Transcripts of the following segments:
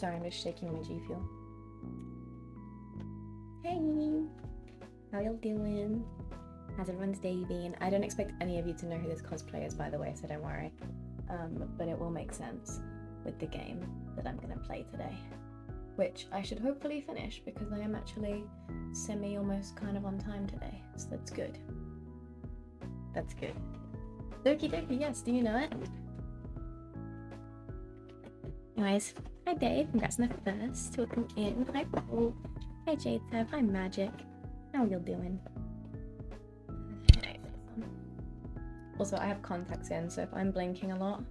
Sorry, I'm just shaking my G Fuel. Hey! How y'all doing? How's everyone's day been? I don't expect any of you to know who this cosplay is, by the way, so don't worry. But it will make sense with the game that I'm gonna play today. Which I should hopefully finish, because I am actually almost kind of on time today, so that's good. That's good. Doki Doki, yes, do you know it? Anyways, hi Dave, congrats on the first. Welcome in. Hi Paul. Hi Jade-Tev. Hi Magic. How y'all doing? Also, I have contacts in, so if I'm blinking a lot,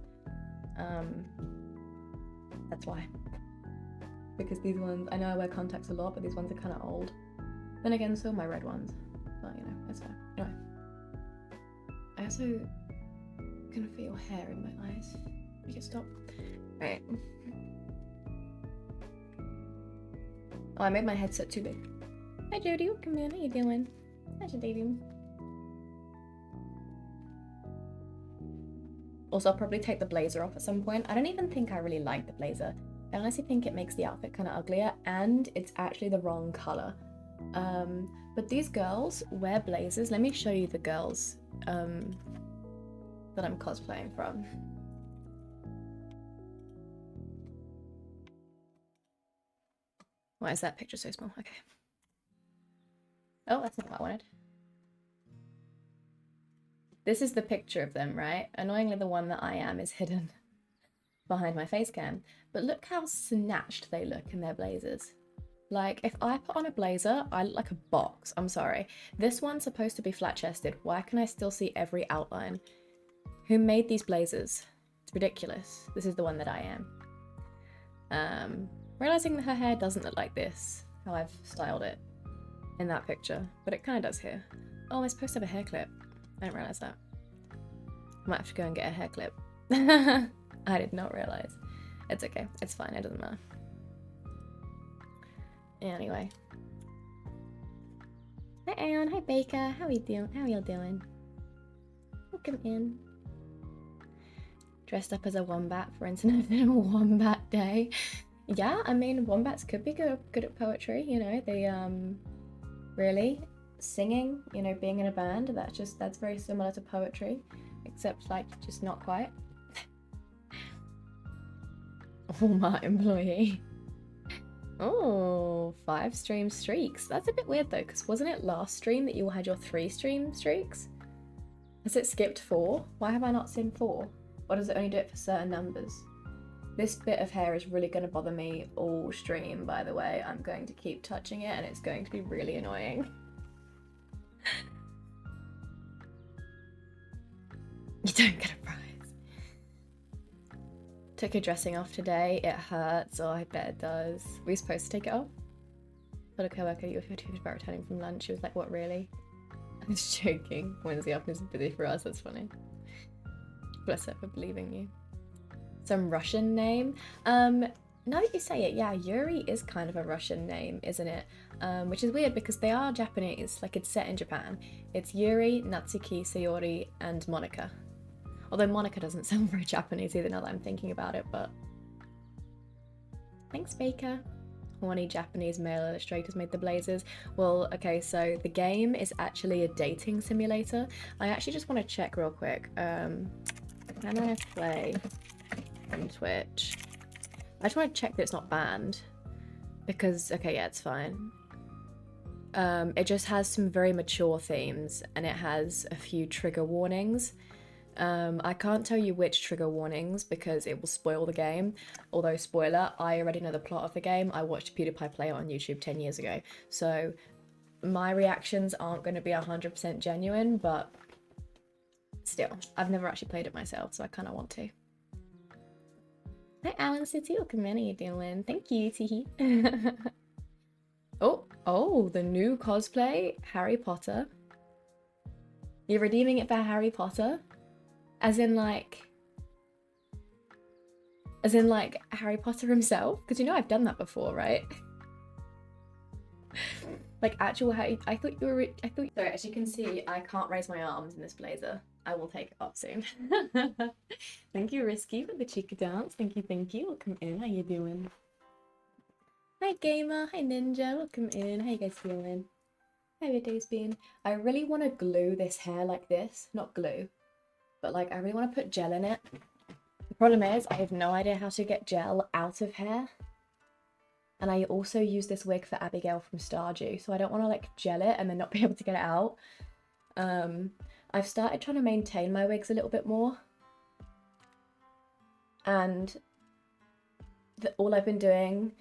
that's why. Because these ones, I know I wear contacts a lot, but these ones are kind of old. Then again, so are my red ones. But you know, it's fine. Anyway. I also can feel hair in my eyes. Make it stop. Right. Oh, I made my headset too big. Hi Jody, welcome in. How you doing? How's your day doing? Also, I'll probably take the blazer off at some point. I don't even think I really like the blazer. I honestly think it makes the outfit kind of uglier, and it's actually the wrong color. But these girls wear blazers. Let me show you the girls that I'm cosplaying from. Why is that picture so small? Okay. Oh, that's not what I wanted. This is the picture of them, right? Annoyingly, the one that I am is hidden behind my face cam. But look how snatched they look in their blazers. Like, if I put on a blazer, I look like a box. I'm sorry. This one's supposed to be flat-chested. Why can I still see every outline? Who made these blazers? It's ridiculous. This is the one that I am. Realizing that her hair doesn't look like this, how I've styled it in that picture, but it kind of does here. Oh, I'm supposed to have a hair clip. I didn't realize that. I might have to go and get a hair clip. I did not realize. It's okay. It's fine. It doesn't matter. Anyway. Hi, Aeon. Hi, Baker. How are you doing? How are y'all doing? Welcome in. Dressed up as a wombat for International Wombat Day. Yeah, I mean, wombats could be good at poetry, you know. They, really, singing, you know, being in a band, that's very similar to poetry, except, like, just not quite. Walmart employee. Oh, 5 stream streaks. That's a bit weird, though, because wasn't it last stream that you all had your 3 stream streaks? Has it skipped 4? Why have I not seen 4? Or does it only do it for certain numbers? This bit of hair is really going to bother me all stream, by the way. I'm going to keep touching it and it's going to be really annoying. You don't get a prize. Took your dressing off today. It hurts. Oh, I bet it does. Were you supposed to take it off? Told a co-worker you were too about returning from lunch. She was like, what, really? I was joking. Wednesday afternoon's busy for us. That's funny. Bless her for believing you. Some Russian name. Now that you say it, yeah, Yuri is kind of a Russian name, isn't it? Which is weird because they are Japanese, like it's set in Japan. It's Yuri, Natsuki, Sayori, and Monica. Although Monica doesn't sound very Japanese either now that I'm thinking about it, but... Thanks, Baker. Horny Japanese male illustrators made the blazers. Well, okay, so the game is actually a dating simulator. I actually just want to check real quick. Can I play on Twitch? I just want to check that it's not banned. Because, okay, yeah, it's fine. It just has some very mature themes, and it has a few trigger warnings. I can't tell you which trigger warnings because it will spoil the game. Although, spoiler, I already know the plot of the game. I watched PewDiePie play it on YouTube 10 years ago. So, my reactions aren't going to be 100% genuine, but still, I've never actually played it myself, so I kind of want to. Hi, Alan City. Welcome in. How you doing? Thank you, Teehee. Oh, the new cosplay, Harry Potter. You're redeeming it for Harry Potter? As in like Harry Potter himself? Because you know I've done that before, right? Like actual Harry. Sorry, as you can see, I can't raise my arms in this blazer. I will take it off soon. Thank you, Risky, for the cheeky dance. Thank you. Welcome in. How you doing? Hi gamer, hi ninja, welcome in. How you guys feeling? How your day's been? I really want to glue this hair like this. Not glue, but like I really want to put gel in it. The problem is I have no idea how to get gel out of hair. And I also use this wig for Abigail from Stardew, so I don't want to like gel it and then not be able to get it out. I've started trying to maintain my wigs a little bit more. And all I've been doing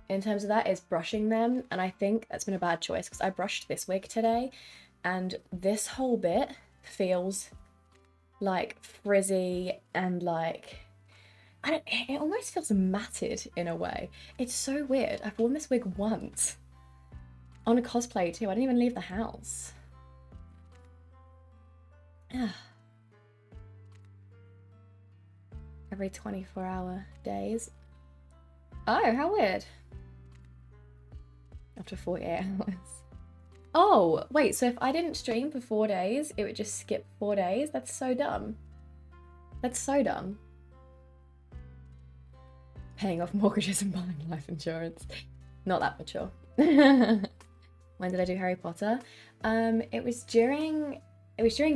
in terms of that is brushing them, and I think that's been a bad choice because I brushed this wig today and this whole bit feels like frizzy and like it almost feels matted in a way. It's so weird. I've worn this wig once on a cosplay too. I didn't even leave the house. Every 24-hour days. Oh, how weird. After 48 hours. Oh, wait, so if I didn't stream for 4 days, it would just skip 4 days? That's so dumb. That's so dumb. Paying off mortgages and buying life insurance. Not that mature. When did I do Harry Potter? It was during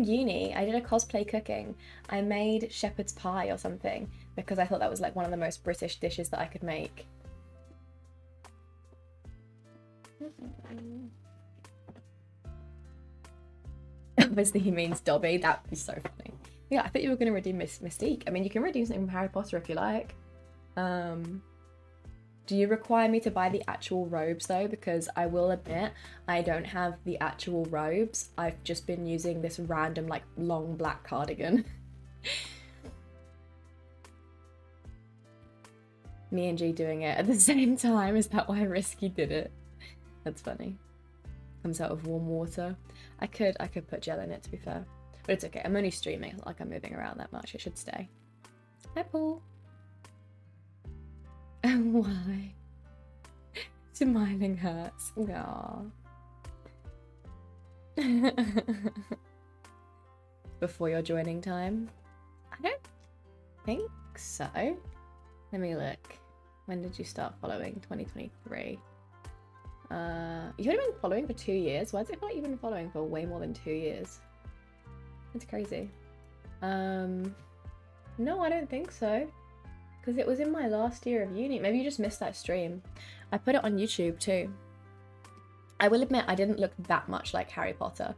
uni. I did a cosplay cooking. I made shepherd's pie or something because I thought that was like one of the most British dishes that I could make. Obviously he means Dobby. That would be so funny. Yeah, I thought you were going to redeem Mystique. I mean, you can redeem something from Harry Potter if you like. Do you require me to buy the actual robes though? Because I will admit, I don't have the actual robes. I've just been using this random like long black cardigan. Me and G doing it at the same time. Is that why Risky did it? That's funny. Comes out of warm water. I could put gel in it to be fair. But it's okay. I'm only streaming. It's not like I'm moving around that much. It should stay. Hi, Paul. Why? Smiling hurts. Aww. Before your joining time? I don't think so. Let me look. When did you start following? 2023. You've only been following for 2 years? Why does it feel like you've been following for way more than 2 years? That's crazy. No, I don't think so. Because it was in my last year of uni. Maybe you just missed that stream. I put it on YouTube too. I will admit I didn't look that much like Harry Potter.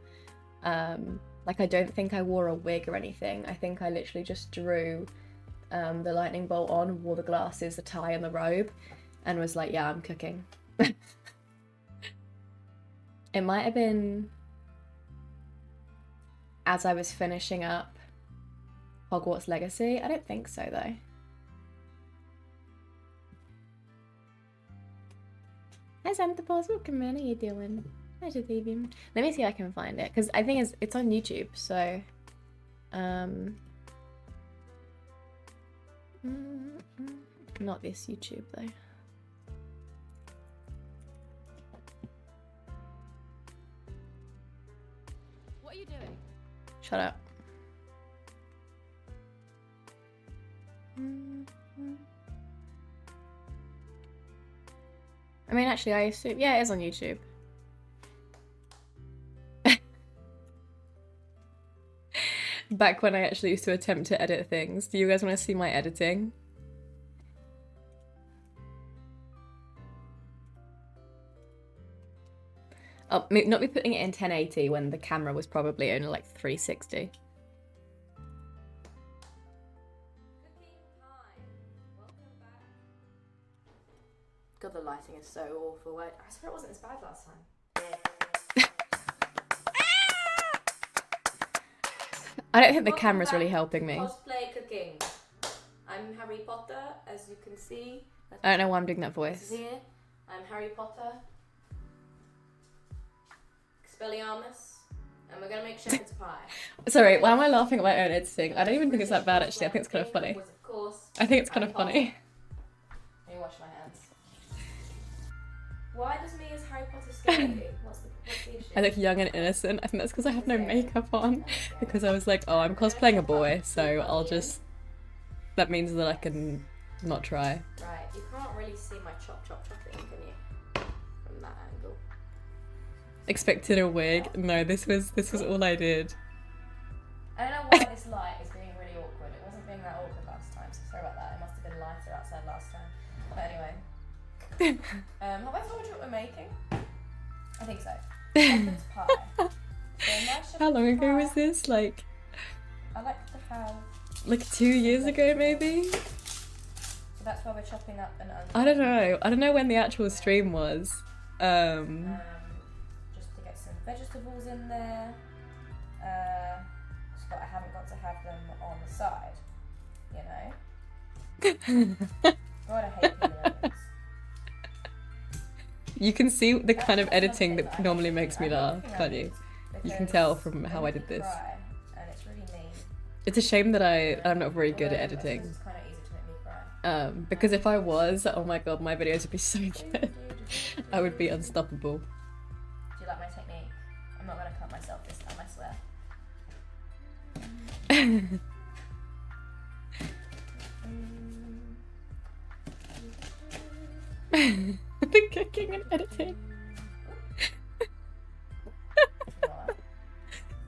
Like I don't think I wore a wig or anything. I think I literally just drew the lightning bolt on, wore the glasses, the tie and the robe, and was like, yeah, I'm cooking. It might have been as I was finishing up Hogwarts Legacy. I don't think so though. Hi Santapos, welcome in, how you doing? How's your day been? Let me see if I can find it, because I think it's on YouTube, so... Not this YouTube though. What are you doing? Shut up. I mean, actually, I assume... Yeah, it is on YouTube. Back when I actually used to attempt to edit things. Do you guys want to see my editing? Oh, not me putting it in 1080 when the camera was probably only like 360. God, the lighting is so awful. I swear it wasn't as bad last time. I don't think the camera's really helping me. Cosplay cooking. I'm Harry Potter, as you can see. I don't know why I'm doing that voice. Here, I'm Harry Potter. Expelliarmus. And we're gonna make shepherd's pie. Sorry, why am I laughing at my own editing? I don't even think it's that bad actually. I think it's kind of funny. I think it's kind of funny. Let me wash my hands. Why does me as Harry Potter scare you? What's the issue? I look young and innocent. I think that's because I have no makeup on. Because I was like, oh, I'm cosplaying a boy, so I'll just... That means that I can not try. Right, you can't really see my chopping. can you? From that angle. Expected a wig. No, this was all I did. I don't know why this light is being really awkward. It wasn't being that awkward last time, so sorry about that. It must have been lighter outside last time. But anyway. Have I told you what we're making? I think so. Shepherd's pie. So How long ago was this? Like I like to have 2 years ago maybe? So that's why we're chopping up an onion. I don't know when the actual stream was. Just to get some vegetables in there. So that I haven't got to have them on the side. You know? God, I hate peeling onions. You can see the kind of editing that normally makes me laugh, can't you? You can tell from how I did this. And it's really mean. It's a shame that I'm not very good at editing. It's kind of easy to make me cry. Because if I was, oh my god, my videos would be so good. I would be unstoppable. Do you like my technique? I'm not going to cut myself this time, I swear. The cooking and editing.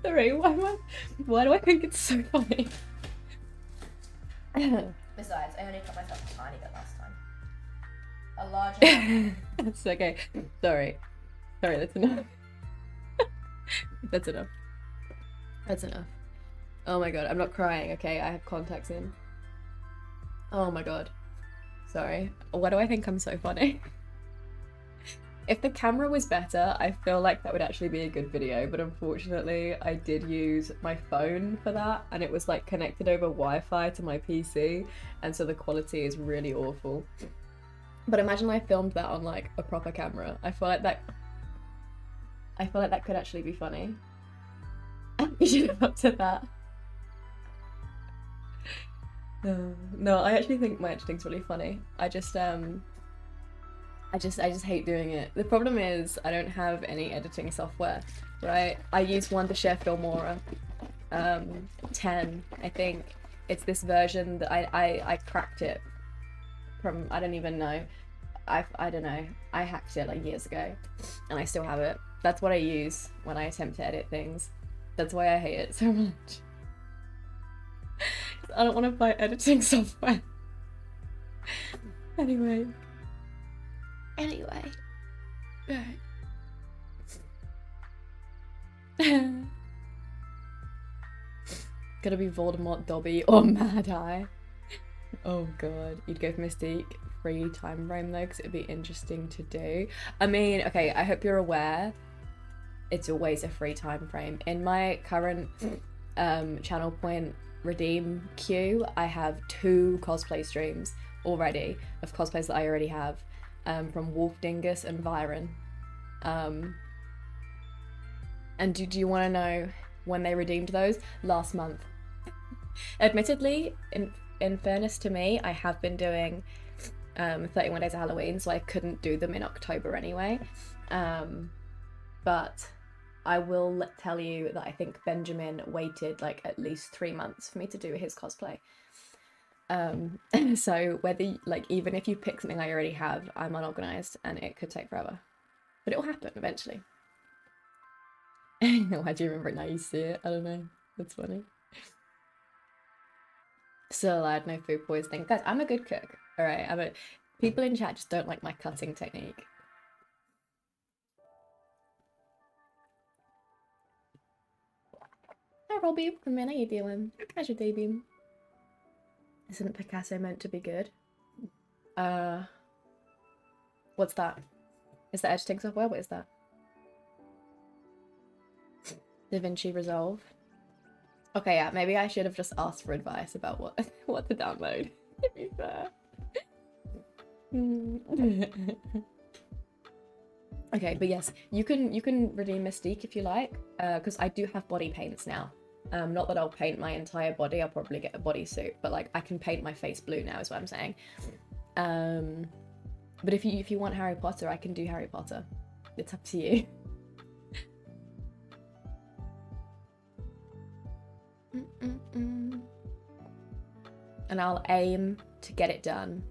Sorry, why do I think it's so funny? Besides, I only cut myself a tiny bit last time. A larger one. That's okay. Sorry, that's enough. That's enough. That's enough. Oh my god, I'm not crying, okay? I have contacts in. Oh my god. Sorry. Why do I think I'm so funny? If the camera was better, I feel like that would actually be a good video, but unfortunately I did use my phone for that, and it was like connected over Wi-Fi to my PC, and so the quality is really awful. But imagine I filmed that on like a proper camera. I feel like that could actually be funny. You should have up to that. No, I actually think my editing's really funny. I just hate doing it. The problem is I don't have any editing software, right? I use Wonderchef Filmora 10, I think. It's this version that I cracked it from, I don't even know. I don't know. I hacked it like years ago and I still have it. That's what I use when I attempt to edit things. That's why I hate it so much. I don't want to buy editing software. Anyway. Right. Gonna be Voldemort, Dobby, or Mad Eye. Oh god, you'd go for Mystique. Free time frame though, because it'd be interesting to do. I mean, okay, I hope you're aware it's always a free time frame. In my current channel point redeem queue, I have 2 cosplay streams already of cosplays that I already have. From Wolf Dingus and Viren. And do you want to know when they redeemed those? Last month. Admittedly, in fairness to me, I have been doing 31 Days of Halloween, so I couldn't do them in October anyway. But I will tell you that I think Benjamin waited like at least 3 months for me to do his cosplay. So whether, like, even if you pick something I already have, I'm unorganized and it could take forever. But it'll happen eventually. Why do you remember it now? You see it? I don't know. That's funny. Still, I had no food poisoning. Guys, I'm a good cook. Alright, people in chat just don't like my cutting technique. Hi Robbie, welcome in. How you doing? How's your day been? Isn't Picasso meant to be good? What's that? Is that editing software? What is that? DaVinci Resolve. Okay, yeah, maybe I should have just asked for advice about what to download. To be fair. Okay, but yes, you can redeem Mystique if you like, because I do have body paints now. Not that I'll paint my entire body, I'll probably get a bodysuit, but like I can paint my face blue now is what I'm saying. But if you want Harry Potter, I can do Harry Potter. It's up to you. And I'll aim to get it done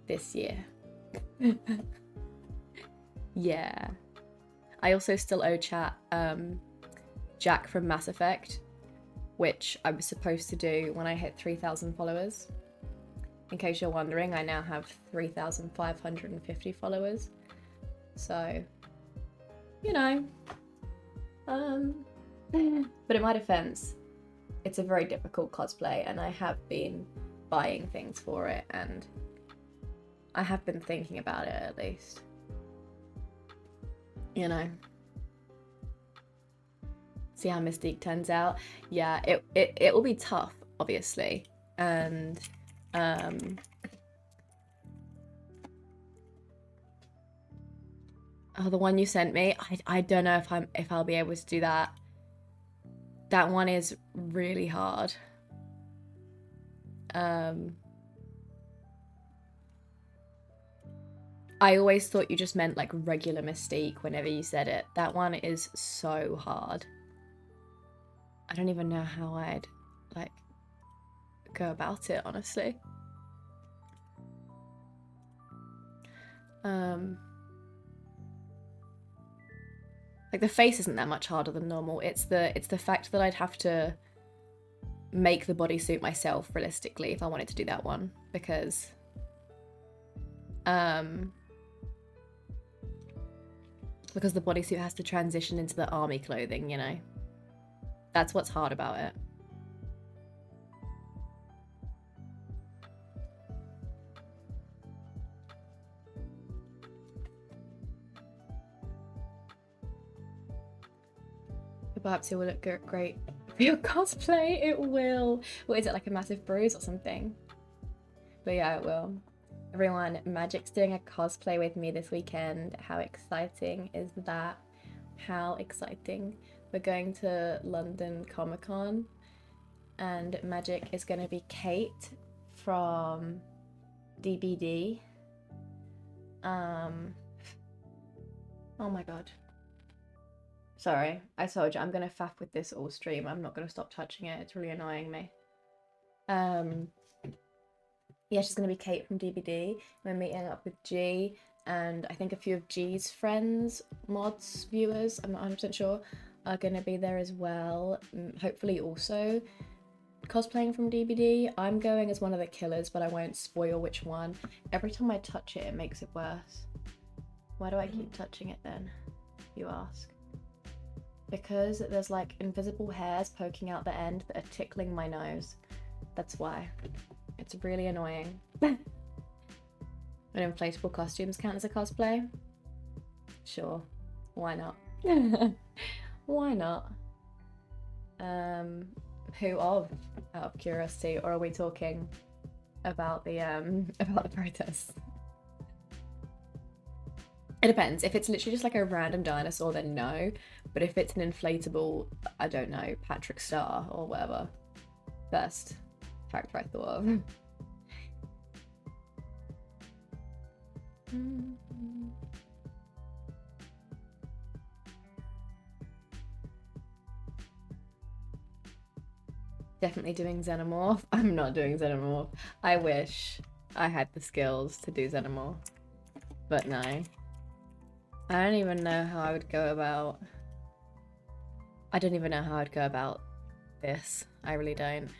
this year. Yeah. I also still owe chat Jack from Mass Effect, which I was supposed to do when I hit 3,000 followers. In case you're wondering, I now have 3,550 followers. So, you know, but in my defense, it's a very difficult cosplay, and I have been buying things for it, and I have been thinking about it at least. You know. See how Mystique turns out. Yeah, it will be tough, obviously, and oh, the one you sent me, I don't know if I'll be able to do that. That one is really hard. I always thought you just meant like regular Mystique whenever you said it. That one is so hard. I don't even know how I'd like go about it, honestly. Like the face isn't that much harder than normal. It's the fact that I'd have to make the bodysuit myself realistically if I wanted to do that one, because the bodysuit has to transition into the army clothing, you know. That's what's hard about it. Perhaps it will look great for your cosplay. It will. What is it, like a massive bruise or something? But yeah, it will. Everyone, Magic's doing a cosplay with me this weekend. How exciting is that? How exciting. We're going to London Comic Con, and Magic is going to be Kate from DBD. Oh my god. Sorry, I told you I'm gonna faff with this all stream. I'm not gonna stop touching it. It's really annoying me. Yeah, she's gonna be Kate from DBD. We're meeting up with G, and I think a few of G's friends, mods, viewers, I'm not 100% sure, are gonna be there as well. Hopefully also cosplaying from DBD. I'm going as one of the killers, but I won't spoil which one. Every time I touch it, it makes it worse. Why do I keep touching it then, you ask? Because there's like invisible hairs poking out the end that are tickling my nose. That's why. It's really annoying. When inflatable costumes count as a cosplay? Sure. Why not? Why not? Who of? Out of curiosity, or are we talking about the protests? It depends. If it's literally just like a random dinosaur, then no. But if it's an inflatable, I don't know, Patrick Star or whatever. First character I thought of. Definitely doing Xenomorph. I'm not doing Xenomorph. I wish I had the skills to do Xenomorph. But no. I don't even know how I would go about... I don't even know how I'd go about this. I really don't.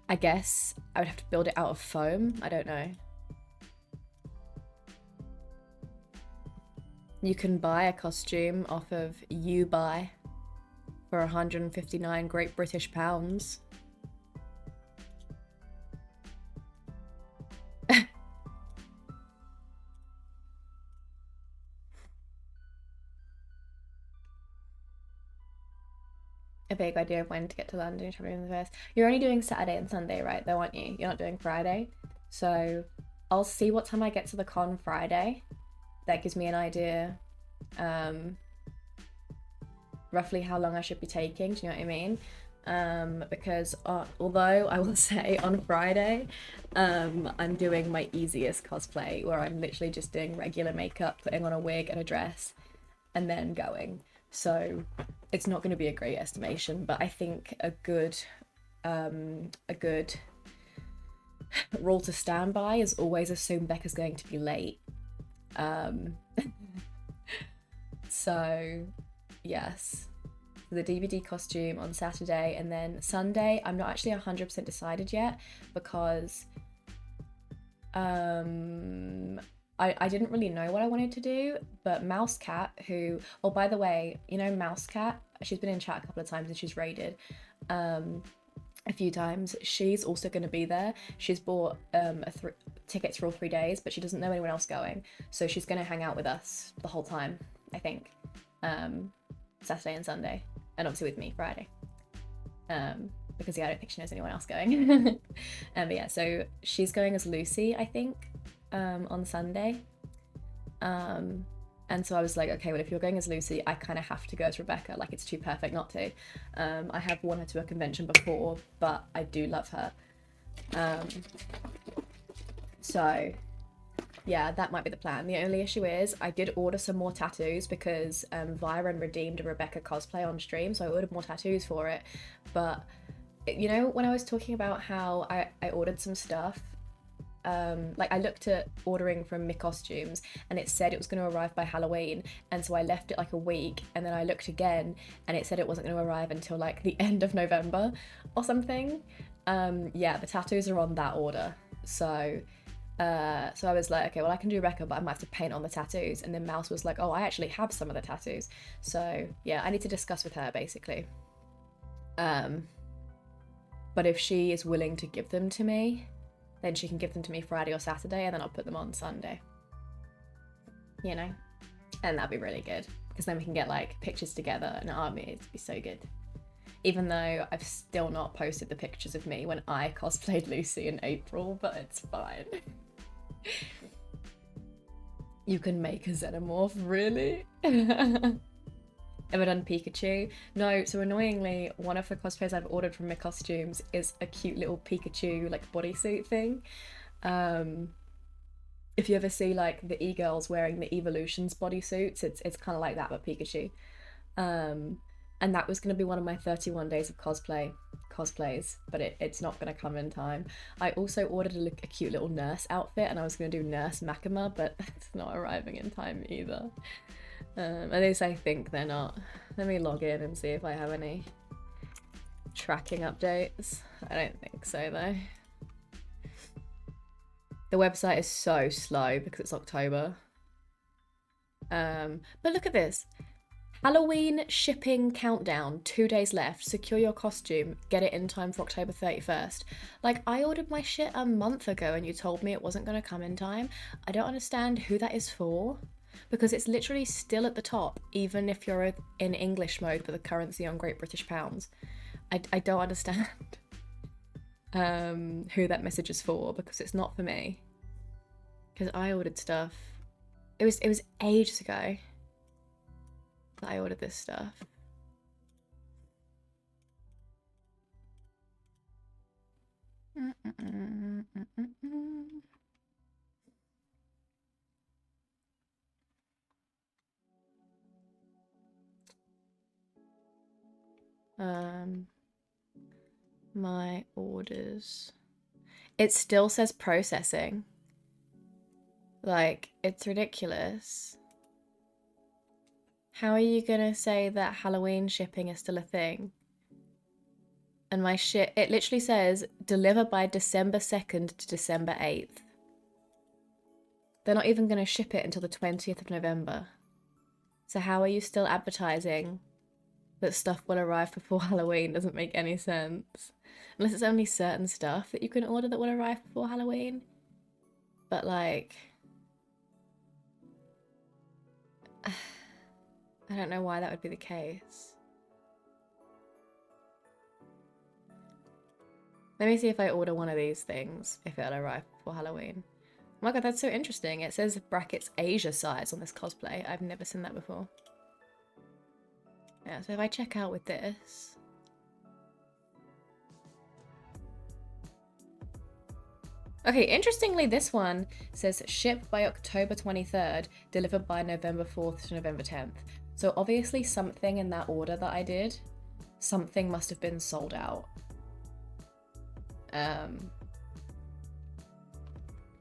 I guess I would have to build it out of foam. I don't know. You can buy a costume off of YouBuy for 159 Great British pounds. A vague idea of when to get to London. Traveling the first. You're only doing Saturday and Sunday, right? Though, aren't you? You're not doing Friday. So I'll see what time I get to the con Friday. That gives me an idea, roughly how long I should be taking. Do you know what I mean? Because although I will say on Friday, I'm doing my easiest cosplay, where I'm literally just doing regular makeup, putting on a wig and a dress, and then going. So it's not going to be a great estimation, but I think a good rule to stand by is always assume Becca's going to be late. So yes, the DVD costume on Saturday, and then Sunday I'm not actually 100% decided yet because I didn't really know what I wanted to do, but Mouse Cat, who, oh, by the way, you know Mouse Cat, she's been in chat a couple of times and she's raided a few times. She's also going to be there. She's bought tickets for all 3 days, but she doesn't know anyone else going, so she's going to hang out with us the whole time, I think, Saturday and Sunday, and obviously with me Friday, because yeah, I don't think she knows anyone else going. But yeah, so she's going as Lucy, I think, on Sunday, and so I was like, okay, well, if you're going as Lucy, I kind of have to go as Rebecca. Like, it's too perfect not to. I have worn her to a convention before, but I do love her. So yeah, that might be the plan. The only issue is I did order some more tattoos because Vyron redeemed a Rebecca cosplay on stream, so I ordered more tattoos for it. But you know, when I was talking about how I ordered some stuff, like I looked at ordering from Mi Costumes and it said it was going to arrive by Halloween, and so I left it like a week, and then I looked again and it said it wasn't going to arrive until like the end of November or something. Yeah, the tattoos are on that order, so I was like, okay, well, I can do Rebecca, but I might have to paint on the tattoos. And then Mouse was like, oh, I actually have some of the tattoos, so yeah, I need to discuss with her basically. But if she is willing to give them to me, then she can give them to me Friday or Saturday, and then I'll put them on Sunday. You know? And that'd be really good, because then we can get like pictures together, and it'd be so good. Even though I've still not posted the pictures of me when I cosplayed Lucy in April, but it's fine. You can make a xenomorph, really? Ever done Pikachu? No, so annoyingly, one of the cosplays I've ordered from Mi Costumes is a cute little Pikachu like bodysuit thing. If you ever see like the e-girls wearing the Evolutions bodysuits, it's kind of like that, but Pikachu. And that was going to be one of my 31 days of cosplays, but it's not going to come in time. I also ordered a cute little nurse outfit, and I was going to do Nurse Makima, but it's not arriving in time either. At least I think they're not. Let me log in and see if I have any tracking updates. I don't think so though. The website is so slow because it's October. But look at this. Halloween shipping countdown, 2 days left. Secure your costume, get it in time for October 31st. Like, I ordered my shit a month ago and you told me it wasn't going to come in time. I don't understand who that is for, because it's literally still at the top, even if you're in English mode with a currency on Great British Pounds. I don't understand who that message is for, because it's not for me. Because I ordered stuff. It was ages ago that I ordered this stuff. My orders. It still says processing. Like, it's ridiculous. How are you gonna say that Halloween shipping is still a thing? And my shit, it literally says deliver by December 2nd to December 8th. They're not even gonna ship it until the 20th of November. So how are you still advertising that stuff will arrive before Halloween? Doesn't make any sense. Unless it's only certain stuff that you can order that will arrive before Halloween. But like, I don't know why that would be the case. Let me see if I order one of these things, if it'll arrive before Halloween. Oh my god, that's so interesting. It says brackets Asia size on this cosplay. I've never seen that before. Yeah, so if I check out with this. Okay, interestingly, this one says shipped by October 23rd, delivered by November 4th to November 10th. So obviously something in that order that I did, something must have been sold out.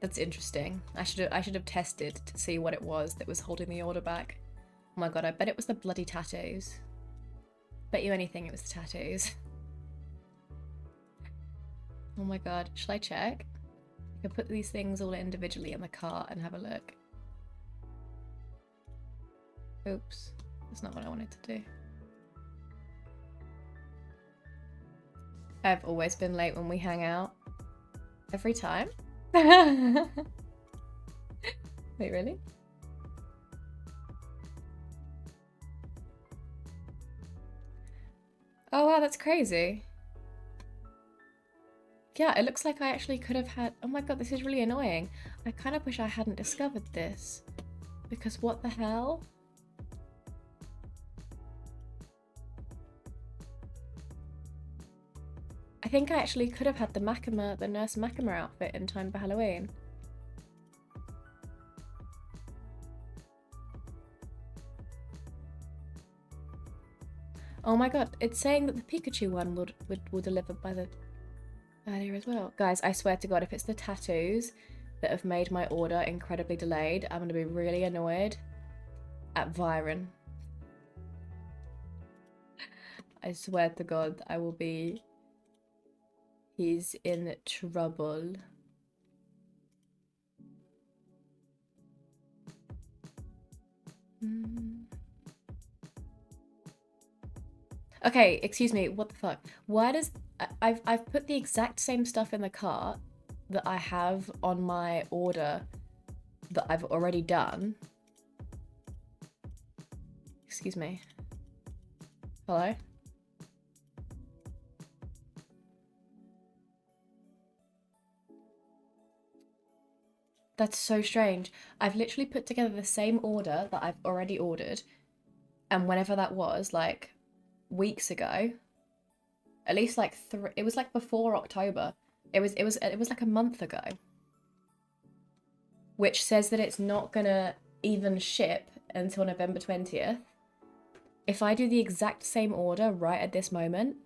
That's interesting. I should have tested to see what it was that was holding the order back. Oh my god, I bet it was the bloody tattoos. Bet you anything it was the tattoos. Oh my god, should I check? I could put these things all individually in the cart and have a look. Oops, that's not what I wanted to do. I've always been late when we hang out. Every time? Wait, really? Oh wow, that's crazy. Yeah, it looks like I actually could have had... Oh my god, this is really annoying. I kind of wish I hadn't discovered this. Because what the hell? I think I actually could have had the Makima, the Nurse Makima outfit in time for Halloween. Oh my god, it's saying that the Pikachu one will deliver by the earlier as well. Guys, I swear to god, if it's the tattoos that have made my order incredibly delayed, I'm going to be really annoyed at Viren. I swear to god, I will be... He's in trouble. Okay, excuse me, what the fuck? Why does... I've put the exact same stuff in the cart that I have on my order that I've already done. Excuse me. Hello? That's so strange. I've literally put together the same order that I've already ordered, and whenever that was, like, weeks ago, at least like it was like before October. It was like a month ago. Which says that it's not gonna even ship until November 20th. If I do the exact same order right at this moment,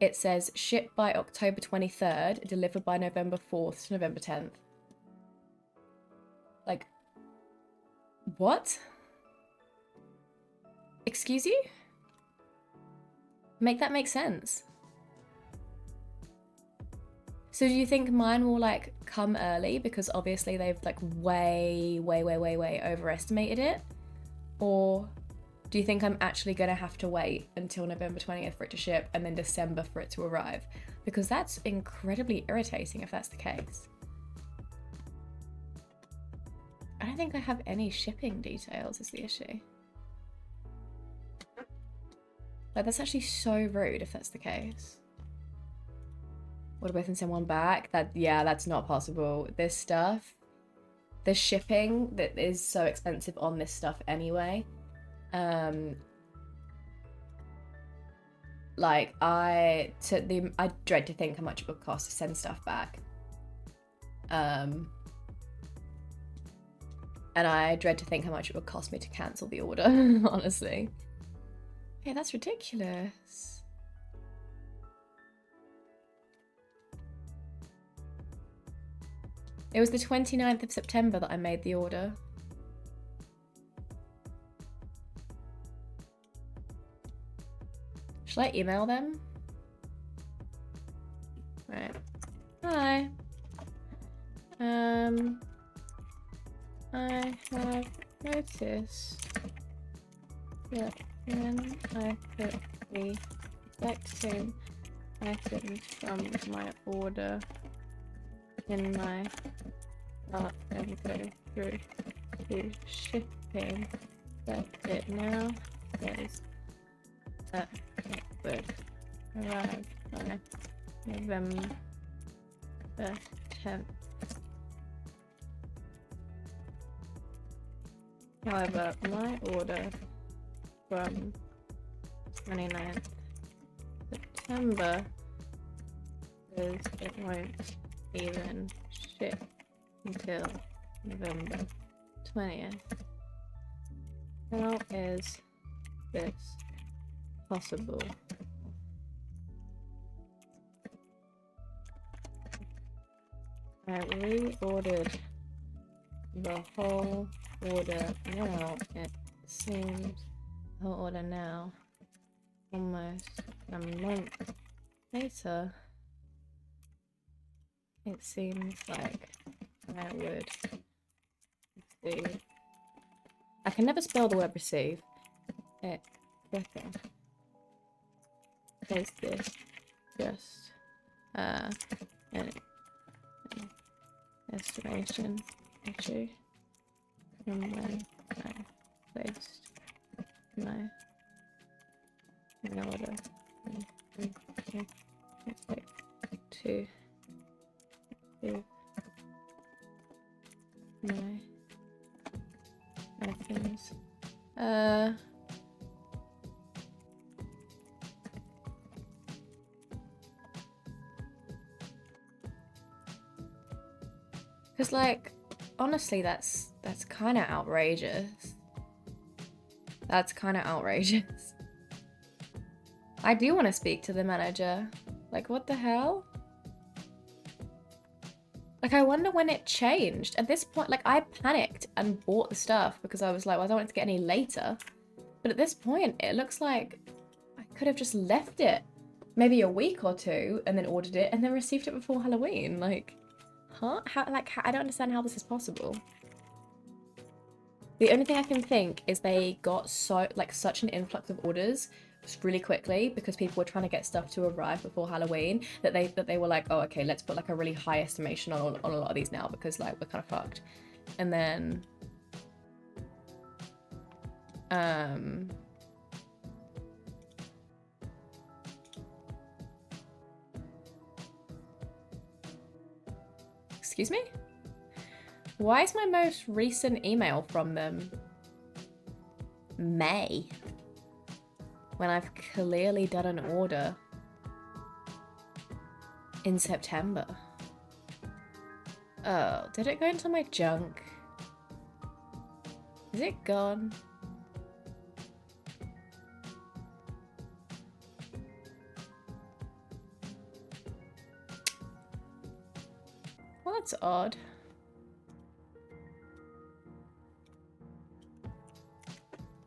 it says ship by October 23rd, delivered by November 4th to November 10th. Like, what? Excuse you? Make that make sense. So do you think mine will like come early because obviously they've like way overestimated it? Or do you think I'm actually gonna have to wait until November 20th for it to ship and then December for it to arrive? Because that's incredibly irritating if that's the case. I don't think I have any shipping details is the issue. Like, that's actually so rude if that's the case. What about send one back? Yeah, that's not possible. This stuff, the shipping that is so expensive on this stuff anyway. Like I dread to think how much it would cost to send stuff back. And I dread to think how much it would cost me to cancel the order, honestly. Hey, that's ridiculous. It was the 29th of September that I made the order. Should I email them? Right. Hi. I have noticed that when I put the exact same items from my order in my cart and go through to shipping, that it now says that it would arrive by November 10th. However, my order from 29th September says it won't even ship until November 20th. How is this possible? I reordered the whole order now. It seems the whole order now. Almost a month later. It seems like I would receive. I can never spell the word receive. It quicker. Is this just an estimation issue from when I placed my order to give my items because like honestly that's kind of outrageous. That's kind of outrageous. I do want to speak to the manager. Like, what the hell? Like, I wonder when it changed. At this point, like, I panicked and bought the stuff because I was like, well, I don't want it to get any later. But at this point, it looks like I could have just left it maybe a week or two and then ordered it and then received it before Halloween. Like, huh? How, I don't understand how this is possible. The only thing I can think is they got such an influx of orders really quickly because people were trying to get stuff to arrive before Halloween that they were like, oh, okay, let's put like a really high estimation on a lot of these now because like we're kind of fucked. And then excuse me? Why is my most recent email from them May? When I've clearly done an order in September. Oh, did it go into my junk? Is it gone? Well, that's odd.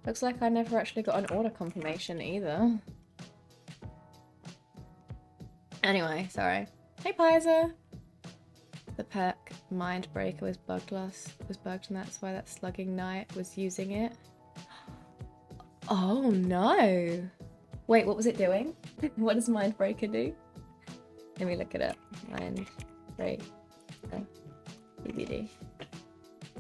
Looks like I never actually got an order confirmation either. Anyway, sorry. Hey, Pizer! The perk Mindbreaker was bugged and that's why that slugging knight was using it. Oh no! Wait, what was it doing? What does Mindbreaker do? Let me look it up. Mindbreaker DVD.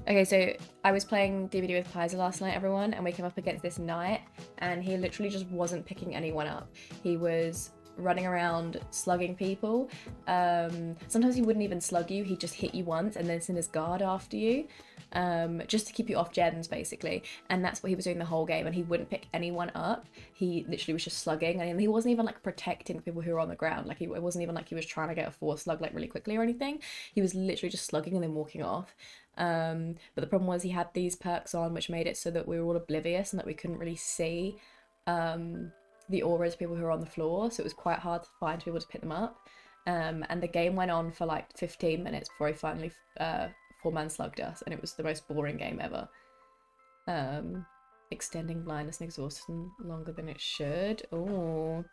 Okay, so I was playing DVD with Pizer last night, everyone, and we came up against this knight, and he literally just wasn't picking anyone up. He was running around slugging people. Sometimes he wouldn't even slug you, he'd just hit you once and then send his guard after you, just to keep you off gens, basically. And that's what he was doing the whole game, and he wouldn't pick anyone up. He literally was just slugging, and he wasn't even like protecting people who were on the ground. Like, it wasn't even like he was trying to get a force slug like really quickly or anything. He was literally just slugging and then walking off. But the problem was he had these perks on which made it so that we were all oblivious and that we couldn't really see the auras of people who were on the floor, so it was quite hard to find people to pick them up. And the game went on for like 15 minutes before he finally four-man slugged us, and it was the most boring game ever. Extending blindness and exhaustion longer than it should. Oh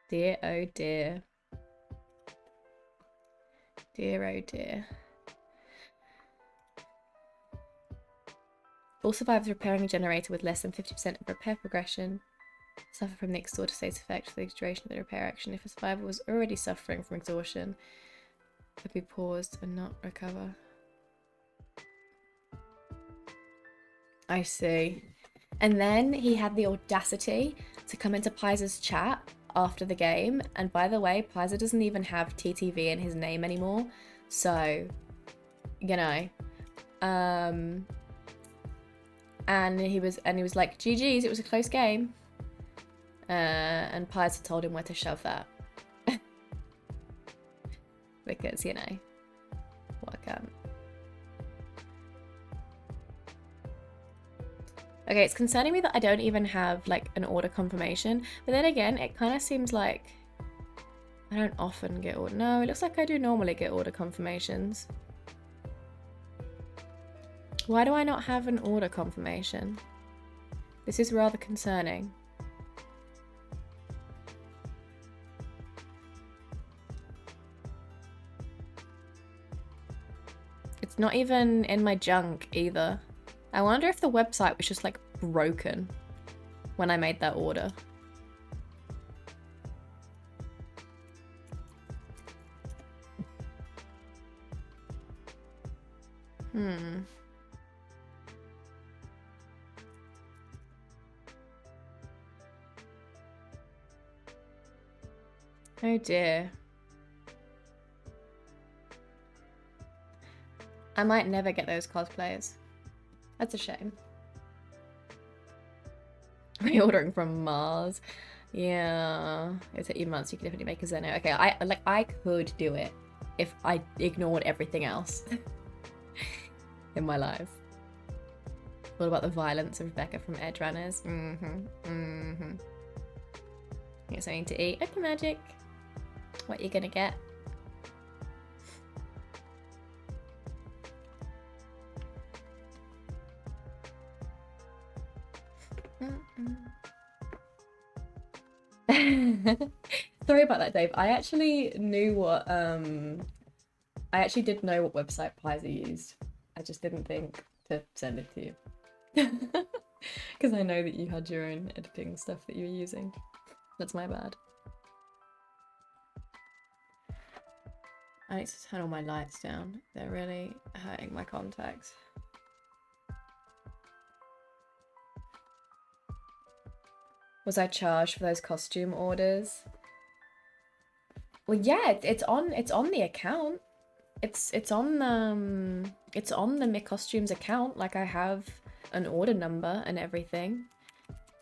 dear, oh dear. Dear, oh dear. All survivors repairing a generator with less than 50% of repair progression suffer from the exhausted state's effect for the duration of the repair action. If a survivor was already suffering from exhaustion, could be paused and not recover. I see. And then he had the audacity to come into Pizer's chat after the game, and by the way, Pizer doesn't even have TTV in his name anymore, so you know, and he was like, GG's, it was a close game, and Pizer told him where to shove that because, you know, what I can't. Okay, it's concerning me that I don't even have like an order confirmation, but then again, it kind of seems like I don't often get order. No, it looks like I do normally get order confirmations. Why do I not have an order confirmation? This is rather concerning. It's not even in my junk either. I wonder if the website was just like broken when I made that order. Oh dear. I might never get those cosplays. That's a shame. Reordering from Mars. Yeah. It'll take you months. You could definitely make a Zeno. Okay, I could do it if I ignored everything else in my life. What about the violence of Rebecca from Edge Runners? Get something to eat. Okay, Magic. What you gonna get? Sorry about that, Dave. I actually knew what I actually did know what website Pizer used. I just didn't think to send it to you. Because I know that you had your own editing stuff that you were using. That's my bad. I need to turn all my lights down. They're really hurting my contacts. Was I charged for those costume orders? Well, yeah, it's on the account. It's on the Mick Costumes account. Like, I have an order number and everything.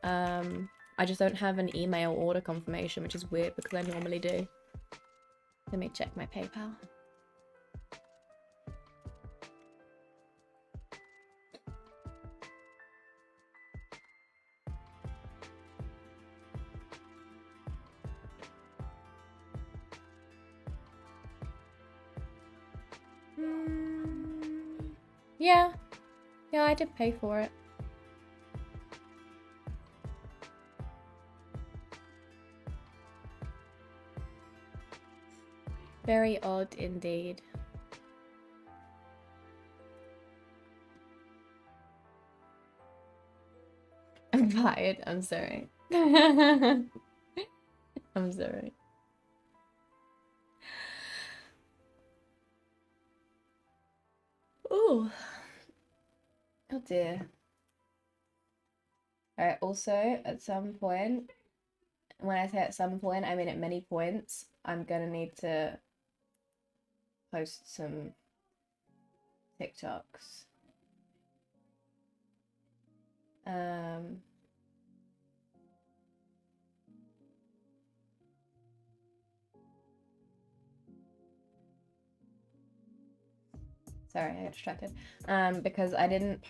I just don't have an email order confirmation, which is weird because I normally do. Let me check my PayPal. Yeah. Yeah, I did pay for it. Very odd indeed. I'm tired. I'm sorry. I'm sorry. Ooh. Oh dear. Alright, also, at some point, when I say at some point, I mean at many points, I'm gonna need to post some TikToks. Sorry, I got distracted. Because I didn't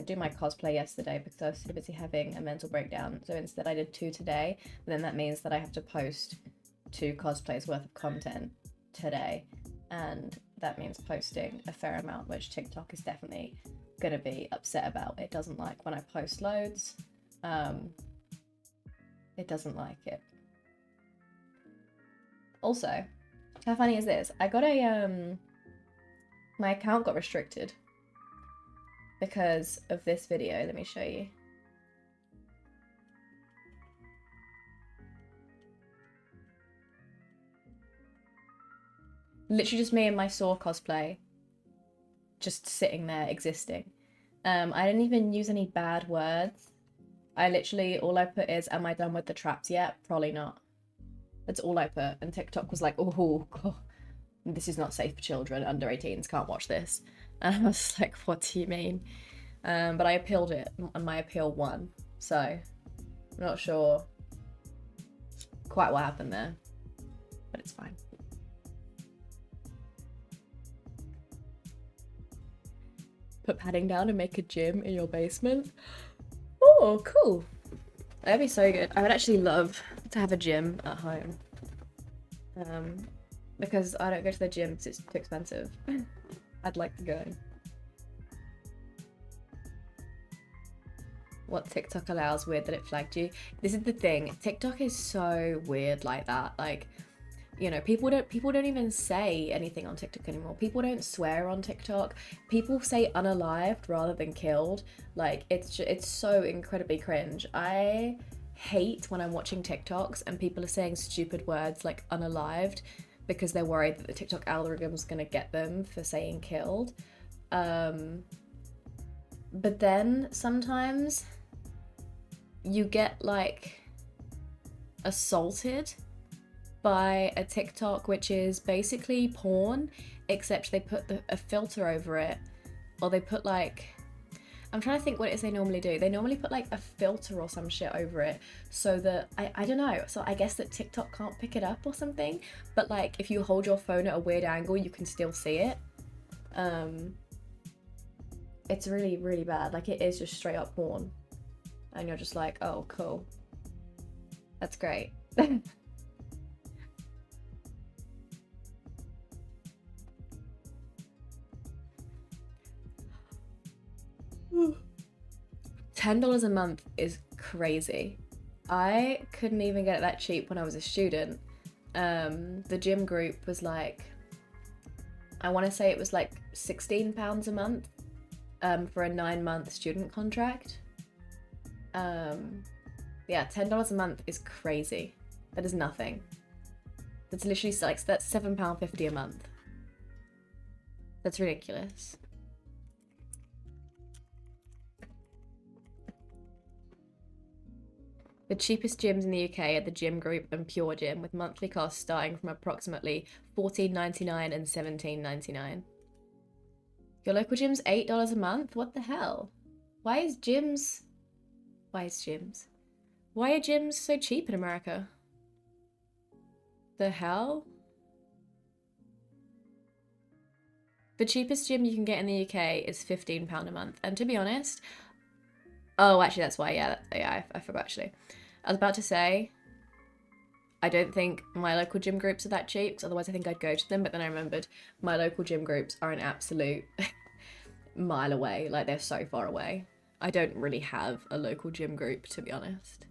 do my cosplay yesterday because I was too busy having a mental breakdown. So instead I did 2 today, but then that means that I have to post 2 cosplays worth of content today. And that means posting a fair amount, which TikTok is definitely gonna be upset about. It doesn't like when I post loads. It doesn't like it. Also, how funny is this? I got a my account got restricted because of this video. Let me show you. Literally just me and my Saw cosplay just sitting there existing. I didn't even use any bad words. I literally, all I put is, am I done with the traps yet? Probably not. That's all I put. And TikTok was like, oh, God, this is not safe for children. Under 18s can't watch this. And I was like, what do you mean? But I appealed it, and my appeal won. So, I'm not sure quite what happened there. But it's fine. Put padding down and make a gym in your basement. Oh, cool. That'd be so good. I would actually love to have a gym at home. Because I don't go to the gym because it's too expensive. I'd like to go. What TikTok allows, weird that it flagged you. This is the thing. TikTok is so weird like that. Like, you know, people don't even say anything on TikTok anymore. People don't swear on TikTok. People say unalived rather than killed. Like, it's so incredibly cringe. I hate when I'm watching TikToks and people are saying stupid words like unalived because they're worried that the TikTok algorithm's gonna get them for saying killed. But then sometimes you get like assaulted by a TikTok which is basically porn, except they put a filter over it, or they put like, I'm trying to think what it is they normally do. They normally put like a filter or some shit over it so that, I don't know, so I guess that TikTok can't pick it up or something, but like if you hold your phone at a weird angle you can still see it. It's really, really bad. Like, it is just straight up porn. And you're just like, oh, cool. That's great. $10 a month is crazy. I couldn't even get it that cheap when I was a student. The gym group was like, I want to say it was like £16 a month for a 9-month student contract. Yeah, $10 a month is crazy. That is nothing. That's literally like, that's £7.50 a month. That's ridiculous. The cheapest gyms in the UK are the Gym Group and Pure Gym, with monthly costs starting from approximately $14.99 and $17.99. Your local gym's $8 a month? What the hell? Why are gyms so cheap in America? The hell? The cheapest gym you can get in the UK is £15 a month. And to be honest, oh, actually, that's why, yeah, I forgot, actually. I was about to say, I don't think my local gym groups are that cheap, so otherwise I think I'd go to them, but then I remembered my local gym groups are an absolute mile away. Like, they're so far away. I don't really have a local gym group, to be honest.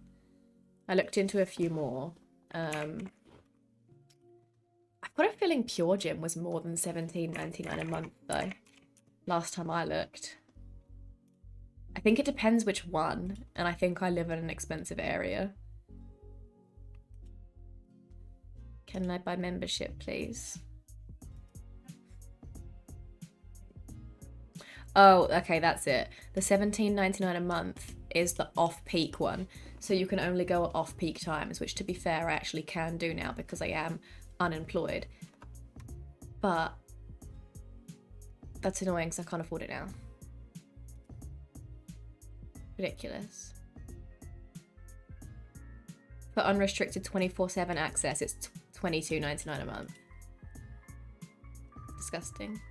I looked into a few more. I've got a feeling Pure Gym was more than $17.99 a month, though, last time I looked. I think it depends which one, and I think I live in an expensive area. Can I buy membership, please? Oh, okay, that's it. The $17.99 a month is the off-peak one, so you can only go at off-peak times, which, to be fair, I actually can do now because I am unemployed. But that's annoying because I can't afford it now. Ridiculous. For unrestricted 24/7 access, it's $22.99 a month. Disgusting.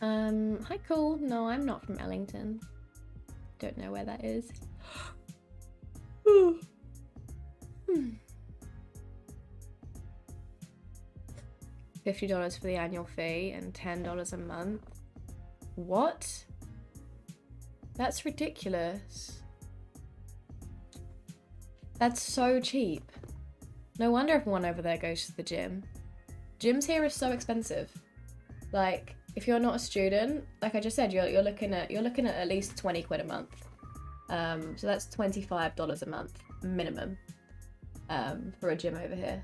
Hi, cool. No, I'm not from Ellington. Don't know where that is. $50 for the annual fee and $10 a month. What? That's ridiculous. That's so cheap. No wonder everyone over there goes to the gym. Gyms here are so expensive. Like, if you're not a student, like I just said, you're looking at least 20 quid a month. So that's $25 a month minimum for a gym over here.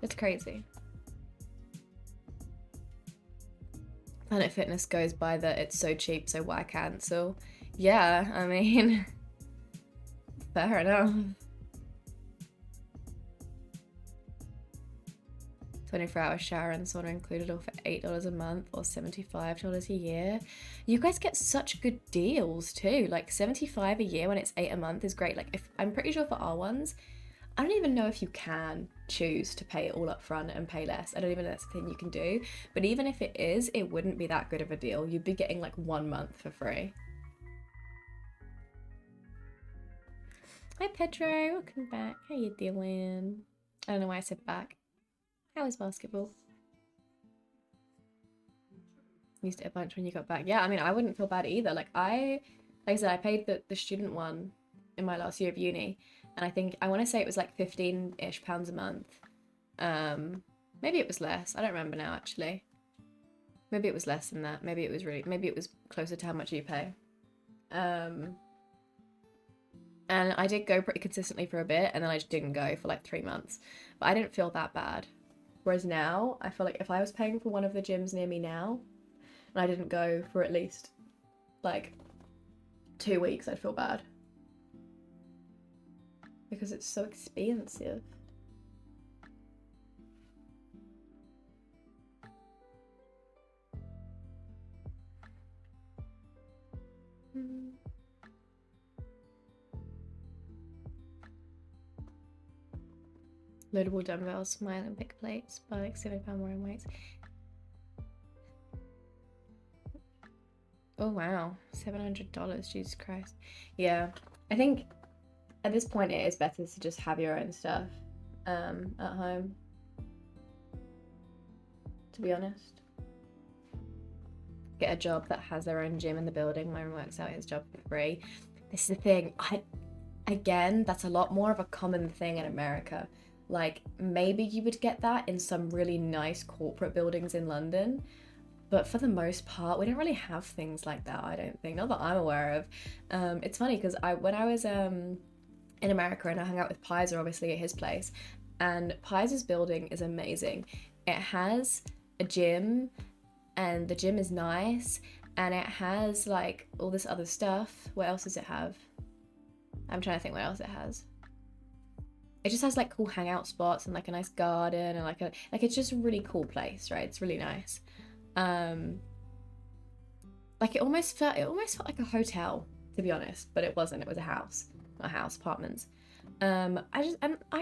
It's crazy. Planet Fitness goes by that it's so cheap, so why cancel? Yeah, I mean, fair enough. 24-hour shower and sauna included, all for $8 a month or $75 a year. You guys get such good deals too. Like $75 a year when it's $8 a month is great. Like, if I'm pretty sure for our ones, I don't even know if you can choose to pay it all up front and pay less. I don't even know that's a thing you can do. But even if it is, it wouldn't be that good of a deal. You'd be getting like 1 month for free. Hi Pedro, welcome back. How you doing? I don't know why I said back. How is basketball? Used it a bunch when you got back. Yeah, I mean, I wouldn't feel bad either. Like I said, I paid the student one in my last year of uni, and I think I want to say it was like 15-ish pounds a month. Maybe it was less. I don't remember now actually. Maybe it was less than that. Maybe it was closer to how much you pay. And I did go pretty consistently for a bit, and then I just didn't go for like 3 months. But I didn't feel that bad. Whereas now, I feel like if I was paying for one of the gyms near me now, and I didn't go for at least like 2 weeks, I'd feel bad. Because it's so expensive. Loadable dumbbells, my Olympic plates, by like 7 pound more in weights. Oh wow, $700, Jesus Christ. Yeah, I think at this point it is better to just have your own stuff at home, to be honest. Get a job that has their own gym in the building. Myron works out his job for free. This is the thing, again, that's a lot more of a common thing in America. Like, maybe you would get that in some really nice corporate buildings in London, but for the most part, we don't really have things like that, I don't think. Not that I'm aware of. It's funny, because when I was in America and I hung out with Pizer, obviously, at his place, and Pizer's building is amazing. It has a gym, and the gym is nice, and it has, like, all this other stuff. What else does it have? I'm trying to think what else it has. It just has like cool hangout spots and like a nice garden and like it's just a really cool place, right? It's really nice. Like it almost felt like a hotel, to be honest, but it wasn't. It was a house, not a house, apartments. I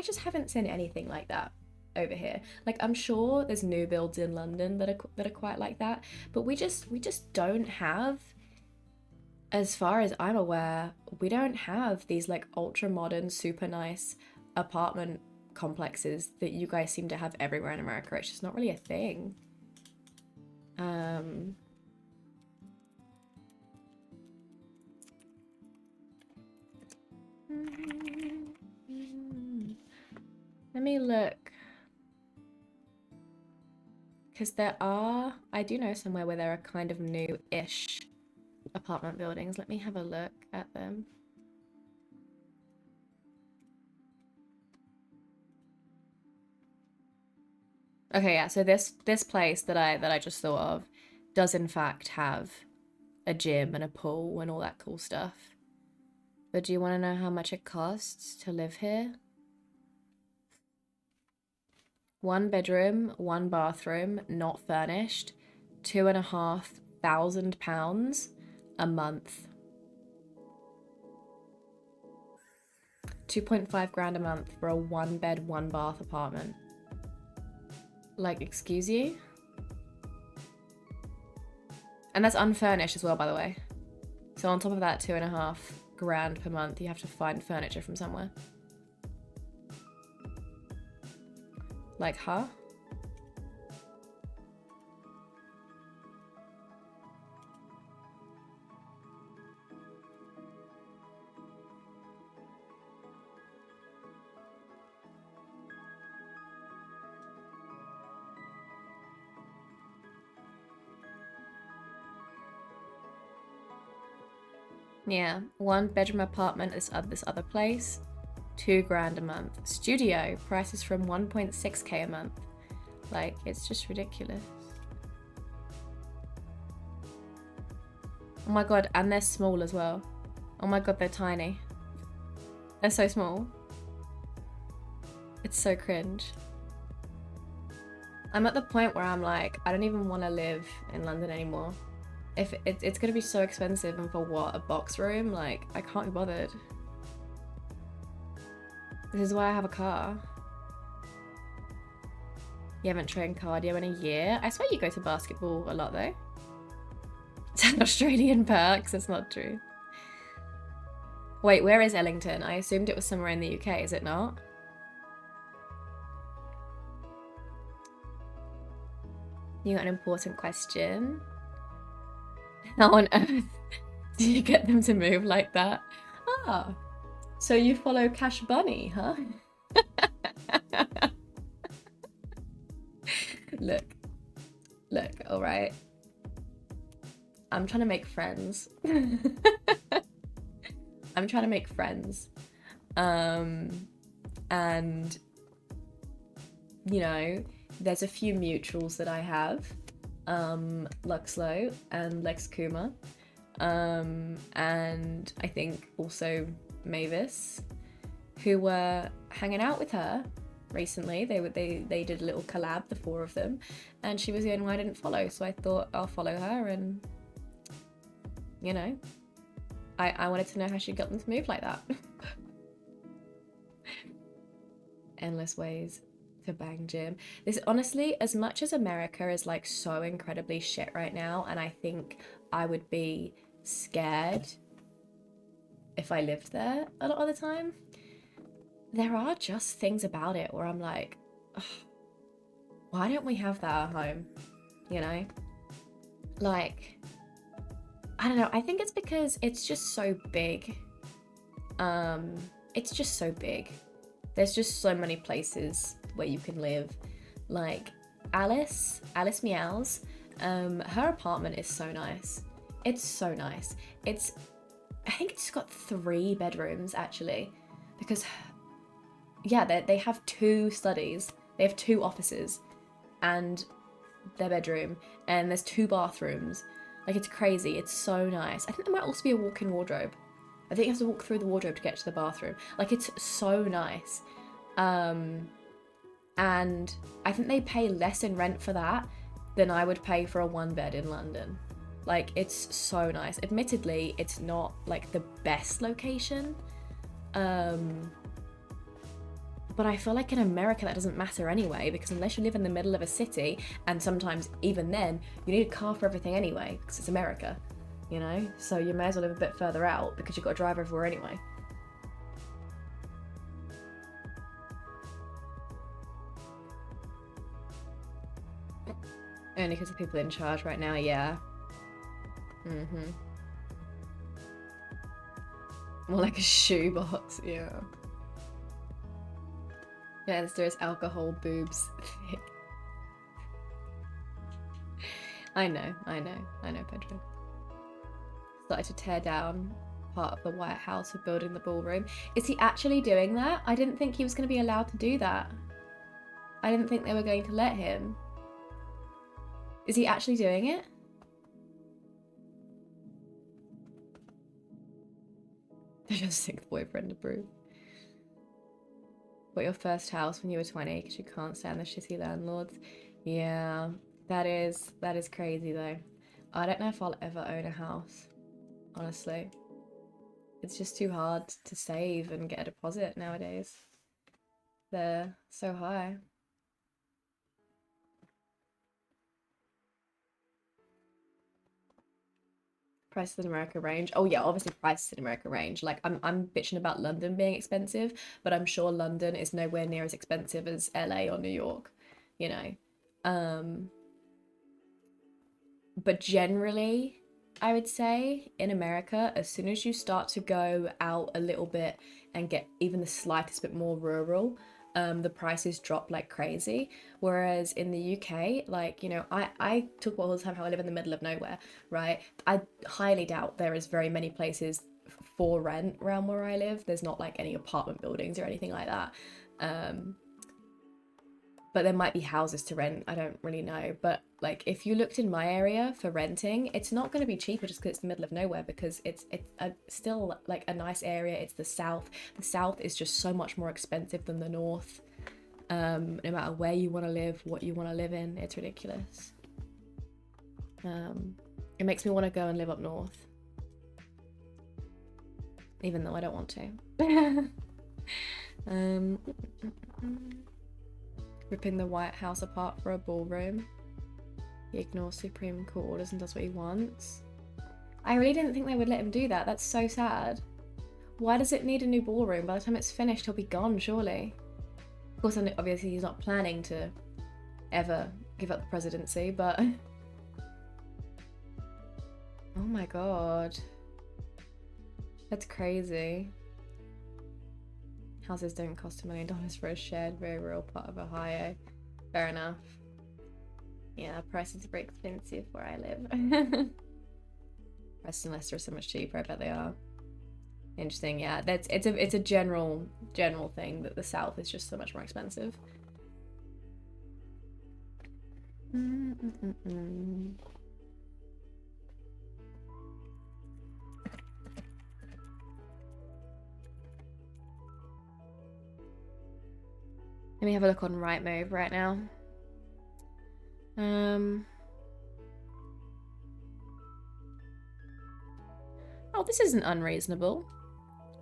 just haven't seen anything like that over here. Like I'm sure there's new builds in London that are quite like that, but we just don't have, as far as I'm aware, we don't have these like ultra modern, super nice apartment complexes that you guys seem to have everywhere in America. It's just not really a thing. Let me look, because I do know somewhere where there are kind of new-ish apartment buildings. Let me have a look at them. Okay, yeah, so this place that I just thought of does in fact have a gym and a pool and all that cool stuff. But do you want to know how much it costs to live here? 1 bedroom, 1 bathroom, not furnished, £2,500 a month. 2.5 grand a month for a 1 bed, 1 bath apartment. Like, excuse you? And that's unfurnished as well, by the way. So on top of that 2.5 grand per month, you have to find furniture from somewhere. Like, huh? Yeah, 1 bedroom apartment, this other place, 2 grand a month. Studio, prices from 1.6k a month. Like, it's just ridiculous. Oh my god, and they're small as well. Oh my god, they're tiny. They're so small. It's so cringe. I'm at the point where I'm like, I don't even want to live in London anymore. If it's gonna be so expensive, and for what, a box room? Like, I can't be bothered. This is why I have a car. You haven't trained cardio in a year? I swear you go to basketball a lot though. It's an Australian perks, it's not true. Wait, where is Ellington? I assumed it was somewhere in the UK, is it not? You got an important question. How on earth do you get them to move like that? Ah, so you follow Cash Bunny, huh? Look, all right. I'm trying to make friends. I'm trying to make friends. And, you know, there's a few mutuals that I have. Luxlow and Lex Kuma. And I think also Mavis, who were hanging out with her recently. They did a little collab, the four of them, and she was the only one I didn't follow, so I thought I'll follow her, and you know, I wanted to know how she got them to move like that. Endless ways to bang gym. This, honestly, as much as America is like so incredibly shit right now, and I think I would be scared if I lived there a lot of the time, there are just things about it where I'm like, ugh, why don't we have that at home? You know? Like, I don't know. I think it's because it's just so big. It's just so big. There's just so many places where you can live. Like, Alice Meows, her apartment is so nice. It's so nice. I think it's got 3 bedrooms, actually. Because, yeah, they have 2 studies. They have 2 offices. And their bedroom. And there's 2 bathrooms. Like, it's crazy. It's so nice. I think there might also be a walk-in wardrobe. I think you have to walk through the wardrobe to get to the bathroom. Like, it's so nice. And I think they pay less in rent for that than I would pay for a 1-bed in London. Like, it's so nice. Admittedly, it's not, like, the best location. But I feel like in America that doesn't matter anyway, because unless you live in the middle of a city, and sometimes even then, you need a car for everything anyway, because it's America, you know? So you may as well live a bit further out, because you've got to drive everywhere anyway. Only because of people in charge right now, yeah. More like a shoebox, yeah. Yes, there is alcohol, boobs, thick. I know, Pedro. Started to tear down part of the White House for building the ballroom. Is he actually doing that? I didn't think he was going to be allowed to do that. I didn't think they were going to let him. Is he actually doing it? They're just sixth boyfriend approved. Got your first house when you were 20 because you can't stand the shitty landlords. Yeah, that is crazy though. I don't know if I'll ever own a house, honestly. It's just too hard to save and get a deposit nowadays. They're so high. Prices in America range. Oh yeah, obviously prices in America range. Like I'm bitching about London being expensive, but I'm sure London is nowhere near as expensive as LA or New York, you know. But generally, I would say in America, as soon as you start to go out a little bit and get even the slightest bit more rural, the prices drop like crazy. Whereas in the UK, like, you know, I talk about all the time how I live in the middle of nowhere, right? I highly doubt there is very many places for rent around where I live. There's not like any apartment buildings or anything like that. But there might be houses to rent. I don't really know. But like, if you looked in my area for renting, it's not going to be cheaper just because it's the middle of nowhere, because it's still like a nice area. It's the south. The south is just so much more expensive than the north. No matter where you want to live, what you want to live in, it's ridiculous. It makes me want to go and live up north, even though I don't want to. Um, ripping the White House apart for a ballroom. He ignores Supreme Court orders and does what he wants. I really didn't think they would let him do that. That's so sad. Why does it need a new ballroom? By the time it's finished, he'll be gone, surely. Of course, obviously he's not planning to ever give up the presidency, but... Oh my god. That's crazy. Houses don't cost $1 million for a shared, very real part of Ohio. Fair enough. Yeah, prices are very expensive where I live. Preston and Leicester are so much cheaper, I bet they are. Interesting, yeah. It's a general thing that the South is just so much more expensive. Let me have a look on Rightmove right now. Oh, this isn't unreasonable.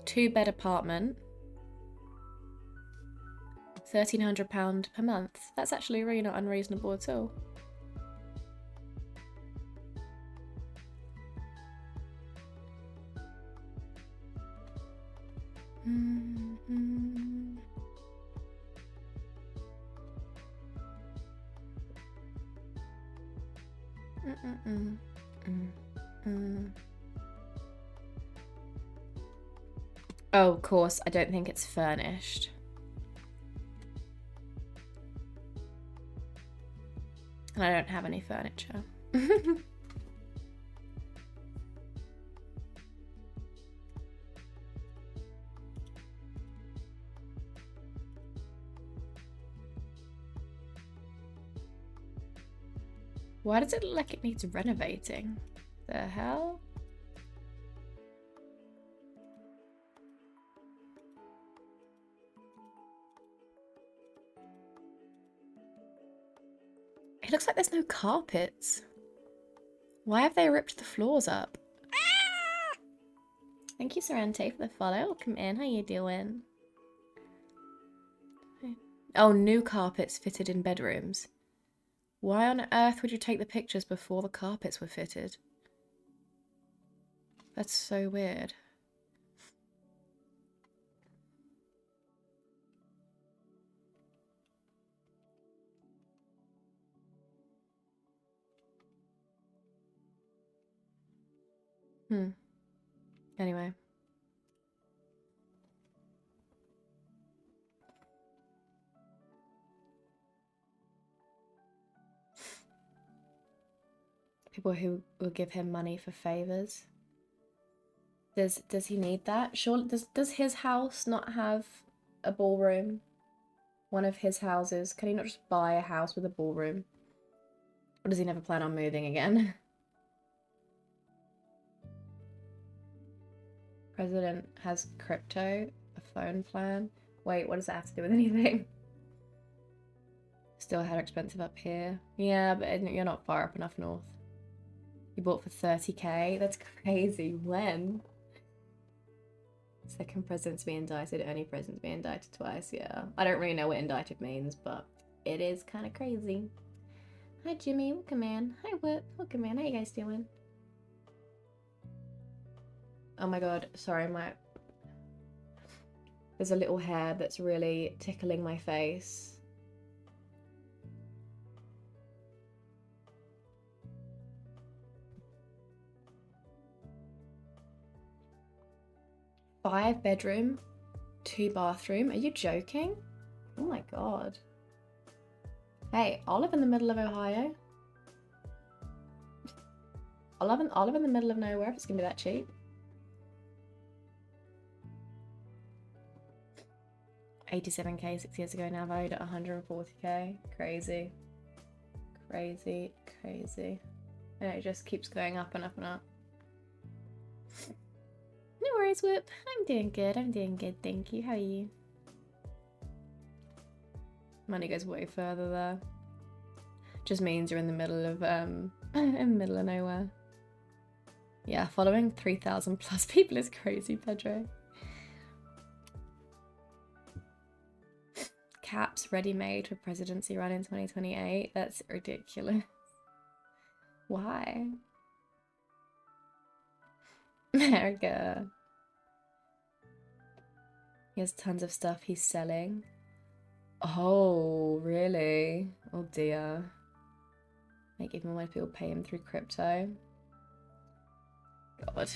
2-bed apartment. £1,300 per month. That's actually really not unreasonable at all. Oh, of course, I don't think it's furnished. And I don't have any furniture. Why does it look like it needs renovating? The hell? It looks like there's no carpets. Why have they ripped the floors up? Ah! Thank you, Sorrente, for the follow. Welcome in. How you doing? Oh, new carpets fitted in bedrooms. Why on earth would you take the pictures before the carpets were fitted? That's so weird. Anyway. People who will give him money for favors. Does he need that? Surely does his house not have a ballroom? One of his houses. Can he not just buy a house with a ballroom? Or does he never plan on moving again? President has crypto, a phone plan. Wait, what does that have to do with anything? Still how expensive up here. Yeah, but you're not far up enough north. You bought for 30k? That's crazy. When? Second president's being indicted, only president's being indicted twice, yeah. I don't really know what indicted means, but it is kind of crazy. Hi Jimmy, welcome in. Hi Whip, welcome in. How you guys doing? Oh my god, sorry, there's a little hair that's really tickling my face. Five bedroom, 2 bathroom. Are you joking? Oh my god. Hey, I'll live in the middle of Ohio. I'll live in the middle of nowhere if it's gonna be that cheap. 87k 6 years ago, now valued at 140k. Crazy. Crazy, crazy. And it just keeps going up and up and up. No worries, Whip. I'm doing good. I'm doing good, thank you. How are you? Money goes way further there. Just means you're in the middle of in the middle of nowhere. Yeah, following 3,000 plus people is crazy, Pedro. caps ready-made for presidency run in 2028. That's ridiculous. Why? America. He has tons of stuff he's selling. Oh, really? Oh dear. Make even more people pay him through crypto. God,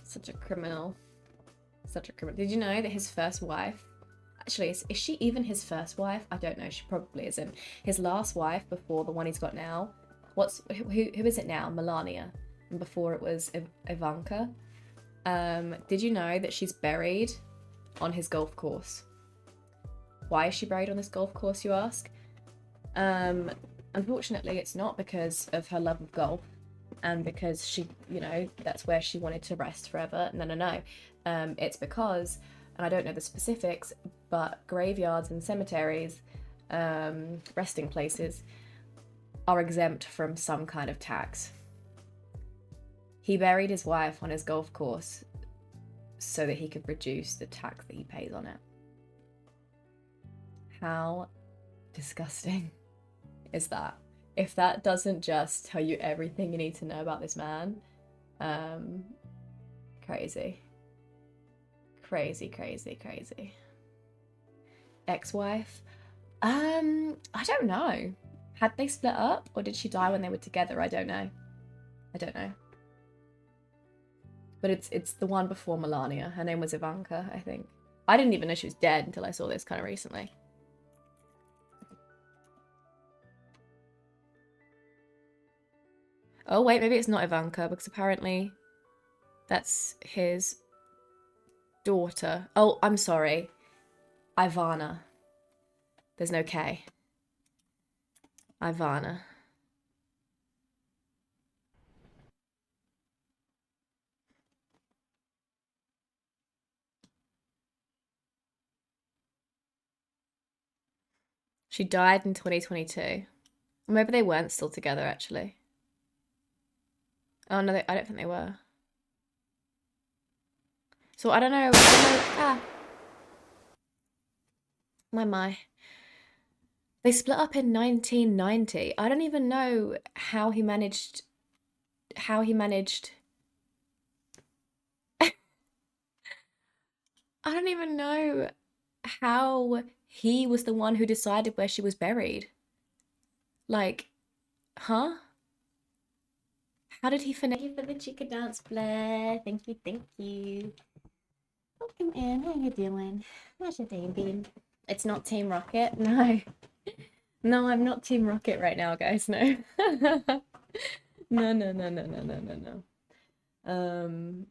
such a criminal. Such a criminal. Did you know that his first wife, actually, is she even his first wife? I don't know. She probably isn't. His last wife before the one he's got now, who is it now? Melania. And before it was Ivanka. Did you know that she's buried on his golf course? Why is she buried on this golf course, you ask? Unfortunately, it's not because of her love of golf and because she, you know, that's where she wanted to rest forever. No. It's because, and I don't know the specifics, but graveyards and cemeteries, resting places, are exempt from some kind of tax. He buried his wife on his golf course so that he could reduce the tax that he pays on it. How disgusting is that? If that doesn't just tell you everything you need to know about this man, crazy. Crazy. Ex-wife? I don't know. Had they split up or did she die when they were together? I don't know. But it's the one before Melania. Her name was Ivanka, I think. I didn't even know she was dead until I saw this kind of recently. Oh, wait, maybe it's not Ivanka, because apparently that's his daughter. Oh, I'm sorry. Ivana. There's no K. Ivana. She died in 2022. Or maybe they weren't still together, actually. Oh, no, I don't think they were. So I don't know. Ah. My. They split up in 1990. I don't even know how he managed. I don't even know how he was the one who decided where she was buried. Like, huh? How did he finish? Thank you for the chica dance, Blair. Thank you. Welcome in. How you doing? How's your day been? It's not Team Rocket. No. No, I'm not Team Rocket right now, guys. No. No. No.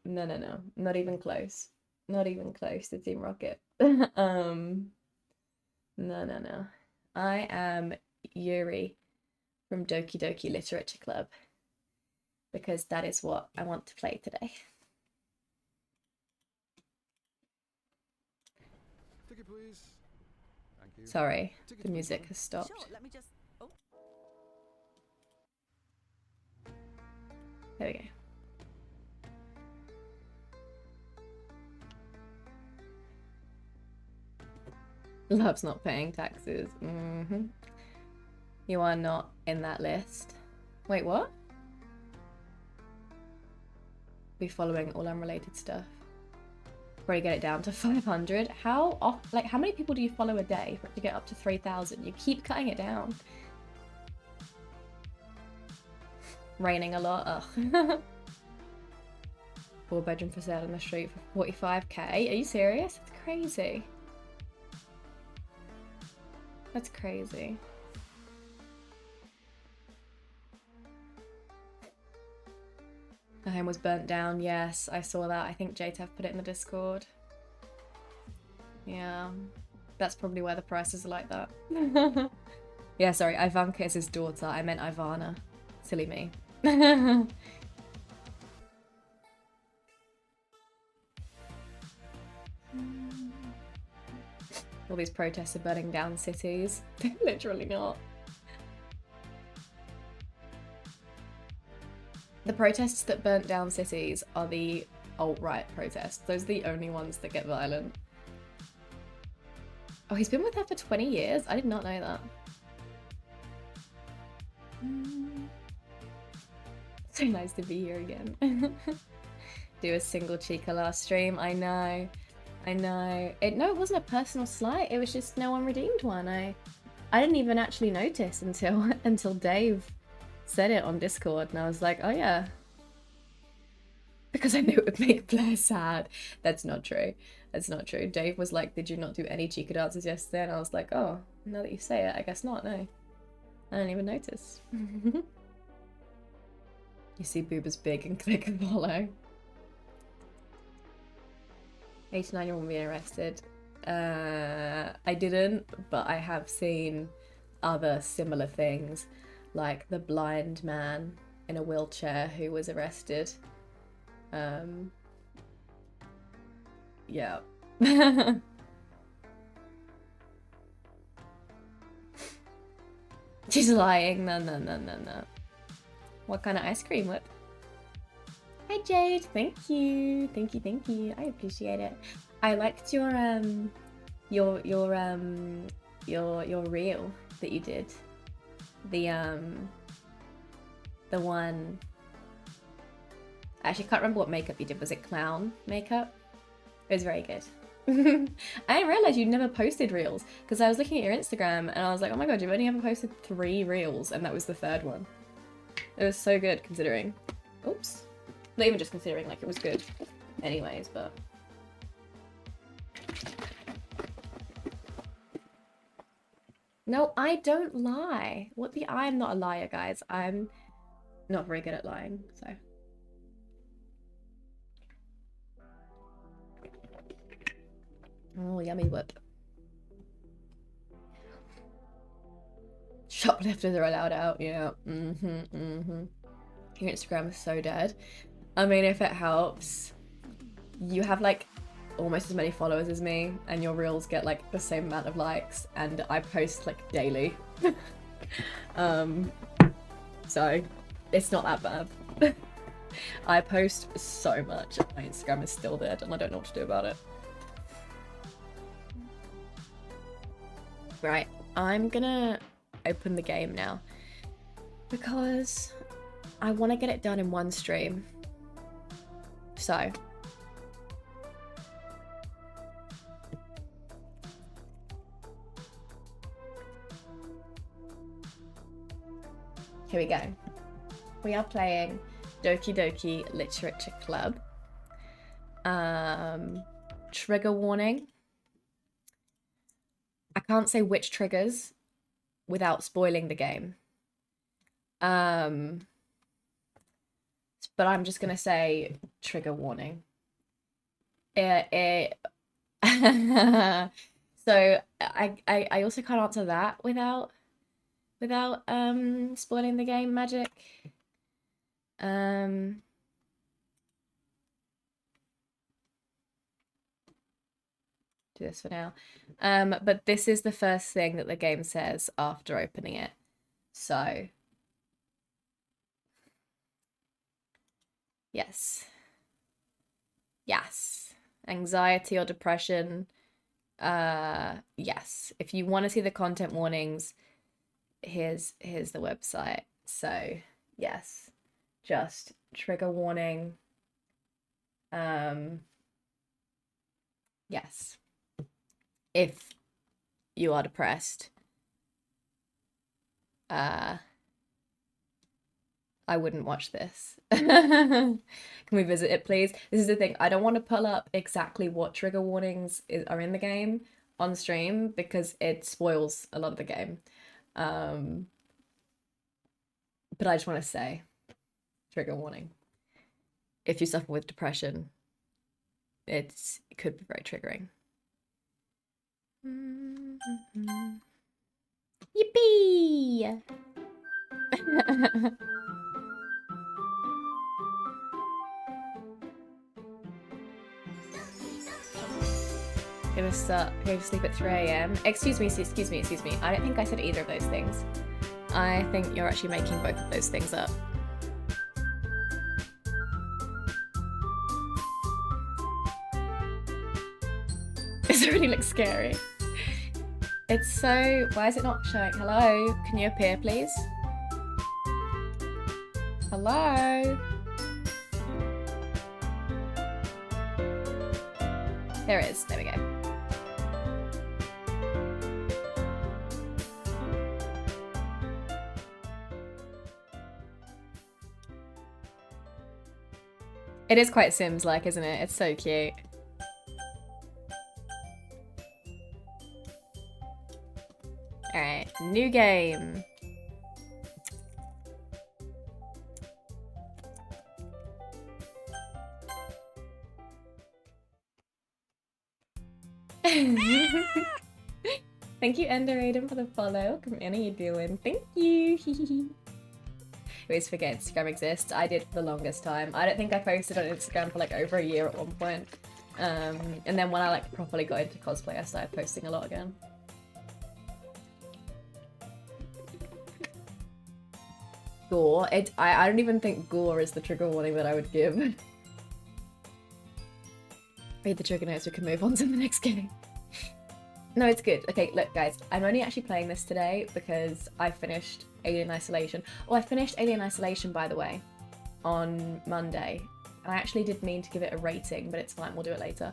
No. Not even close. Not even close to Team Rocket. No. I am Yuri from Doki Doki Literature Club because that is what I want to play today. Ticket, please. Thank you. Sorry, the music has stopped. Sure, let me just... Oh. There we go. Loves not paying taxes. You are not in that list. Wait, what? Be following all unrelated stuff. Probably get it down to 500. How many people do you follow a day for it to get up to 3,000? You keep cutting it down. Raining a lot. Ugh. 4-bedroom for sale on the street for 45k. Are you serious? That's crazy. That's crazy. The home was burnt down. Yes, I saw that. I think JTF put it in the Discord. Yeah, that's probably why the prices are like that. Yeah, sorry, Ivanka is his daughter. I meant Ivana. Silly me. All these protests are burning down cities. They're literally not. The protests that burnt down cities are the alt-right protests. Those are the only ones that get violent. Oh, he's been with her for 20 years? I did not know that. So nice to be here again. Do a single chica last stream. I know. No, it wasn't a personal slight. It was just no one redeemed one. I didn't even actually notice until Dave said it on Discord, and I was like, oh yeah. Because I knew it would make Blair sad. That's not true. That's not true. Dave was like, did you not do any chica dances yesterday? And I was like, oh, now that you say it, I guess not, no. I didn't even notice. You see boob is big and click and follow. 89-year-old being arrested. I didn't, but I have seen other similar things, like the blind man in a wheelchair who was arrested. Yeah. She's lying. No. What kind of ice cream? What? Hi Jade, thank you. I appreciate it. I liked your reel that you did. The one. I actually can't remember what makeup you did. Was it clown makeup? It was very good. I didn't realize you'd never posted reels, because I was looking at your Instagram and I was like, oh my god, you've only ever posted 3 reels, and that was the 3rd one. It was so good considering. Oops. Not even just considering, like, it was good anyways, but... No, I don't lie. I'm not a liar, guys. I'm not very good at lying, so... Oh, yummy whip. Shoplifters are allowed out, yeah. Your Instagram is so dead. I mean, if it helps, you have like almost as many followers as me, and your reels get like the same amount of likes, and I post like daily. So it's not that bad. I post so much, and my Instagram is still dead, and I don't know what to do about it. Right, I'm gonna open the game now because I want to get it done in one stream. So here we go. We are playing Doki Doki Literature Club. Trigger warning. I can't say which triggers without spoiling the game. But I'm just gonna say trigger warning. So I also can't answer that without spoiling the game magic. Do this for now. But this is the first thing that the game says after opening it. So yes. Anxiety or depression. Yes. If you want to see the content warnings, here's the website. So yes, just trigger warning. Yes. If you are depressed, I wouldn't watch this. Can we visit it, please? This is the thing. I don't want to pull up exactly what trigger warnings are in the game on stream because it spoils a lot of the game. But I just want to say, trigger warning. If you suffer with depression, it could be very triggering. Yippee! Gonna go to sleep at 3 AM. Excuse me. I don't think I said either of those things. I think you're actually making both of those things up. This already looks scary. It's so... Why is it not showing? Hello? Can you appear, please? Hello? There it is. There we go. It is quite Sims-like, isn't it? It's so cute. Alright, new game. Thank you, Ender Aiden, for the follow. Come on, how you doing? Thank you. I always forget Instagram exists. I did for the longest time. I don't think I posted on Instagram for like over a year at one point. And then when I like properly got into cosplay, I started posting a lot again. Gore. I don't even think gore is the trigger warning that I would give. Read the trigger notes, we can move on to the next game. No, it's good. Okay, look guys, I'm only actually playing this today because I finished Alien Isolation. Oh, I finished Alien Isolation, by the way, on Monday. And I actually did mean to give it a rating, but it's fine, we'll do it later.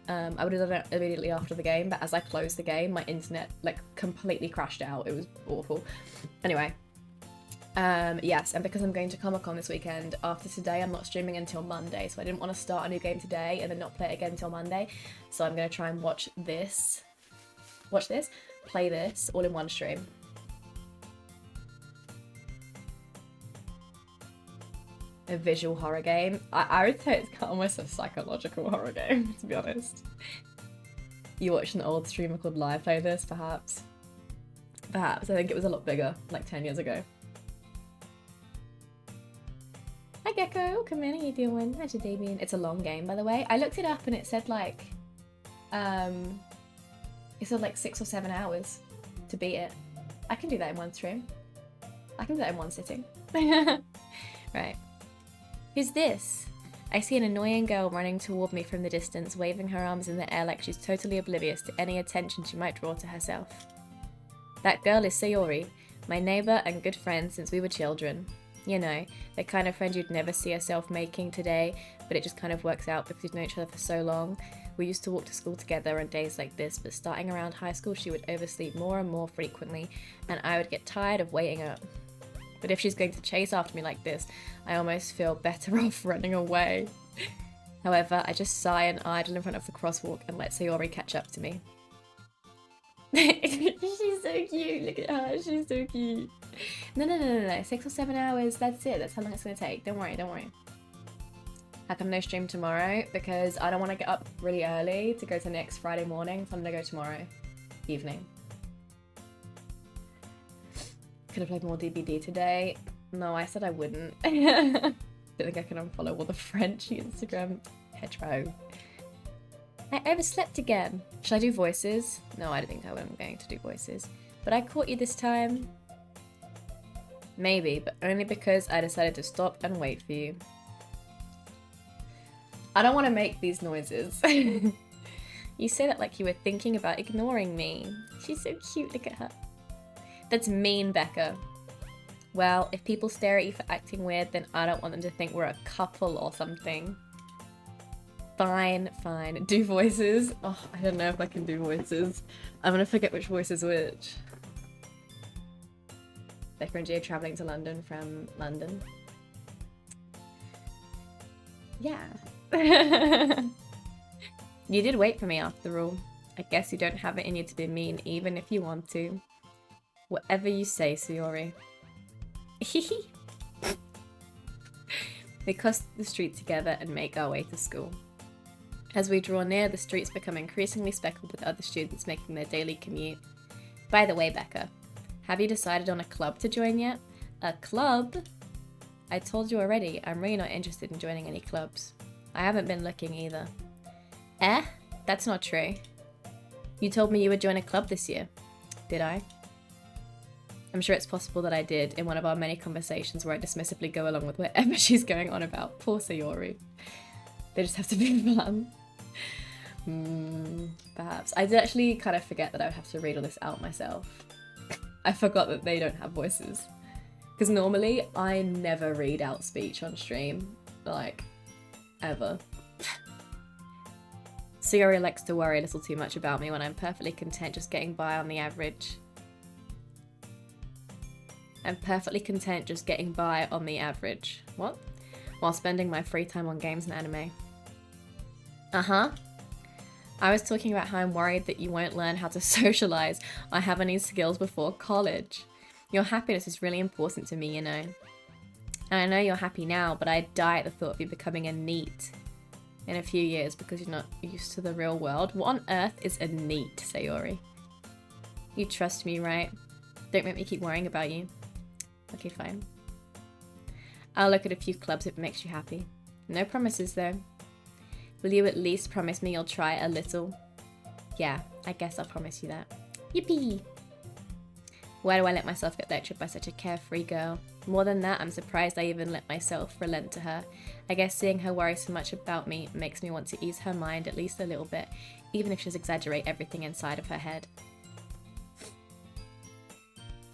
I would have done it immediately after the game, but as I closed the game, my internet like completely crashed out. It was awful. Anyway, yes, and because I'm going to Comic-Con this weekend, after today I'm not streaming until Monday, so I didn't want to start a new game today and then not play it again until Monday. So I'm going to try and watch this, play this, all in one stream. A visual horror game. I would say it's almost a psychological horror game, to be honest. You watched an old streamer called Live play this, perhaps? Perhaps. I think it was a lot bigger, like 10 years ago. Hi Gecko, come in, how you doing? How's your day been? It's a long game, by the way. I looked it up and it said like, it said like 6 or 7 hours to beat it. I can do that in one stream. I can do that in one sitting. Right. Who's this? I see an annoying girl running toward me from the distance, waving her arms in the air like she's totally oblivious to any attention she might draw to herself. That girl is Sayori, my neighbour and good friend since we were children. You know, the kind of friend you'd never see yourself making today, but it just kind of works out because you've known each other for so long. We used to walk to school together on days like this, but starting around high school she would oversleep more and more frequently, and I would get tired of waiting up. But if she's going to chase after me like this, I almost feel better off running away. However, I just sigh and idle in front of the crosswalk and let Sayori catch up to me. She's so cute, look at her, she's so cute. No, 6 or 7 hours, that's it, that's how long it's gonna take. Don't worry. How come no stream tomorrow? Because I don't want to get up really early to go to next Friday morning, so I'm gonna go tomorrow evening. Could have played more DBD today. No, I said I wouldn't. Don't think I can unfollow all the French Instagram hetero. I overslept again. Should I do voices? No, I don't think I'm going to do voices. But I caught you this time. Maybe, but only because I decided to stop and wait for you. I don't want to make these noises. You say that like you were thinking about ignoring me. She's so cute, look at her. That's mean, Becca. Well, if people stare at you for acting weird, then I don't want them to think we're a couple or something. Fine. Do voices. Oh, I don't know if I can do voices. I'm gonna forget which voice is which. Becca and Gia traveling to London from London. Yeah. You did wait for me after all. I guess you don't have it in you to be mean even if you want to. Whatever you say, Sayori. We cross the street together and make our way to school. As we draw near, the streets become increasingly speckled with other students making their daily commute. By the way, Becca, have you decided on a club to join yet? A club? I told you already, I'm really not interested in joining any clubs. I haven't been looking either. Eh? That's not true. You told me you would join a club this year. Did I? I'm sure it's possible that I did in one of our many conversations where I dismissively go along with whatever she's going on about. Poor Sayori. They just have to be fun. Perhaps. I did actually kind of forget that I would have to read all this out myself. I forgot that they don't have voices. Because normally, I never read out speech on stream. Like, ever. Sayori likes to worry a little too much about me when I'm perfectly content just getting by on the average. I'm perfectly content just getting by on the average. What? While spending my free time on games and anime. Uh-huh. I was talking about how I'm worried that you won't learn how to socialize or have any skills before college. Your happiness is really important to me, you know. And I know you're happy now, but I'd die at the thought of you becoming a NEET in a few years because you're not used to the real world. What on earth is a NEET, Sayori? You trust me, right? Don't make me keep worrying about you. Okay, fine. I'll look at a few clubs if it makes you happy. No promises, though. Will you at least promise me you'll try a little? Yeah, I guess I'll promise you that. Yippee! Why do I let myself get lectured by such a carefree girl? More than that, I'm surprised I even let myself relent to her. I guess seeing her worry so much about me makes me want to ease her mind at least a little bit, even if she does exaggerate everything inside of her head.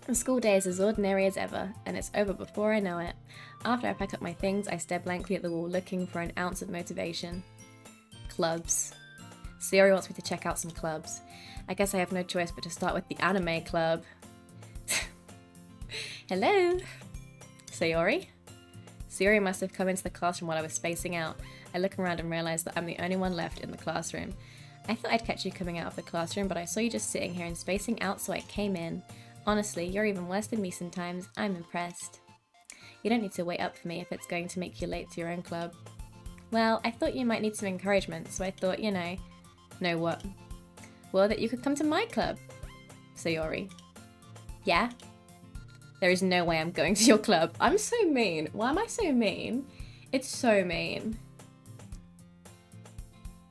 The school day is as ordinary as ever, and it's over before I know it. After I pack up my things, I stare blankly at the wall looking for an ounce of motivation. Clubs. Sayori wants me to check out some clubs. I guess I have no choice but to start with the anime club. Hello? Sayori? Sayori must have come into the classroom while I was spacing out. I look around and realise that I'm the only one left in the classroom. I thought I'd catch you coming out of the classroom, but I saw you just sitting here and spacing out, so I came in. Honestly, you're even worse than me sometimes. I'm impressed. You don't need to wait up for me if it's going to make you late to your own club. Well, I thought you might need some encouragement, so I thought, you know... Know what? Well, that you could come to my club. Sayori. Yeah? There is no way I'm going to your club. I'm so mean. Why am I so mean? It's so mean.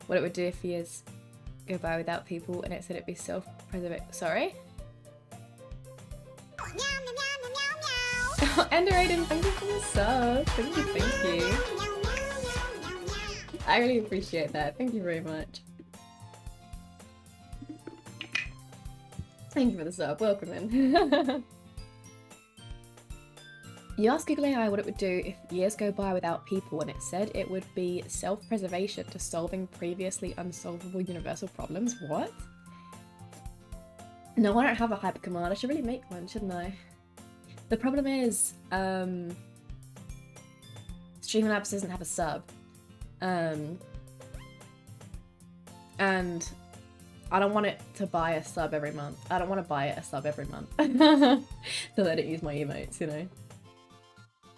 What it would do if years go by without people and it said it'd be self-preservation. Sorry? Ender Aiden, thank you for the sub. Thank you. I really appreciate that. Thank you very much. Thank you for the sub. Welcome in. You asked Google AI what it would do if years go by without people, and it said it would be self-preservation to solving previously unsolvable universal problems. What? No, I don't have a hyper command. I should really make one, shouldn't I? The problem is, Streamlabs doesn't have a sub. And I don't want it to buy a sub every month. I don't want to buy it a sub every month to let it use my emotes, you know?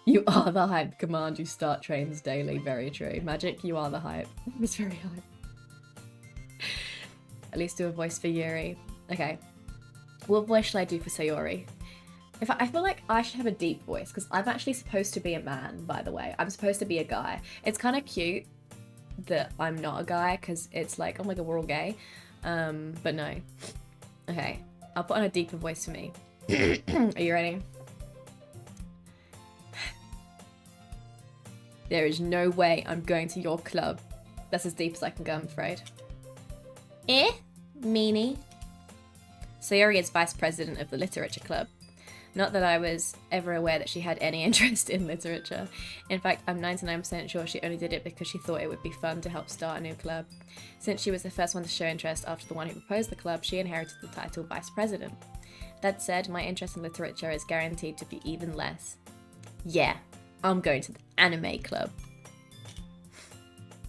You are the hype command. You start trains daily. Very true. Magic, you are the hype. It's very hype. At least do a voice for Yuri. Okay. What voice should I do for Sayori? I feel like I should have a deep voice, because I'm actually supposed to be a man, by the way. I'm supposed to be a guy. It's kind of cute that I'm not a guy, because it's like, oh my god, we're all gay. But no. Okay. I'll put on a deeper voice for me. Are you ready? There is no way I'm going to your club. That's as deep as I can go, I'm afraid. Meanie. Sayori is vice president of the literature club. Not that I was ever aware that she had any interest in literature. In fact, I'm 99% sure she only did it because she thought it would be fun to help start a new club. Since she was the first one to show interest after the one who proposed the club, she inherited the title vice president. That said, my interest in literature is guaranteed to be even less. Yeah, I'm going to the anime club.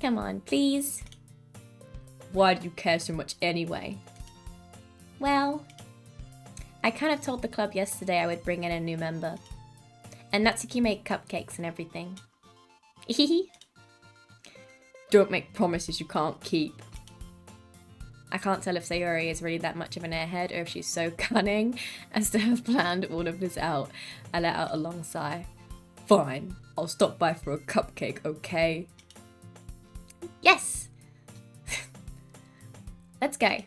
Come on, please. Why do you care so much anyway? Well, I kind of told the club yesterday I would bring in a new member. And Natsuki made cupcakes and everything. Don't make promises you can't keep. I can't tell if Sayori is really that much of an airhead or if she's so cunning as to have planned all of this out. I let out a long sigh. Fine, I'll stop by for a cupcake, okay? Yes! Let's go.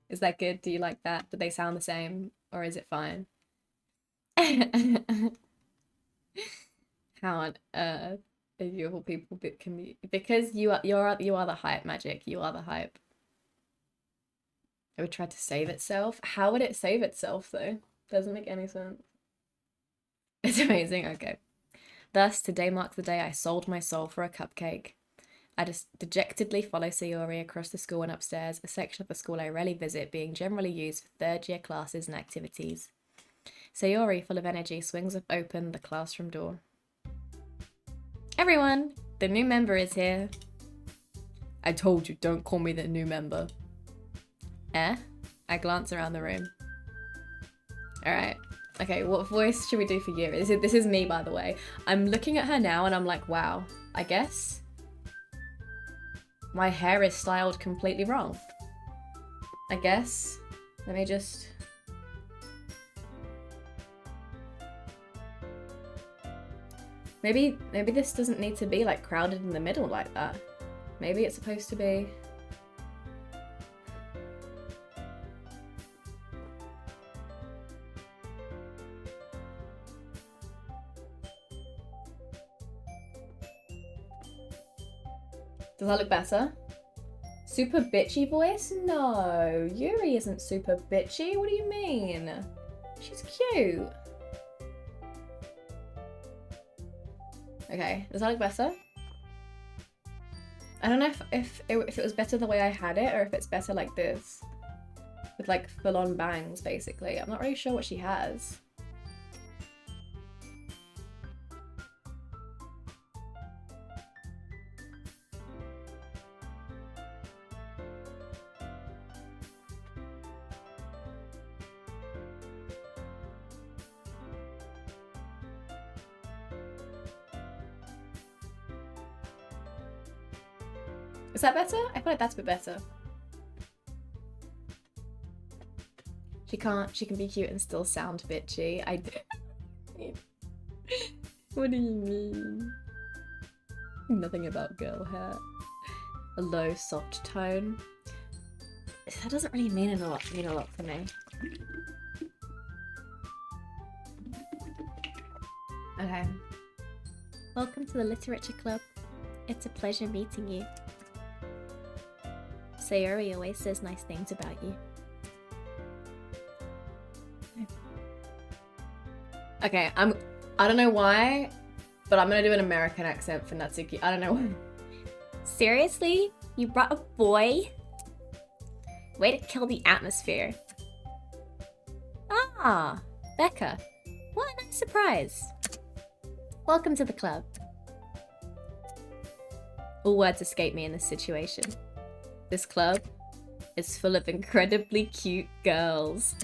Is that good? Do you like that? Do they sound the same? Or is it fine? How on earth? you of all people that can be, because you are the hype, Magic. You are the hype. It would try to save itself. How would it save itself though? Doesn't make any sense. It's amazing. Okay. Thus, today marks the day I sold my soul for a cupcake. I just dejectedly follow Sayori across the school and upstairs, a section of the school I rarely visit, being generally used for third-year classes and activities. Sayori, full of energy, swings open the classroom door. Everyone! The new member is here. I told you, don't call me the new member. Eh? I glance around the room. Alright. Okay, what voice should we do for Yuri? This is me, by the way. I'm looking at her now and I'm like, wow, I guess my hair is styled completely wrong. I guess. Let me just... Maybe this doesn't need to be like crowded in the middle like that. Maybe it's supposed to be... Does that look better? Super bitchy voice? No, Yuri isn't super bitchy. What do you mean? She's cute. Okay, does that look better? I don't know if it was better the way I had it or if it's better like this. With like full-on bangs, basically. I'm not really sure what she has. Is that better? I feel like that's a bit better. She can be cute and still sound bitchy. What do you mean? Nothing about girl hair. A low, soft tone. That doesn't really mean a lot for me. Okay. Welcome to the Literature Club. It's a pleasure meeting you. Sayori always says nice things about you. Okay, I don't know why, but I'm gonna do an American accent for Natsuki. I don't know why. Seriously? You brought a boy? Way to kill the atmosphere. Ah, Becca. What a nice surprise. Welcome to the club. All words escape me in this situation. This club is full of incredibly cute girls.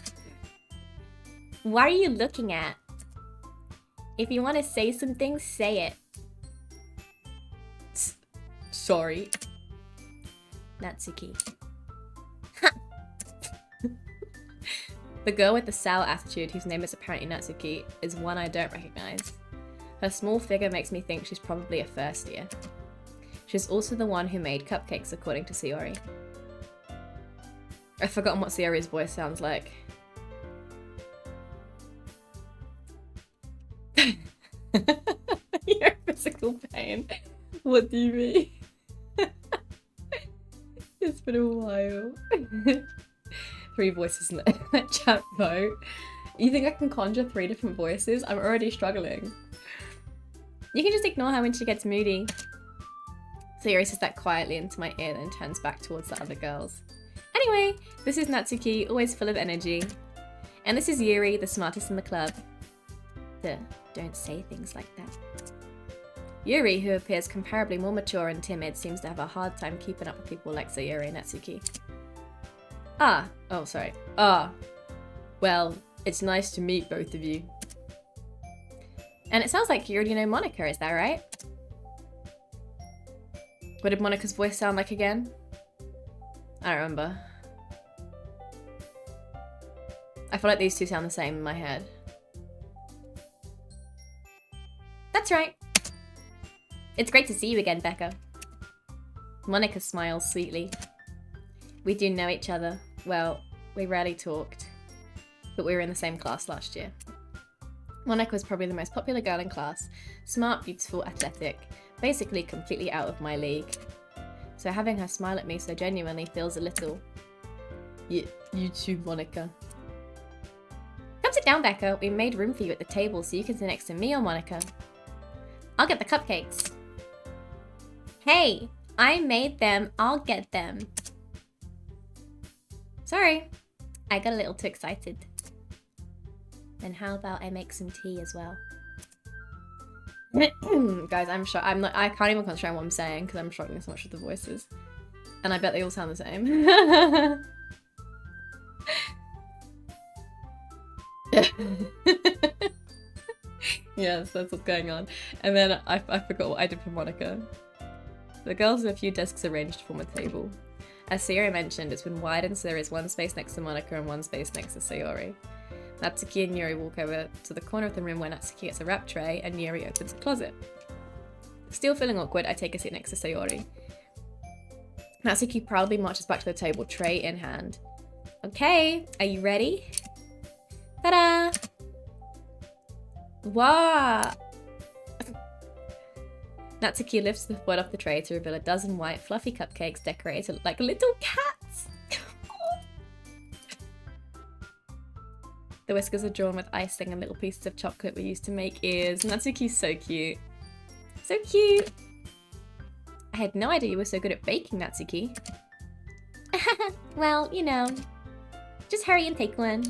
What are you looking at? If you want to say something, say it. Sorry. Natsuki. The girl with the sour attitude, whose name is apparently Natsuki, is one I don't recognize. Her small figure makes me think she's probably a first year. She's also the one who made cupcakes, according to Sayori. I've forgotten what Sayori's voice sounds like. You're in physical pain. What do you mean? It's been a while. 3 voices in the chat vote. You think I can conjure 3 different voices? I'm already struggling. You can just ignore her when she gets moody. Sayori says that quietly into my ear, then turns back towards the other girls. Anyway, this is Natsuki, always full of energy. And this is Yuri, the smartest in the club. Don't say things like that. Yuri, who appears comparably more mature and timid, seems to have a hard time keeping up with people like Sayori and Natsuki. Well, it's nice to meet both of you. And it sounds like you already know Monica, is that right? What did Monica's voice sound like again? I don't remember. I feel like these two sound the same in my head. That's right. It's great to see you again, Becca. Monica smiles sweetly. We do know each other. Well, we rarely talked, but we were in the same class last year. Monica was probably the most popular girl in class. Smart, beautiful, athletic, Basically completely out of my league. So having her smile at me so genuinely feels a little... You too, Monica. Come sit down, Becca. We made room for you at the table so you can sit next to me or Monica. I'll get the cupcakes. Hey, I made them. I'll get them. Sorry, I got a little too excited. Then how about I make some tea as well? Guys, I'm shocked. I can't even concentrate on what I'm saying because I'm struggling so much with the voices. And I bet they all sound the same. Yes, that's what's going on. And then I forgot what I did for Monica. The girls have a few desks arranged to form a table. As Sayori mentioned, it's been widened so there is one space next to Monica and one space next to Sayori. Natsuki and Yuri walk over to the corner of the room where Natsuki gets a wrap tray and Yuri opens a closet. Still feeling awkward, I take a seat next to Sayori. Natsuki proudly marches back to the table, tray in hand. Okay, are you ready? Ta-da! Wow! Natsuki lifts the foil off the tray to reveal a dozen white, fluffy cupcakes decorated to look like little cats! The whiskers are drawn with icing and little pieces of chocolate we used to make ears. Natsuki's so cute. So cute! I had no idea you were so good at baking, Natsuki. Well, you know. Just hurry and take one.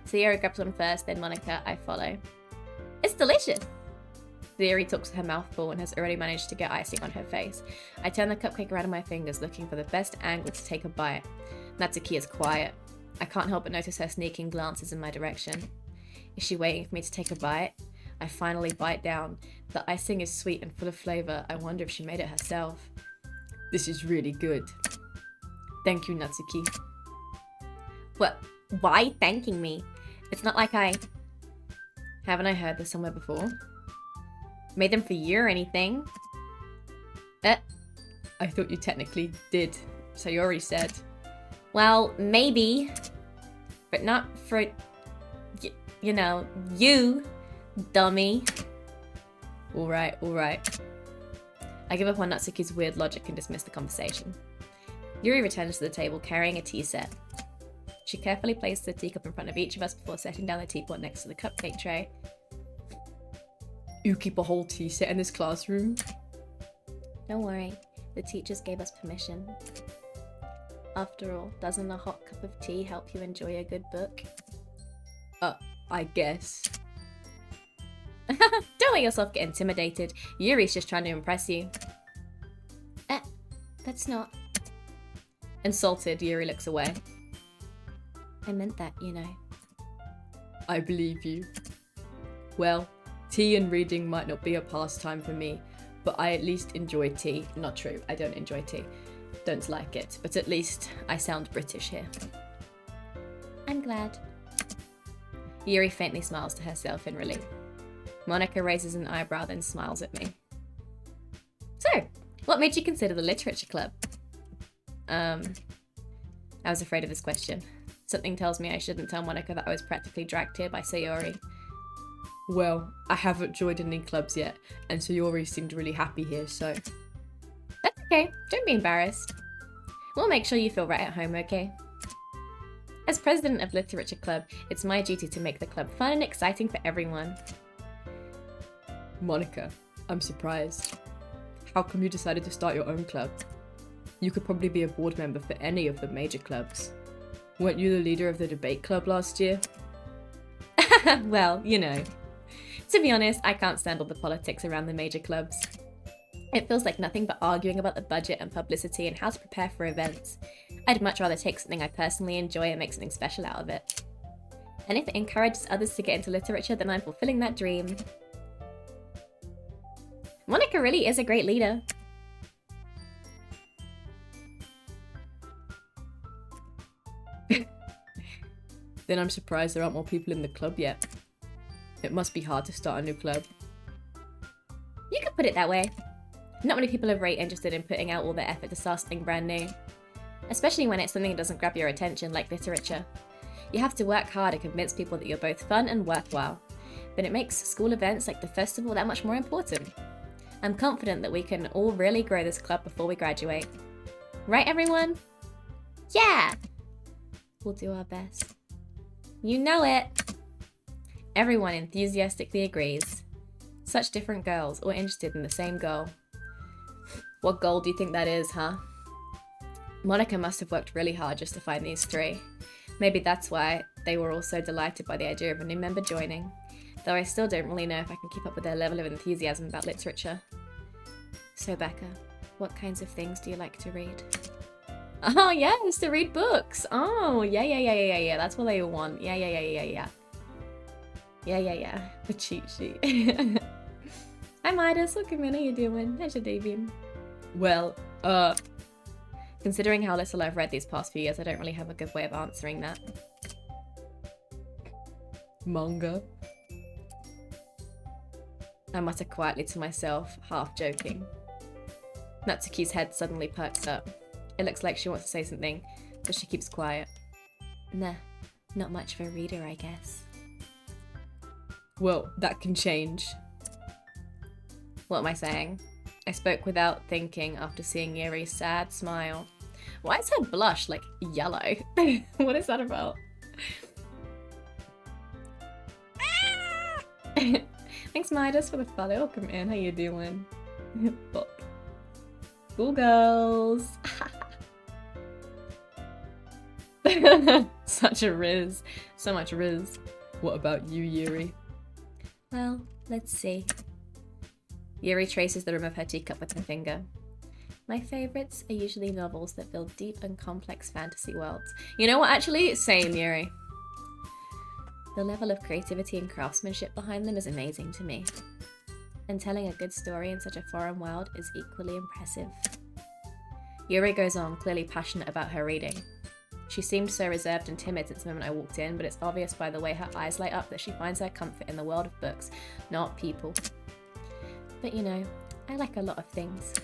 Sayori grabs one first, then Monica, I follow. It's delicious! Sayori talks with her mouth full and has already managed to get icing on her face. I turn the cupcake around in my fingers, looking for the best angle to take a bite. Natsuki is quiet. I can't help but notice her sneaking glances in my direction. Is she waiting for me to take a bite? I finally bite down. The icing is sweet and full of flavour. I wonder if she made it herself. This is really good. Thank you, Natsuki. What? Why thanking me? It's not like I... Haven't I heard this somewhere before? Made them for you or anything? I thought you technically did. Sayori said. Well, maybe. But not for... you know, you, dummy. Alright, alright. I give up on Natsuki's weird logic and dismiss the conversation. Yuri returns to the table carrying a tea set. She carefully places the teacup in front of each of us before setting down the teapot next to the cupcake tray. You keep a whole tea set in this classroom? Don't worry, the teachers gave us permission. After all, doesn't a hot cup of tea help you enjoy a good book? I guess. Don't let yourself get intimidated. Yuri's just trying to impress you. That's not... Insulted, Yuri looks away. I meant that, you know. I believe you. Well, tea and reading might not be a pastime for me, but I at least enjoy tea. Not true, I don't enjoy tea. Don't like it, but at least I sound British here. I'm glad. Yuri faintly smiles to herself in relief. Monica raises an eyebrow, then smiles at me. So, what made you consider the literature club? I was afraid of this question. Something tells me I shouldn't tell Monica that I was practically dragged here by Sayori. Well, I haven't joined any clubs yet, and Sayori seemed really happy here, so... That's okay, don't be embarrassed. We'll make sure you feel right at home, okay? As president of Literature Club, it's my duty to make the club fun and exciting for everyone. Monica, I'm surprised. How come you decided to start your own club? You could probably be a board member for any of the major clubs. Weren't you the leader of the debate club last year? Well, you know. To be honest, I can't stand all the politics around the major clubs. It feels like nothing but arguing about the budget and publicity and how to prepare for events. I'd much rather take something I personally enjoy and make something special out of it. And if it encourages others to get into literature, then I'm fulfilling that dream. Monica really is a great leader. Then I'm surprised there aren't more people in the club yet. It must be hard to start a new club. You could put it that way. Not many people are very interested in putting out all their effort to start something brand new. Especially when it's something that doesn't grab your attention, like literature. You have to work hard to convince people that you're both fun and worthwhile. But it makes school events like the festival that much more important. I'm confident that we can all really grow this club before we graduate. Right, everyone? Yeah! We'll do our best. You know it! Everyone enthusiastically agrees. Such different girls, all interested in the same goal. What goal do you think that is, huh? Monica must have worked really hard just to find these three. Maybe that's why they were all so delighted by the idea of a new member joining. Though I still don't really know if I can keep up with their level of enthusiasm about literature. So Becca, what kinds of things do you like to read? Oh yes, to read books! Oh, yeah, that's what they want. Yeah. The cheat sheet. Hi Midas, welcome in, how you doing? How's your day been? Well, considering how little I've read these past few years, I don't really have a good way of answering that. Manga. I mutter quietly to myself, half joking. Natsuki's head suddenly perks up. It looks like she wants to say something, but she keeps quiet. Nah, not much of a reader, I guess. Well, that can change. What am I saying? I spoke without thinking after seeing Yuri's sad smile. Why is her blush, like, yellow? What is that about? Thanks, Midas, for the follow. Welcome in. How you doing? Fuck. Cool girls. Such a riz. So much riz. What about you, Yuri? Well, let's see. Yuri traces the rim of her teacup with her finger. My favourites are usually novels that build deep and complex fantasy worlds. You know what, actually? Same, Yuri. The level of creativity and craftsmanship behind them is amazing to me. And telling a good story in such a foreign world is equally impressive. Yuri goes on, clearly passionate about her reading. She seemed so reserved and timid since the moment I walked in, but it's obvious by the way her eyes light up that she finds her comfort in the world of books, not people. But you know, I like a lot of things.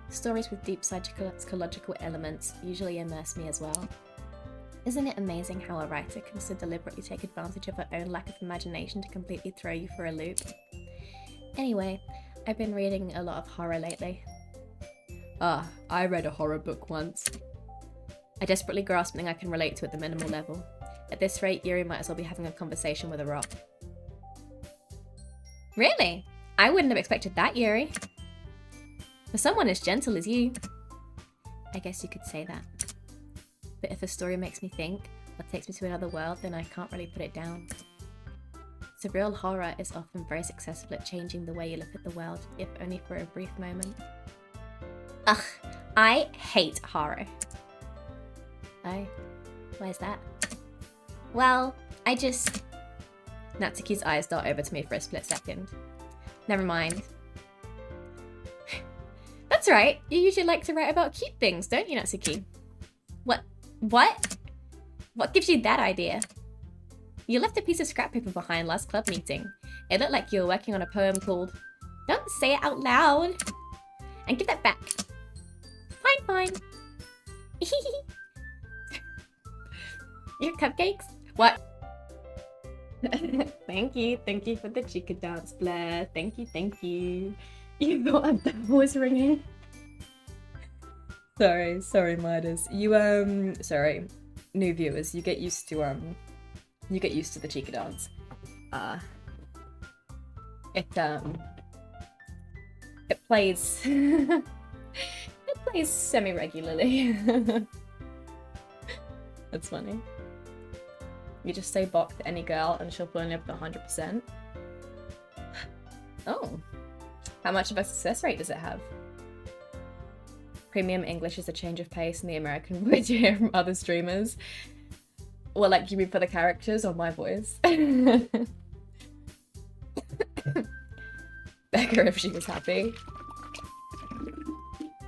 Stories with deep psychological elements usually immerse me as well. Isn't it amazing how a writer can so deliberately take advantage of her own lack of imagination to completely throw you for a loop? Anyway, I've been reading a lot of horror lately. Ah, I read a horror book once. I desperately grasp something I can relate to at the minimal level. At this rate, Yuri might as well be having a conversation with a rock. Really? I wouldn't have expected that, Yuri. For someone as gentle as you. I guess you could say that. But if a story makes me think, or takes me to another world, then I can't really put it down. Surreal horror is often very successful at changing the way you look at the world, if only for a brief moment. Ugh, I hate horror. Oh, why is that? Well, I just... Natsuki's eyes dart over to me for a split second. Never mind. That's right, you usually like to write about cute things, don't you, Natsuki? What? What gives you that idea? You left a piece of scrap paper behind last club meeting. It looked like you were working on a poem called... Don't say it out loud! And give that back. Fine. Your cupcakes? What? Thank you for the chica dance, Blair. Thank you. You thought a bell was ringing? Sorry, Midas. You, sorry. New viewers, you get used to the chica dance. It plays... it plays semi-regularly. That's funny. You just say bok to any girl and she'll fall in love with 100%. Oh. How much of a success rate does it have? Premium English is a change of pace in the American voice you hear from other streamers. Well, like, you mean for the characters or my voice? Becca, if she was happy.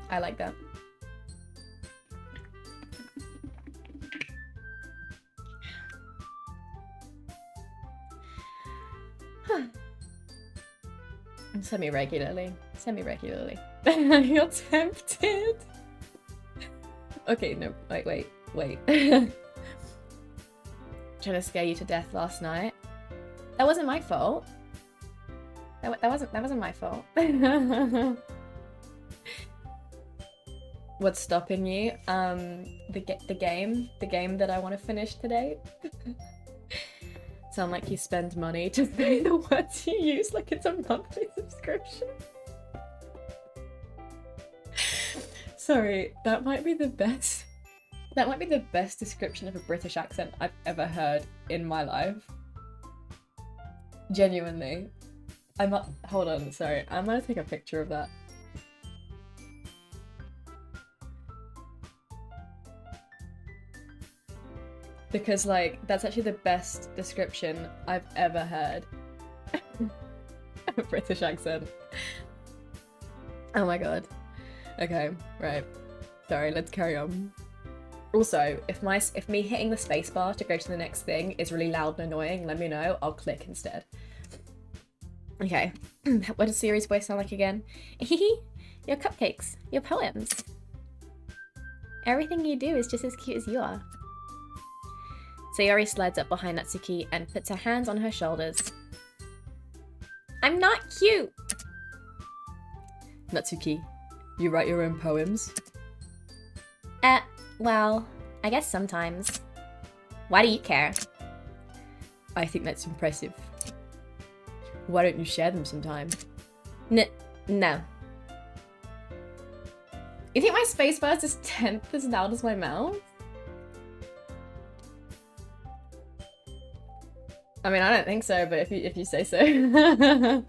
I like that. Semi-regularly. You're tempted? Okay, no, wait. Trying to scare you to death last night. That wasn't my fault. That wasn't my fault. What's stopping you? The game that I want to finish today. Sound like you spend money to say the words you use like it's a monthly subscription. Sorry, that might be the best. That might be the best description of a British accent I've ever heard in my life. Genuinely. Hold on, sorry. I'm gonna take a picture of that. Because, like, that's actually the best description I've ever heard of a British accent. Oh my god. Okay, right. Sorry, let's carry on. Also, if me hitting the spacebar to go to the next thing is really loud and annoying, let me know. I'll click instead. Okay. What does Siri's voice sound like again? Your cupcakes. Your poems. Everything you do is just as cute as you are. Sayori slides up behind Natsuki and puts her hands on her shoulders. I'm not cute! Natsuki, you write your own poems? Well, I guess sometimes. Why do you care? I think that's impressive. Why don't you share them sometime? No. You think my spacebar is just 10th as loud as my mouth? I mean, I don't think so, but if you say so.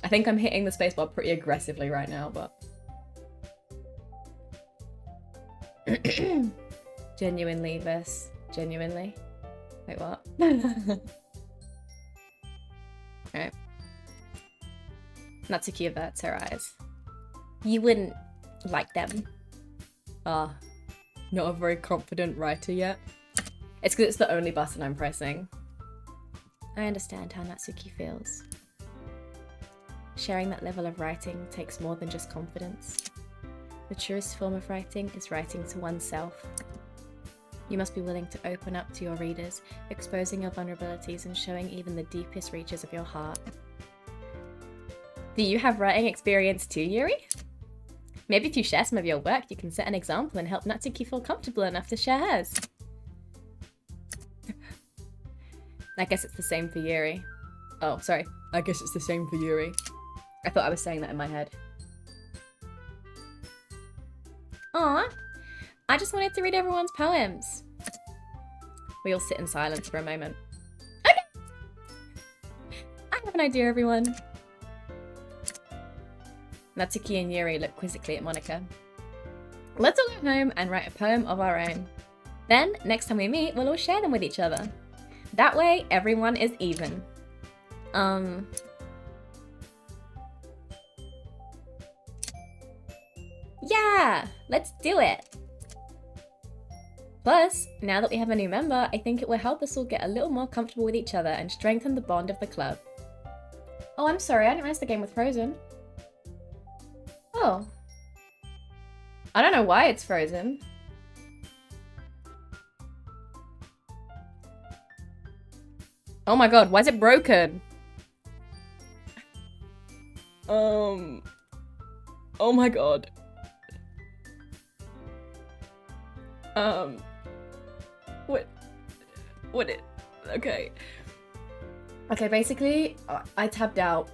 I think I'm hitting the spacebar pretty aggressively right now, but... Genuinely versus genuinely. Wait, what? Alright. Natsuki averts her eyes. You wouldn't like them. Ah, not a very confident writer yet. It's because it's the only button I'm pressing. I understand how Natsuki feels. Sharing that level of writing takes more than just confidence. The truest form of writing is writing to oneself. You must be willing to open up to your readers, exposing your vulnerabilities and showing even the deepest reaches of your heart. Do you have writing experience too, Yuri? Maybe if you share some of your work, you can set an example and help Natsuki feel comfortable enough to share hers. I guess it's the same for Yuri. Oh, sorry. I guess it's the same for Yuri. I thought I was saying that in my head. Aw, I just wanted to read everyone's poems. We all sit in silence for a moment. Okay! I have an idea, everyone. Natsuki and Yuri look quizzically at Monika. Let's all go home and write a poem of our own. Then, next time we meet, we'll all share them with each other. That way, everyone is even. Yeah! Let's do it! Plus, now that we have a new member, I think it will help us all get a little more comfortable with each other and strengthen the bond of the club. Oh, I'm sorry, I didn't realize the game was frozen. Oh. I don't know why it's frozen. Oh my god, why is it broken? Oh my god. Okay. Okay, basically, I tabbed out.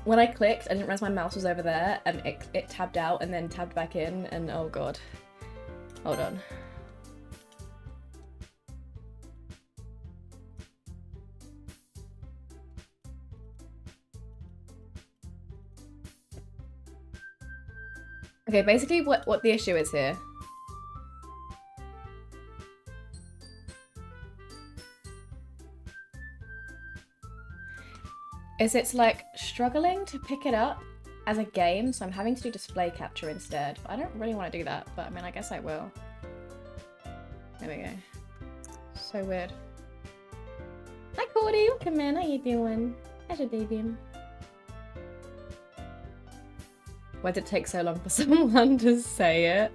When I clicked, I didn't realize my mouse was over there, and it tabbed out and then tabbed back in, and oh god. Hold on. Okay, basically what the issue is here. Is it's like struggling to pick it up as a game, so I'm having to do display capture instead. But I don't really want to do that, but I mean, I guess I will. There we go. So weird. Hi Cody, welcome in, how you doing? How's your day been? Why did it take so long for someone to say it?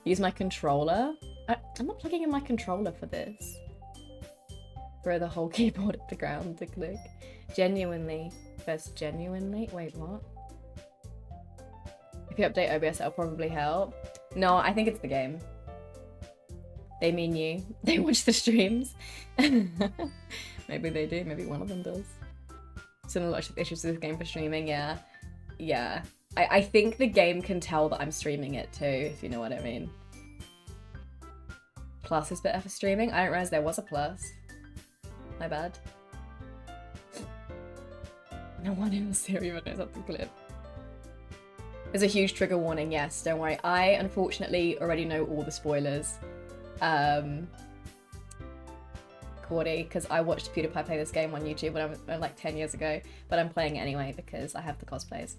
Use my controller? I'm not plugging in my controller for this. Throw the whole keyboard at the ground to click. Genuinely versus genuinely. Wait, what? If you update OBS, that'll probably help. No, I think it's the game. They mean you. They watch the streams. Maybe they do. Maybe one of them does. Some lot of issues with this game for streaming. Yeah. Yeah. I think the game can tell that I'm streaming it too, if you know what I mean. Plus is better for streaming. I didn't realize there was a plus. My bad. No one in the series knows that's the clip. There's a huge trigger warning, yes, don't worry. I unfortunately already know all the spoilers. Cordy, because I watched PewDiePie play this game on YouTube when I was like 10 years ago, but I'm playing it anyway because I have the cosplays.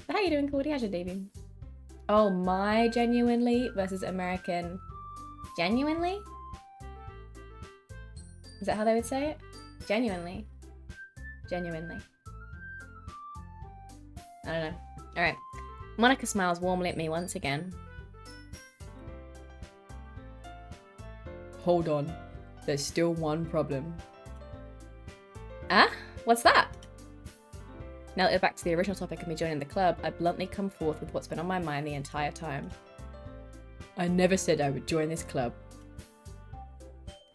How you doing, Cordy? How's your day been? Oh, my genuinely versus American. Genuinely? Is that how they would say it? Genuinely. Genuinely. I don't know. Alright. Monica smiles warmly at me once again. Hold on. There's still one problem. Ah? What's that? Now that we're back to the original topic of me joining the club, I bluntly come forth with what's been on my mind the entire time. I never said I would join this club.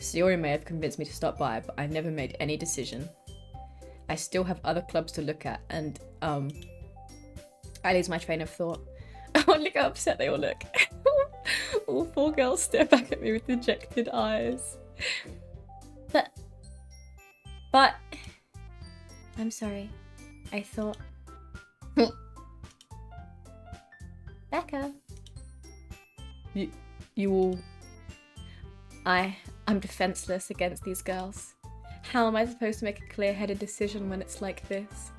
Sayori may have convinced me to stop by, but I never made any decision. I still have other clubs to look at, and, I lose my train of thought. Oh, look how upset they all look. All 4 girls stare back at me with dejected eyes. But... I'm sorry. I thought... Becca. You all... I'm defenseless against these girls. How am I supposed to make a clear-headed decision when it's like this?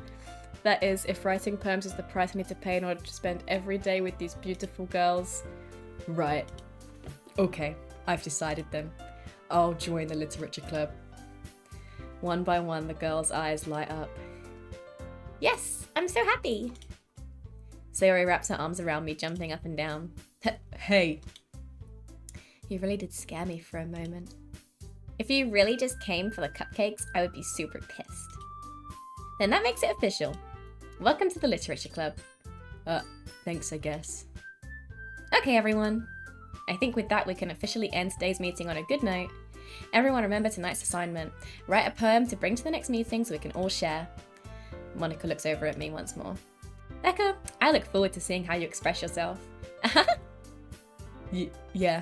That is, if writing poems is the price I need to pay in order to spend every day with these beautiful girls. Right. Okay, I've decided then. I'll join the literature club. One by one, the girls' eyes light up. Yes, I'm so happy. Sayori wraps her arms around me, jumping up and down. Hey. You really did scare me for a moment. If you really just came for the cupcakes, I would be super pissed. Then that makes it official. Welcome to the Literature Club. Thanks, I guess. Okay, everyone. I think with that we can officially end today's meeting on a good note. Everyone remember tonight's assignment. Write a poem to bring to the next meeting so we can all share. Monica looks over at me once more. Becca, I look forward to seeing how you express yourself. Yeah.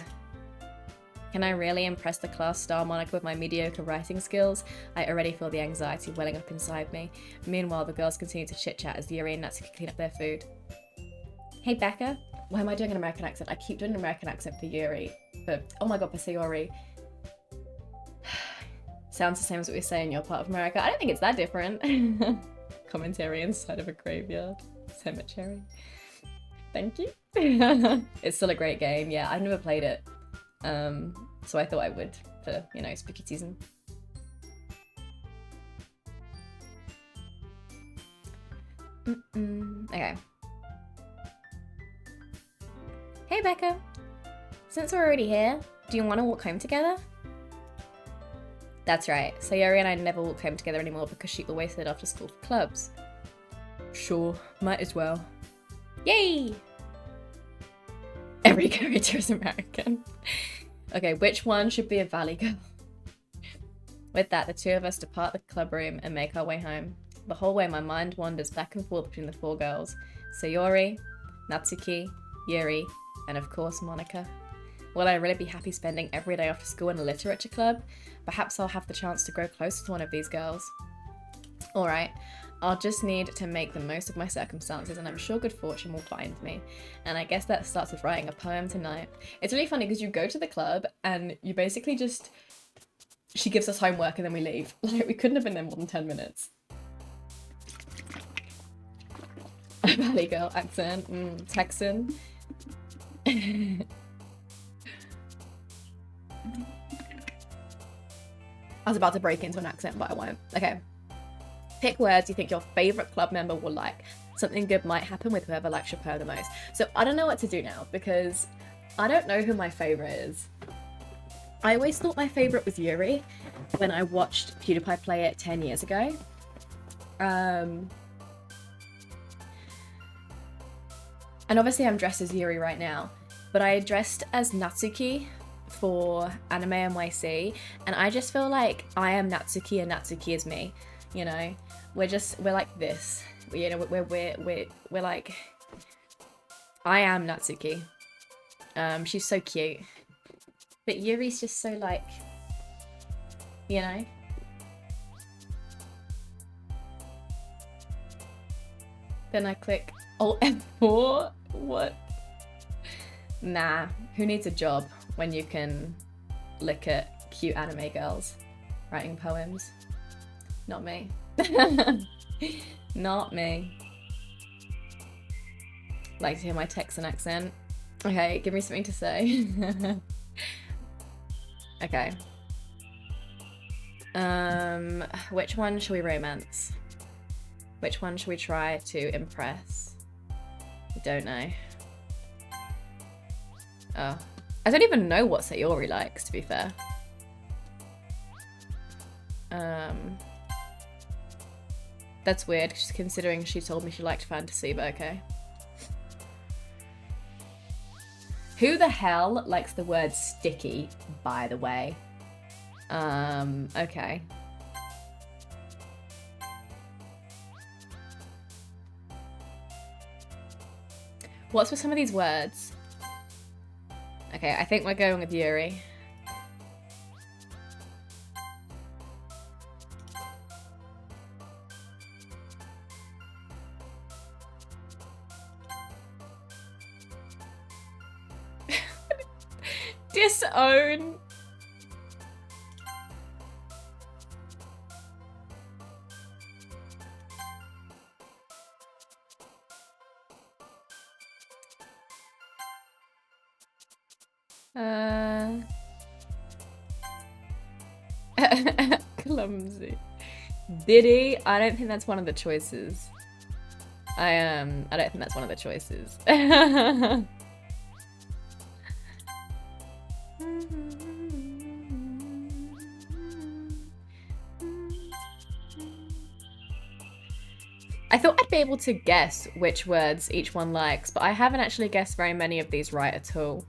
Can I really impress the class star Monica with my mediocre writing skills? I already feel the anxiety welling up inside me. Meanwhile, the girls continue to chit-chat as Yuri and Natsuki clean up their food. Hey Becca, why am I doing an American accent? I keep doing an American accent for Yuri. But, oh my god, for Sayori. Sounds the same as what we say in your part of America. I don't think it's that different. Commentary inside of a graveyard. Cemetery. Thank you. It's still a great game. Yeah, I've never played it. So I thought I would for, you know, spooky season. Okay. Hey Becca. Since we're already here, do you want to walk home together? That's right. Sayori and I never walk home together anymore because she always said after school for clubs. Sure, might as well. Yay! Every character is American. Okay, which one should be a Valley girl? With that, the two of us depart the club room and make our way home. The whole way, my mind wanders back and forth between the 4 girls. Sayori, Natsuki, Yuri, and of course, Monica. Will I really be happy spending every day after school in a literature club? Perhaps I'll have the chance to grow closer to one of these girls. Alright, I'll just need to make the most of my circumstances and I'm sure good fortune will find me. And I guess that starts with writing a poem tonight. It's really funny because you go to the club and you basically just... She gives us homework and then we leave. Like, we couldn't have been there more than 10 minutes. Valley girl accent, Texan. I was about to break into an accent, but I won't. Okay. Pick words you think your favourite club member will like. Something good might happen with whoever likes your poem the most. So I don't know what to do now because I don't know who my favourite is. I always thought my favorite was Yuri when I watched PewDiePie play it 10 years ago. And obviously I'm dressed as Yuri right now, but I dressed as Natsuki for Anime NYC, and I just feel like I am Natsuki and Natsuki is me, you know? We're like this. You know, we're like, I am Natsuki. She's so cute. But Yuri's just so like, you know? Then I click Alt F4. What? Nah, who needs a job when you can look at cute anime girls writing poems? Not me. Not me. Like to hear my Texan accent. Okay, give me something to say. Okay. Which one shall we romance? Which one shall we try to impress? I don't know. Oh. I don't even know what Sayori likes, to be fair. That's weird, considering she told me she liked fantasy, but okay. Who the hell likes the word sticky, by the way? Okay. What's with some of these words? Okay, I think we're going with Yuri. Disown. Clumsy. Diddy? I don't think that's one of the choices. I don't think that's one of the choices. I thought I'd be able to guess which words each one likes, but I haven't actually guessed very many of these right at all.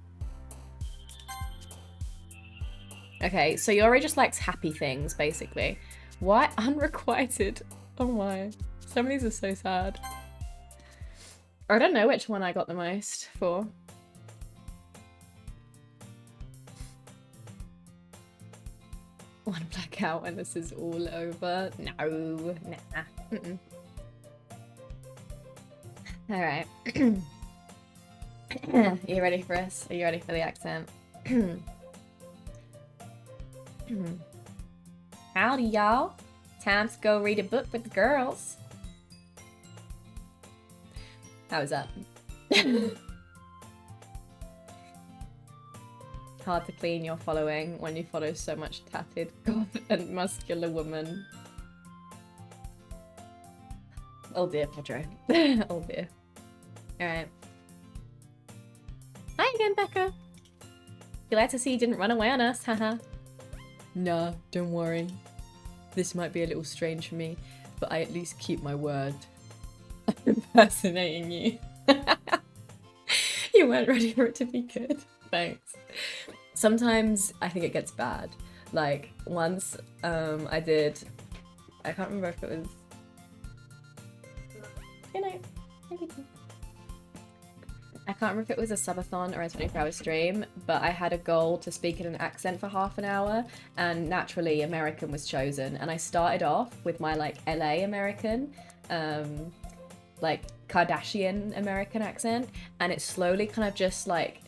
Okay, so Yori just likes happy things, basically. Why? Unrequited. Oh my. Some of these are so sad. I don't know which one I got the most for. One blackout and this is all over. No. Nah. Mm-mm. Alright. Are you ready for us? Are you ready for the accent? Howdy, y'all. Time to go read a book with the girls. How was that? Hard to clean your following when you follow so much tatted goth and muscular woman. Oh dear, Pedro. Oh dear. Alright. Hi again, Becca. Glad to see you didn't run away on us, haha. Nah, don't worry. This might be a little strange for me, but I at least keep my word. I'm impersonating you. You weren't ready for it to be good. Thanks. Sometimes I think it gets bad. Like, once I can't remember if it was... You know, maybe two. I can't remember if it was a subathon or a 24-hour stream, but I had a goal to speak in an accent for half an hour, and naturally American was chosen. And I started off with my like LA American, like Kardashian American accent, and it slowly kind of just like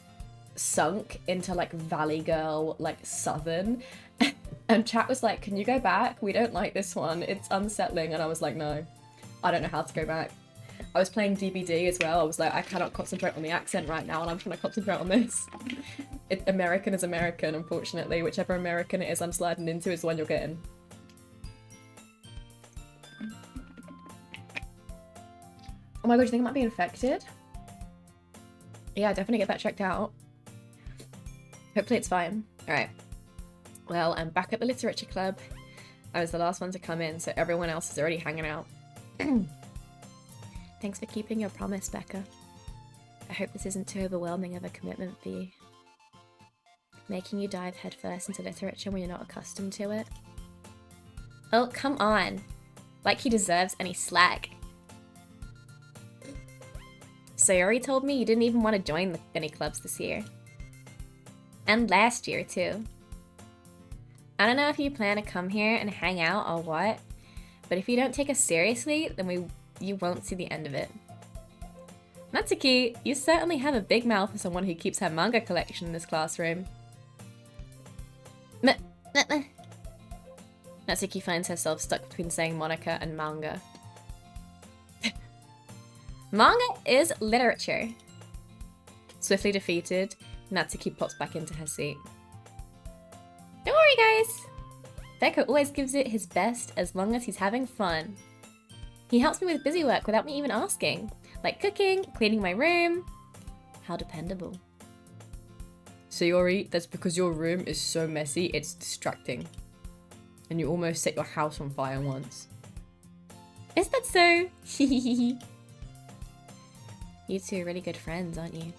sunk into like Valley Girl, like Southern. And chat was like, can you go back? We don't like this one. It's unsettling. And I was like, no, I don't know how to go back. I was playing DBD as well. I was like, I cannot concentrate on the accent right now, and I'm trying to concentrate on this. American is American, unfortunately. Whichever American it is I'm sliding into is the one you're getting. Oh my god, do you think I might be infected? Yeah, definitely get that checked out. Hopefully it's fine. Alright. Well, I'm back at the literature club. I was the last one to come in, so everyone else is already hanging out. Thanks for keeping your promise, Becca. I hope this isn't too overwhelming of a commitment for you. Making you dive headfirst into literature when you're not accustomed to it. Oh, come on. Like he deserves any slack. Sayori told me you didn't even want to join any clubs this year. And last year, too. I don't know if you plan to come here and hang out or what, but if you don't take us seriously, then you won't see the end of it. Natsuki, you certainly have a big mouth for someone who keeps her manga collection in this classroom. Natsuki finds herself stuck between saying Monica and manga. Manga is literature. Swiftly defeated, Natsuki pops back into her seat. Don't worry, guys. Becca always gives it his best as long as he's having fun. He helps me with busy work without me even asking, like cooking, cleaning my room. How dependable. Sayori, that's because your room is so messy, it's distracting. And you almost set your house on fire once. Is that so? You two are really good friends, aren't you?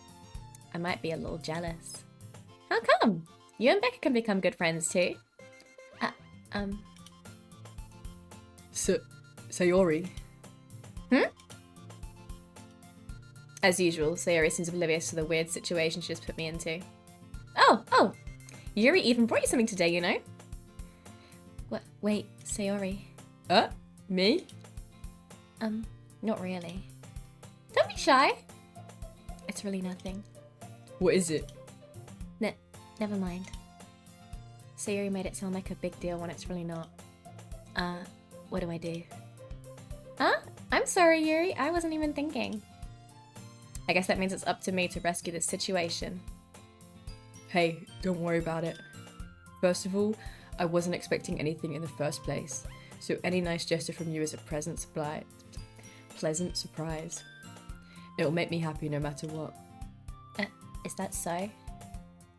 I might be a little jealous. How come? You and Becca can become good friends too. Sayori. As usual, Sayori seems oblivious to the weird situation she just put me into. Oh! Yuri even brought you something today, you know? What? Wait, Sayori. Me? Not really. Don't be shy. It's really nothing. What is it? Never mind. Sayori made it sound like a big deal when it's really not. What do I do? I'm sorry, Yuri. I wasn't even thinking. I guess that means it's up to me to rescue this situation. Hey, don't worry about it. First of all, I wasn't expecting anything in the first place, so any nice gesture from you is a pleasant surprise. It'll make me happy no matter what. Is that so?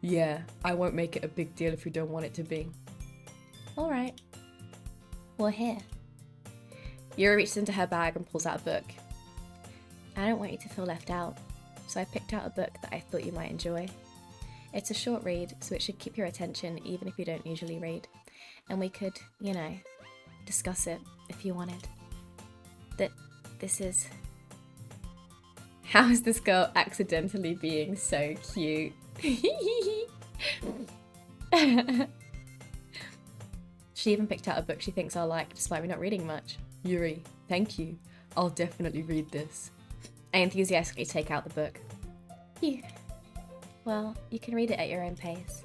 Yeah, I won't make it a big deal if you don't want it to be. Alright. Well, here. Yuri reaches into her bag and pulls out a book. I don't want you to feel left out, so I picked out a book that I thought you might enjoy. It's a short read, so it should keep your attention even if you don't usually read. And we could, discuss it if you wanted. This is... How is this girl accidentally being so cute? She even picked out a book she thinks I'll like, despite me not reading much. Yuri, thank you. I'll definitely read this. I enthusiastically take out the book. Phew. Well, you can read it at your own pace.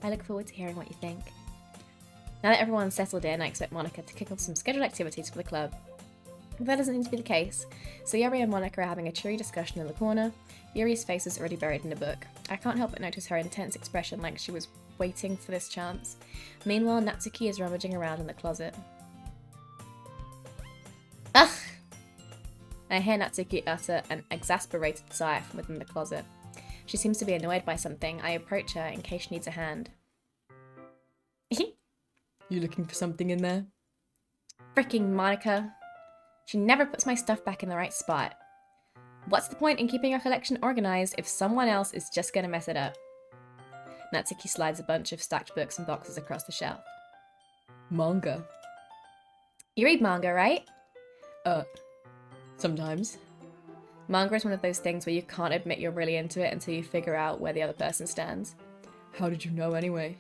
I look forward to hearing what you think. Now that everyone's settled in, I expect Monica to kick off some scheduled activities for the club. But that doesn't seem to be the case, so Yuri and Monica are having a cheery discussion in the corner. Yuri's face is already buried in a book. I can't help but notice her intense expression like she was waiting for this chance. Meanwhile, Natsuki is rummaging around in the closet. Ugh! I hear Natsuki utter an exasperated sigh from within the closet. She seems to be annoyed by something. I approach her in case she needs a hand. You looking for something in there? Fricking Monica. She never puts my stuff back in the right spot. What's the point in keeping your collection organized if someone else is just gonna mess it up? Natsuki slides a bunch of stacked books and boxes across the shelf. Manga. You read manga, right? Sometimes. Manga is one of those things where you can't admit you're really into it until you figure out where the other person stands. How did you know anyway?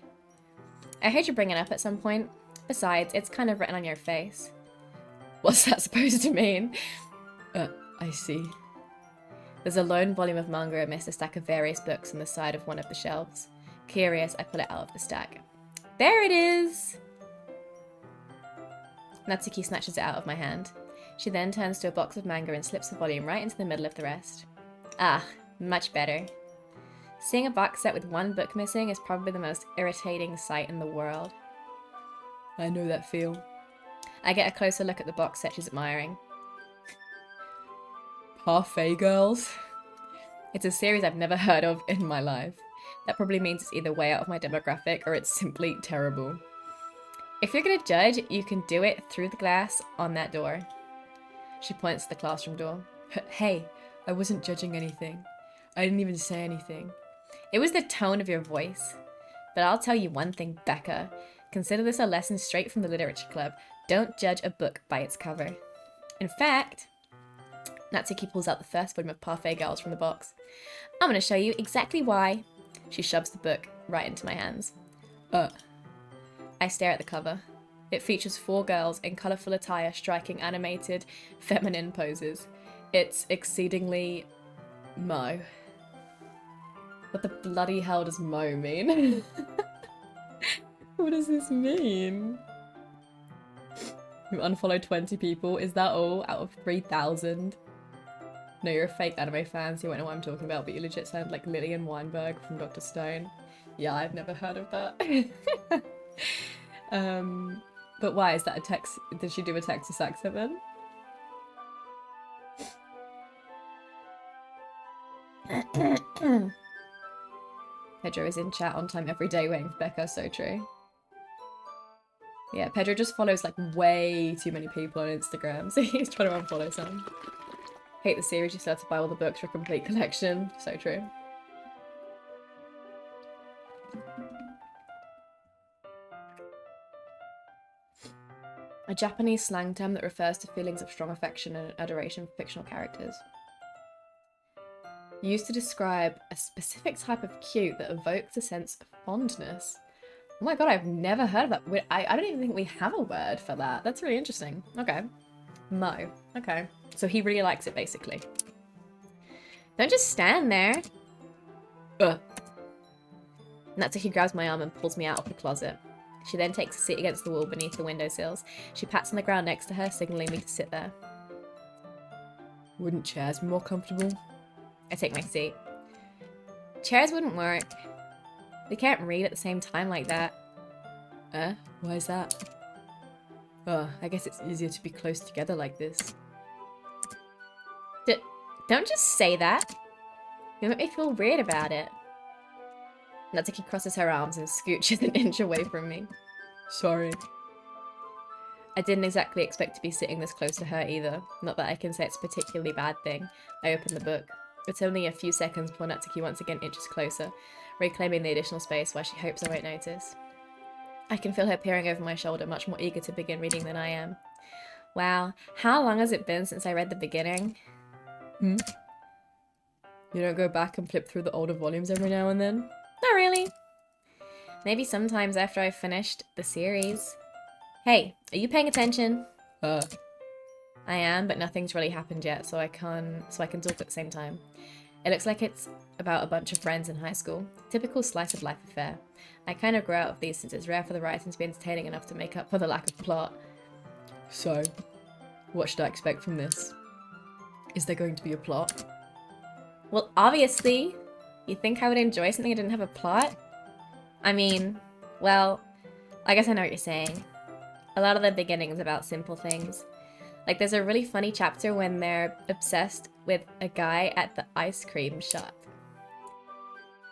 I heard you bring it up at some point. Besides, it's kind of written on your face. What's that supposed to mean? I see. There's a lone volume of manga amidst a stack of various books on the side of one of the shelves. Curious, I pull it out of the stack. There it is! Natsuki snatches it out of my hand. She then turns to a box of manga and slips the volume right into the middle of the rest. Ah, much better. Seeing a box set with one book missing is probably the most irritating sight in the world. I know that feel. I get a closer look at the box set she's admiring. Parfait Girls? It's a series I've never heard of in my life. That probably means it's either way out of my demographic or it's simply terrible. If you're gonna judge, you can do it through the glass on that door. She points to the classroom door. Hey, I wasn't judging anything. I didn't even say anything. It was the tone of your voice. But I'll tell you one thing, Becca. Consider this a lesson straight from the literature club. Don't judge a book by its cover. In fact, Natsuki pulls out the first volume of Parfait Girls from the box. I'm going to show you exactly why. She shoves the book right into my hands. I stare at the cover. It features 4 girls in colourful attire striking animated, feminine poses. It's exceedingly Mo. What the bloody hell does Mo mean? What does this mean? You unfollowed 20 people. Is that all out of 3,000? No, you're a fake anime fan, so you won't know what I'm talking about, but you legit sound like Lillian Weinberg from Dr. Stone. Yeah, I've never heard of that. But why? Is that a Tex? Did she do a Texas accent then? Pedro is in chat on time every day waiting for Becca, so true. Yeah, Pedro just follows like way too many people on Instagram, so he's trying to unfollow some. Hate the series, you still have to buy all the books for a complete collection. So true. A Japanese slang term that refers to feelings of strong affection and adoration for fictional characters. Used to describe a specific type of cute that evokes a sense of fondness. Oh my god, I've never heard of that. I don't even think we have a word for that. That's really interesting. Okay. Mo. Okay. So he really likes it, basically. Don't just stand there. Ugh. Natsuki grabs my arm and pulls me out of the closet. She then takes a seat against the wall beneath the windowsills. She pats on the ground next to her, signaling me to sit there. Wouldn't chairs be more comfortable? I take my seat. Chairs wouldn't work. We can't read at the same time like that. Why is that? I guess it's easier to be close together like this. Don't just say that. You make me feel weird about it. Natsuki crosses her arms and scooches an inch away from me. Sorry. I didn't exactly expect to be sitting this close to her either. Not that I can say it's a particularly bad thing. I open the book. It's only a few seconds before Natsuki once again inches closer, reclaiming the additional space where she hopes I won't notice. I can feel her peering over my shoulder, much more eager to begin reading than I am. Wow, how long has it been since I read the beginning? You don't go back and flip through the older volumes every now and then? Not really. Maybe sometimes after I've finished the series. Hey, are you paying attention? I am, but nothing's really happened yet, so I can talk at the same time. It looks like it's about a bunch of friends in high school. Typical slice of life affair. I kind of grow out of these since it's rare for the writing to be entertaining enough to make up for the lack of plot. So, what should I expect from this? Is there going to be a plot? Well, obviously. You think I would enjoy something that didn't have a plot? I mean, well, I guess I know what you're saying. A lot of the beginning is about simple things. Like, there's a really funny chapter when they're obsessed with a guy at the ice cream shop.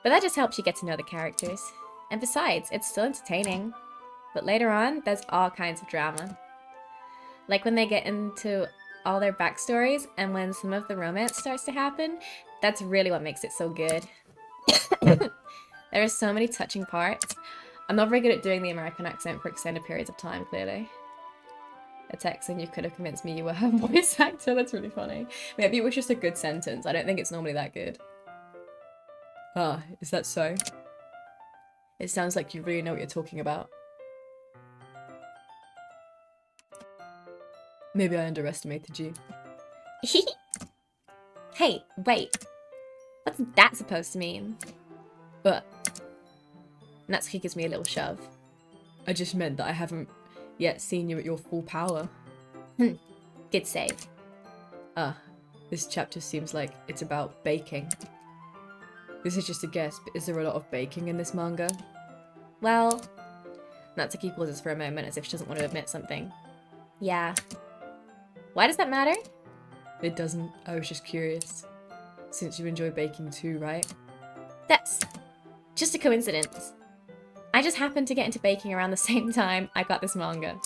But that just helps you get to know the characters. And besides, it's still entertaining. But later on, there's all kinds of drama. Like when they get into all their backstories and when some of the romance starts to happen, that's really what makes it so good. There are so many touching parts. I'm not very good at doing the American accent for extended periods of time, clearly. A text and you could have convinced me you were her voice actor. That's really funny. Maybe it was just a good sentence. I don't think it's normally that good. Is that so? It sounds like you really know what you're talking about. Maybe I underestimated you. Hey, wait. What's that supposed to mean? Natsuki gives me a little shove. I just meant that I haven't yet seen you at your full power. Good save. This chapter seems like it's about baking. This is just a guess, but is there a lot of baking in this manga? Well, Natsuki pauses for a moment as if she doesn't want to admit something. Yeah. Why does that matter? It doesn't. I was just curious. Since you enjoy baking too, right? Just a coincidence. I just happened to get into baking around the same time I got this manga.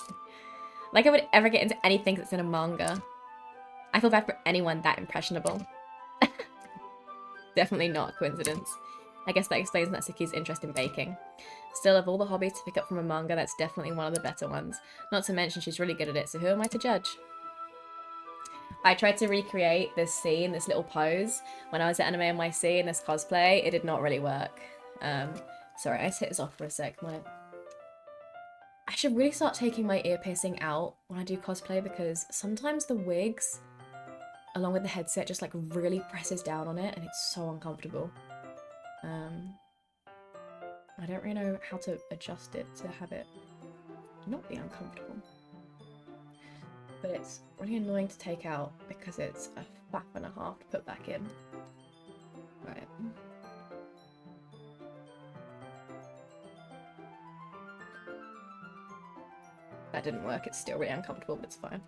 Like I would ever get into anything that's in a manga. I feel bad for anyone that impressionable. Definitely not a coincidence. I guess that explains Natsuki's interest in baking. Still, of all the hobbies to pick up from a manga, that's definitely one of the better ones. Not to mention she's really good at it, so who am I to judge? I tried to recreate this scene, this little pose, when I was at Anime NYC in this cosplay. It did not really work. Sorry, I hit this off for a sec. I should really start taking my ear piercing out when I do cosplay, because sometimes the wigs, along with the headset, just like really presses down on it and it's so uncomfortable. I don't really know how to adjust it to have it not be uncomfortable. But it's really annoying to take out because it's a faff and a half to put back in. Right. That didn't work, it's still really uncomfortable, but it's fine.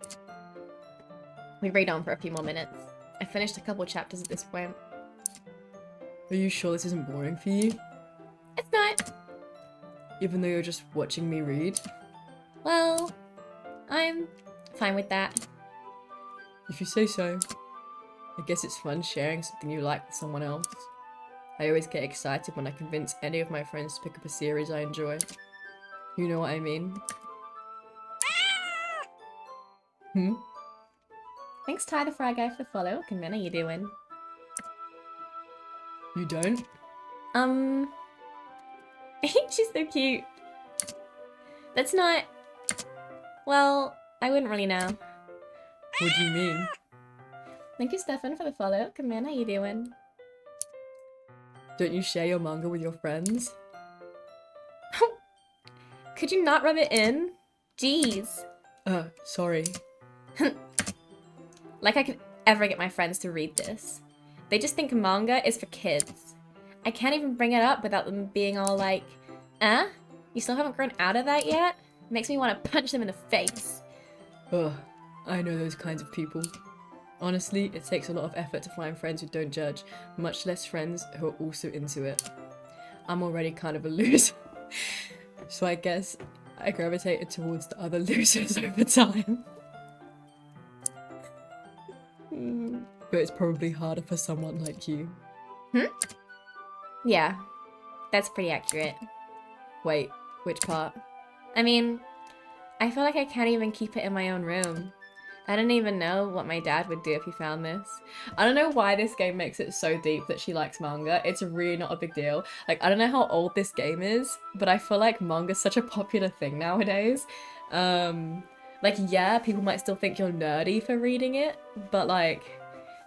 We read on for a few more minutes. I finished a couple chapters at this point. Are you sure this isn't boring for you? It's not. Even though you're just watching me read? Well, I'm fine with that. If you say so. I guess it's fun sharing something you like with someone else. I always get excited when I convince any of my friends to pick up a series I enjoy. You know what I mean? Hmm? Thanks, Ty the Fry Guy, for the follow. Conven, how you doing? You don't? She's so cute. That's not... Well, I wouldn't really know. What do you mean? Thank you, Stefan, for the follow. Conven, how you doing? Don't you share your manga with your friends? Could you not rub it in? Jeez. Sorry. Like I could ever get my friends to read this. They just think manga is for kids. I can't even bring it up without them being all like, you still haven't grown out of that yet? Makes me want to punch them in the face. Ugh, I know those kinds of people. Honestly, it takes a lot of effort to find friends who don't judge, much less friends who are also into it. I'm already kind of a loser, so I guess I gravitated towards the other losers over time. But it's probably harder for someone like you. Yeah, that's pretty accurate. Wait, which part? I mean, I feel like I can't even keep it in my own room. I don't even know what my dad would do if he found this. I don't know why this game makes it so deep that she likes manga. It's really not a big deal. Like, I don't know how old this game is, but I feel like manga's such a popular thing nowadays. Like, yeah, people might still think you're nerdy for reading it, but like,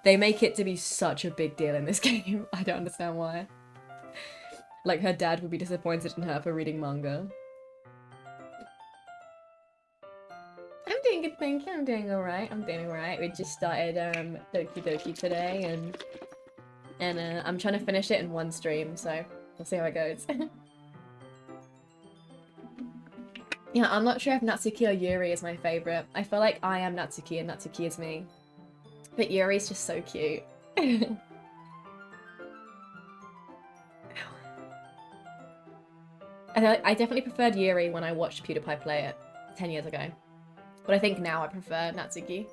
they make it to be such a big deal in this game. I don't understand why. Like, her dad would be disappointed in her for reading manga. I'm doing good, thank you. I'm doing alright. I'm doing alright. We just started Doki today, and I'm trying to finish it in one stream, so we'll see how it goes. Yeah, I'm not sure if Natsuki or Yuri is my favourite. I feel like I am Natsuki and Natsuki is me. But Yuri's just so cute. I definitely preferred Yuri when I watched PewDiePie play it 10 years ago. But I think now I prefer Natsuki.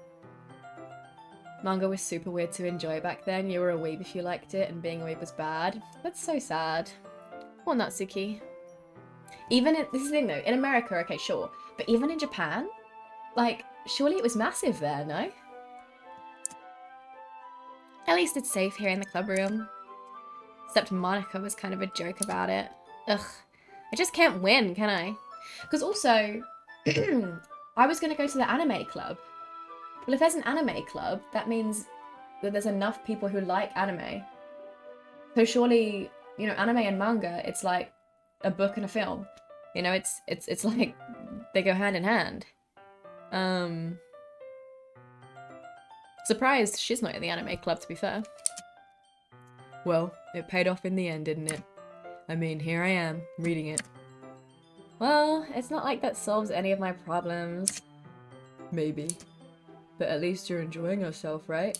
Manga was super weird to enjoy back then. You were a weeb if you liked it, and being a weeb was bad. That's so sad. Poor Natsuki. Even in, this is the thing though, in America, okay, sure. But even in Japan, like, surely it was massive there, no? At least it's safe here in the club room. Except Monica was kind of a joke about it. Ugh. I just can't win, can I? Because also, I was going to go to the anime club. Well, if there's an anime club, that means that there's enough people who like anime. So surely, you know, anime and manga, it's like a book and a film. You know, it's like they go hand in hand. Surprised she's not in the anime club, to be fair. Well, it paid off in the end, didn't it? I mean, here I am, reading it. Well, it's not like that solves any of my problems. Maybe. But at least you're enjoying yourself, right?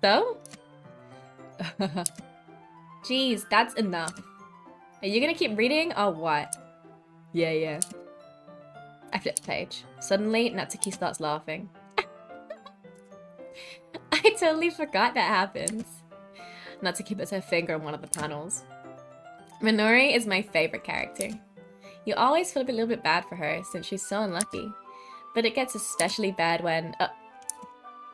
So? Jeez, that's enough. Are you gonna keep reading or what? Yeah. I flip the page. Suddenly, Natsuki starts laughing. I totally forgot that happens. Natsuki puts her finger on one of the panels. Minori is my favorite character. You always feel a little bit bad for her since she's so unlucky. But it gets especially bad when...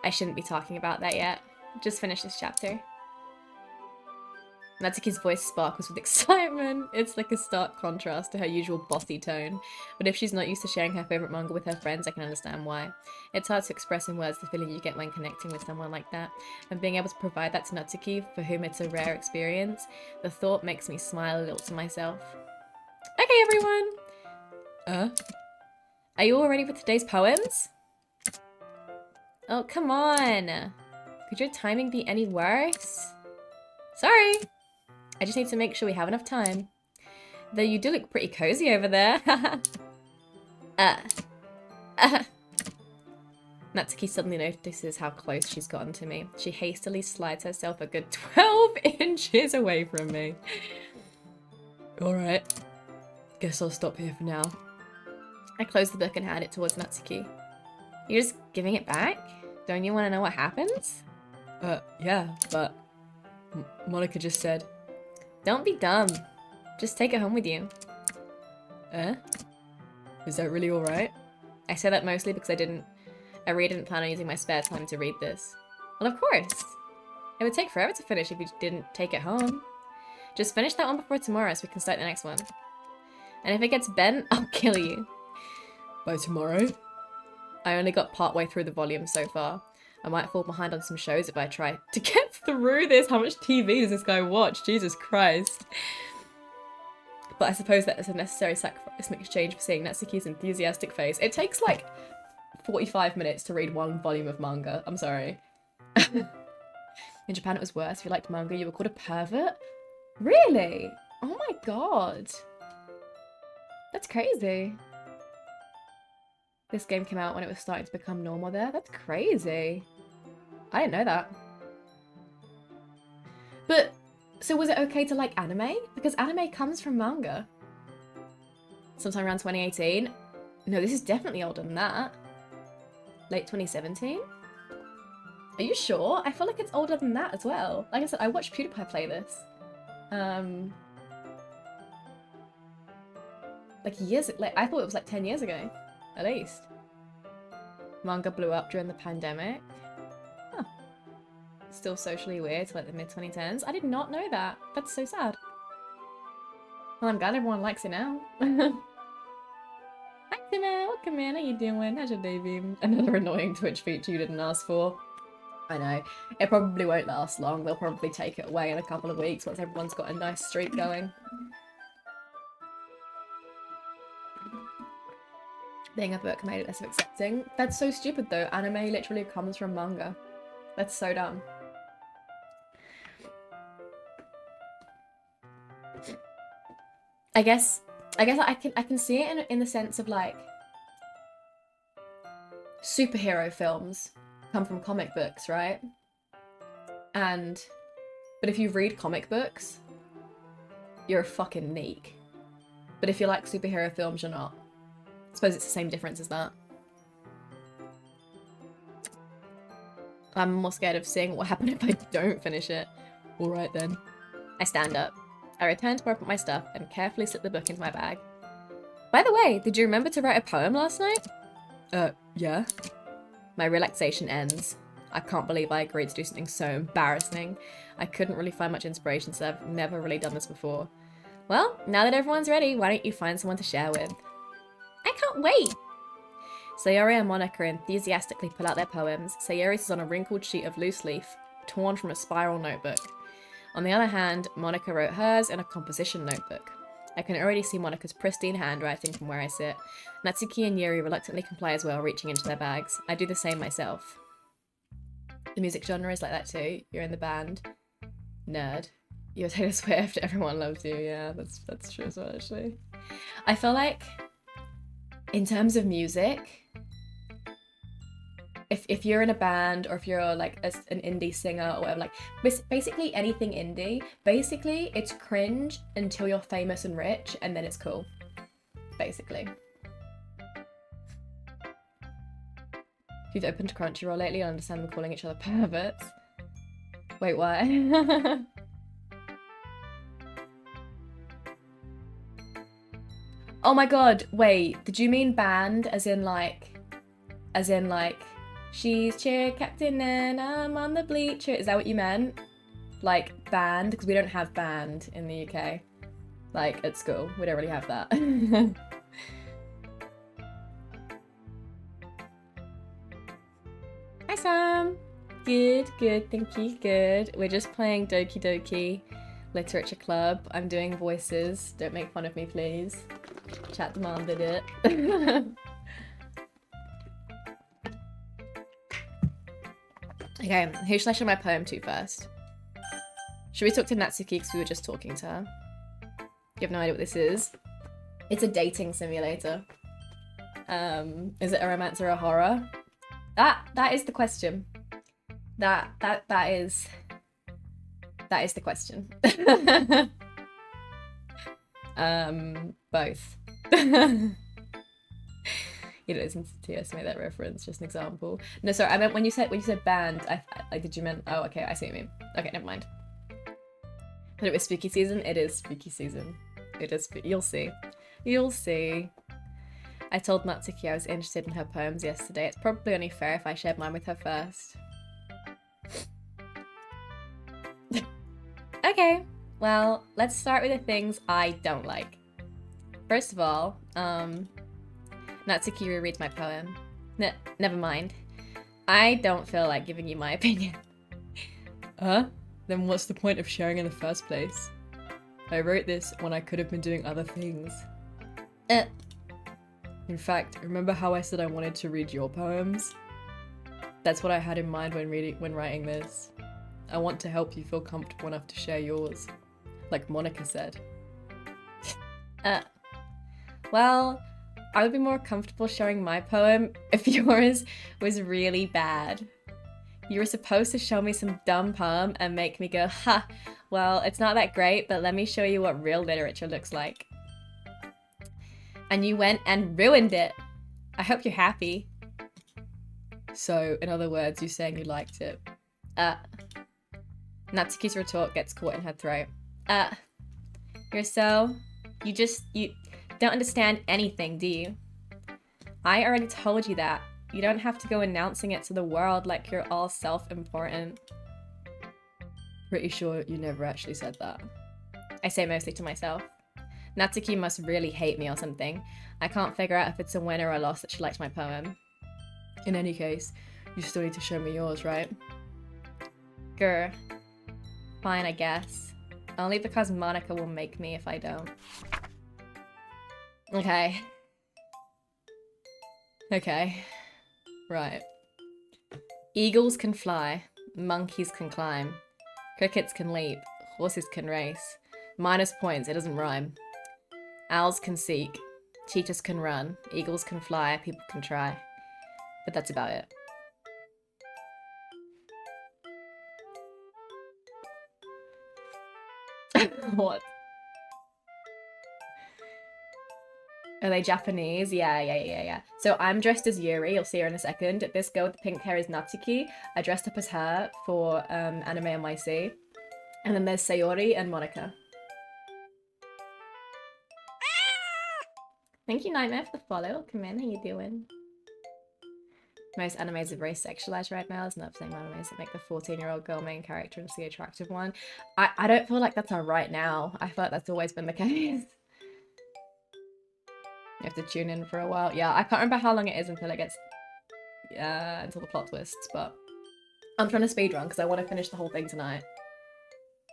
I shouldn't be talking about that yet. Just finish this chapter. Natsuki's voice sparkles with excitement. It's like a stark contrast to her usual bossy tone. But if she's not used to sharing her favorite manga with her friends, I can understand why. It's hard to express in words the feeling you get when connecting with someone like that. And being able to provide that to Natsuki, for whom it's a rare experience, the thought makes me smile a little to myself. Okay, everyone! Are you all ready for today's poems? Oh, come on! Could your timing be any worse? Sorry! I just need to make sure we have enough time. Though you do look pretty cozy over there. Natsuki suddenly notices how close she's gotten to me. She hastily slides herself a good 12 inches away from me. Alright. Guess I'll stop here for now. I close the book and hand it towards Natsuki. You're just giving it back? Don't you want to know what happens? Yeah, but... Monica just said... Don't be dumb. Just take it home with you. Is that really alright? I say that mostly because I really didn't plan on using my spare time to read this. Well, of course. It would take forever to finish if you didn't take it home. Just finish that one before tomorrow so we can start the next one. And if it gets bent, I'll kill you. By tomorrow? I only got partway through the volume so far. I might fall behind on some shows if I try to get through this. How much TV does this guy watch? Jesus Christ. But I suppose that is a necessary sacrifice in exchange for seeing Natsuki's enthusiastic face. It takes like 45 minutes to read one volume of manga. I'm sorry. In Japan it was worse. If you liked manga, you were called a pervert? Really? Oh my god. That's crazy. This game came out when it was starting to become normal there. That's crazy. I didn't know that. But, so was it okay to like anime? Because anime comes from manga. Sometime around 2018. No, this is definitely older than that. Late 2017? Are you sure? I feel like it's older than that as well. Like I said, I watched PewDiePie play this. Like years, like I thought it was like 10 years ago. At least. Manga blew up during the pandemic. Huh. Still socially weird to like the mid-2010s. I did not know that. That's so sad. Well, I'm glad everyone likes it now. Hi, Timmy. Welcome in. How you doing? How's your day been? Another annoying Twitch feature you didn't ask for. I know. It probably won't last long. They'll probably take it away in a couple of weeks once everyone's got a nice streak going. Being a book made it less accepting. That's so stupid though. Anime literally comes from manga. That's so dumb. I guess I can see it in the sense of like superhero films come from comic books, right? But if you read comic books, you're a fucking neek. But if you like superhero films, you're not. I suppose it's the same difference as that. I'm more scared of seeing what will happen if I don't finish it. Alright then. I stand up. I return to where I put my stuff and carefully slip the book into my bag. By the way, did you remember to write a poem last night? Yeah? My relaxation ends. I can't believe I agreed to do something so embarrassing. I couldn't really find much inspiration, so I've never really done this before. Well, now that everyone's ready, why don't you find someone to share with? I can't wait! Sayori and Monica enthusiastically pull out their poems. Sayori's is on a wrinkled sheet of loose leaf, torn from a spiral notebook. On the other hand, Monica wrote hers in a composition notebook. I can already see Monica's pristine handwriting from where I sit. Natsuki and Yuri reluctantly comply as well, reaching into their bags. I do the same myself. The music genre is like that too. You're in the band. Nerd. You're Taylor Swift. Everyone loves you. Yeah, that's true as well, actually. I feel like, in terms of music, if you're in a band or if you're like an indie singer or whatever, like basically anything indie, basically it's cringe until you're famous and rich, and then it's cool. Basically. If you've opened Crunchyroll lately, I understand them calling each other perverts. Wait, why? Oh my god, wait, did you mean band as in like, she's cheer captain and I'm on the bleacher? Is that what you meant? Like band? Because we don't have band in the UK. Like at school, we don't really have that. Hi Sam! Good, thank you, good. We're just playing Doki Doki Literature Club. I'm doing voices, don't make fun of me please. Chat demanded it. Okay, who should I show my poem to first? Should we talk to Natsuki because we were just talking to her? You have no idea what this is? It's a dating simulator. Is it a romance or a horror? That is the question. That is the question. Both. You don't listen to TS made that reference, just an example. No, sorry, I meant when you said band, I did you meant, oh okay, I see what you mean. Okay, never mind. But it was spooky season? It is spooky season. It is, you'll see. You'll see. I told Natsuki I was interested in her poems yesterday. It's probably only fair if I shared mine with her first. Okay, well, let's start with the things I don't like. First of all, Natsuki rereads my poem. Never mind. I don't feel like giving you my opinion. Huh? Then what's the point of sharing in the first place? I wrote this when I could have been doing other things. In fact, remember how I said I wanted to read your poems? That's what I had in mind when writing this. I want to help you feel comfortable enough to share yours, like Monica said. Well, I would be more comfortable sharing my poem if yours was really bad. You were supposed to show me some dumb poem and make me go, ha, well, it's not that great, but let me show you what real literature looks like. And you went and ruined it. I hope you're happy. So, in other words, you saying you liked it? Natsuki's retort gets caught in her throat. You don't understand anything, do you? I already told you that. You don't have to go announcing it to the world like you're all self-important. Pretty sure you never actually said that. I say mostly to myself. Natsuki must really hate me or something. I can't figure out if it's a win or a loss that she liked my poem. In any case, you still need to show me yours, right? Grr. Fine, I guess. Only because Monica will make me if I don't. Okay. Right. Eagles can fly. Monkeys can climb. Crickets can leap. Horses can race. Minus points, it doesn't rhyme. Owls can seek. Cheetahs can run. Eagles can fly. People can try. But that's about it. What? Are they Japanese? Yeah. So I'm dressed as Yuri, you'll see her in a second. This girl with the pink hair is Natsuki. I dressed up as her for Anime NYC. And then there's Sayori and Monica. Thank you, Nightmare, for the follow. Welcome in, how you doing? Most animes are very sexualized right now. There's enough saying animes that make the 14-year-old girl main character into the attractive one. I don't feel like that's our right now. I feel like that's always been the case. You have to tune in for a while. Yeah, I can't remember how long it is until it gets... until the plot twists, but... I'm trying to speedrun because I want to finish the whole thing tonight.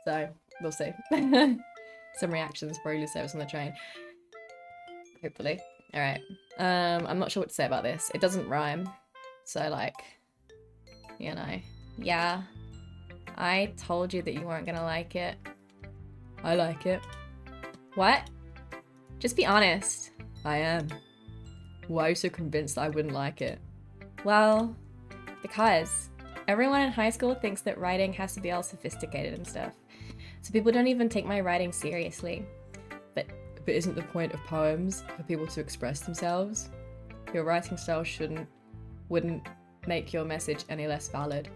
So, we'll see. Some reactions for early service on the train. Hopefully. Alright. I'm not sure what to say about this. It doesn't rhyme. So, like... You know. Yeah. I told you that you weren't gonna like it. I like it. What? Just be honest. I am. Why are you so convinced that I wouldn't like it? Well, Because everyone in high school thinks that writing has to be all sophisticated and stuff. So people don't even take my writing seriously. But isn't the point of poems for people to express themselves? Your writing style wouldn't make your message any less valid.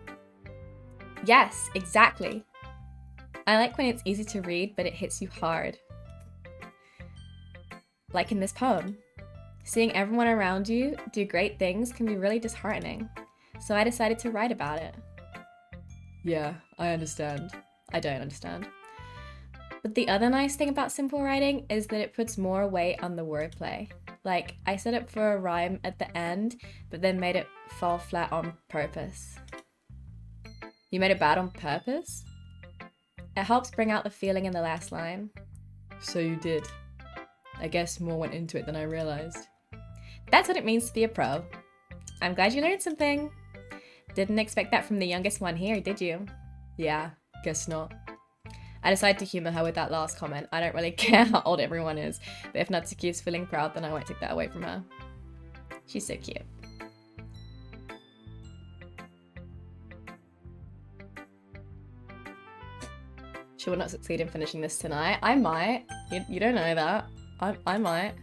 Yes, exactly. I like when it's easy to read, but it hits you hard. Like in this poem. Seeing everyone around you do great things can be really disheartening. So I decided to write about it. Yeah, I understand. I don't understand. But the other nice thing about simple writing is that it puts more weight on the wordplay. Like, I set it for a rhyme at the end, but then made it fall flat on purpose. You made it bad on purpose? It helps bring out the feeling in the last line. So you did. I guess more went into it than I realized. That's what it means to be a pro. I'm glad you learned something. Didn't expect that from the youngest one here, did you? Yeah, guess not. I decided to humour her with that last comment. I don't really care how old everyone is, but if Natsuki is feeling proud, then I won't take that away from her. She's so cute. She will not succeed in finishing this tonight. I might. You don't know that. I might.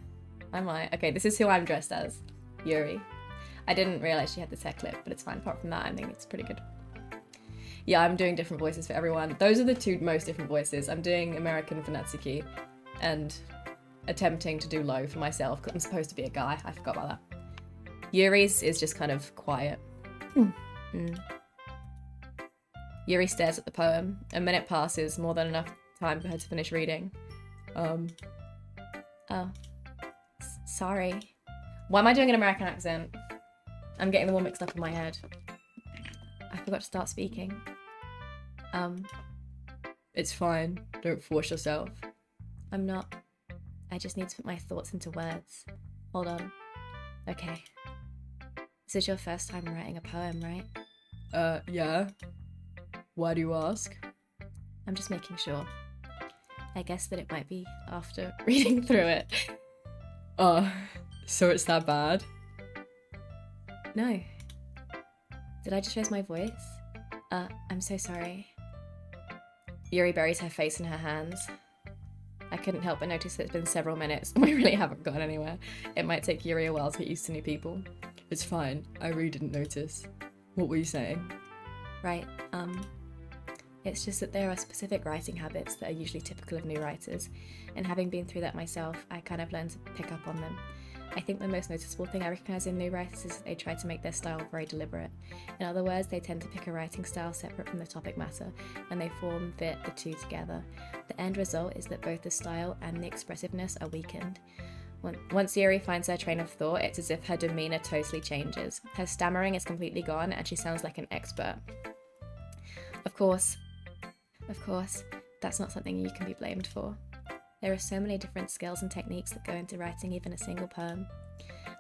Okay, this is who I'm dressed as. Yuri. I didn't realise she had this hair clip, but it's fine. Apart from that, I think it's pretty good. Yeah, I'm doing different voices for everyone. Those are the two most different voices. I'm doing American for Natsuki and attempting to do low for myself because I'm supposed to be a guy. I forgot about that. Yuri's is just kind of quiet. Yuri stares at the poem. A minute passes, more than enough time for her to finish reading. Oh. Sorry. Why am I doing an American accent? I'm getting them all mixed up in my head. I forgot to start speaking. It's fine. Don't force yourself. I'm not. I just need to put my thoughts into words. Hold on. Okay. This is your first time writing a poem, right? Yeah. Why do you ask? I'm just making sure. I guess that it might be after reading through it. So it's that bad? No. Did I just raise my voice? I'm so sorry. Yuri buries her face in her hands. I couldn't help but notice that it's been several minutes and we really haven't gone anywhere. It might take Yuri a while to get used to new people. It's fine. I really didn't notice. What were you saying? Right, it's just that there are specific writing habits that are usually typical of new writers, and having been through that myself, I kind of learned to pick up on them. I think the most noticeable thing I recognise in new writers is that they try to make their style very deliberate. In other words, they tend to pick a writing style separate from the topic matter, and they fit the two together. The end result is that both the style and the expressiveness are weakened. Once Yuri finds her train of thought, it's as if her demeanour totally changes. Her stammering is completely gone, and she sounds like an expert. Of course, that's not something you can be blamed for. There are so many different skills and techniques that go into writing even a single poem.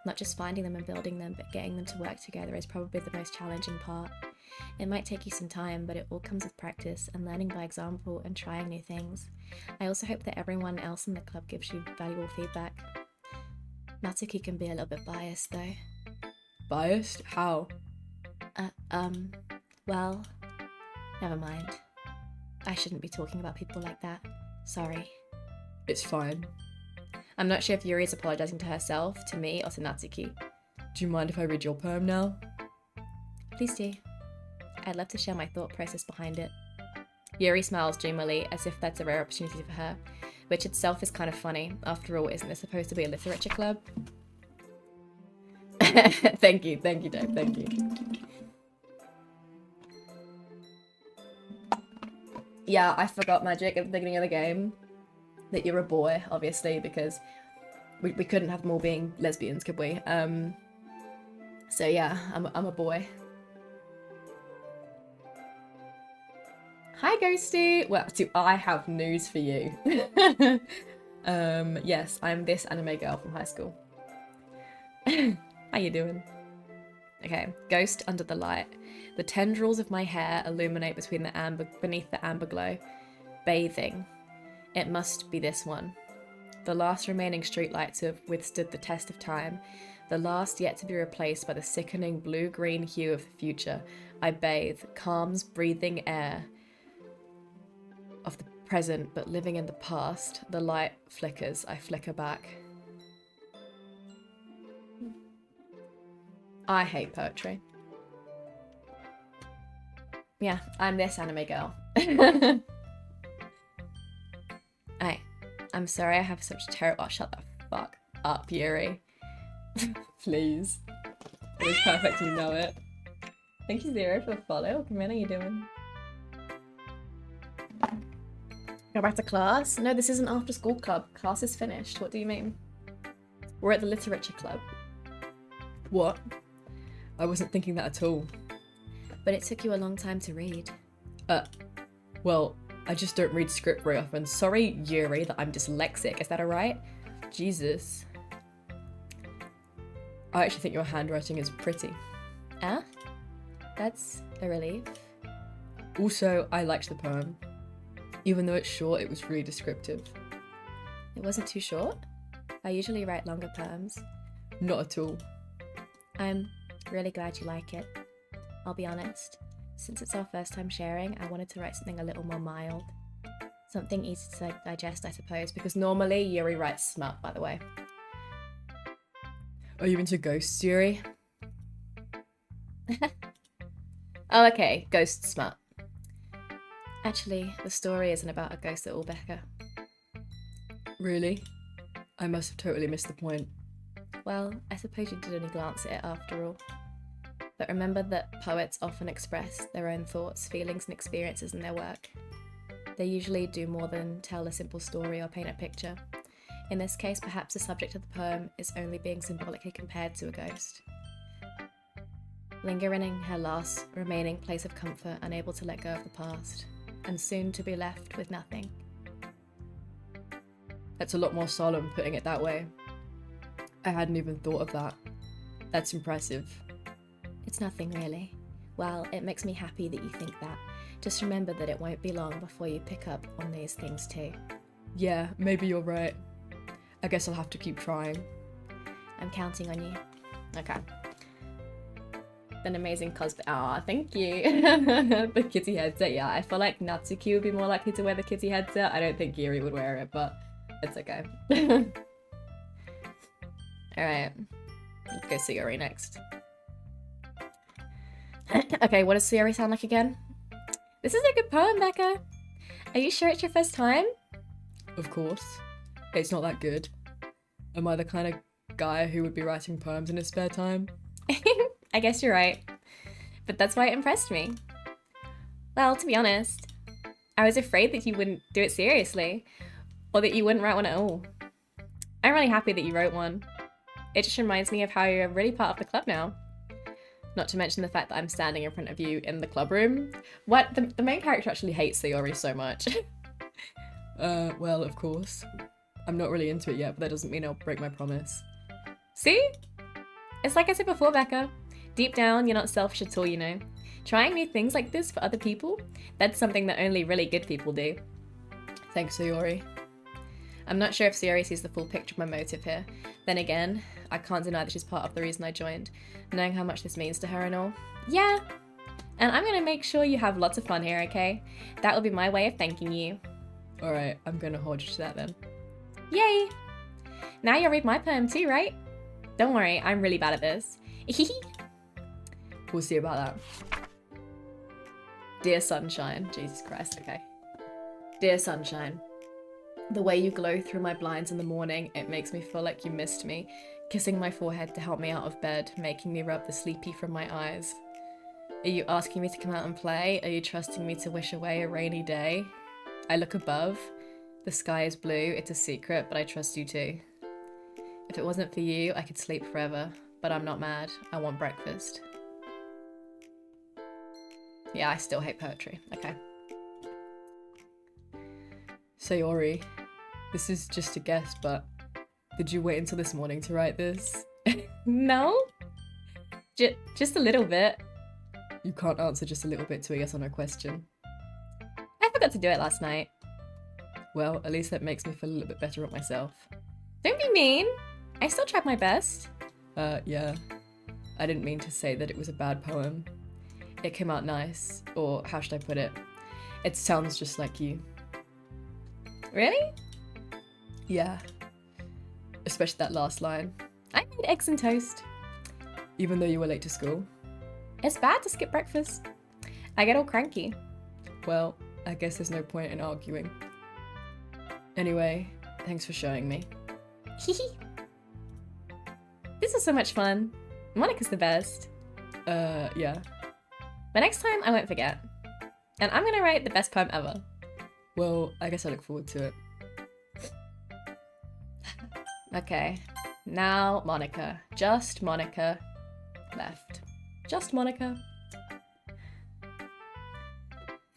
Not just finding them and building them, but getting them to work together is probably the most challenging part. It might take you some time, but it all comes with practice and learning by example and trying new things. I also hope that everyone else in the club gives you valuable feedback. Natsuki can be a little bit biased though. Biased? How? Well, never mind. I shouldn't be talking about people like that. Sorry. It's fine. I'm not sure if Yuri is apologising to herself, to me, or to Natsuki. Do you mind if I read your poem now? Please do. I'd love to share my thought process behind it. Yuri smiles dreamily, as if that's a rare opportunity for her, which itself is kind of funny. After all, isn't this supposed to be a literature club? Thank you, Dave, thank you. Yeah, I forgot Magic at the beginning of the game. That you're a boy, obviously, because we couldn't have them all being lesbians, could we? So yeah, I'm a boy. Hi, Ghosty! Well, do I have news for you? Yes, I'm this anime girl from high school. How you doing? Okay, ghost under the light. The tendrils of my hair illuminate beneath the amber glow. Bathing. It must be this one. The last remaining streetlights have withstood the test of time. The last yet to be replaced by the sickening blue-green hue of the future. I bathe, calms breathing air of the present, but living in the past. The light flickers. I flicker back. I hate poetry. Yeah, I'm this anime girl. I'm sorry I have such terrible... Oh, shut the fuck up, Yuri. Please. It was perfect, you know it. Thank you, Zero, for the follow. What are you doing? Go back to class? No, this isn't after school club. Class is finished. What do you mean? We're at the literature club. What? I wasn't thinking that at all. But it took you a long time to read. Well, I just don't read script very often. Sorry, Yuri, that I'm dyslexic. Is that alright? Jesus. I actually think your handwriting is pretty. Ah? That's a relief. Also, I liked the poem. Even though it's short, it was really descriptive. It wasn't too short? I usually write longer poems. Not at all. I'm really glad you like it. I'll be honest. Since it's our first time sharing, I wanted to write something a little more mild. Something easy to digest, I suppose, because normally Yuri writes smut, by the way. Are you into ghosts, Yuri? Oh, okay, ghost smut. Actually, the story isn't about a ghost at all, Becca. Really? I must have totally missed the point. Well, I suppose you did only glance at it after all. But remember that poets often express their own thoughts, feelings, and experiences in their work. They usually do more than tell a simple story or paint a picture. In this case, perhaps the subject of the poem is only being symbolically compared to a ghost. Lingering in her last remaining place of comfort, unable to let go of the past, and soon to be left with nothing. That's a lot more solemn, putting it that way. I hadn't even thought of that. That's impressive. It's nothing really. Well, it makes me happy that you think that. Just remember that it won't be long before you pick up on these things too. Yeah, maybe you're right. I guess I'll have to keep trying. I'm counting on you. Okay. An amazing cosplay. Aw, thank you. The kitty headset, yeah. I feel like Natsuki would be more likely to wear the kitty headset. I don't think Yuri would wear it, but it's okay. Alright. Let's go see Yuri next. Okay, what does Yuri sound like again? This is a good poem, Becca. Are you sure it's your first time? Of course. It's not that good. Am I the kind of guy who would be writing poems in his spare time? I guess you're right. But that's why it impressed me. Well, to be honest, I was afraid that you wouldn't do it seriously, or that you wouldn't write one at all. I'm really happy that you wrote one. It just reminds me of how you're really part of the club now. Not to mention the fact that I'm standing in front of you in the club room. What? The main character actually hates Sayori so much. Well, of course. I'm not really into it yet, but that doesn't mean I'll break my promise. See? It's like I said before, Becca. Deep down, you're not selfish at all, you know. Trying new things like this for other people, that's something that only really good people do. Thanks, Sayori. I'm not sure if Sayori sees the full picture of my motive here. Then again, I can't deny that she's part of the reason I joined, knowing how much this means to her and all. Yeah, and I'm gonna make sure you have lots of fun here, okay? That will be my way of thanking you. Alright, I'm gonna hold you to that then. Yay! Now you'll read my poem too, right? Don't worry, I'm really bad at this. We'll see about that. Dear Sunshine. Jesus Christ, okay. Dear Sunshine. The way you glow through my blinds in the morning, it makes me feel like you missed me, kissing my forehead to help me out of bed, making me rub the sleepy from my eyes. Are you asking me to come out and play? Are you trusting me to wish away a rainy day? I look above. The sky is blue, it's a secret, but I trust you too. If it wasn't for you, I could sleep forever, but I'm not mad. I want breakfast. Yeah, I still hate poetry. Okay. Sayori, this is just a guess, but did you wait until this morning to write this? No? Just a little bit. You can't answer just a little bit to a yes or no question. I forgot to do it last night. Well, at least that makes me feel a little bit better about myself. Don't be mean. I still tried my best. Yeah. I didn't mean to say that it was a bad poem. It came out nice, or how should I put it? It sounds just like you. Really? Yeah. Especially that last line. I made eggs and toast. Even though you were late to school. It's bad to skip breakfast. I get all cranky. Well, I guess there's no point in arguing. Anyway, thanks for showing me. Hehe. This was so much fun. Monica's the best. Yeah. But next time I won't forget. And I'm gonna write the best poem ever. Well, I guess I look forward to it. Okay. Now Monica. Just Monica. Left. Just Monica.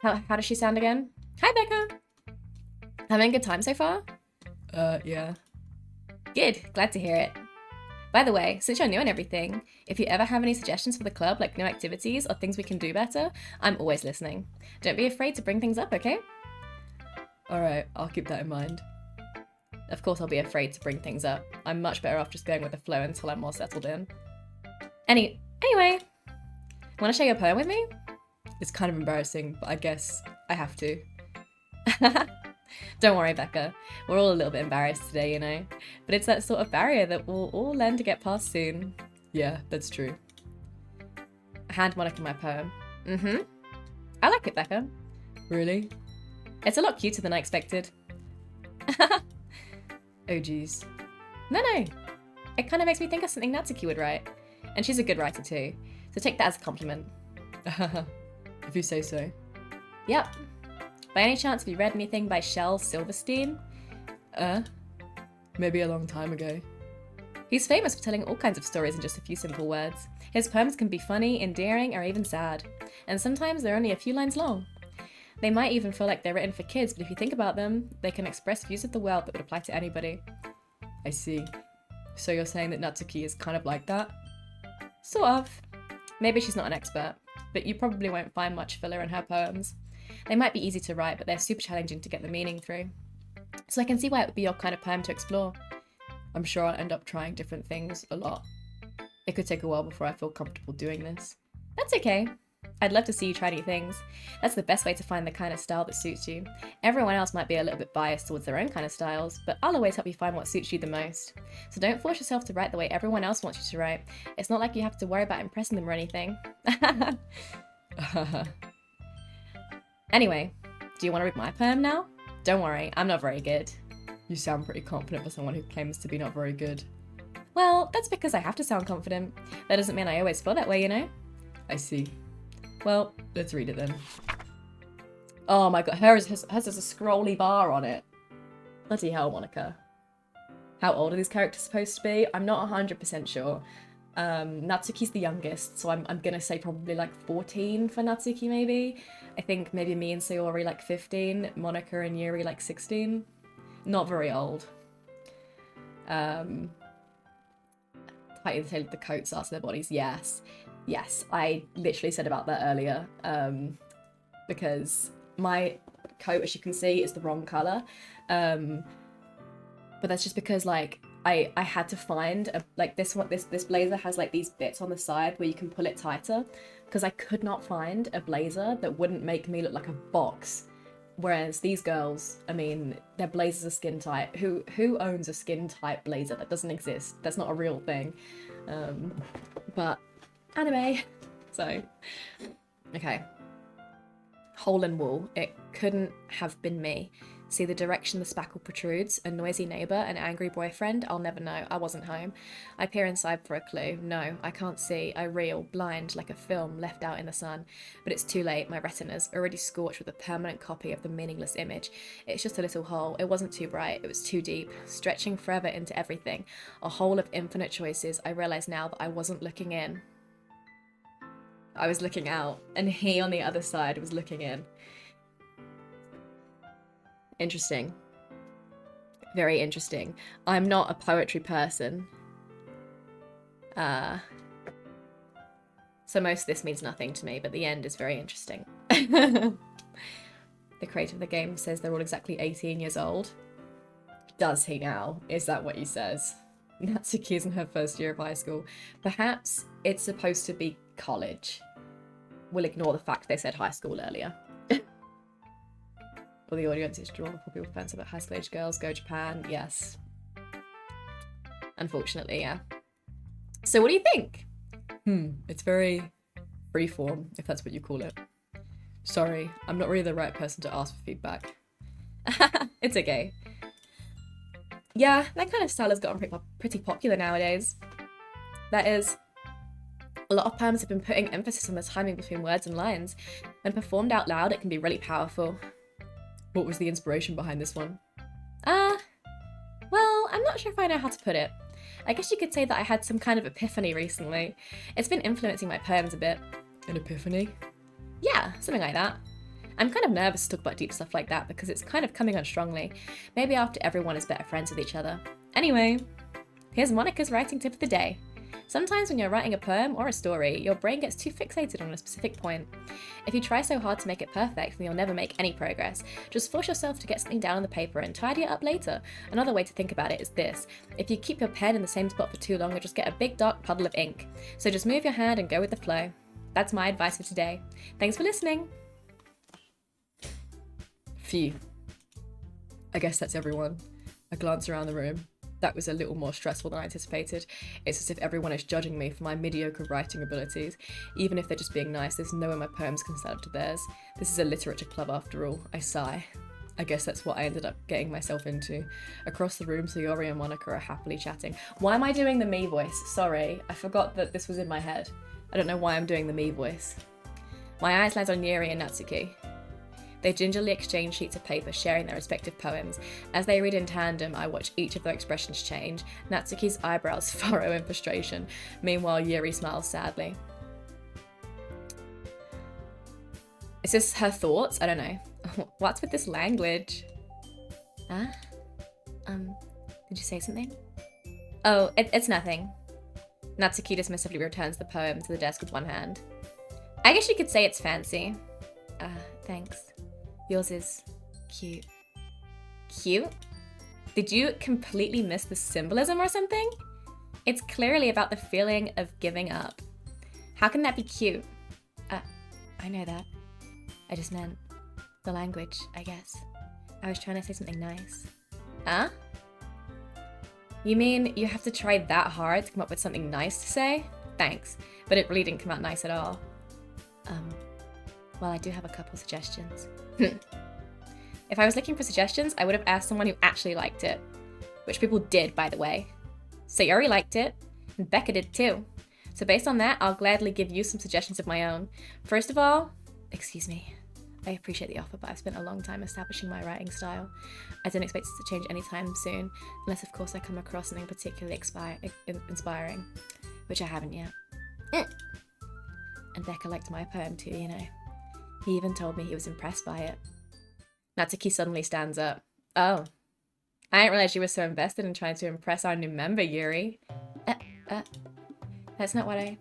How does she sound again? Hi, Becca. Having a good time so far? Yeah. Good. Glad to hear it. By the way, since you're new and everything, if you ever have any suggestions for the club, like new activities or things we can do better, I'm always listening. Don't be afraid to bring things up, okay? Alright, I'll keep that in mind. Of course I'll be afraid to bring things up. I'm much better off just going with the flow until I'm more settled in. Anyway, wanna share your poem with me? It's kind of embarrassing, but I guess I have to. Don't worry, Becca. We're all a little bit embarrassed today, you know? But it's that sort of barrier that we'll all learn to get past soon. Yeah, that's true. I hand Monica my poem. I like it, Becca. Really? It's a lot cuter than I expected. Oh geez. No. It kind of makes me think of something Natsuki would write. And she's a good writer too. So take that as a compliment. If you say so. Yep. By any chance, have you read anything by Shel Silverstein? Maybe a long time ago. He's famous for telling all kinds of stories in just a few simple words. His poems can be funny, endearing, or even sad. And sometimes they're only a few lines long. They might even feel like they're written for kids, but if you think about them, they can express views of the world that would apply to anybody. I see. So you're saying that Natsuki is kind of like that? Sort of. Maybe she's not an expert, but you probably won't find much filler in her poems. They might be easy to write, but they're super challenging to get the meaning through. So I can see why it would be your kind of poem to explore. I'm sure I'll end up trying different things a lot. It could take a while before I feel comfortable doing this. That's okay. I'd love to see you try new things. That's the best way to find the kind of style that suits you. Everyone else might be a little bit biased towards their own kind of styles, but I'll always help you find what suits you the most. So don't force yourself to write the way everyone else wants you to write. It's not like you have to worry about impressing them or anything. Anyway, do you want to read my poem now? Don't worry, I'm not very good. You sound pretty confident for someone who claims to be not very good. Well, that's because I have to sound confident. That doesn't mean I always feel that way, you know? I see. Well, let's read it then. Oh my god, hers has a scrolly bar on it. Bloody hell, Monica. How old are these characters supposed to be? I'm not 100% sure. Natsuki's the youngest, so I'm gonna say probably like 14 for Natsuki maybe. I think maybe me and Sayori like 15, Monica and Yuri like 16. Not very old. Tightly tailored the coats are to their bodies, yes. Yes, I literally said about that earlier, because my coat, as you can see, is the wrong colour. But that's just because, like, I had to find, this blazer has, like, these bits on the side where you can pull it tighter, because I could not find a blazer that wouldn't make me look like a box. Whereas these girls, I mean, their blazers are skin tight. Who owns a skin tight blazer? That doesn't exist. That's not a real thing. But anime. So, okay. Hole in wall. It couldn't have been me. See the direction the spackle protrudes? A noisy neighbour? An angry boyfriend? I'll never know. I wasn't home. I peer inside for a clue. No, I can't see. I reel, blind, like a film left out in the sun. But it's too late. My retina's already scorched with a permanent copy of the meaningless image. It's just a little hole. It wasn't too bright. It was too deep, stretching forever into everything. A hole of infinite choices. I realise now that I wasn't looking in. I was looking out, and he on the other side was looking in. Interesting. Very interesting. I'm not a poetry person. So most of this means nothing to me, but the end is very interesting. The creator of the game says they're all exactly 18 years old. Does he now? Is that what he says? Natsuki's in her first year of high school. Perhaps it's supposed to be college. We'll ignore the fact they said high school earlier. Well, the audience is drawn for people fans about high school age girls go Japan. Yes. Unfortunately, yeah. So what do you think? It's very freeform, if that's what you call it. Sorry, I'm not really the right person to ask for feedback. It's okay. Yeah, that kind of style has gotten pretty popular nowadays. That is, a lot of poems have been putting emphasis on the timing between words and lines. When performed out loud, it can be really powerful. What was the inspiration behind this one? Well, I'm not sure if I know how to put it. I guess you could say that I had some kind of epiphany recently. It's been influencing my poems a bit. An epiphany? Yeah, something like that. I'm kind of nervous to talk about deep stuff like that because it's kind of coming on strongly. Maybe after everyone is better friends with each other. Anyway, here's Monica's writing tip of the day. Sometimes when you're writing a poem or a story, your brain gets too fixated on a specific point. If you try so hard to make it perfect, then you'll never make any progress. Just force yourself to get something down on the paper and tidy it up later. Another way to think about it is this. If you keep your pen in the same spot for too long, you'll just get a big dark puddle of ink. So just move your hand and go with the flow. That's my advice for today. Thanks for listening. Phew. I guess that's everyone. I glance around the room. That was a little more stressful than I anticipated. It's as if everyone is judging me for my mediocre writing abilities. Even if they're just being nice, there's no way my poems can stand up to theirs. This is a literature club after all. I sigh. I guess that's what I ended up getting myself into. Across the room, Sayori and Monica are happily chatting. Why am I doing the me voice? Sorry, I forgot that this was in my head. I don't know why I'm doing the me voice. My eyes land on Yuri and Natsuki. They gingerly exchange sheets of paper, sharing their respective poems. As they read in tandem, I watch each of their expressions change. Natsuki's eyebrows furrow in frustration. Meanwhile, Yuri smiles sadly. Is this her thoughts? I don't know. What's with this language? Huh? Did you say something? Oh, it's nothing. Natsuki dismissively returns the poem to the desk with one hand. I guess you could say it's fancy. Thanks. Yours is cute. Cute? Did you completely miss the symbolism or something? It's clearly about the feeling of giving up. How can that be cute? I know that. I just meant the language, I guess. I was trying to say something nice. Huh? You mean you have to try that hard to come up with something nice to say? Thanks, but it really didn't come out nice at all. Well, I do have a couple suggestions. If I was looking for suggestions, I would have asked someone who actually liked it. Which people did, by the way. Sayori liked it, and Becca did too. So based on that, I'll gladly give you some suggestions of my own. First of all, excuse me. I appreciate the offer, but I've spent a long time establishing my writing style. I don't expect it to change anytime soon, unless of course I come across something particularly inspiring, which I haven't yet. And Becca liked my poem too, you know. He even told me he was impressed by it. Natsuki suddenly stands up. Oh, I didn't realize you were so invested in trying to impress our new member, Yuri. That's not what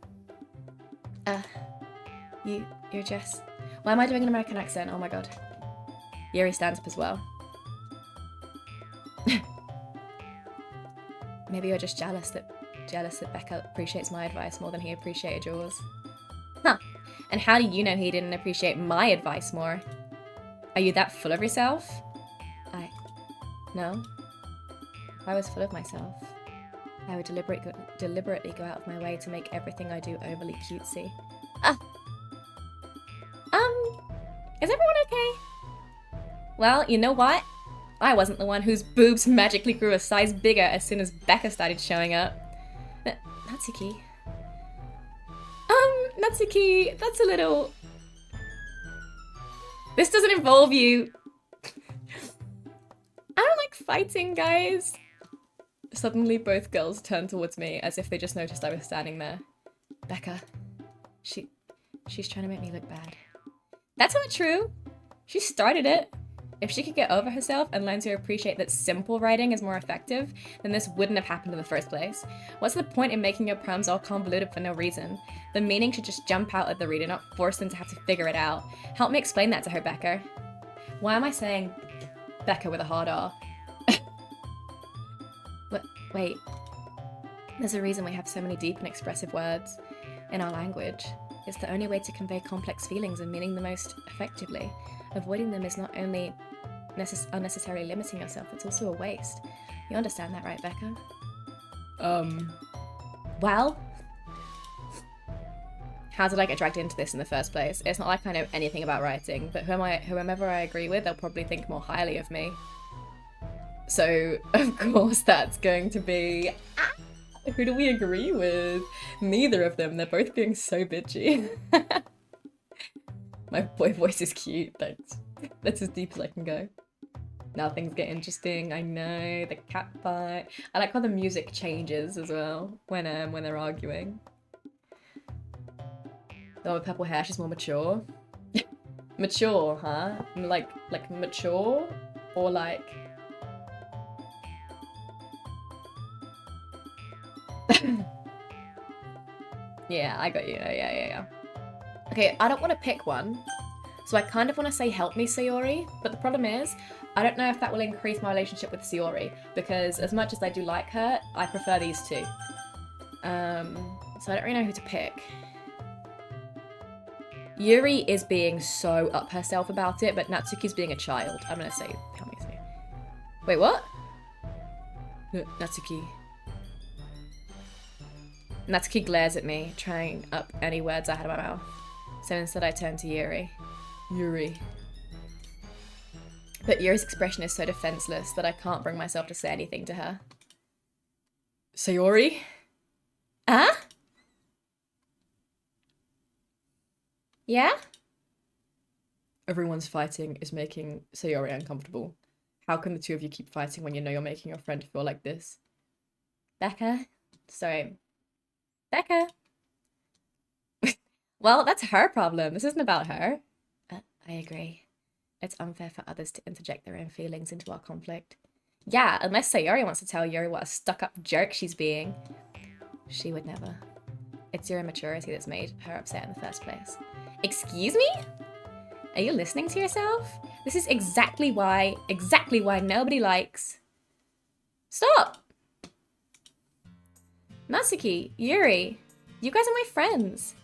you're just... Why am I doing an American accent? Oh my god. Yuri stands up as well. Maybe you're just jealous that Becca appreciates my advice more than he appreciated yours. Huh. And how do you know he didn't appreciate my advice more? Are you that full of yourself? No. If I was full of myself, I would deliberately go out of my way to make everything I do overly cutesy. Is everyone okay? Well, you know what? I wasn't the one whose boobs magically grew a size bigger as soon as Becca started showing up. Natsuki. Natsuki, that's a little... This doesn't involve you. I don't like fighting, guys. Suddenly, both girls turned towards me as if they just noticed I was standing there. Becca. She's trying to make me look bad. That's not true. She started it. If she could get over herself and learn to appreciate that simple writing is more effective, then this wouldn't have happened in the first place. What's the point in making your poems all convoluted for no reason? The meaning should just jump out at the reader, not force them to have to figure it out. Help me explain that to her, Becca. Why am I saying Becca with a hard R? Wait. There's a reason we have so many deep and expressive words in our language. It's the only way to convey complex feelings and meaning the most effectively. Avoiding them is not only unnecessarily limiting yourself, it's also a waste. You understand that, right, Becca? Well, how did I get dragged into this in the first place? It's not like I know anything about writing, but whomever I agree with, they'll probably think more highly of me. So, of course, that's going to be... Who do we agree with? Neither of them. They're both being so bitchy. My boy voice is cute. That's as deep as I can go. Now things get interesting. I know, the cat fight. I like how the music changes as well when they're arguing. The one with purple hair, she's more mature. Mature, huh? Like mature? Or like... Yeah, I got you. Yeah. Okay, I don't want to pick one. So I kind of want to say help me, Sayori. But the problem is, I don't know if that will increase my relationship with Sayori. Because as much as I do like her, I prefer these two. So I don't really know who to pick. Yuri is being so up herself about it, but Natsuki's being a child. I'm going to say help me, Sayori. Wait, what? Natsuki. Natsuki glares at me, trying up any words I had in my mouth. So instead I turn to Yuri. Yuri. But Yuri's expression is so defenseless that I can't bring myself to say anything to her. Sayori? Huh? Yeah? Everyone's fighting is making Sayori uncomfortable. How can the two of you keep fighting when you know you're making your friend feel like this? Becca? Sorry. Becca. Well, that's her problem. This isn't about her. I agree. It's unfair for others to interject their own feelings into our conflict. Yeah, unless Sayori wants to tell Yuri what a stuck-up jerk she's being. She would never. It's your immaturity that's made her upset in the first place. Excuse me? Are you listening to yourself? This is exactly why nobody likes... Stop! Natsuki, Yuri, you guys are my friends.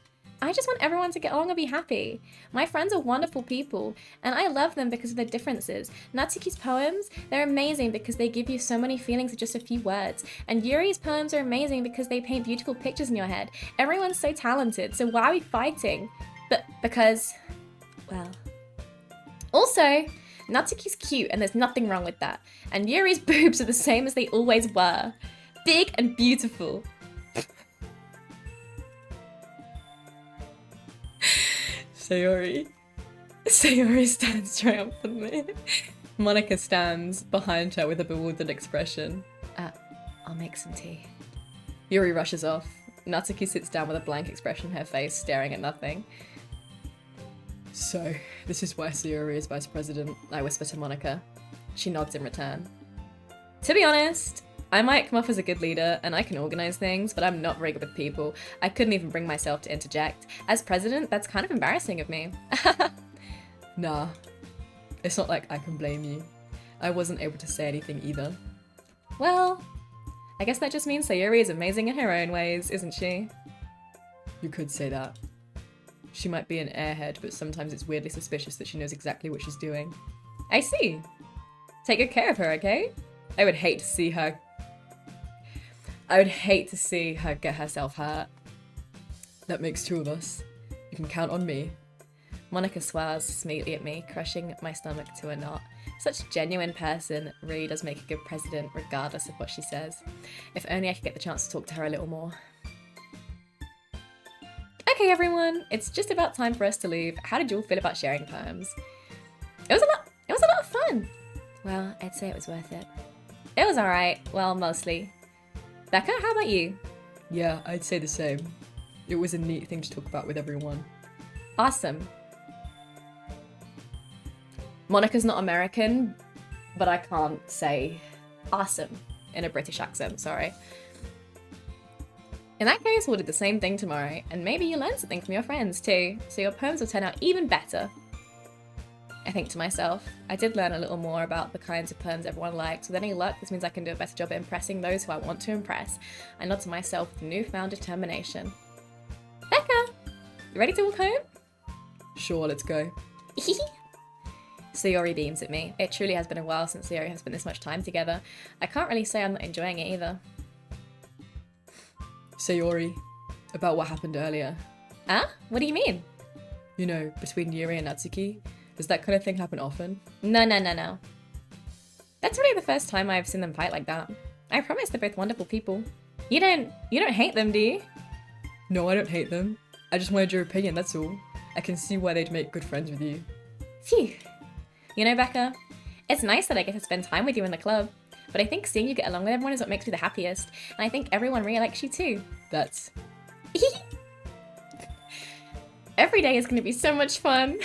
I just want everyone to get along and be happy. My friends are wonderful people, and I love them because of their differences. Natsuki's poems, they're amazing because they give you so many feelings with just a few words. And Yuri's poems are amazing because they paint beautiful pictures in your head. Everyone's so talented, so why are we fighting? But because, well... Also, Natsuki's cute and there's nothing wrong with that. And Yuri's boobs are the same as they always were. Big and beautiful. Sayori stands triumphantly. Monika stands behind her with a bewildered expression. I'll make some tea. Yuri rushes off. Natsuki sits down with a blank expression on her face, staring at nothing. So, this is why Sayori is vice president, I whisper to Monika. She nods in return. To be honest, I might come off as a good leader and I can organize things, but I'm not very good with people. I couldn't even bring myself to interject. As president, that's kind of embarrassing of me. Nah, it's not like I can blame you. I wasn't able to say anything either. Well, I guess that just means Sayori is amazing in her own ways, isn't she? You could say that. She might be an airhead, but sometimes it's weirdly suspicious that she knows exactly what she's doing. I see. Take good care of her, okay? I would hate to see her get herself hurt. That makes two of us. You can count on me. Monika swears sweetly at me, crushing my stomach to a knot. Such a genuine person really does make a good president, regardless of what she says. If only I could get the chance to talk to her a little more. Okay, everyone, it's just about time for us to leave. How did you all feel about sharing poems? It was a lot of fun. Well, I'd say it was worth it. It was alright. Well, mostly. Becca, how about you? Yeah, I'd say the same. It was a neat thing to talk about with everyone. Awesome. Monika's not American, but I can't say awesome in a British accent, sorry. In that case, we'll do the same thing tomorrow, and maybe you learn something from your friends too, so your poems will turn out even better. I think to myself, I did learn a little more about the kinds of perms everyone likes. With any luck, this means I can do a better job at impressing those who I want to impress. I nod to myself with newfound determination. Becca! You ready to walk home? Sure, let's go. Sayori beams at me. It truly has been a while since Sayori has spent this much time together. I can't really say I'm not enjoying it either. Sayori, about what happened earlier. Huh? What do you mean? You know, between Yuri and Natsuki. Does that kind of thing happen often? No. That's really the first time I've seen them fight like that. I promise they're both wonderful people. You don't hate them, do you? No, I don't hate them. I just wanted your opinion, that's all. I can see why they'd make good friends with you. Phew. You know, Becca, it's nice that I get to spend time with you in the club, but I think seeing you get along with everyone is what makes me the happiest, and I think everyone really likes you too. That's... Every day is going to be so much fun.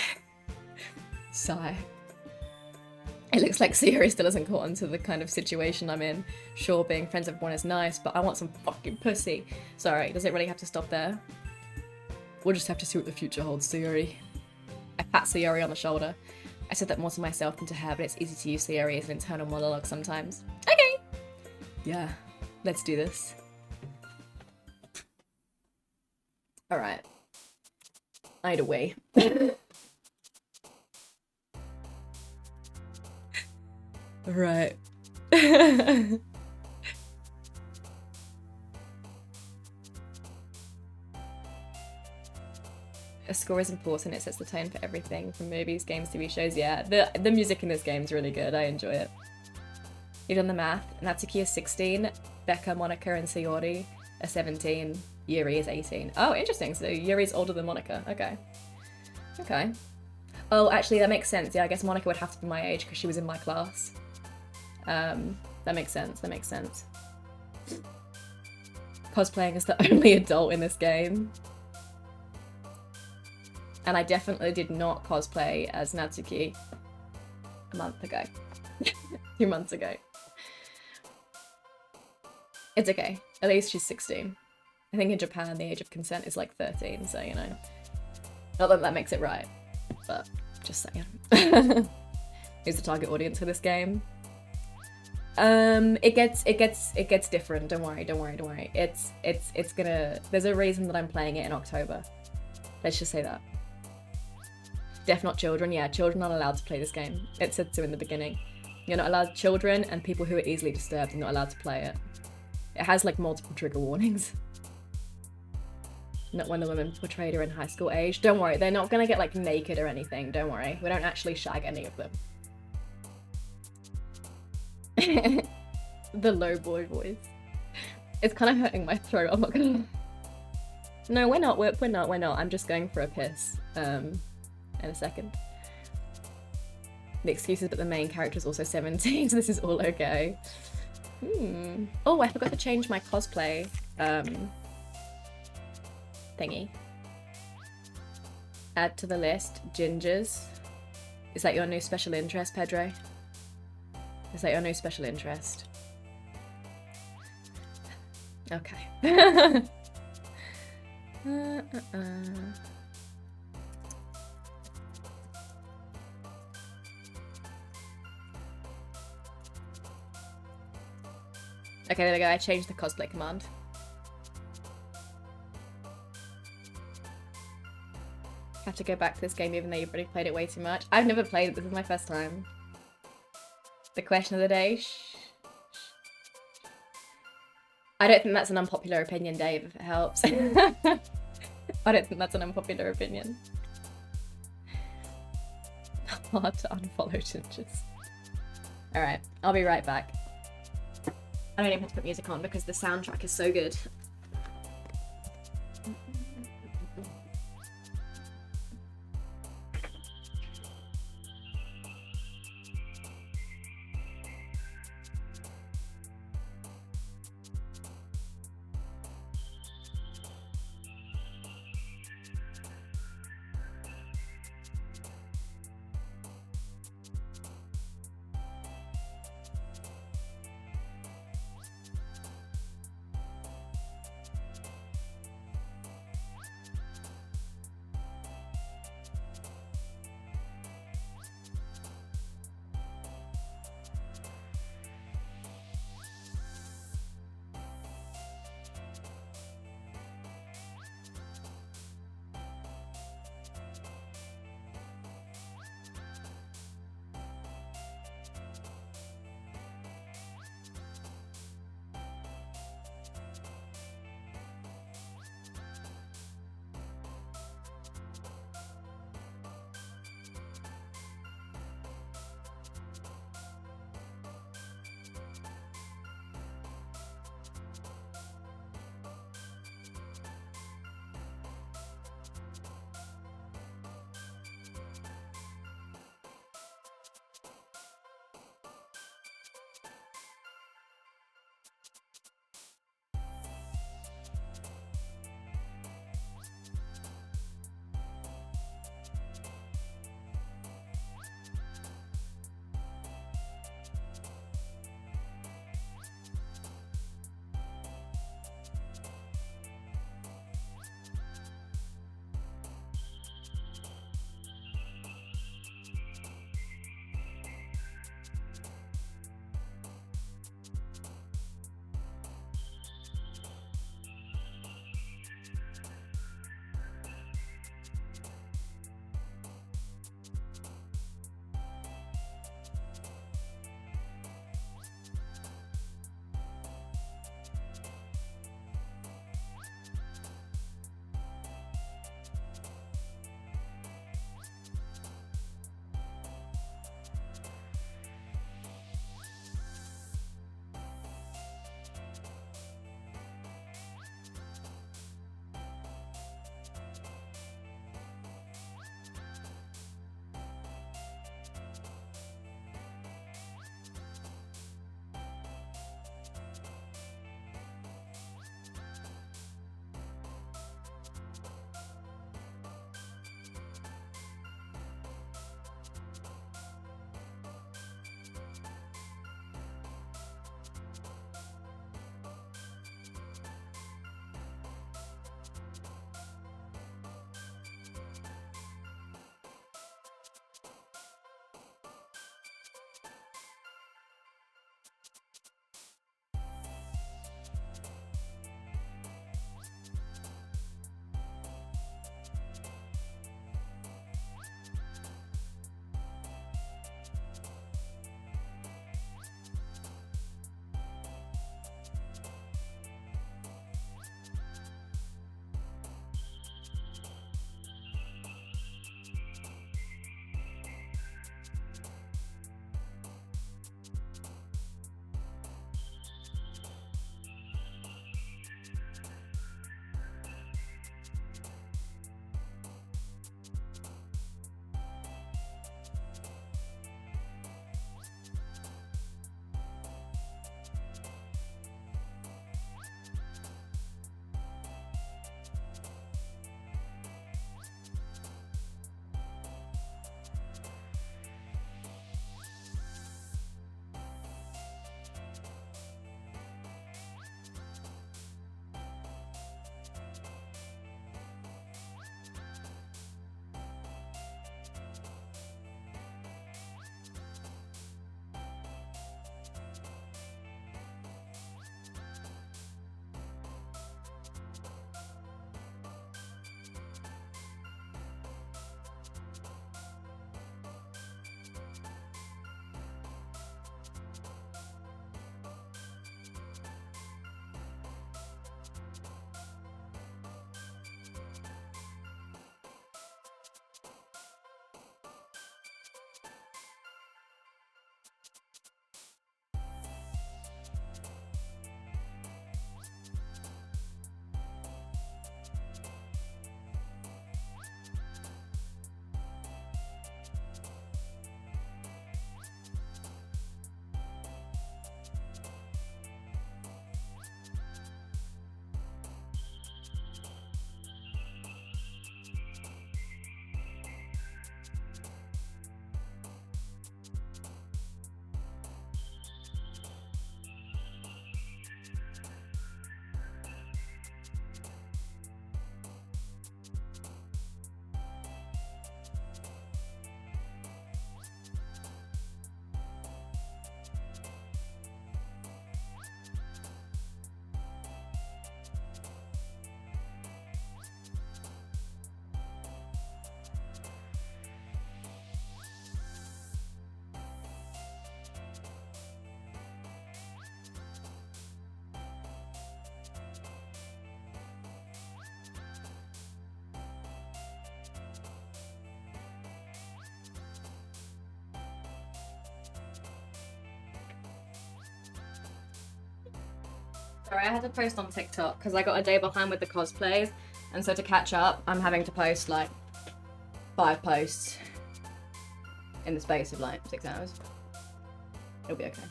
Sigh. It looks like Sayori still hasn't caught on to the kind of situation I'm in. Sure, being friends with everyone is nice, but I want some fucking pussy. Sorry, does it really have to stop there? We'll just have to see what the future holds, Sayori. I pat Sayori on the shoulder. I said that more to myself than to her, but it's easy to use Sayori as an internal monologue sometimes. Okay! Yeah, let's do this. Alright. Either way. Right. A score is important, it sets the tone for everything, from movies, games, TV shows. Yeah, the music in this game is really good, I enjoy it. You've done the math. Natsuki is 16, Becca, Monica, and Sayori are 17, Yuri is 18. Oh, interesting, so Yuri's older than Monica. Okay. Okay. Oh, actually, that makes sense. Yeah, I guess Monica would have to be my age because she was in my class. That makes sense, that makes sense. Cosplaying is the only adult in this game. And I definitely did not cosplay as Natsuki a month ago. 2 months ago. It's okay. At least she's 16. I think in Japan the age of consent is like 13, so you know. Not that that makes it right, but just saying. Who's the target audience for this game? It gets different. Don't worry. It's gonna. There's a reason that I'm playing it in October. Let's just say that. Deaf not children. Yeah, children are not allowed to play this game. It said so in the beginning. You're not allowed children and people who are easily disturbed are not allowed to play it. It has like multiple trigger warnings. Not when the women portrayed are in high school age. Don't worry, they're not gonna get like naked or anything. Don't worry, we don't actually shag any of them. The low boy voice. It's kind of hurting my throat. I'm not gonna. No, we're not. We're not. I'm just going for a piss. In a second. The excuse is that the main character is also 17, so this is all okay. Oh, I forgot to change my cosplay thingy. Add to the list, gingers. Is that your new special interest, Pedro? Is that your new special interest? Okay. Okay, there we go. I changed the cosplay command. Have to go back to this game even though you've already played it way too much. I've never played it. This is my first time. The question of the day. I don't think that's an unpopular opinion, Dave, if it helps. I don't think that's an unpopular opinion. Hard to unfollow gingers. Alright, I'll be right back. I don't even have to put music on because the soundtrack is so good. Sorry, I had to post on TikTok because I got a day behind with the cosplays, and so to catch up, I'm having to post like 5 posts in the space of like 6 hours. It'll be okay.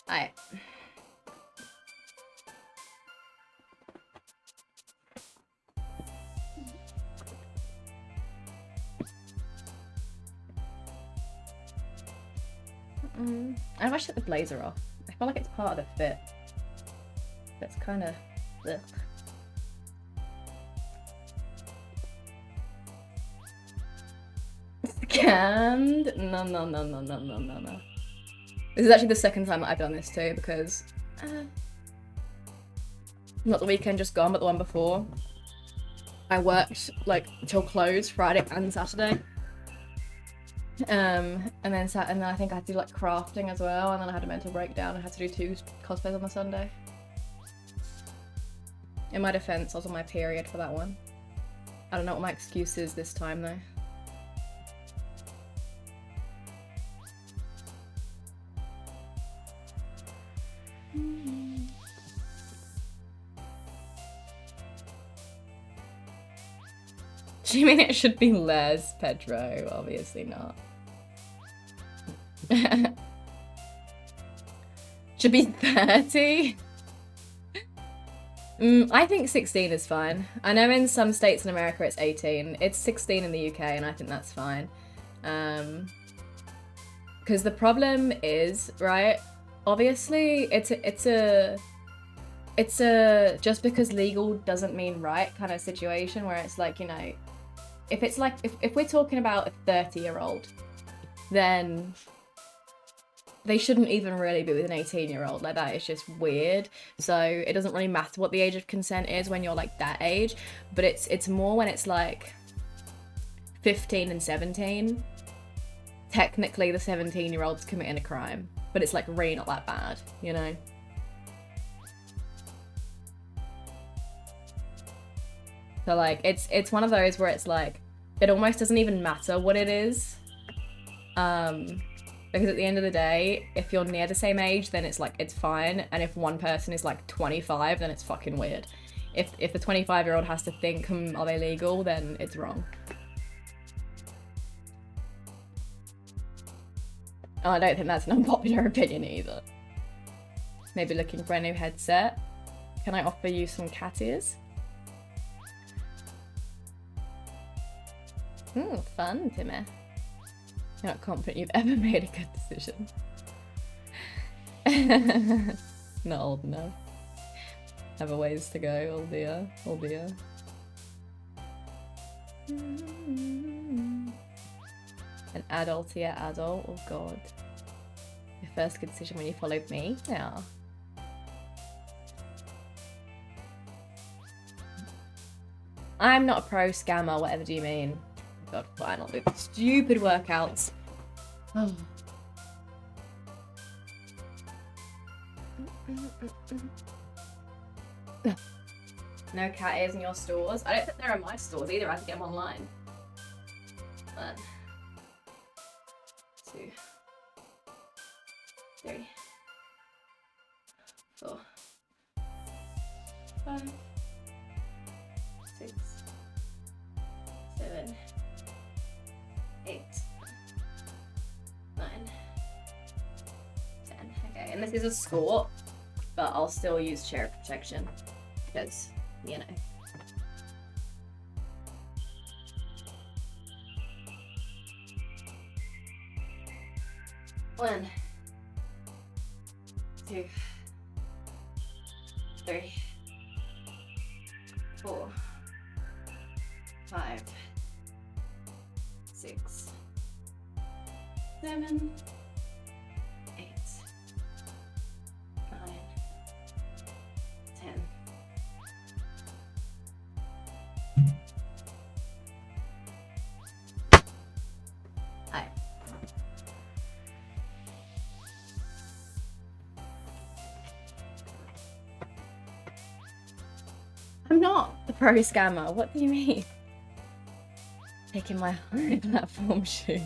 Alright. I wish I took the blazer off. I feel like it's part of the fit. That's kind of... ugh. Scammed? No. This is actually the second time that I've done this too, because... not the weekend just gone, but the one before. I worked, like, till close Friday and Saturday. And then I think I had to do like crafting as well, and then I had a mental breakdown. I had to do 2 cosplays on the Sunday. In my defense, I was on my period for that one. I don't know what my excuse is this time though. Do you mean it should be less, Pedro? Obviously not. Should be 30? I think 16 is fine. I know in some states in America it's 18. It's 16 in the UK, and I think that's fine. Because the problem is, right, obviously it's a just because legal doesn't mean right kind of situation where it's like, you know, if it's like, if we're talking about a 30-year-old, then they shouldn't even really be with an 18-year-old. Like, that is just weird. So it doesn't really matter what the age of consent is when you're like that age, but it's more when it's like 15 and 17. Technically the 17-year-old's committing a crime, but it's like really not that bad, you know? So like, it's one of those where it's like, it almost doesn't even matter what it is. Because at the end of the day, if you're near the same age, then it's like, it's fine. And if one person is like 25, then it's fucking weird. If the 25-year-old has to think, are they legal, then it's wrong. Oh, I don't think that's an unpopular opinion either. Maybe looking for a new headset. Can I offer you some cat ears? Fun, Timmy. You're not confident you've ever made a good decision. Not old enough. Have a ways to go, oh dear, oh dear. An adult, yeah, adult, oh god. Your first good decision when you followed me? Yeah. I'm not a pro scammer, whatever do you mean? God, fine, I'll do stupid workouts. Oh. No cat ears in your stores? I don't think they're in my stores either, I can get them online. 1, 2, 3, 4, 5, 6, 7, 8, 9, 10. Okay, and this is a skort, but I'll still use chair protection because, you know. One, 2, 3, 4, 5, 6, 7, 8, 9, 10. Hi. I'm not the pro scammer. What do you mean? Taking my home platform shoe.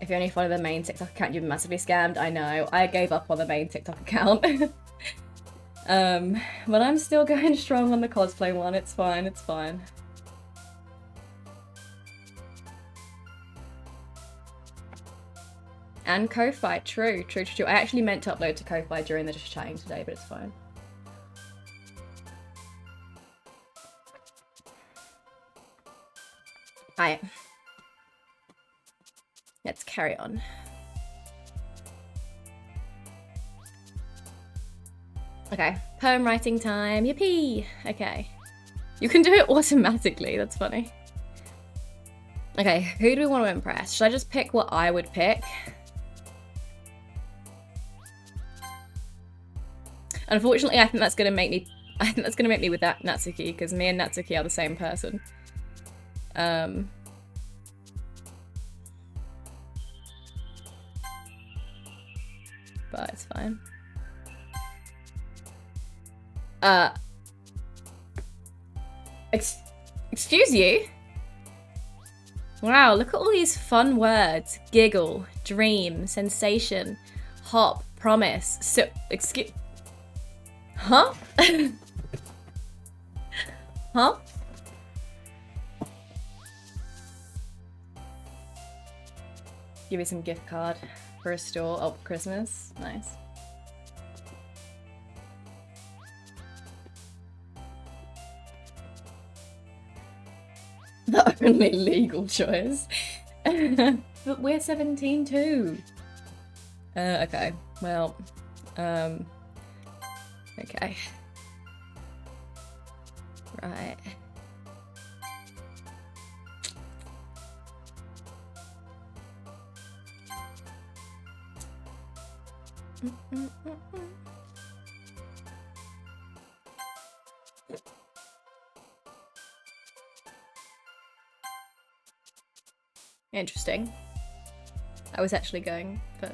If you only follow the main TikTok account, you've been massively scammed. I know. I gave up on the main TikTok account. But I'm still going strong on the cosplay one. It's fine, it's fine. And Ko-Fi, true. I actually meant to upload to Ko-Fi during the just chatting today, but it's fine. Alright. Let's carry on. Okay, poem writing time, yippee! Okay. You can do it automatically, that's funny. Okay, who do we want to impress? Should I just pick what I would pick? Unfortunately, I think that's gonna make me with that Natsuki, because me and Natsuki are the same person. But it's fine. Excuse you? Wow, look at all these fun words. Giggle, dream, sensation, hop, promise, so, excuse... Huh? Huh? Give me some gift card for a store. Oh, Christmas. Nice. The only legal choice. But we're 17 too. Okay. Well, okay. Right. Interesting. I was actually going for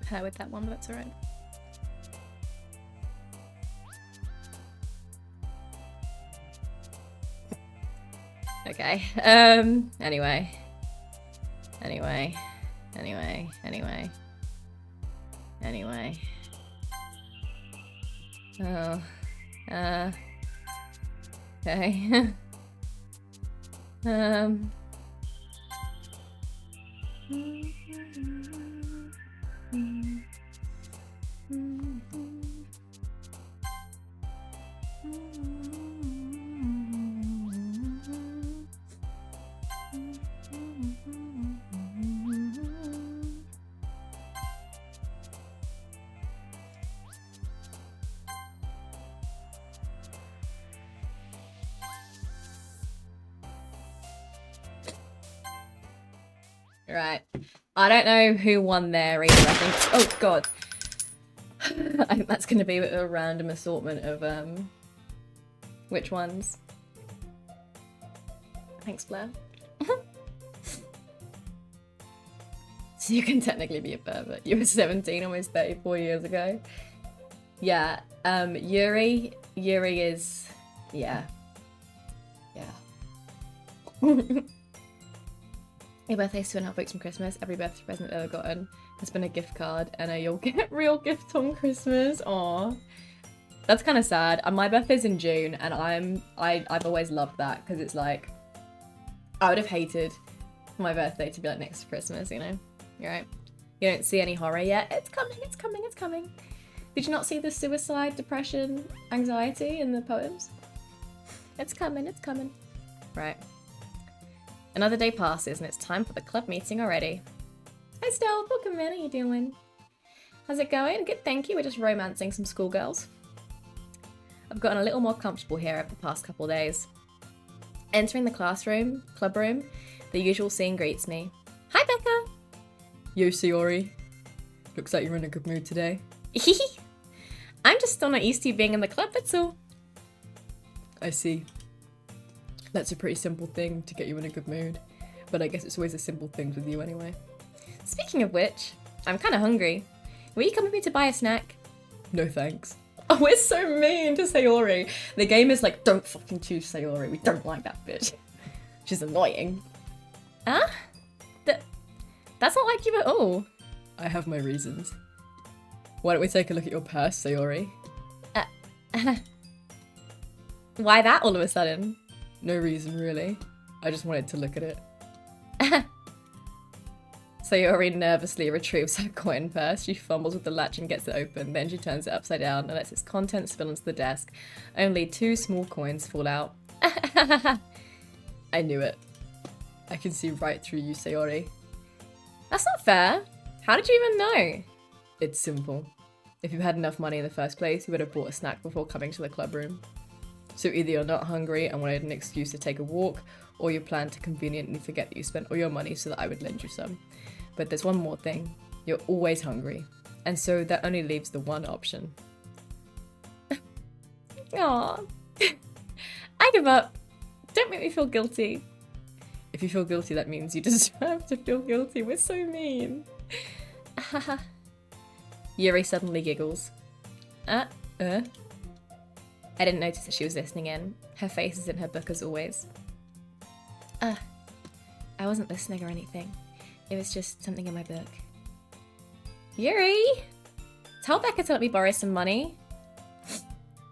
her with that one, but that's alright. Okay. Anyway. Oh. Okay. Right. I don't know who won there either, I think. Oh, God. I think that's going to be a random assortment of, which ones? Thanks, Blair. So you can technically be a pervert. You were 17, almost 34 years ago. Yeah, Yuri is... Yeah. Your birthday's 2.5 weeks from Christmas. Every birthday present I've ever gotten has been a gift card and you'll get real gifts on Christmas. Aw. That's kind of sad. My birthday's in June and I've always loved that because it's like, I would have hated for my birthday to be like next to Christmas, you know? You're right. You don't see any horror yet. It's coming, it's coming, it's coming. Did you not see the suicide, depression, anxiety in the poems? It's coming, it's coming. Right. Another day passes and it's time for the club meeting already. Hi Stealth, welcome in, how you doing? How's it going? Good, thank you. We're just romancing some schoolgirls. I've gotten a little more comfortable here over the past couple days. Entering the club room, the usual scene greets me. Hi Becca! Yo, Sayori. Looks like you're in a good mood today. I'm just still not used to you being in the club, that's all. I see. That's a pretty simple thing to get you in a good mood. But I guess it's always the simple things with you anyway. Speaking of which, I'm kind of hungry. Will you come with me to buy a snack? No thanks. Oh, we're so mean to Sayori. The game is like, don't fucking choose Sayori. We don't like that bitch. She's annoying. Huh? That's not like you at all. I have my reasons. Why don't we take a look at your purse, Sayori? Why that all of a sudden? No reason, really. I just wanted to look at it. Sayori nervously retrieves her coin purse. She fumbles with the latch and gets it open. Then she turns it upside down and lets its contents spill onto the desk. Only 2 small coins fall out. I knew it. I can see right through you, Sayori. That's not fair. How did you even know? It's simple. If you had enough money in the first place, you would have bought a snack before coming to the club room. So either you're not hungry and wanted an excuse to take a walk, or you plan to conveniently forget that you spent all your money so that I would lend you some. But there's one more thing. You're always hungry. And so that only leaves the one option. Aww. I give up. Don't make me feel guilty. If you feel guilty, that means you deserve to feel guilty. We're so mean. Yuri suddenly giggles. I didn't notice that she was listening in. Her face is in her book as always. I wasn't listening or anything. It was just something in my book. Yuri! Tell Becca to let me borrow some money.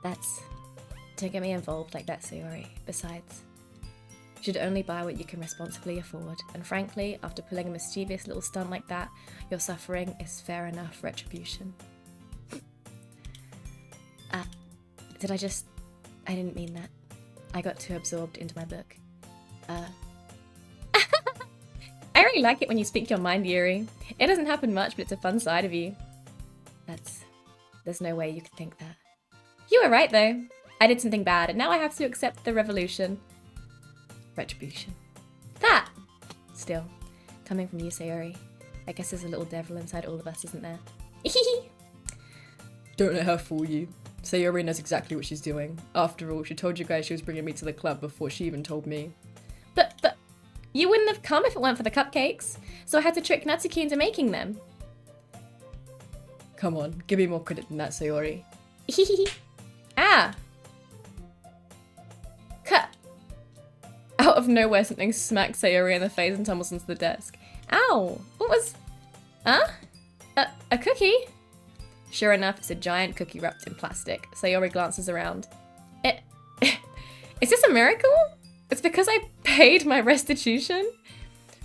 Don't get me involved like that, Sayori. Besides, you should only buy what you can responsibly afford. And frankly, after pulling a mischievous little stunt like that, your suffering is fair enough retribution. I didn't mean that. I got too absorbed into my book. I really like it when you speak your mind, Yuri. It doesn't happen much, but it's a fun side of you. There's no way you could think that. You were right, though. I did something bad, and now I have to accept the revolution. Retribution. That! Still, coming from you, Sayori, I guess there's a little devil inside all of us, isn't there? Don't let her fool you. Sayori knows exactly what she's doing. After all, she told you guys she was bringing me to the club before she even told me. But, you wouldn't have come if it weren't for the cupcakes, so I had to trick Natsuki into making them. Come on, give me more credit than that, Sayori. Ah! Cut! Out of nowhere, something smacks Sayori in the face and tumbles onto the desk. Ow! What was... Huh? A cookie? Sure enough, it's a giant cookie wrapped in plastic. Sayori glances around. Is this a miracle? It's because I paid my restitution?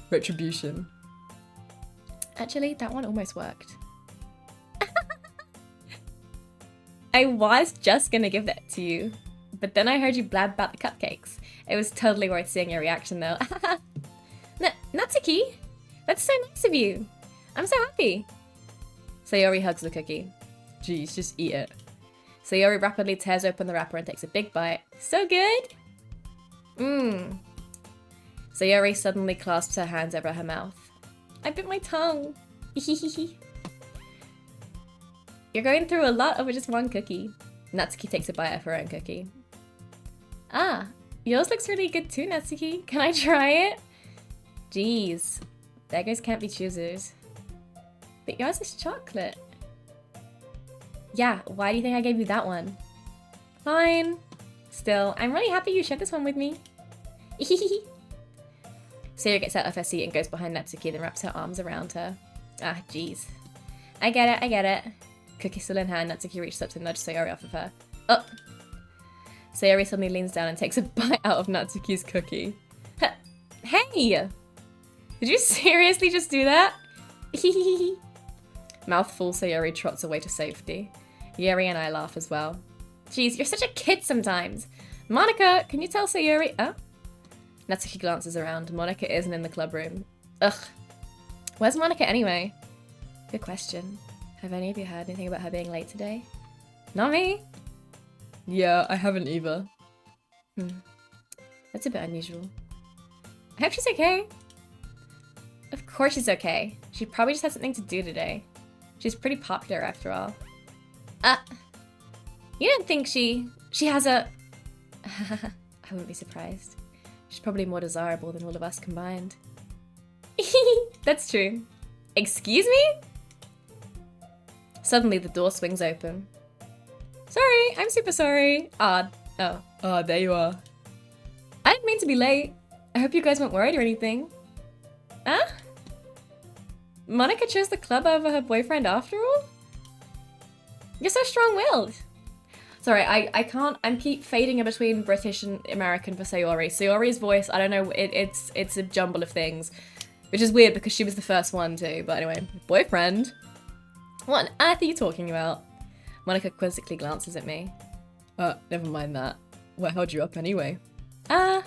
Retribution. Actually, that one almost worked. I was just gonna give that to you, but then I heard you blab about the cupcakes. It was totally worth seeing your reaction though. Natsuki, that's so nice of you. I'm so happy. Sayori hugs the cookie. Geez, just eat it. Sayori rapidly tears open the wrapper and takes a big bite. So good! Mmm. Sayori suddenly clasps her hands over her mouth. I bit my tongue. You're going through a lot over just one cookie. Natsuki takes a bite of her own cookie. Ah, yours looks really good too, Natsuki. Can I try it? Jeez, beggars can't be choosers. But yours is chocolate. Yeah, why do you think I gave you that one? Fine. Still, I'm really happy you shared this one with me. Sayori gets out of her seat and goes behind Natsuki, then wraps her arms around her. Ah, jeez. I get it. Cookie still in hand, Natsuki reaches up to nudge Sayori off of her. Oh! Sayori suddenly leans down and takes a bite out of Natsuki's cookie. Hey! Did you seriously just do that? Mouthful, Sayori trots away to safety. Yuri and I laugh as well. Jeez, you're such a kid sometimes. Monica, can you tell Sayori? Oh? Natsuki glances around. Monica isn't in the club room. Ugh. Where's Monica anyway? Good question. Have any of you heard anything about her being late today? Not me? Yeah, I haven't either. That's a bit unusual. I hope she's okay. Of course she's okay. She probably just had something to do today. She's pretty popular after all. You don't think she has a... I wouldn't be surprised. She's probably more desirable than all of us combined. That's true. Excuse me? Suddenly the door swings open. Sorry, I'm super sorry. Oh, there you are. I didn't mean to be late. I hope you guys weren't worried or anything. Huh? Monica chose the club over her boyfriend after all? You're so strong-willed. Sorry, I can't, I keep fading in between British and American for Sayori. Sayori's voice, I don't know, it's a jumble of things. Which is weird because she was the first one too, but anyway. Boyfriend? What on earth are you talking about? Monica quizzically glances at me. Never mind that. What held you up anyway? Well,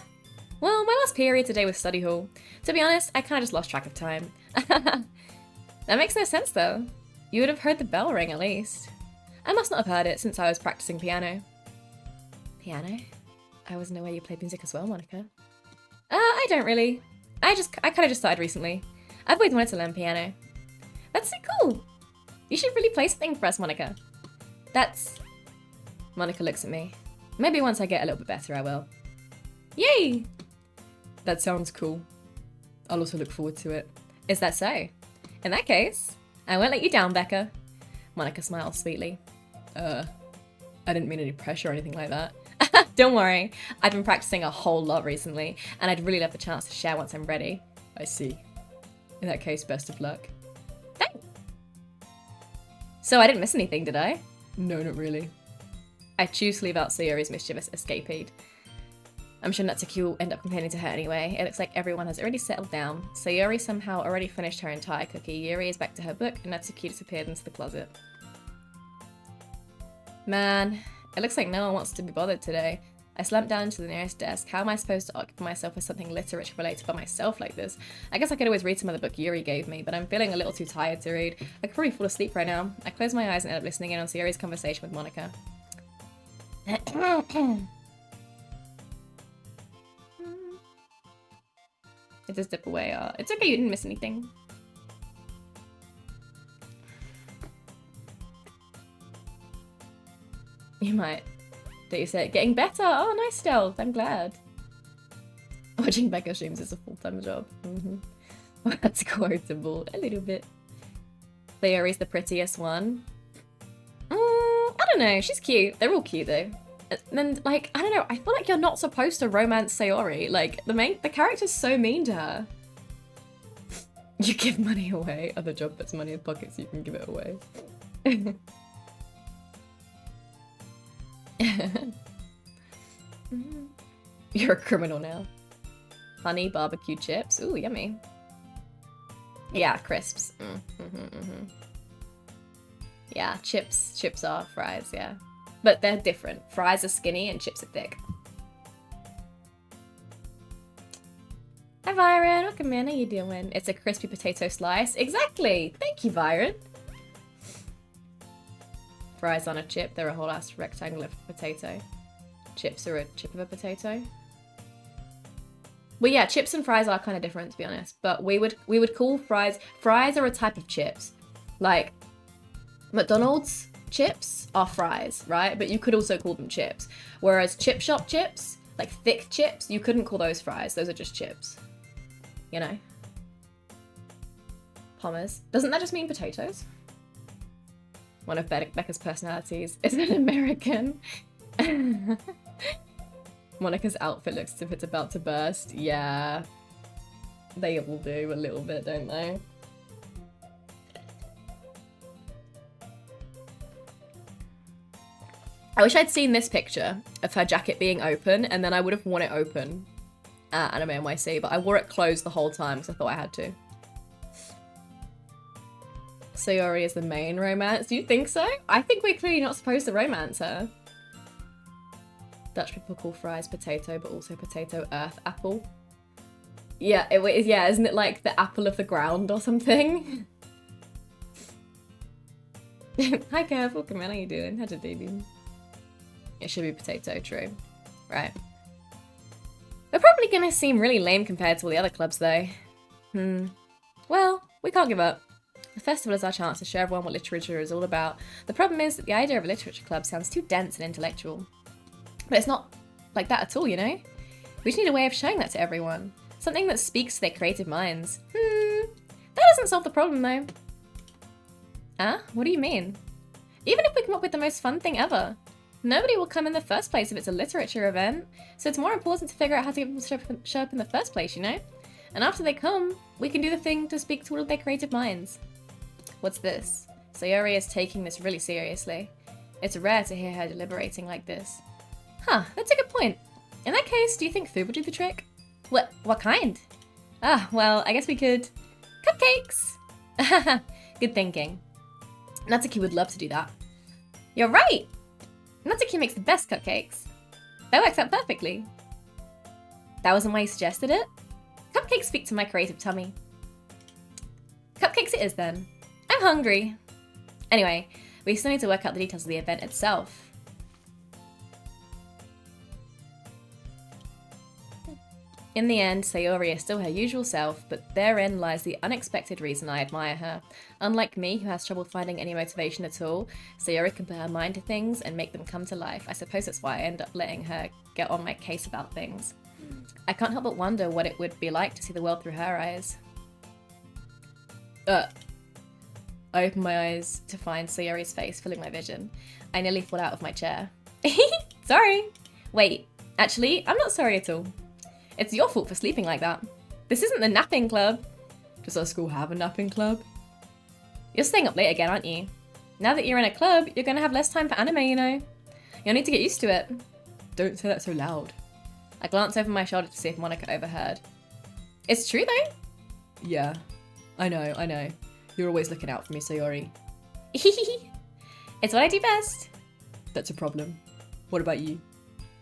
my last period today was study hall. To be honest, I kinda just lost track of time. That makes no sense though. You would have heard the bell ring at least. I must not have heard it since I was practicing piano. Piano? I wasn't aware you played music as well, Monica. I don't really. I kind of just started recently. I've always wanted to learn piano. That's so cool. You should really play something for us, Monica. Monica looks at me. Maybe once I get a little bit better, I will. Yay! That sounds cool. I'll also look forward to it. Is that so? In that case, I won't let you down, Becca. Monica smiles sweetly. I didn't mean any pressure or anything like that. Don't worry, I've been practicing a whole lot recently, and I'd really love the chance to share once I'm ready. I see. In that case, best of luck. Thanks. So I didn't miss anything, did I? No, not really. I choose to leave out Sayori's mischievous escapade. I'm sure Natsuki will end up complaining to her anyway. It looks like everyone has already settled down. Sayori somehow already finished her entire cookie. Yuri is back to her book, and Natsuki disappeared into the closet. Man, it looks like no one wants to be bothered today. I slumped down into the nearest desk. How am I supposed to occupy myself with something literature related by myself like this? I guess I could always read some of the book Yuri gave me, but I'm feeling a little too tired to read. I could probably fall asleep right now. I close my eyes and end up listening in on Sayori's conversation with Monica. It does dip away. It's okay, you didn't miss anything. You might. Don't you say it? Getting better! Oh, nice stealth. I'm glad. Watching Becca streams is a full-time job. Well, that's quotable. A little bit. Sayori's the prettiest one. I don't know. She's cute. They're all cute, though. And, like, I don't know. I feel like you're not supposed to romance Sayori. Like, the character's so mean to her. You give money away. Other job puts money in pockets so you can give it away. You're a criminal now. Funny barbecue chips. Ooh, yummy. Yeah, crisps. Yeah, chips are fries, yeah. But they're different. Fries are skinny and chips are thick. Hi, Byron. Welcome in. How you doing? It's a crispy potato slice. Exactly. Thank you, Byron. Fries on a chip. They're a whole ass rectangle of potato. Chips are a chip of a potato. Well, yeah, chips and fries are kind of different, to be honest. But we would call fries... Fries are a type of chips. Like, McDonald's chips are fries, right? But you could also call them chips. Whereas chip shop chips, like thick chips, you couldn't call those fries. Those are just chips. You know? Pommes. Doesn't that just mean potatoes? One of Becca's personalities is an American. Monica's outfit looks as if it's about to burst. Yeah. They all do a little bit, don't they? I wish I'd seen this picture of her jacket being open, and then I would have worn it open at Anime NYC, but I wore it closed the whole time because I thought I had to. Sayori is the main romance. Do you think so? I think we're clearly not supposed to romance her. Dutch people call fries potato, but also potato earth apple. Yeah, yeah, isn't it like the apple of the ground or something? Hi Kev, welcome in, how you doing? How's your day been? It should be potato, true. Right. We're probably gonna seem really lame compared to all the other clubs though. Well, we can't give up. The festival is our chance to show everyone what literature is all about. The problem is that the idea of a literature club sounds too dense and intellectual. But it's not like that at all, you know? We just need a way of showing that to everyone. Something that speaks to their creative minds. That doesn't solve the problem though. Huh? What do you mean? Even if we come up with the most fun thing ever, nobody will come in the first place if it's a literature event. So it's more important to figure out how to get people to show up in the first place, you know? And after they come, we can do the thing to speak to all of their creative minds. What's this? Sayori is taking this really seriously. It's rare to hear her deliberating like this. Huh, that's a good point. In that case, do you think food would do the trick? What kind? Ah, well, I guess we could... Cupcakes! Good thinking. Natsuki would love to do that. You're right! Natsuki makes the best cupcakes. That works out perfectly. That wasn't why you suggested it? Cupcakes speak to my creative tummy. Cupcakes it is then. I'm hungry. Anyway, we still need to work out the details of the event itself. In the end, Sayori is still her usual self, but therein lies the unexpected reason I admire her. Unlike me, who has trouble finding any motivation at all, Sayori can put her mind to things and make them come to life. I suppose that's why I end up letting her get on my case about things. I can't help but wonder what it would be like to see the world through her eyes. I open my eyes to find Sayori's face filling my vision. I nearly fall out of my chair. Sorry. Wait, actually, I'm not sorry at all. It's your fault for sleeping like that. This isn't the napping club. Does our school have a napping club? You're staying up late again, aren't you? Now that you're in a club, you're gonna have less time for anime, you know. You'll need to get used to it. Don't say that so loud. I glance over my shoulder to see if Monica overheard. It's true though. Yeah, I know. You're always looking out for me, Sayori. It's what I do best. That's a problem. What about you?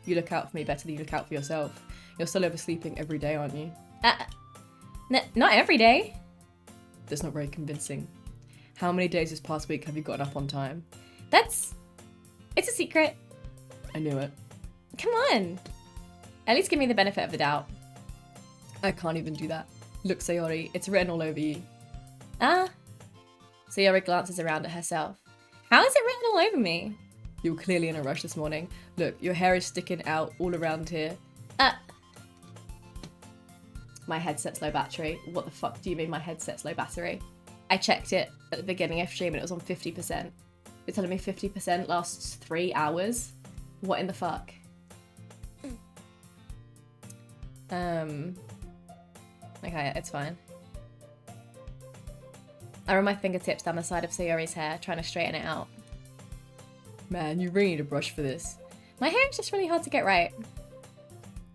You look out for me better than you look out for yourself. You're still oversleeping every day, aren't you? Not every day. That's not very convincing. How many days this past week have you gotten up on time? It's a secret. I knew it. Come on. At least give me the benefit of the doubt. I can't even do that. Look, Sayori, it's written all over you. Ah. Sayori glances around at herself. How is it written all over me? You were clearly in a rush this morning. Look, your hair is sticking out all around here. My headset's low battery. What the fuck do you mean my headset's low battery? I checked it at the beginning of stream and it was on 50%. You're telling me 50% lasts 3 hours? What in the fuck? Okay, it's fine. I run my fingertips down the side of Sayori's hair, trying to straighten it out. Man, you really need a brush for this. My hair is just really hard to get right.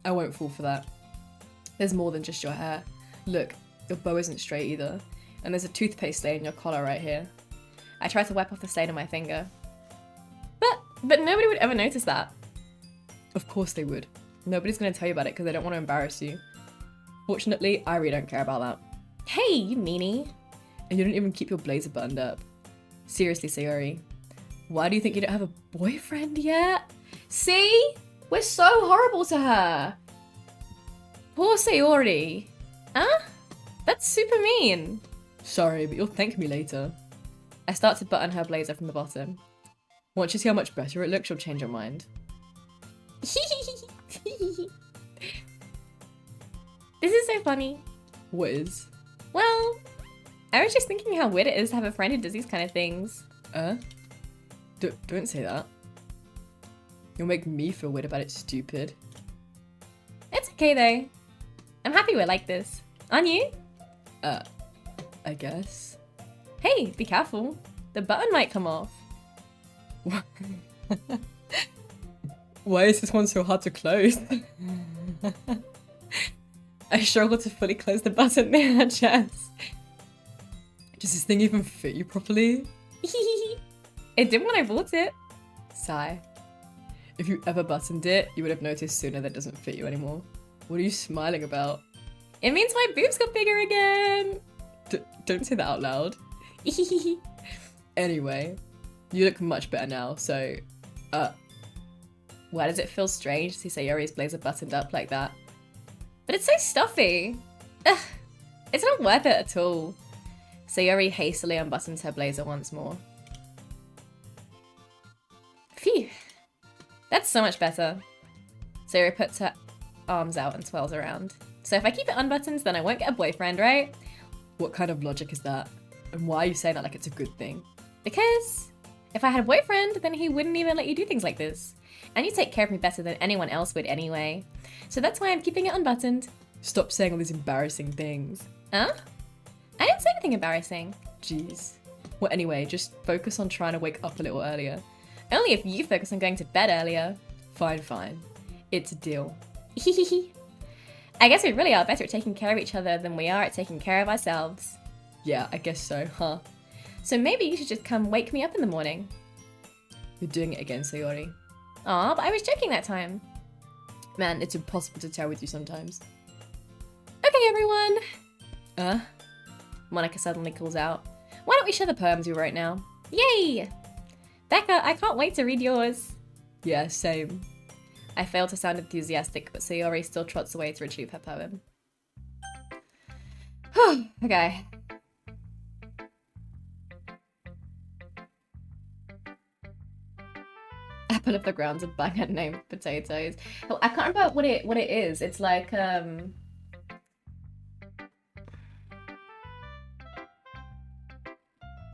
I won't fall for that. There's more than just your hair. Look, your bow isn't straight either. And there's a toothpaste stain in your collar right here. I try to wipe off the stain on my finger. But nobody would ever notice that. Of course they would. Nobody's going to tell you about it because they don't want to embarrass you. Fortunately, I really don't care about that. Hey, you meanie. And you don't even keep your blazer buttoned up. Seriously, Sayori. Why do you think you don't have a boyfriend yet? See? We're so horrible to her. Poor Sayori. Huh? That's super mean. Sorry, but you'll thank me later. I start to button her blazer from the bottom. Once you see how much better it looks, you'll change your mind. This is so funny. What is? Well, I was just thinking how weird it is to have a friend who does these kind of things. Don't say that. You'll make me feel weird about it, stupid. It's okay though. I'm happy we're like this. Aren't you? I guess. Hey, be careful. The button might come off. Why is this one so hard to close? I struggle to fully close the button near her chest. Does this thing even fit you properly? It did when I bought it. Sigh. If you ever buttoned it, you would have noticed sooner that it doesn't fit you anymore. What are you smiling about? It means my boobs got bigger again. Don't say that out loud. Anyway, you look much better now, so, Why does it feel strange to see Sayori's blazer buttoned up like that? But it's so stuffy. Ugh, it's not worth it at all. Sayori hastily unbuttons her blazer once more. Phew. That's so much better. Sayori puts her arms out and twirls around. So if I keep it unbuttoned, then I won't get a boyfriend, right? What kind of logic is that? And why are you saying that like it's a good thing? Because if I had a boyfriend, then he wouldn't even let you do things like this. And you take care of me better than anyone else would anyway. So that's why I'm keeping it unbuttoned. Stop saying all these embarrassing things. Huh? I didn't say anything embarrassing. Jeez. Well, anyway, just focus on trying to wake up a little earlier. Only if you focus on going to bed earlier. Fine. It's a deal. I guess we really are better at taking care of each other than we are at taking care of ourselves. Yeah, I guess so, huh? So maybe you should just come wake me up in the morning. You're doing it again, Sayori. Aw, but I was joking that time. Man, it's impossible to tell with you sometimes. Okay, everyone. Monica suddenly calls out. Why don't we share the poems we wrote now? Yay! Becca, I can't wait to read yours. Yeah, same. I fail to sound enthusiastic, but Sayori still trots away to retrieve her poem. Okay. Apple of the ground's a banger named potatoes. Oh, I can't remember what it is. It's like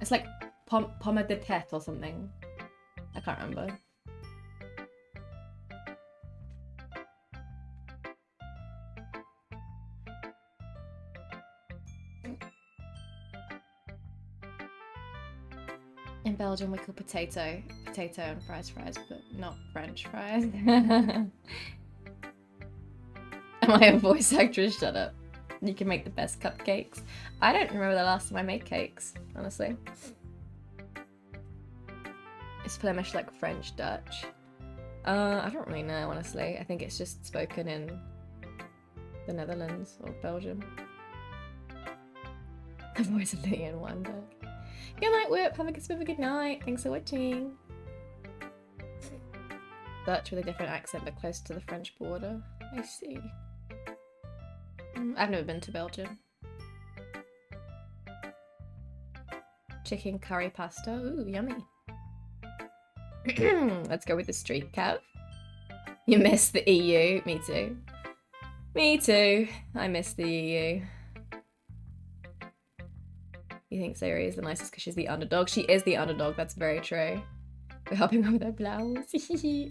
it's like pomme de tête or something. I can't remember. In Belgium, we call potato and fries, but not French fries. Am I a voice actress? Shut up. You can make the best cupcakes. I don't remember the last time I made cakes, honestly. Is Flemish like French, Dutch? I don't really know, honestly. I think it's just spoken in the Netherlands or Belgium. I've always a thing in one, but... Good night, Whip. Have a good night. Thanks for watching. Dutch with a different accent, but close to the French border. I see. I've never been to Belgium. Chicken curry pasta. Ooh, yummy. Let's go with the street, Cav. You miss the EU. Me too. Me too. I miss the EU. You think Sayori is the nicest because she's the underdog? She is the underdog, that's very true. We're helping her with her blouse.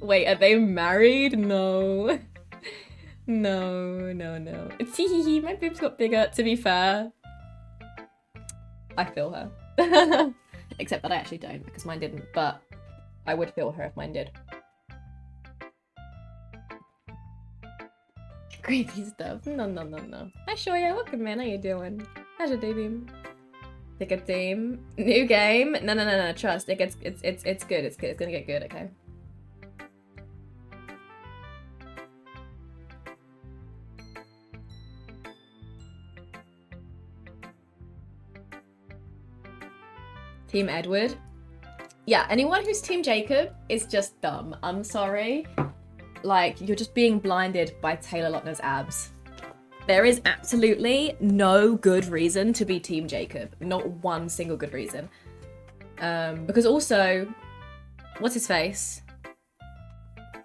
Wait, are they married? No. No. It's my boobs got bigger, to be fair. I feel her. Except that I actually don't, because mine didn't, but I would feel her if mine did. Creepy stuff. No. Hi, Shoya. Welcome, man. How you doing? How's your day been? Pick a team. New game. No. Trust. It's good. It's good. It's gonna get good. Okay. Team Edward. Yeah. Anyone who's Team Jacob is just dumb. I'm sorry. Like, you're just being blinded by Taylor Lautner's abs. There is absolutely no good reason to be Team Jacob. Not one single good reason. Because also, what's his face?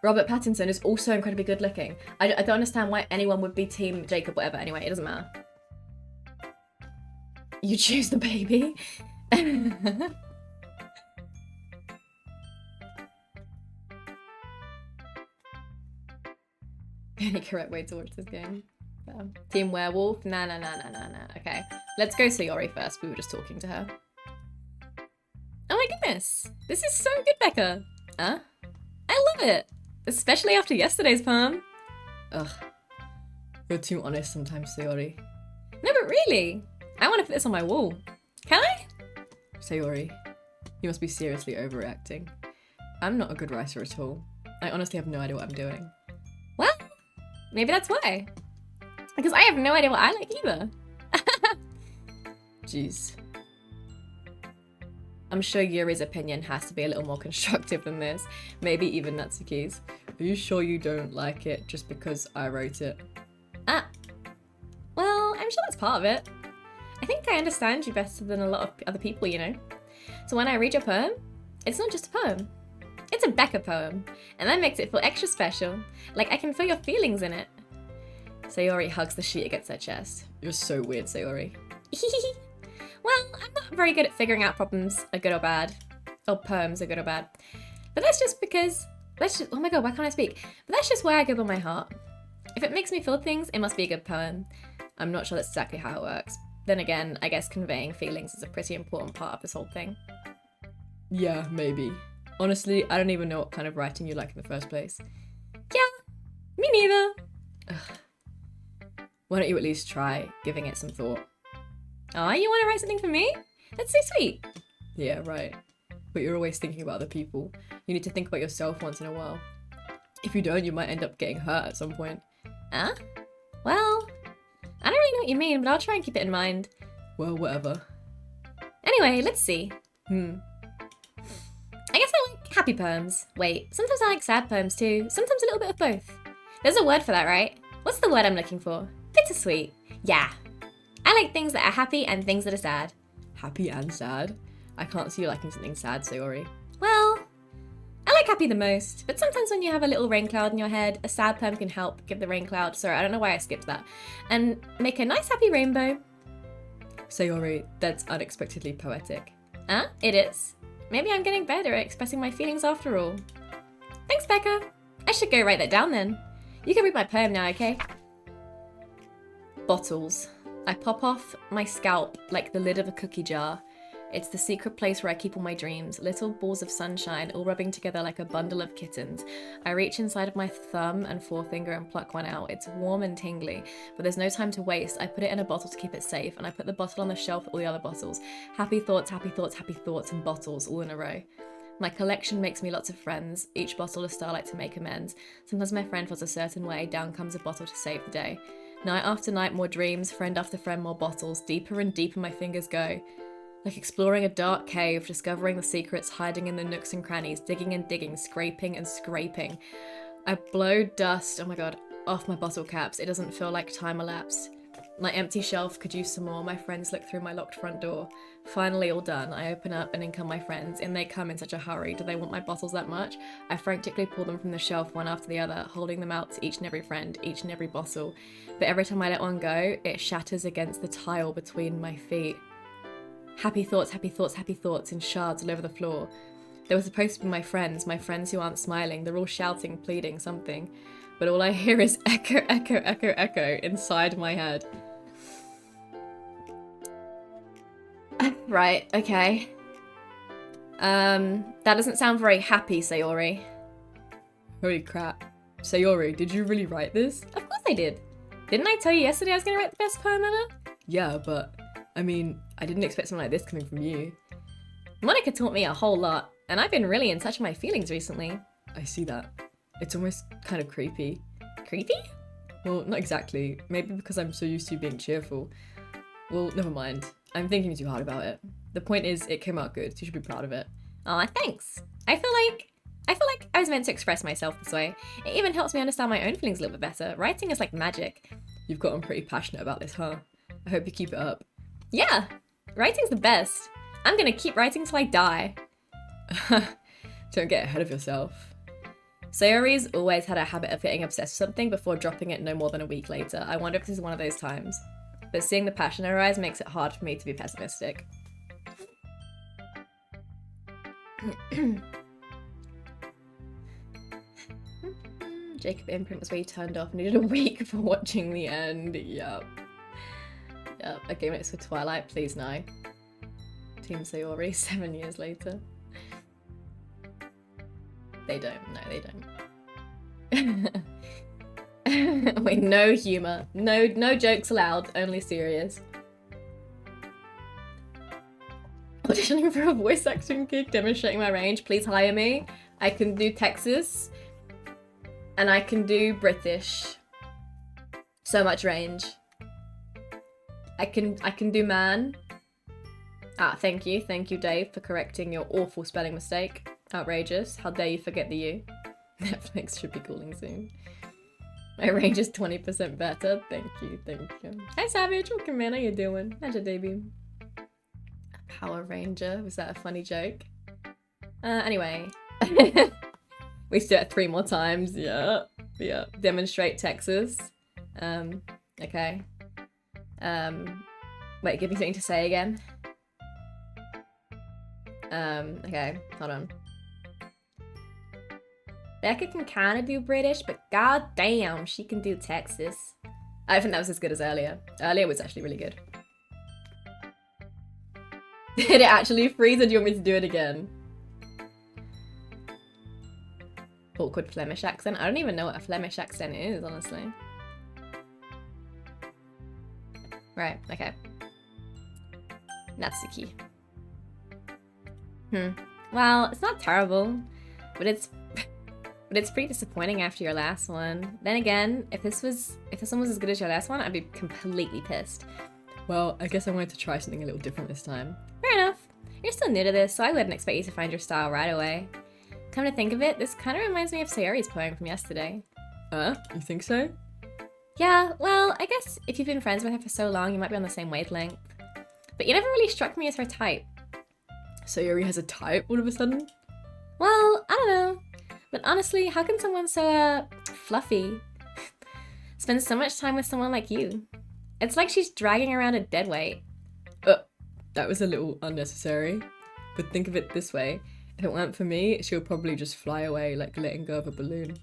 Robert Pattinson is also incredibly good looking. I don't understand why anyone would be Team Jacob, whatever. Anyway, it doesn't matter. You choose the baby? Any correct way to watch this game? Team Werewolf? Nah. Okay, let's go Sayori first. We were just talking to her. Oh my goodness. This is so good, Becca. Huh? I love it. Especially after yesterday's poem. Ugh. You're too honest sometimes, Sayori. No, but really. I want to put this on my wall. Can I? Sayori, you must be seriously overreacting. I'm not a good writer at all. I honestly have no idea what I'm doing. Well, maybe that's why. Because I have no idea what I like either. Jeez. I'm sure Yuri's opinion has to be a little more constructive than this. Maybe even Natsuki's. Are you sure you don't like it just because I wrote it? Well, I'm sure that's part of it. I think I understand you better than a lot of other people, you know? So when I read your poem, it's not just a poem. It's a Becca poem. And that makes it feel extra special. Like I can feel your feelings in it. Sayori hugs the sheet against her chest. You're so weird, Sayori. Well, I'm not very good at figuring out problems are good or bad. Or poems are good or bad. But that's just because... oh my god, why can't I speak? But that's just where I go by my heart. If it makes me feel things, it must be a good poem. I'm not sure that's exactly how it works. Then again, I guess conveying feelings is a pretty important part of this whole thing. Yeah, maybe. Honestly, I don't even know what kind of writing you like in the first place. Yeah, me neither. Ugh. Why don't you at least try giving it some thought? Aw, you want to write something for me? That's so sweet. Yeah, right. But you're always thinking about other people. You need to think about yourself once in a while. If you don't, you might end up getting hurt at some point. Huh? Well, I don't really know what you mean, but I'll try and keep it in mind. Well, whatever. Anyway, let's see. I guess I like happy poems. Wait, sometimes I like sad poems too. Sometimes a little bit of both. There's a word for that, right? What's the word I'm looking for? Bittersweet. Yeah. I like things that are happy and things that are sad. Happy and sad? I can't see you liking something sad, Sayori. Well, I like happy the most, but sometimes when you have a little rain cloud in your head, a sad poem can help give the rain cloud, sorry, I don't know why I skipped that, and make a nice happy rainbow. Sayori, that's unexpectedly poetic. It is. Maybe I'm getting better at expressing my feelings after all. Thanks, Becca. I should go write that down then. You can read my poem now, okay? Bottles. I pop off my scalp like the lid of a cookie jar. It's the secret place where I keep all my dreams, little balls of sunshine all rubbing together like a bundle of kittens. I reach inside of my thumb and forefinger and pluck one out. It's warm and tingly, but there's no time to waste. I put it in a bottle to keep it safe, and I put the bottle on the shelf with all the other bottles. Happy thoughts, happy thoughts, happy thoughts, and bottles all in a row. My collection makes me lots of friends, each bottle a starlight to make amends. Sometimes my friend feels a certain way, down comes a bottle to save the day. Night after night, more dreams, friend after friend, more bottles. Deeper and deeper my fingers go. Like exploring a dark cave, discovering the secrets hiding in the nooks and crannies, digging and digging, scraping and scraping. I blow dust, oh my god, off my bottle caps. It doesn't feel like time elapsed. My empty shelf could use some more. My friends look through my locked front door. Finally all done. I open up and in come my friends. In they come in such a hurry. Do they want my bottles that much? I frantically pull them from the shelf one after the other, holding them out to each and every friend, each and every bottle. But every time I let one go, it shatters against the tile between my feet. Happy thoughts, happy thoughts, happy thoughts in shards all over the floor. They were supposed to be my friends who aren't smiling. They're all shouting, pleading something. But all I hear is echo, echo, echo, echo inside my head. Right, okay. That doesn't sound very happy, Sayori. Holy crap. Sayori, did you really write this? Of course I did. Didn't I tell you yesterday I was going to write the best poem ever? Yeah, but, I mean, I didn't expect something like this coming from you. Monica taught me a whole lot, and I've been really in touch with my feelings recently. I see that. It's almost kind of creepy. Creepy? Well, not exactly. Maybe because I'm so used to you being cheerful. Well, never mind. I'm thinking too hard about it. The point is, it came out good, so you should be proud of it. Aw, thanks. I feel like I was meant to express myself this way. It even helps me understand my own feelings a little bit better. Writing is like magic. You've gotten pretty passionate about this, huh? I hope you keep it up. Yeah, writing's the best. I'm gonna keep writing till I die. Don't get ahead of yourself. Sayori's always had a habit of getting obsessed with something before dropping it no more than a week later. I wonder if this is one of those times. But seeing the passion in her eyes makes it hard for me to be pessimistic. Jacob imprint was where you turned off. Needed a week for watching the end. Yup. Okay, next for Twilight, please no. Team Sayori, 7 years later. They don't. No, they don't. Wait, no humour. No jokes allowed. Only serious. Auditioning for a voice acting gig, demonstrating my range. Please hire me. I can do Texas. And I can do British. So much range. I can do man. Thank you, Dave, for correcting your awful spelling mistake. Outrageous. How dare you forget the U. Netflix should be calling soon. My range is 20% better. Thank you. Hi Savage, welcome man, how you doing? How's your debut? A Power Ranger, was that a funny joke? Anyway. We still have 3 more times, yeah. Demonstrate Texas. Okay. Wait, give me something to say again. Okay, hold on. Becca can kind of do British, but god damn, she can do Texas. I think that was as good as earlier. Earlier was actually really good. Did it actually freeze or do you want me to do it again? Awkward Flemish accent. I don't even know what a Flemish accent is, honestly. Right, okay. Natsuki. Well, it's not terrible, but it's pretty disappointing after your last one. Then again, if this one was as good as your last one, I'd be completely pissed. Well, I guess I wanted to try something a little different this time. Fair enough. You're still new to this, so I wouldn't expect you to find your style right away. Come to think of it, this kind of reminds me of Sayori's poem from yesterday. You think so? Yeah, well, I guess if you've been friends with her for so long, you might be on the same wavelength. But you never really struck me as her type. Sayori has a type all of a sudden? Well, I don't know. But honestly, how can someone so, fluffy spend so much time with someone like you? It's like she's dragging around a dead weight. That was a little unnecessary. But think of it this way. If it weren't for me, she'll probably just fly away like letting go of a balloon.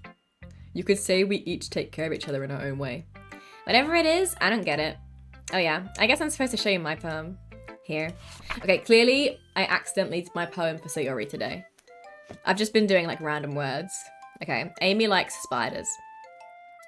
You could say we each take care of each other in our own way. Whatever it is, I don't get it. Oh yeah, I guess I'm supposed to show you my poem. Here. Okay, clearly I accidentally did my poem for Sayori today. I've just been doing like random words. Okay, Amy likes spiders.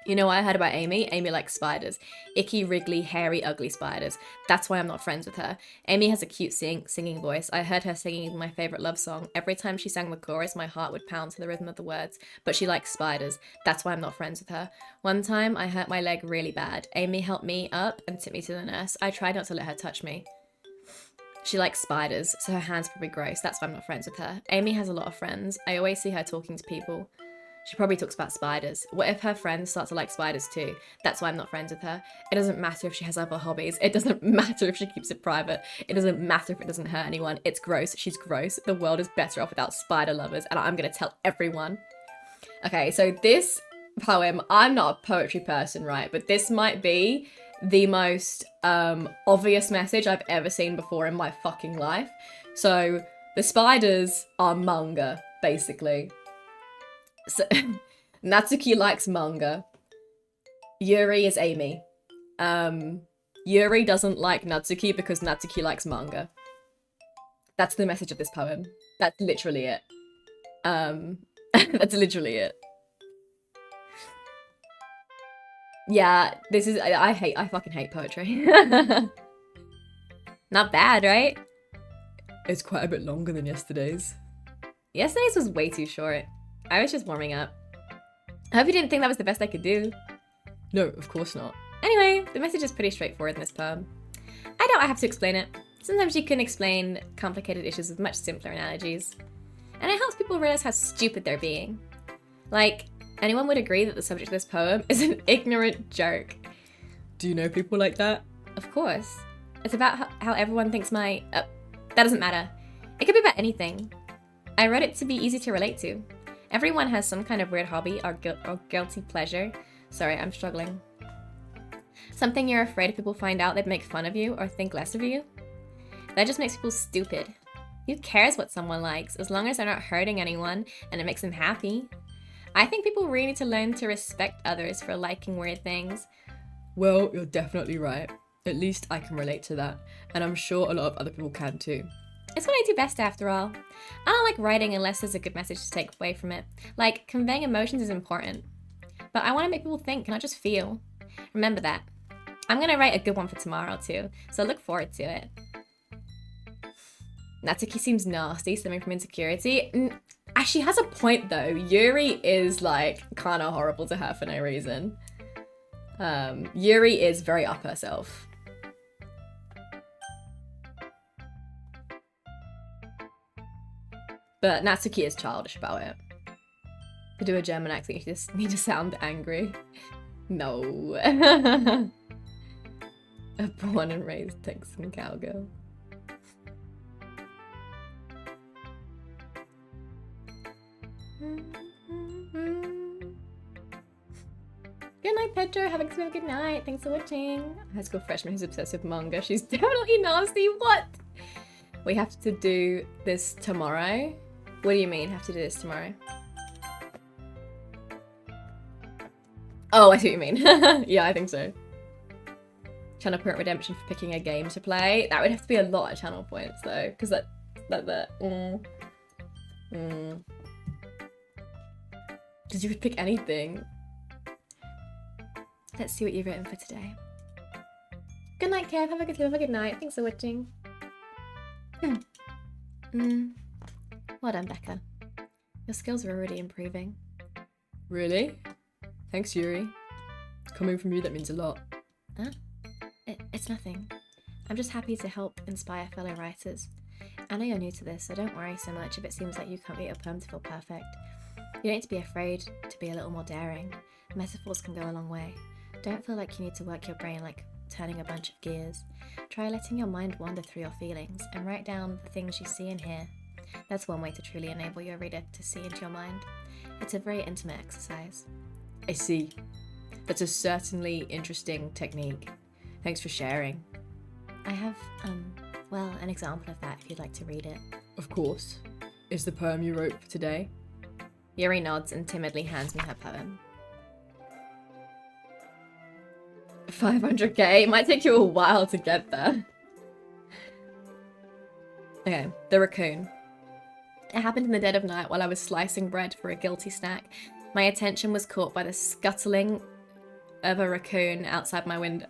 You know what I heard about Amy? Amy likes spiders. Icky, wriggly, hairy, ugly spiders. That's why I'm not friends with her. Amy has a cute singing voice. I heard her singing my favorite love song. Every time she sang the chorus, my heart would pound to the rhythm of the words. But she likes spiders. That's why I'm not friends with her. One time, I hurt my leg really bad. Amy helped me up and took me to the nurse. I tried not to let her touch me. She likes spiders, so her hand's probably gross. That's why I'm not friends with her. Amy has a lot of friends. I always see her talking to people. She probably talks about spiders. What if her friends start to like spiders too? That's why I'm not friends with her. It doesn't matter if she has other hobbies. It doesn't matter if she keeps it private. It doesn't matter if it doesn't hurt anyone. It's gross. She's gross. The world is better off without spider lovers, and I'm gonna tell everyone. Okay, so this poem, I'm not a poetry person, right? But this might be the most obvious message I've ever seen before in my fucking life. So the spiders are manga, basically. So Natsuki likes manga. Yuri is Amy. Yuri doesn't like Natsuki because Natsuki likes manga. That's the message of this poem. That's literally it. That's literally it. Yeah, this is, I fucking hate poetry. Not bad, right? It's quite a bit longer than yesterday's. Yesterday's was way too short. I was just warming up. I hope you didn't think that was the best I could do. No, of course not. Anyway, the message is pretty straightforward in this poem. I doubt I have to explain it. Sometimes you can explain complicated issues with much simpler analogies. And it helps people realize how stupid they're being. Like, anyone would agree that the subject of this poem is an ignorant jerk. Do you know people like that? Of course. It's about how everyone thinks that doesn't matter. It could be about anything. I wrote it to be easy to relate to. Everyone has some kind of weird hobby or guilty pleasure. Sorry, I'm struggling. Something you're afraid if people find out they'd make fun of you or think less of you. That just makes people stupid. Who cares what someone likes, as long as they're not hurting anyone and it makes them happy? I think people really need to learn to respect others for liking weird things. Well, you're definitely right. At least I can relate to that. And I'm sure a lot of other people can too. It's what I do best after all. I don't like writing unless there's a good message to take away from it. Like, conveying emotions is important. But I want to make people think, not just feel. Remember that. I'm going to write a good one for tomorrow too, so look forward to it. Natsuki seems nasty, stemming from insecurity. She has a point though. Yuri is like kind of horrible to her for no reason. Yuri is very up herself. But Natsuki is childish about it. To do a German accent, you just need to sound angry. No. A born and raised Texan cowgirl. Good night, Pedro. Have a good night. Thanks for watching. High school freshman who's obsessed with manga. She's definitely nasty. What? We have to do this tomorrow. What do you mean, have to do this tomorrow? Oh, I see what you mean. Yeah, I think so. Channel point redemption for picking a game to play. That would have to be a lot of channel points though, because that. Because you could pick anything. Let's see what you've written for today. Good night, Kev. Have a good sleep. Have a good night. Thanks for watching. Well done, Becca. Your skills are already improving. Really? Thanks, Yuri. Coming from you, that means a lot. Huh? It's nothing. I'm just happy to help inspire fellow writers. I know you're new to this, so don't worry so much if it seems like you can't get your poem to feel perfect. You don't need to be afraid to be a little more daring. Metaphors can go a long way. Don't feel like you need to work your brain like turning a bunch of gears. Try letting your mind wander through your feelings and write down the things you see and hear. That's one way to truly enable your reader to see into your mind. It's a very intimate exercise. I see. That's a certainly interesting technique. Thanks for sharing. I have, well, an example of that if you'd like to read it. Of course. Is the poem you wrote for today? Yuri nods and timidly hands me her poem. 500k? It might take you a while to get there. Okay, the raccoon. It happened in the dead of night while I was slicing bread for a guilty snack. My attention was caught by the scuttling of a raccoon outside my window.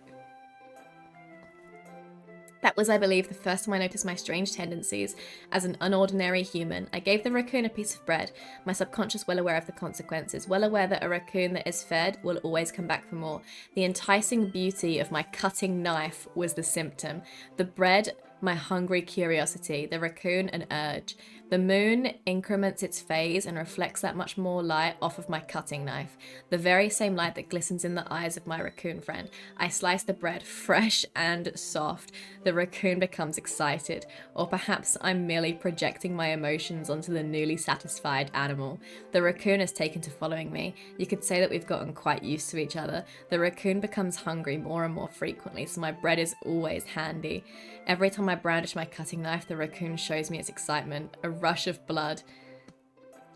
That was, I believe, the first time I noticed my strange tendencies as an unordinary human. I gave the raccoon a piece of bread, my subconscious well aware of the consequences, well aware that a raccoon that is fed will always come back for more. The enticing beauty of my cutting knife was the symptom. The bread, my hungry curiosity. The raccoon, an urge. The moon increments its phase and reflects that much more light off of my cutting knife. The very same light that glistens in the eyes of my raccoon friend. I slice the bread fresh and soft. The raccoon becomes excited. Or perhaps I'm merely projecting my emotions onto the newly satisfied animal. The raccoon has taken to following me. You could say that we've gotten quite used to each other. The raccoon becomes hungry more and more frequently, so my bread is always handy. Every time I brandish my cutting knife, the raccoon shows me its excitement. A rush of blood.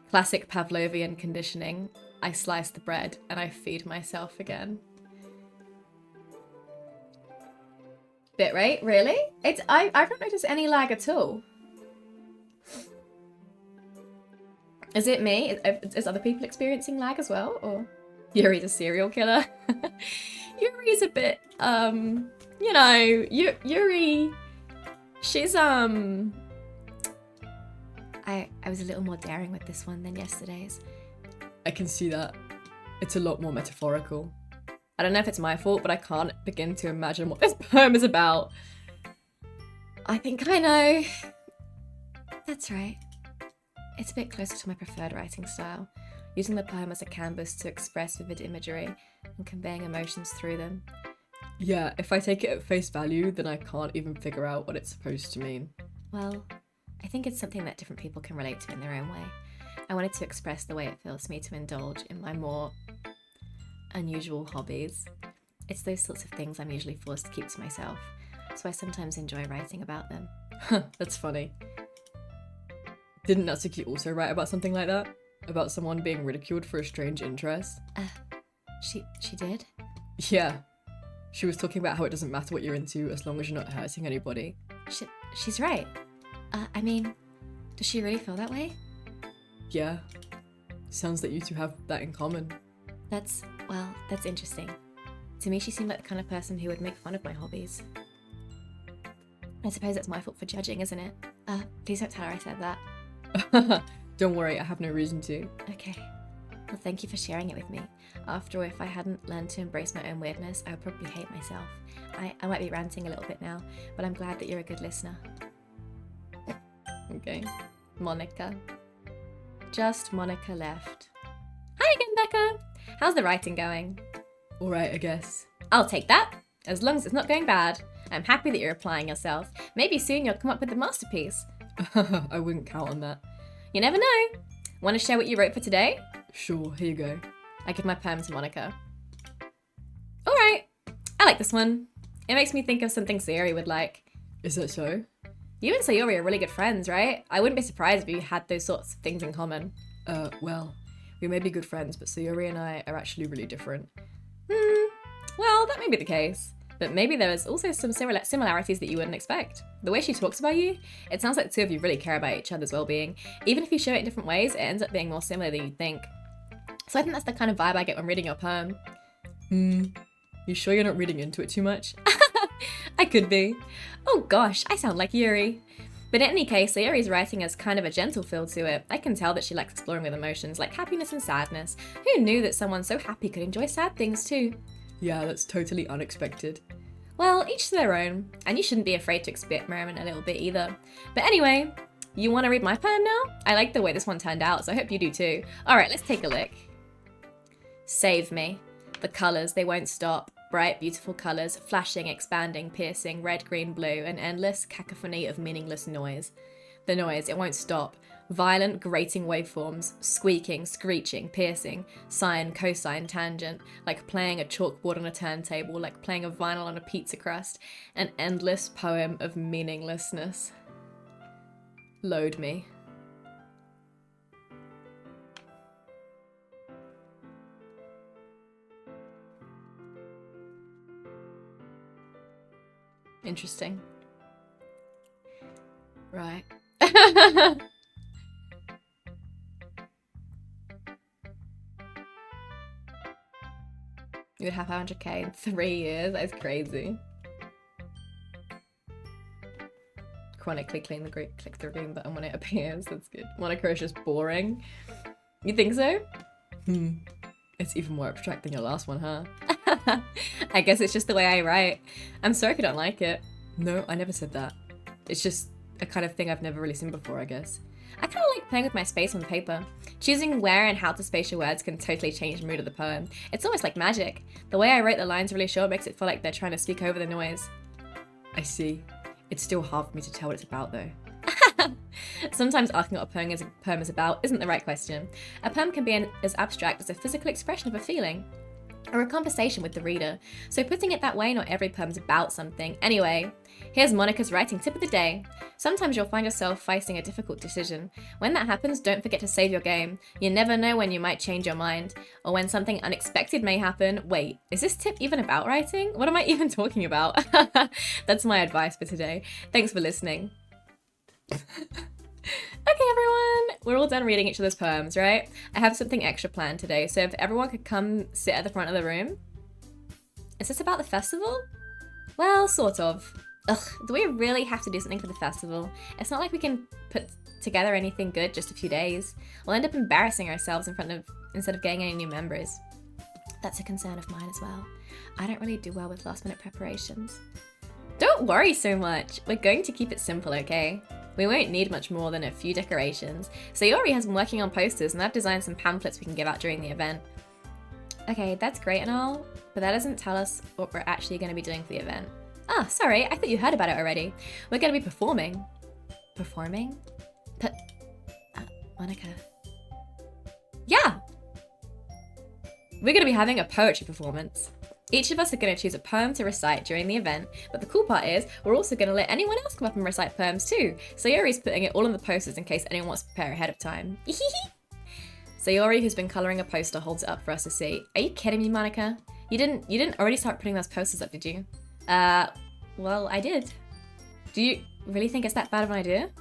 Classic Pavlovian conditioning. I slice the bread and I feed myself again. Bit rate? Really? I've not noticed any lag at all. Is it me? Is other people experiencing lag as well? Or Yuri's a serial killer? Yuri's a bit, you know, Yuri, she's, I was a little more daring with this one than yesterday's. I can see that. It's a lot more metaphorical. I don't know if it's my fault, but I can't begin to imagine what this poem is about. I think I know. That's right. It's a bit closer to my preferred writing style, using the poem as a canvas to express vivid imagery and conveying emotions through them. Yeah, if I take it at face value, then I can't even figure out what it's supposed to mean. Well, I think it's something that different people can relate to in their own way. I wanted to express the way it feels to me to indulge in my more unusual hobbies. It's those sorts of things I'm usually forced to keep to myself, so I sometimes enjoy writing about them. That's funny. Didn't Natsuki also write about something like that? About someone being ridiculed for a strange interest? She did? Yeah. She was talking about how it doesn't matter what you're into as long as you're not hurting anybody. She's right. I mean, does she really feel that way? Yeah. Sounds like you two have that in common. That's interesting. To me, she seemed like the kind of person who would make fun of my hobbies. I suppose it's my fault for judging, isn't it? Please don't tell her I said that. Don't worry, I have no reason to. Okay. Well, thank you for sharing it with me. After all, if I hadn't learned to embrace my own weirdness, I would probably hate myself. I might be ranting a little bit now, but I'm glad that you're a good listener. Okay. Monica. Just Monica left. Hi again, Becca! How's the writing going? Alright, I guess. I'll take that, as long as it's not going bad. I'm happy that you're applying yourself. Maybe soon you'll come up with a masterpiece. I wouldn't count on that. You never know. Want to share what you wrote for today? Sure, here you go. I give my poem to Monica. Alright, I like this one. It makes me think of something Sayori would like. Is that so? You and Sayori are really good friends, right? I wouldn't be surprised if you had those sorts of things in common. Well, we may be good friends, but Sayori and I are actually really different. Well, that may be the case. But maybe there is also some similarities that you wouldn't expect. The way she talks about you, it sounds like the two of you really care about each other's well-being. Even if you show it in different ways, it ends up being more similar than you'd think. So I think that's the kind of vibe I get when reading your poem. You sure you're not reading into it too much? I could be. Oh gosh, I sound like Yuri. But in any case, Sayori's writing has kind of a gentle feel to it. I can tell that she likes exploring with emotions like happiness and sadness. Who knew that someone so happy could enjoy sad things too? Yeah, that's totally unexpected. Well, each to their own, and you shouldn't be afraid to experiment a little bit either. But anyway, you want to read my poem now? I like the way this one turned out, so I hope you do too. Alright, let's take a look. Save me. The colours, they won't stop. Bright, beautiful colours, flashing, expanding, piercing, red, green, blue, an endless cacophony of meaningless noise. The noise, it won't stop. Violent, grating waveforms, squeaking, screeching, piercing, sine, cosine, tangent, like playing a chalkboard on a turntable, like playing a vinyl on a pizza crust, an endless poem of meaninglessness. Load me. Interesting. Right. You would have 100k in 3 years. That's crazy. Chronically click the green button when it appears. That's good. Monaco is just boring. You think so? It's even more abstract than your last one, huh? I guess it's just the way I write. I'm sorry if you don't like it. No, I never said that. It's just a kind of thing I've never really seen before, I guess. I kind of like playing with my space on paper. Choosing where and how to space your words can totally change the mood of the poem. It's almost like magic. The way I write the lines really sure makes it feel like they're trying to speak over the noise. I see. It's still hard for me to tell what it's about, though. Sometimes asking what a poem is about isn't the right question. A poem can be as abstract as a physical expression of a feeling, or a conversation with the reader. So putting it that way, not every poem's about something. Anyway, here's Monica's writing tip of the day. Sometimes you'll find yourself facing a difficult decision. When that happens, don't forget to save your game. You never know when you might change your mind, or when something unexpected may happen. Wait, is this tip even about writing? What am I even talking about? That's my advice for today. Thanks for listening. Okay, everyone, we're all done reading each other's poems, right? I have something extra planned today, so if everyone could come sit at the front of the room. Is this about the festival? Well, sort of. Ugh, do we really have to do something for the festival? It's not like we can put together anything good just a few days. We'll end up embarrassing ourselves instead of getting any new members. That's a concern of mine as well. I don't really do well with last minute preparations. Don't worry so much. We're going to keep it simple, okay? We won't need much more than a few decorations. Sayori has been working on posters and I've designed some pamphlets we can give out during the event. Okay, that's great and all, but that doesn't tell us what we're actually going to be doing for the event. Ah, sorry, I thought you heard about it already. We're going to be performing. Performing? Monica. Yeah! We're going to be having a poetry performance. Each of us are going to choose a poem to recite during the event, but the cool part is we're also going to let anyone else come up and recite poems too. Sayori's putting it all on the posters in case anyone wants to prepare ahead of time. Sayori, who's been colouring a poster, holds it up for us to see. Are you kidding me, Monica? You didn't already start putting those posters up, did you? Well, I did. Do you really think it's that bad of an idea?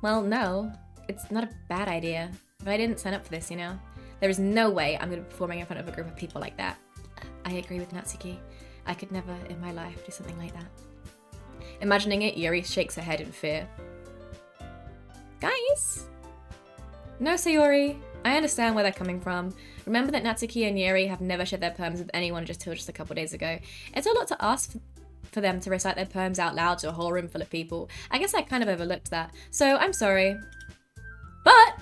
Well, no. It's not a bad idea. But I didn't sign up for this, you know? There is no way I'm going to be performing in front of a group of people like that. I agree with Natsuki. I could never in my life do something like that. Imagining it, Yuri shakes her head in fear. Guys? No, Sayori. I understand where they're coming from. Remember that Natsuki and Yuri have never shared their poems with anyone until just a couple days ago. It's a lot to ask for them to recite their poems out loud to a whole room full of people. I guess I kind of overlooked that. So I'm sorry. But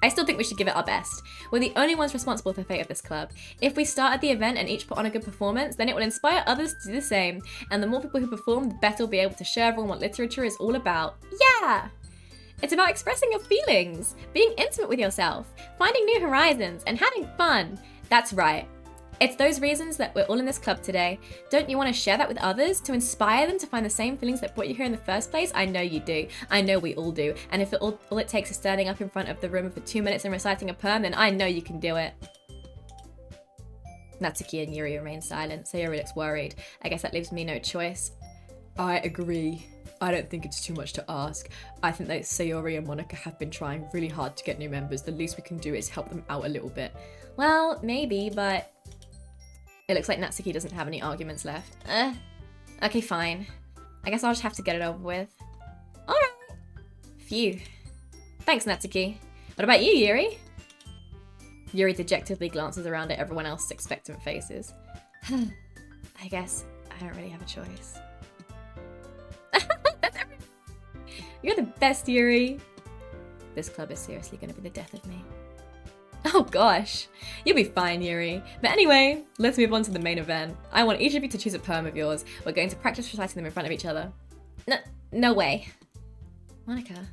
I still think we should give it our best. We're the only ones responsible for the fate of this club. If we start at the event and each put on a good performance, then it will inspire others to do the same. And the more people who perform, the better we'll be able to show everyone what literature is all about. Yeah! It's about expressing your feelings, being intimate with yourself, finding new horizons, and having fun. That's right. It's those reasons that we're all in this club today. Don't you want to share that with others to inspire them to find the same feelings that brought you here in the first place? I know you do. I know we all do. And if all it takes is standing up in front of the room for 2 minutes and reciting a poem, then I know you can do it. Natsuki and Yuri remain silent. Sayori looks worried. I guess that leaves me no choice. I agree. I don't think it's too much to ask. I think that Sayori and Monica have been trying really hard to get new members. The least we can do is help them out a little bit. Well, maybe, but it looks like Natsuki doesn't have any arguments left. Okay, fine. I guess I'll just have to get it over with. Alright. Phew. Thanks, Natsuki. What about you, Yuri? Yuri dejectedly glances around at everyone else's expectant faces. I guess I don't really have a choice. You're the best, Yuri. This club is seriously going to be the death of me. Oh gosh, you'll be fine, Yuri. But anyway, let's move on to the main event. I want each of you to choose a poem of yours. We're going to practice reciting them in front of each other. No way. Monica,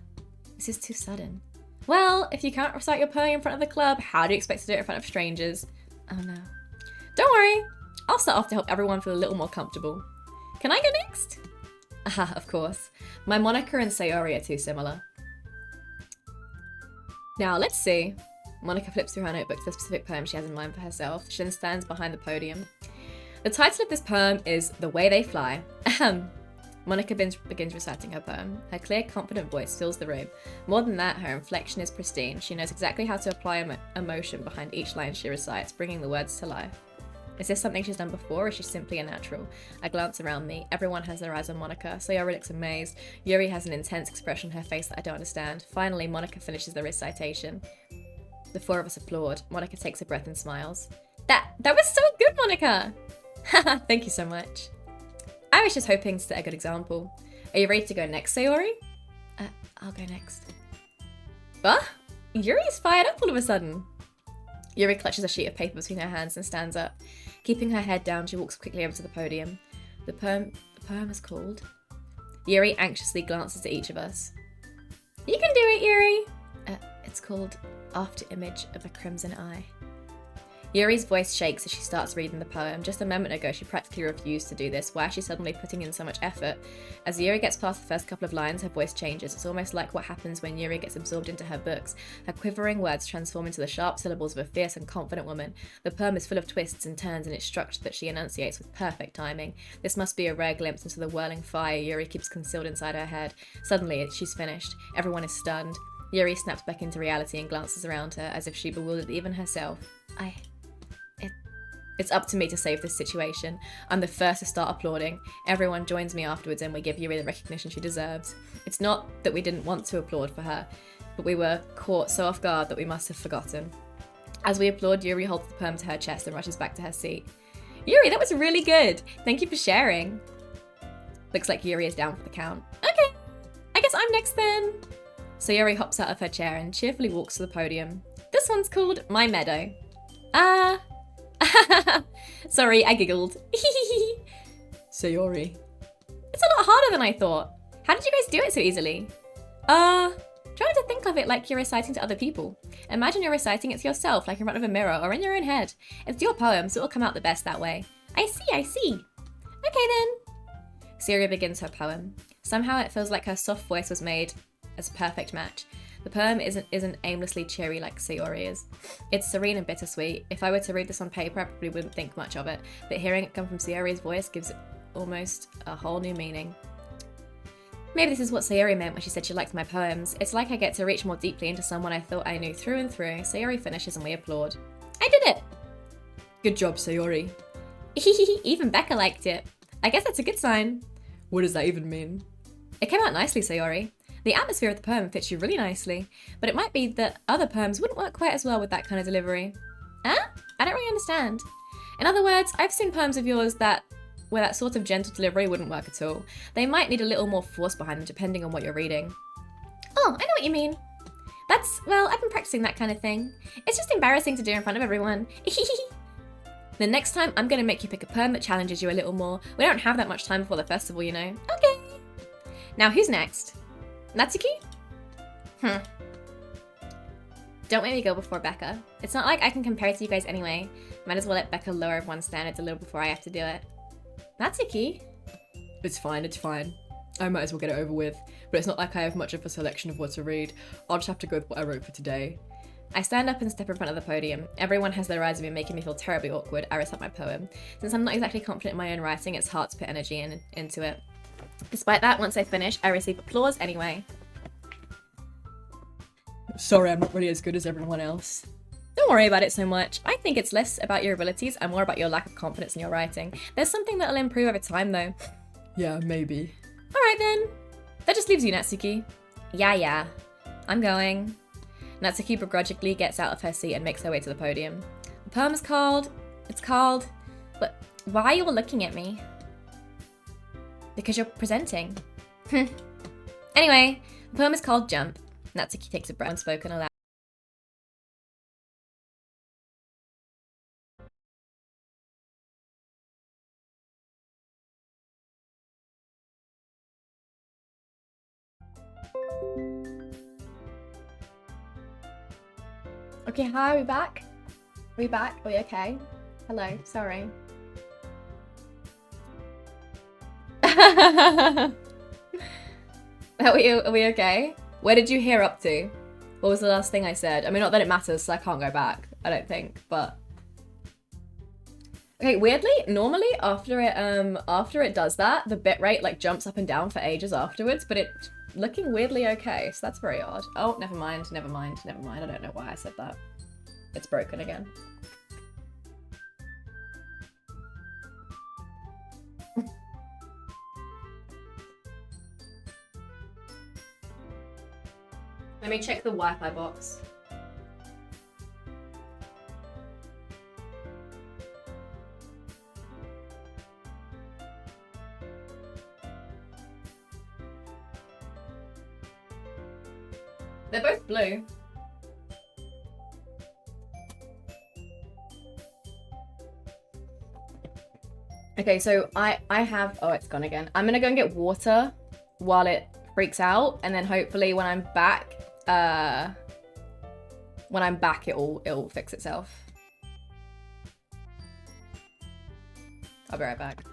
this is too sudden. Well, if you can't recite your poem in front of the club, how do you expect to do it in front of strangers? Oh no. Don't worry, I'll start off to help everyone feel a little more comfortable. Can I go next? Ah, of course. My Monica and Sayori are too similar. Now, let's see. Monica flips through her notebook to the specific poem she has in mind for herself. She then stands behind the podium. The title of this poem is The Way They Fly. Ahem. Monica begins reciting her poem. Her clear, confident voice fills the room. More than that, her inflection is pristine. She knows exactly how to apply emotion behind each line she recites, bringing the words to life. Is this something she's done before, or is she simply a natural? I glance around me. Everyone has their eyes on Monica. Sayori looks amazed. Yuri has an intense expression on her face that I don't understand. Finally, Monica finishes the recitation. The four of us applaud. Monica takes a breath and smiles. That was so good, Monica! Haha, thank you so much. I was just hoping to set a good example. Are you ready to go next, Sayori? I'll go next. What? Yuri's fired up all of a sudden. Yuri clutches a sheet of paper between her hands and stands up. Keeping her head down, she walks quickly over to the podium. The poem is called... Yuri anxiously glances at each of us. You can do it, Yuri! It's called After Image of a Crimson Eye. Yuri's voice shakes as she starts reading the poem. Just a moment ago, she practically refused to do this. Why is she suddenly putting in so much effort? As Yuri gets past the first couple of lines, her voice changes. It's almost like what happens when Yuri gets absorbed into her books. Her quivering words transform into the sharp syllables of a fierce and confident woman. The poem is full of twists and turns in its structure that she enunciates with perfect timing. This must be a rare glimpse into the whirling fire Yuri keeps concealed inside her head. Suddenly, she's finished. Everyone is stunned. Yuri snaps back into reality and glances around her as if she bewildered even herself. It's up to me to save this situation. I'm the first to start applauding. Everyone joins me afterwards and we give Yuri the recognition she deserves. It's not that we didn't want to applaud for her, but we were caught so off guard that we must have forgotten. As we applaud, Yuri holds the poem to her chest and rushes back to her seat. Yuri, that was really good. Thank you for sharing. Looks like Yuri is down for the count. Okay, I guess I'm next then. So Yuri hops out of her chair and cheerfully walks to the podium. This one's called My Meadow. Sorry, I giggled. Sayori. It's a lot harder than I thought. How did you guys do it so easily? Trying to think of it like you're reciting to other people. Imagine you're reciting it to yourself, like in front of a mirror or in your own head. It's your poem, so it'll come out the best that way. I see. Okay then. Sayori begins her poem. Somehow it feels like her soft voice was made as a perfect match. The poem isn't aimlessly cheery like Sayori is. It's serene and bittersweet. If I were to read this on paper, I probably wouldn't think much of it, but hearing it come from Sayori's voice gives it almost a whole new meaning. Maybe this is what Sayori meant when she said she liked my poems. It's like I get to reach more deeply into someone I thought I knew through and through. Sayori finishes and we applaud. I did it! Good job, Sayori. Even Becca liked it. I guess that's a good sign. What does that even mean? It came out nicely, Sayori. The atmosphere of the poem fits you really nicely, but it might be that other poems wouldn't work quite as well with that kind of delivery. Huh? I don't really understand. In other words, I've seen poems of yours where that sort of gentle delivery wouldn't work at all. They might need a little more force behind them depending on what you're reading. Oh, I know what you mean. Well, I've been practicing that kind of thing. It's just embarrassing to do in front of everyone. The next time, I'm going to make you pick a poem that challenges you a little more. We don't have that much time before the festival, you know. Okay. Now, who's next? Natsuki? Don't make me go before Becca. It's not like I can compare it to you guys anyway. Might as well let Becca lower everyone's standards a little before I have to do it. Natsuki? It's fine. I might as well get it over with, but it's not like I have much of a selection of what to read. I'll just have to go with what I wrote for today. I stand up and step in front of the podium. Everyone has their eyes on me, making me feel terribly awkward. I recite my poem. Since I'm not exactly confident in my own writing, it's hard to put energy into it. Despite that, once I finish, I receive applause anyway. Sorry, I'm not really as good as everyone else. Don't worry about it so much. I think it's less about your abilities and more about your lack of confidence in your writing. There's something that'll improve over time, though. Yeah, maybe. Alright then. That just leaves you, Natsuki. Yeah. I'm going. Natsuki begrudgingly gets out of her seat and makes her way to the podium. The poem is called... It's called... But why are you all looking at me? Because you're presenting. Anyway, the poem is called Jump. Natsuki takes a breath and spoken aloud. Okay, hi, are we back? Are we back? Are we okay? Hello, sorry. Are we okay? Where did you hear up to? What was the last thing I said? I mean, not that it matters, so I can't go back, I don't think, but... Okay, weirdly, normally after it does that, the bitrate like jumps up and down for ages afterwards, but it's looking weirdly okay, so that's very odd. Oh, never mind. I don't know why I said that. It's broken again. Let me check the Wi-Fi box. They're both blue. Okay, so I have... Oh, it's gone again. I'm gonna go and get water while it freaks out, and then hopefully when I'm back, it'll fix itself. I'll be right back.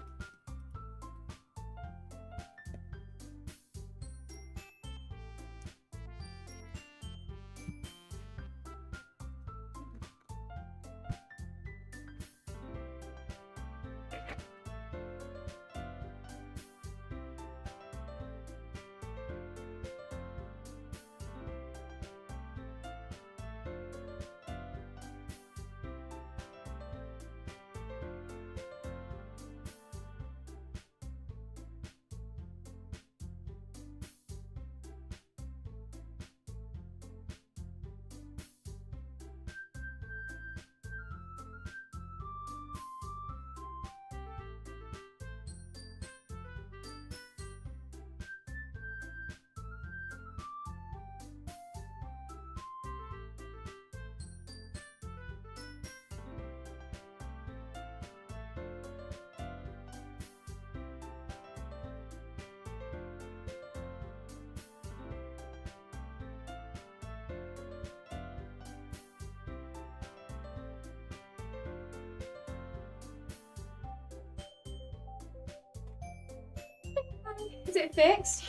Is it fixed?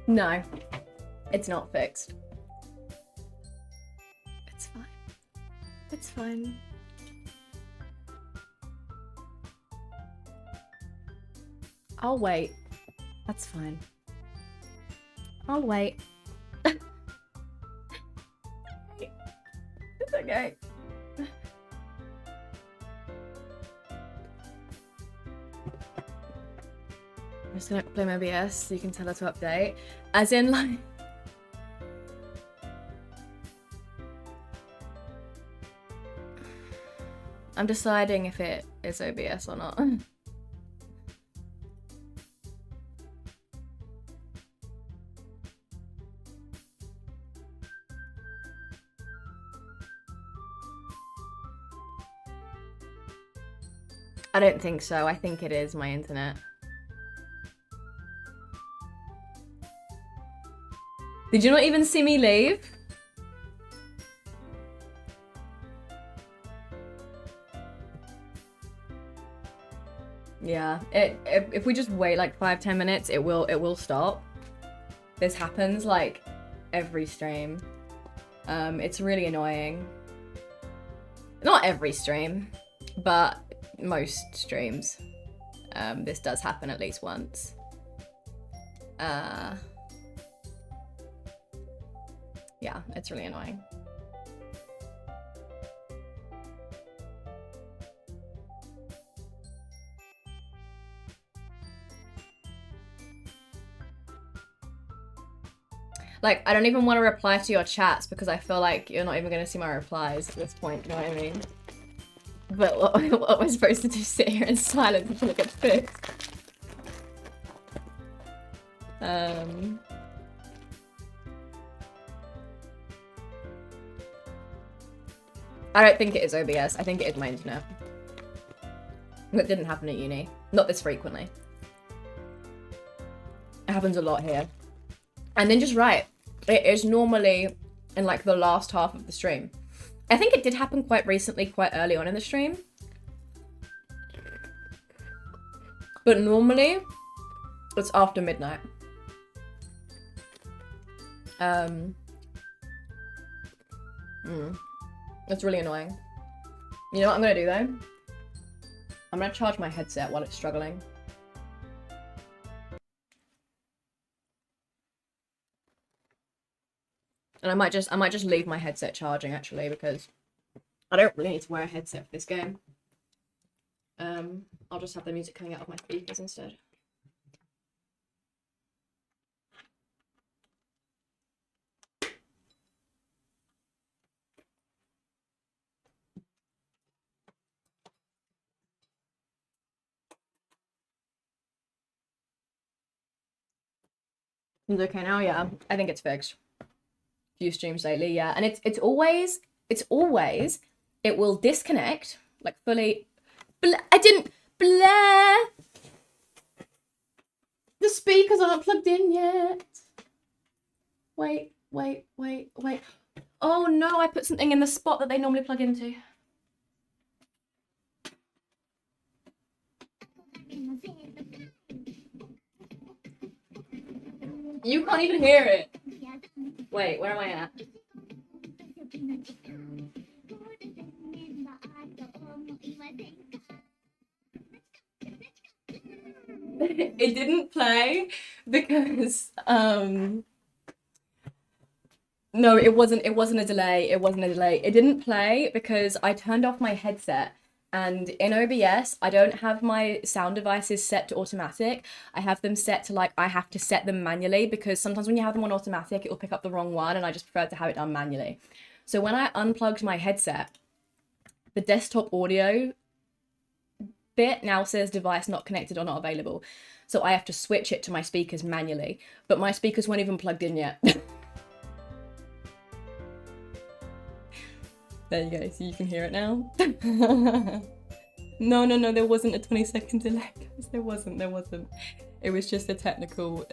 No, it's not fixed. It's fine. It's fine. I'll wait. That's fine. I'll wait. It's okay. I'm just gonna play my BS so you can tell her to update. As in, like... I'm deciding if it is OBS or not. I don't think so. I think it is my internet. Did you not even see me leave? Yeah, if we just wait like 5-10 minutes, it will stop. This happens like every stream. It's really annoying. Not every stream, but most streams. This does happen at least once. Yeah, it's really annoying. Like, I don't even want to reply to your chats because I feel like you're not even going to see my replies at this point, you know what I mean? But what we're supposed to do, sit here in silence until it gets fixed. I don't think it is OBS. I think it is my internet. That didn't happen at uni. Not this frequently. It happens a lot here. And then just right, it is normally in like the last half of the stream. I think it did happen quite recently, quite early on in the stream. But normally, it's after midnight. It's really annoying. You know what I'm gonna do though? I'm gonna charge my headset while it's struggling. And I might just leave my headset charging actually, because I don't really need to wear a headset for this game. I'll just have the music coming out of my speakers instead. It's okay now, yeah. I think it's fixed. Few streams lately, yeah. And it's always, it will disconnect, like fully. I didn't, Blair! The speakers aren't plugged in yet. Wait. Oh no, I put something in the spot that they normally plug into. You can't even hear it. Wait, where am I at? It didn't play because no, it wasn't a delay. It didn't play because I turned off my headset. And in OBS, I don't have my sound devices set to automatic. I have them set to like, I have to set them manually because sometimes when you have them on automatic, it will pick up the wrong one and I just prefer to have it done manually. So when I unplugged my headset, the desktop audio bit now says device not connected or not available. So I have to switch it to my speakers manually, but my speakers weren't even plugged in yet. There you go, so you can hear it now. No, there wasn't a 20-second delay, guys. There wasn't. It was just a technical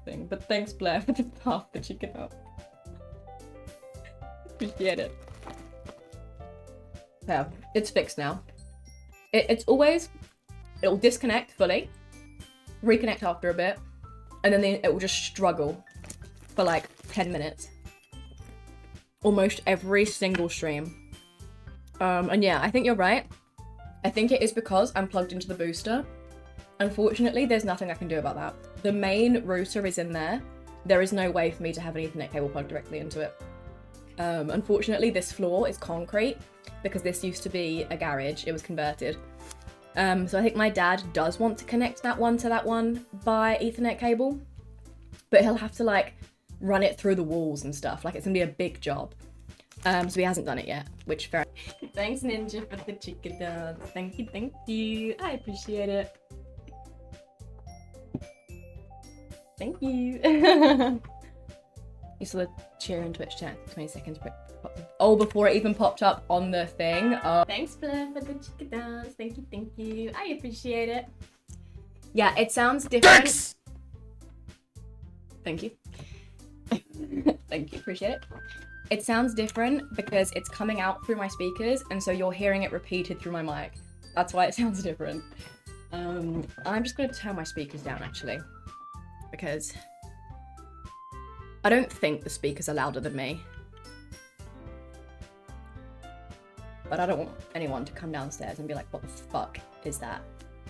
thing. But thanks, Blair, for the half the chicken up. Appreciate it. Yeah, it's fixed now. It'll disconnect fully, reconnect after a bit, and then it will just struggle for like 10 minutes. Almost every single stream. And yeah, I think you're right. I think it is because I'm plugged into the booster. Unfortunately, there's nothing I can do about that. The main router is in there. There is no way for me to have an Ethernet cable plugged directly into it. Unfortunately, this floor is concrete because this used to be a garage. It was converted. So I think my dad does want to connect that one to that one by Ethernet cable, but he'll have to like run it through the walls and stuff. Like it's gonna be a big job. So he hasn't done it yet, which fair. Thanks, Ninja, for the chicken dance. Thank you. I appreciate it. Thank you. You saw the cheer in Twitch chat, 20 seconds. Oh, before it even popped up on the thing. Oh. Thanks, Blair, for the chicken dance. Thank you. I appreciate it. Yeah, it sounds different. Thanks. Thank you. Thank you, appreciate it. It sounds different because it's coming out through my speakers, and so you're hearing it repeated through my mic. That's why it sounds different. I'm just gonna turn my speakers down actually, because I don't think the speakers are louder than me. But I don't want anyone to come downstairs and be like, what the fuck is that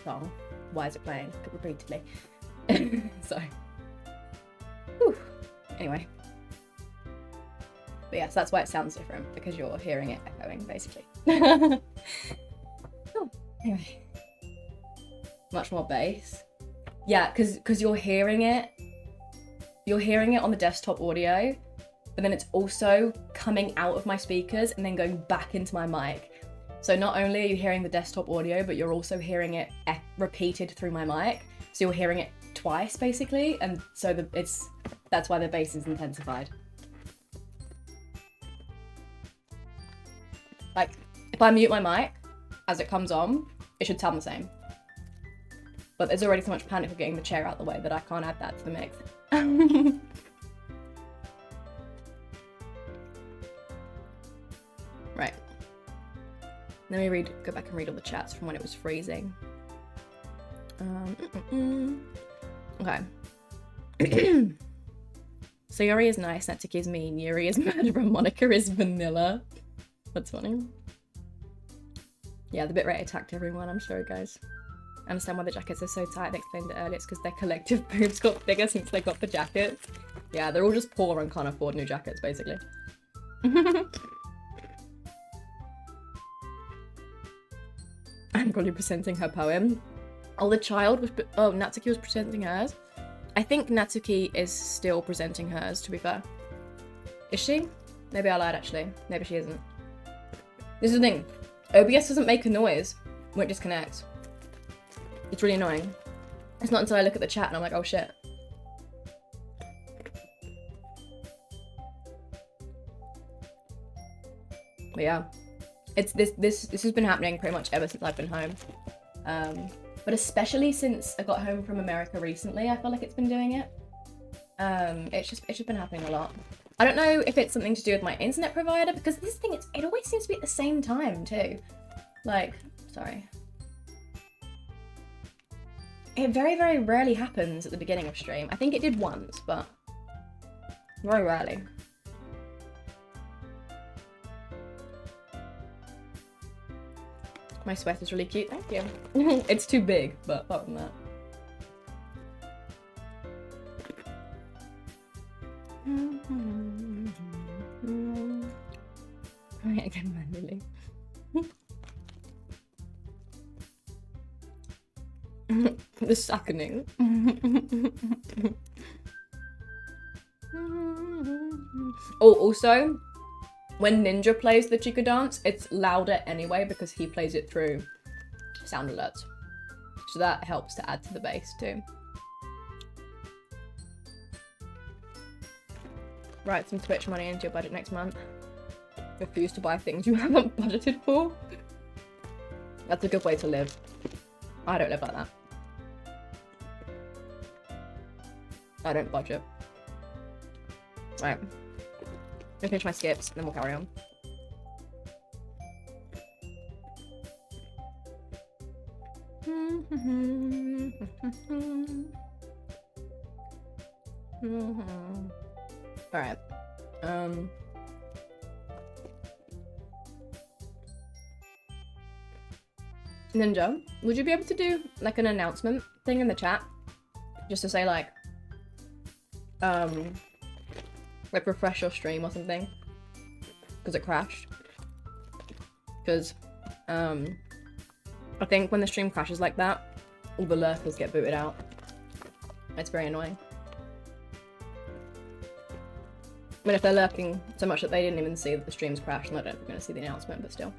song? Why is it playing repeatedly? So, whew. Anyway. But yeah, so that's why it sounds different, because you're hearing it echoing, basically. Oh, anyway. Much more bass. Yeah, because you're hearing it. You're hearing it on the desktop audio, but then it's also coming out of my speakers and then going back into my mic. So not only are you hearing the desktop audio, but you're also hearing it repeated through my mic. So you're hearing it twice, basically, and so that's why the bass is intensified. Like, if I mute my mic as it comes on, it should sound the same. But there's already so much panic of getting the chair out the way that I can't add that to the mix. Right. Let me go back and read all the chats from when it was freezing. Okay. So Yuri is nice, Natsuki is mean, Yuri is murderer, Monica is vanilla. That's funny. Yeah, the bitrate attacked everyone, I'm sorry guys. I understand why the jackets are so tight, I explained it earlier, it's because their collective boobs got bigger since they got the jackets. Yeah, they're all just poor and can't afford new jackets, basically. I'm probably presenting her poem. Oh, the child was... Oh, Natsuki was presenting hers. I think Natsuki is still presenting hers, to be fair. Is she? Maybe I lied, actually. Maybe she isn't. This is the thing. OBS doesn't make a noise when it disconnects. It's really annoying. It's not until I look at the chat and I'm like, oh shit. But yeah. This has been happening pretty much ever since I've been home. But especially since I got home from America recently, I feel like it's been doing it. It's just been happening a lot. I don't know if it's something to do with my internet provider, because this thing, it always seems to be at the same time too. Like, sorry. It very, very rarely happens at the beginning of stream. I think it did once, but very rarely. My sweater's really cute, thank you. It's too big, but apart from that. Right, again, manually. The suckening. Oh, also, when Ninja plays the Chica dance, it's louder anyway because he plays it through sound alerts. So that helps to add to the bass too. Write some Twitch money into your budget next month. Refuse to buy things you haven't budgeted for. That's a good way to live. I don't live like that. I don't budget. Right. I'll finish my skips, and then we'll carry on. Alright. Ninja, would you be able to do like an announcement thing in the chat? Just to say like refresh your stream or something. Because it crashed. Because I think when the stream crashes like that, all the lurkers get booted out. It's very annoying. I mean, if they're lurking so much that they didn't even see that the stream's crashed, then I don't know if we're going to see the announcement, but still.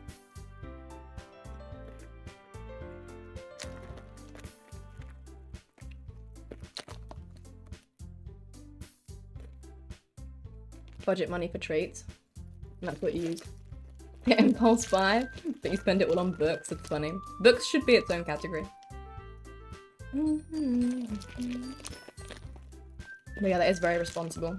Budget money for treats. And that's what you use. Impulse buy, but you spend it all on books. It's funny. Books should be its own category. But yeah, that is very responsible.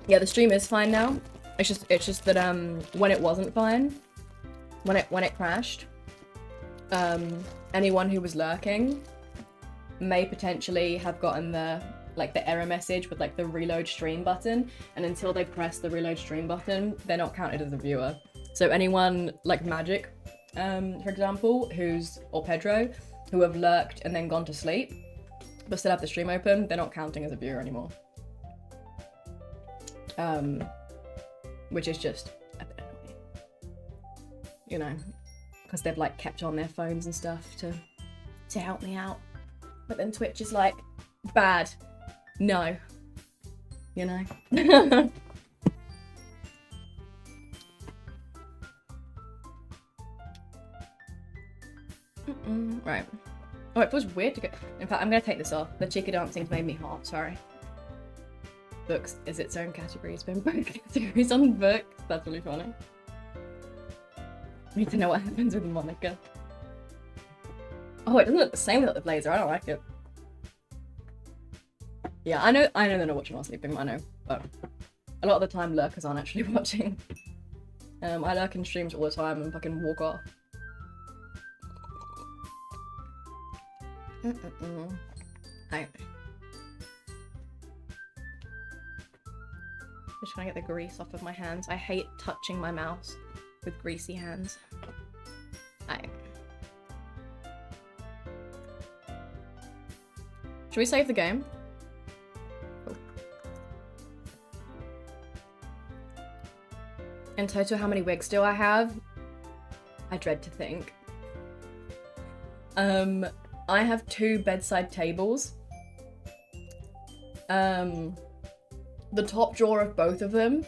Yeah, the stream is fine now. It's just that when it wasn't fine, when it crashed, anyone who was lurking may potentially have gotten the error message with like the reload stream button, and until they press the reload stream button, they're not counted as a viewer. So anyone like Magic, for example, or Pedro, who have lurked and then gone to sleep, but still have the stream open, they're not counting as a viewer anymore. Which is just a bit annoying, you know, because they've like kept on their phones and stuff to help me out. But then Twitch is like, bad, no, you know. Right. Oh, it feels weird to go. In fact, I'm gonna take this off. The cheeky dancing's made me hot. Sorry. Books is its own category. It's been both categories on books. That's really funny. I need to know what happens with Monica. Oh, it doesn't look the same without the blazer. I don't like it. Yeah, I know they're not watching while sleeping. I know, but a lot of the time lurkers aren't actually watching. I lurk in streams all the time and fucking walk off. Right. Just trying to get the grease off of my hands. I hate touching my mouse with greasy hands. Right. Should we save the game? Cool. In total, how many wigs do I have? I dread to think. I have 2 bedside tables. The top drawer of both of them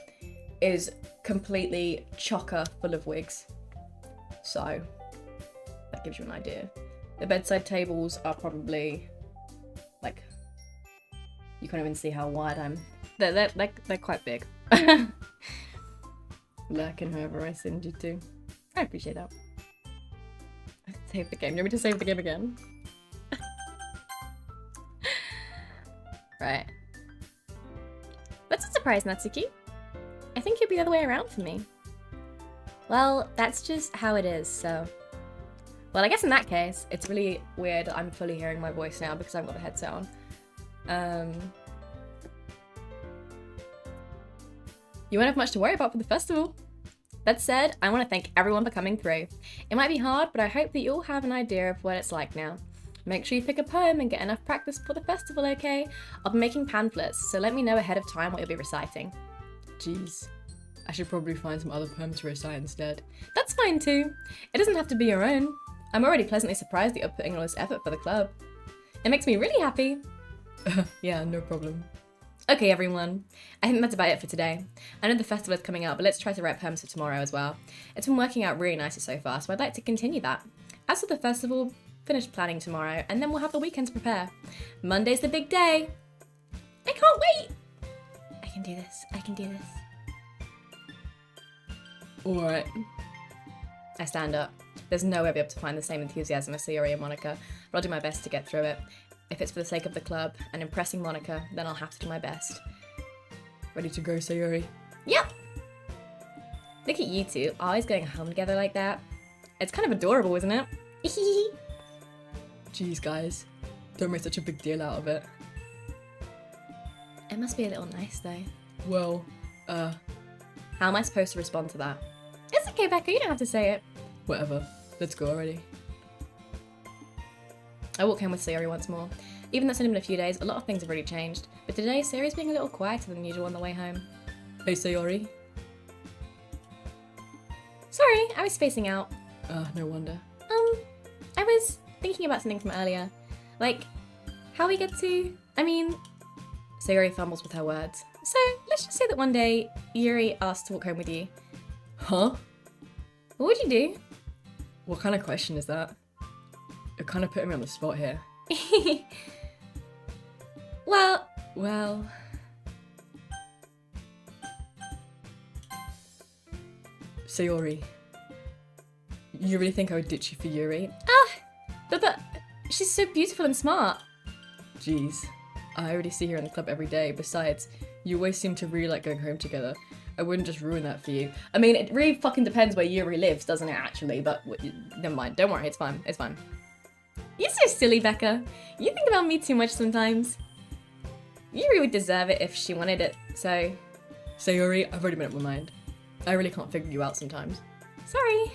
is completely chocker full of wigs. So, that gives you an idea. The bedside tables are probably, like, you can't even see how wide I'm. They're quite big. Lurking whoever I send you to. I appreciate that. Save the game. You want me to save the game again? Right. That's a surprise, Natsuki. I think you'd be the other way around for me. Well, that's just how it is, so... Well, I guess in that case, it's really weird that I'm fully hearing my voice now because I've got the headset on. You won't have much to worry about for the festival. That said, I want to thank everyone for coming through. It might be hard, but I hope that you all have an idea of what it's like now. Make sure you pick a poem and get enough practice for the festival, okay? I'll be making pamphlets, so let me know ahead of time what you'll be reciting. Jeez. I should probably find some other poems to recite instead. That's fine too. It doesn't have to be your own. I'm already pleasantly surprised that you're putting all this effort for the club. It makes me really happy. Yeah, no problem. Okay, everyone. I think that's about it for today. I know the festival is coming up, but let's try to write poems for tomorrow as well. It's been working out really nicely so far, so I'd like to continue that. As for the festival, finish planning tomorrow, and then we'll have the weekend to prepare. Monday's the big day. I can't wait. I can do this. I can do this. Alright. I stand up. There's no way I'll be able to find the same enthusiasm as Sayori and Monica, but I'll do my best to get through it. If it's for the sake of the club and impressing Monica, then I'll have to do my best. Ready to go, Sayori? Yep! Look at you two, always going home together like that. It's kind of adorable, isn't it? Jeez, guys. Don't make such a big deal out of it. It must be a little nice, though. Well, how am I supposed to respond to that? It's okay, Becca, you don't have to say it. Whatever. Let's go already. I walk home with Sayori once more. Even though it's only been a few days, a lot of things have really changed. But today, Sayori's being a little quieter than usual on the way home. Hey, Sayori. Sorry, I was spacing out. No wonder. I was thinking about something from earlier. Like, how we get to... I mean... Sayori fumbles with her words. So, let's just say that one day, Yuri asked to walk home with you. Huh? What would you do? What kind of question is that? You're kind of putting me on the spot here. Well... Sayori. You really think I would ditch you for Yuri? But she's so beautiful and smart. Jeez. I already see her in the club every day. Besides, you always seem to really like going home together. I wouldn't just ruin that for you. I mean, it really fucking depends where Yuri lives, doesn't it, actually? But never mind. Don't worry, it's fine. It's fine. You're so silly, Becca. You think about me too much sometimes. Yuri would deserve it if she wanted it, so... So, Yuri, I've already made up my mind. I really can't figure you out sometimes. Sorry.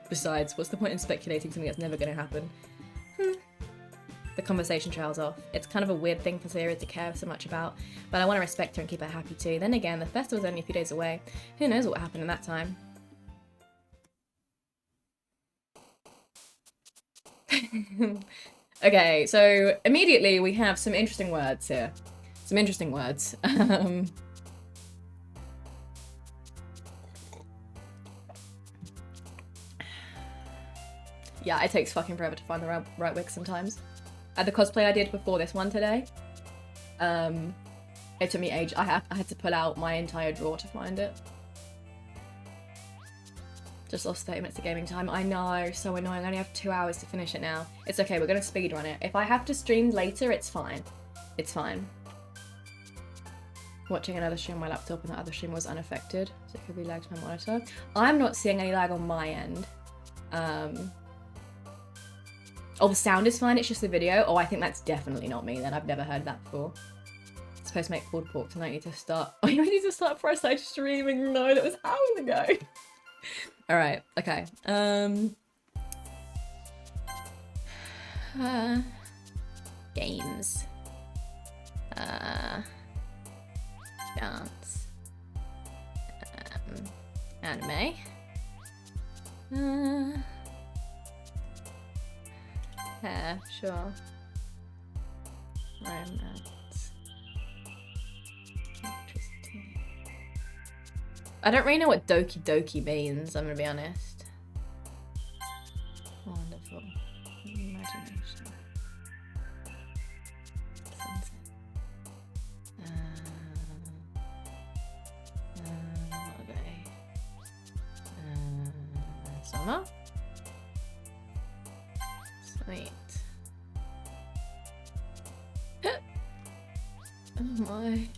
Besides, what's the point in speculating something that's never gonna happen? The conversation trails off. It's kind of a weird thing for Sayori to care so much about, but I want to respect her and keep her happy too. Then again, the festival's only a few days away. Who knows what happened in that time? Okay, so immediately we have some interesting words here. Some interesting words. Yeah, it takes fucking forever to find the right wig sometimes. At the cosplay I did before this one today, it took me ages. I had to pull out my entire drawer to find it. Just lost 30 minutes of gaming time. I know, so annoying. I only have 2 hours to finish it now. It's okay, we're gonna speedrun it. If I have to stream later, it's fine. It's fine. Watching another stream on my laptop and the other stream was unaffected, so it could be lagged to my monitor. I'm not seeing any lag on my end. Oh, the sound is fine, it's just the video. Oh, I think that's definitely not me then. I've never heard that before. It's supposed to make pulled pork tonight. I need to start. Oh, you need to start before I started streaming. No, that was hours ago. Alright, okay. Games. Dance. Anime. Hair, sure. Romance. Electricity. I don't really know what Doki Doki means, I'm gonna be honest. Wonderful. Imagination. Sunset. What are they? Summer? Sweet. Oh my.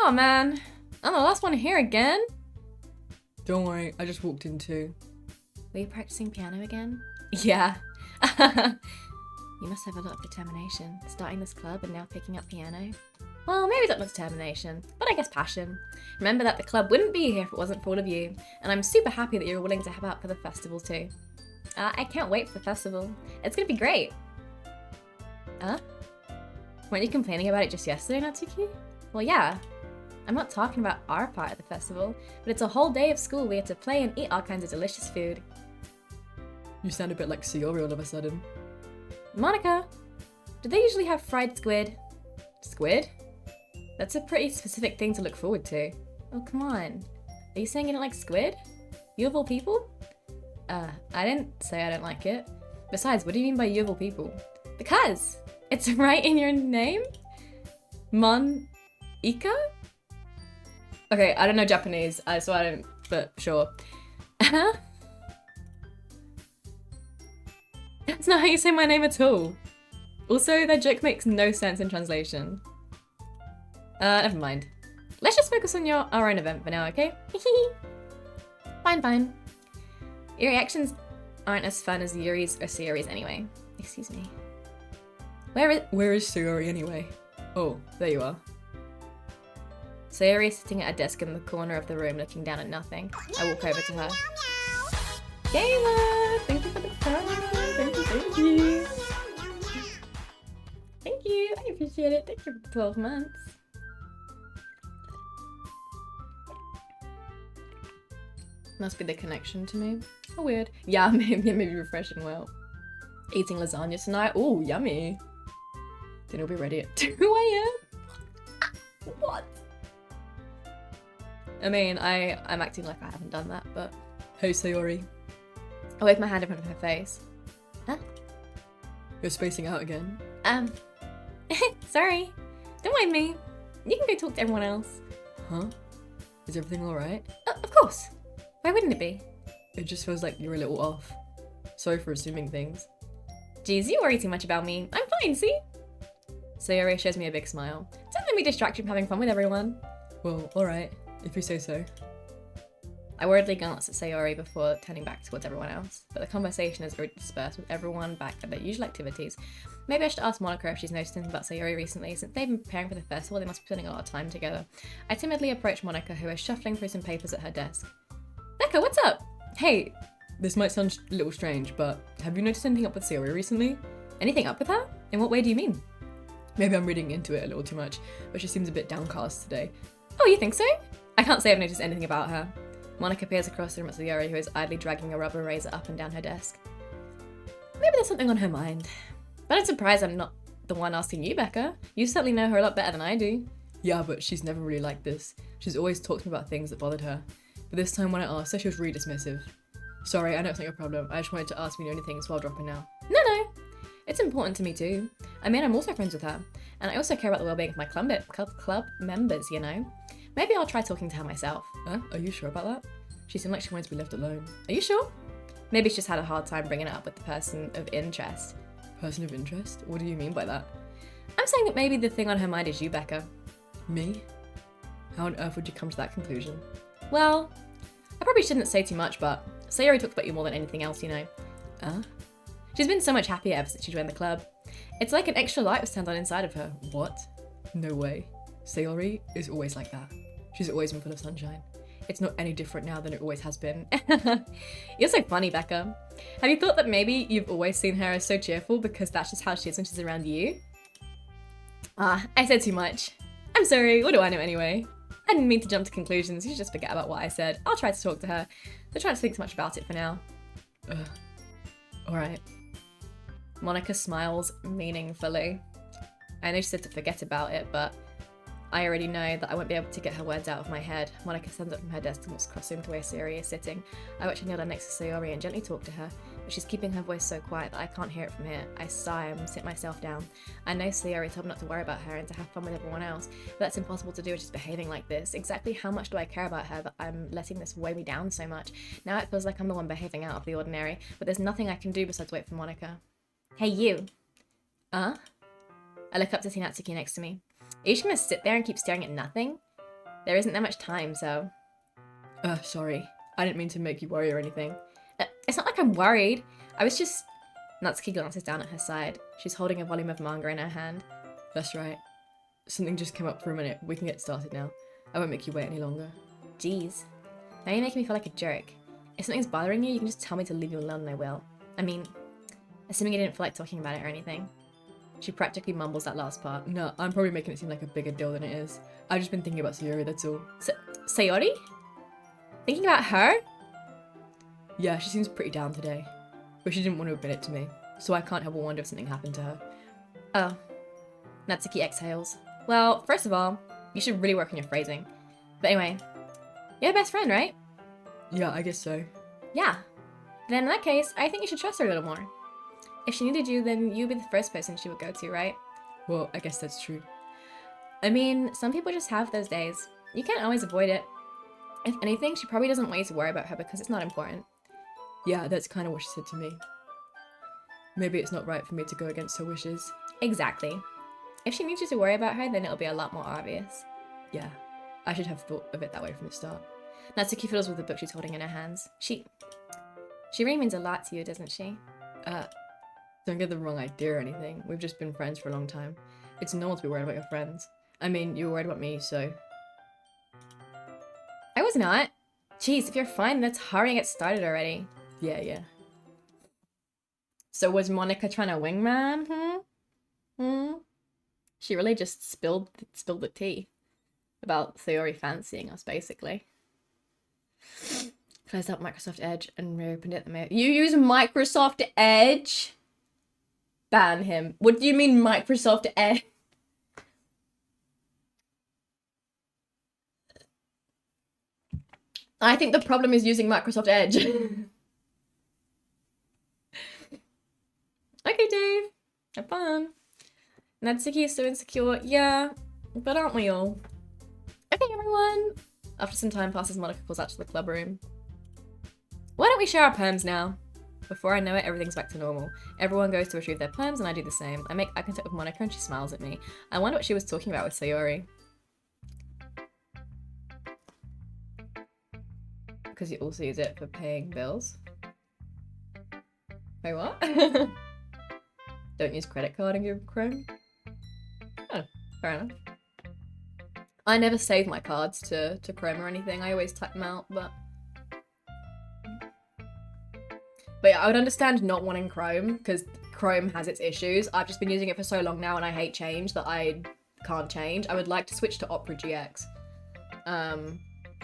Oh man, I'm the last one here again. Don't worry, I just walked in too. Were you practicing piano again? Yeah. You must have a lot of determination, starting this club and now picking up piano. Well, maybe not determination, but I guess passion. Remember that the club wouldn't be here if it wasn't for all of you, and I'm super happy that you're willing to help out for the festival too. I can't wait for the festival. It's gonna be great. Weren't you complaining about it just yesterday, Natsuki? Well, yeah. I'm not talking about our part of the festival, but it's a whole day of school. We have to play and eat all kinds of delicious food. You sound a bit like Sayori all of a sudden. Monica, do they usually have fried squid? Squid? That's a pretty specific thing to look forward to. Oh, come on. Are you saying you don't like squid? You of all people? I didn't say I don't like it. Besides, what do you mean by you of all people? Because it's right in your name? Mon-ika? Okay, I don't know Japanese, so I don't, but sure. That's not how you say my name at all. Also, that joke makes no sense in translation. Never mind. Let's just focus on our own event for now, okay? Fine, fine. Your reactions aren't as fun as Yuri's or Sayori's anyway. Excuse me. Where is Sayori anyway? Oh, there you are. Sayori is sitting at a desk in the corner of the room looking down at nothing. I walk over to her. Gamer! Thank you for the time! Thank you, thank you! Thank you! I appreciate it. Thank you for the 12 months. Must be the connection to me. Oh, weird. Yeah, maybe refreshing well. Eating lasagna tonight. Oh, yummy. Dinner will be ready at 2 AM. What? I mean, I'm acting like I haven't done that, but Hey, Sayori. I wave my hand in front of her face. Huh? You're spacing out again. Sorry. Don't mind me. You can go talk to everyone else. Huh? Is everything alright? Of course. Why wouldn't it be? It just feels like you're a little off. Sorry for assuming things. Geez, you worry too much about me. I'm fine, see? Sayori shows me a big smile. Don't let me distract you from having fun with everyone. Well, alright, if you say so. I worriedly glance at Sayori before turning back towards everyone else, but the conversation has already dispersed with everyone back at their usual activities. Maybe I should ask Monica if she's noticed anything about Sayori recently. Since they've been preparing for the festival, they must be spending a lot of time together. I timidly approach Monica, who is shuffling through some papers at her desk. Becca, what's up? Hey, this might sound a little strange, but have you noticed anything up with Sayori recently? Anything up with her? In what way do you mean? Maybe I'm reading into it a little too much, but she seems a bit downcast today. Oh, you think so? I can't say I've noticed anything about her. Monica peers across the room at Sayori, who is idly dragging a rubber razor up and down her desk. Maybe there's something on her mind. But I'm surprised I'm not the one asking you, Becca. You certainly know her a lot better than I do. Yeah, but she's never really like this. She's always talked to me about things that bothered her. But this time when I asked her, she was really dismissive. Sorry, I know it's not your problem. I just wanted to ask if you knew anything, so I'll drop in now. No. It's important to me too. I mean, I'm also friends with her. And I also care about the well-being of my club members, you know? Maybe I'll try talking to her myself. Are you sure about that? She seemed like she wanted to be left alone. Are you sure? Maybe she's just had a hard time bringing it up with the person of interest. Person of interest? What do you mean by that? I'm saying that maybe the thing on her mind is you, Becca. Me? How on earth would you come to that conclusion? Well, I probably shouldn't say too much, but Sayori talks about you more than anything else, you know. She's been so much happier ever since she joined the club. It's like an extra light was turned on inside of her. What? No way. Sayori is always like that. She's always been full of sunshine. It's not any different now than it always has been. You're so funny, Becca. Have you thought that maybe you've always seen her as so cheerful because that's just how she is when she's around you? I said too much. I'm sorry, what do I know anyway? I didn't mean to jump to conclusions, you should just forget about what I said. I'll try to talk to her, so try not to think so much about it for now. Alright. Monica smiles meaningfully. I know she said to forget about it, but I already know that I won't be able to get her words out of my head. Monica stands up from her desk and walks across the room to where Sayori is sitting. I watch her kneel down next to Sayori and gently talk to her, but she's keeping her voice so quiet that I can't hear it from here. I sigh and sit myself down. I know Sayori told me not to worry about her and to have fun with everyone else, but that's impossible to do with just behaving like this. Exactly how much do I care about her that I'm letting this weigh me down so much? Now it feels like I'm the one behaving out of the ordinary, but there's nothing I can do besides wait for Monica. Hey, you. I look up to see Natsuki next to me. Are you just gonna sit there and keep staring at nothing? There isn't that much time, so... Sorry. I didn't mean to make you worry or anything. It's not like I'm worried. I was just... Natsuki glances down at her side. She's holding a volume of manga in her hand. That's right. Something just came up for a minute. We can get started now. I won't make you wait any longer. Jeez. Now you're making me feel like a jerk. If something's bothering you, you can just tell me to leave you alone and I will. I mean, assuming you didn't feel like talking about it or anything. She practically mumbles that last part. No, I'm probably making it seem like a bigger deal than it is. I've just been thinking about Sayori, that's all. Sayori? Thinking about her? Yeah, she seems pretty down today. But she didn't want to admit it to me, so I can't help but wonder if something happened to her. Oh. Natsuki exhales. Well, first of all, you should really work on your phrasing. But anyway, you're her best friend, right? Yeah, I guess so. Yeah. Then in that case, I think you should trust her a little more. If she needed you, then you'd be the first person she would go to, right? Well, I guess that's true. I mean, some people just have those days. You can't always avoid it. If anything, she probably doesn't want you to worry about her because it's not important. Yeah, that's kind of what she said to me. Maybe it's not right for me to go against her wishes. Exactly. If she needs you to worry about her, then it'll be a lot more obvious. Yeah, I should have thought of it that way from the start. Natsuki fiddles with the book she's holding in her hands. She really means a lot to you, doesn't she? Don't get the wrong idea or anything. We've just been friends for a long time. It's normal to be worried about your friends. I mean, you were worried about me, so... I was not. Jeez, if you're fine, let's hurry and get started already. Yeah. So was Monica trying to wingman? She really just spilled the tea about Sayori fancying us, basically. Closed up Microsoft Edge and reopened it. You use Microsoft Edge? Ban him. What do you mean Microsoft Edge? I think the problem is using Microsoft Edge. Okay, Dave. Have fun. Natsuki is so insecure. Yeah, but aren't we all? Okay, everyone. After some time passes, Monica calls out to the club room. Why don't we share our perms now? Before I know it, everything's back to normal. Everyone goes to retrieve their perms and I do the same. I make eye contact with Monica and she smiles at me. I wonder what she was talking about with Sayori. Because you also use it for paying bills. Wait, what? Don't use credit card in your Chrome? Oh, fair enough. I never save my cards to Chrome or anything. I always type them out, but yeah, I would understand not wanting Chrome because Chrome has its issues. I've just been using it for so long now and I hate change that I can't change. I would like to switch to Opera GX.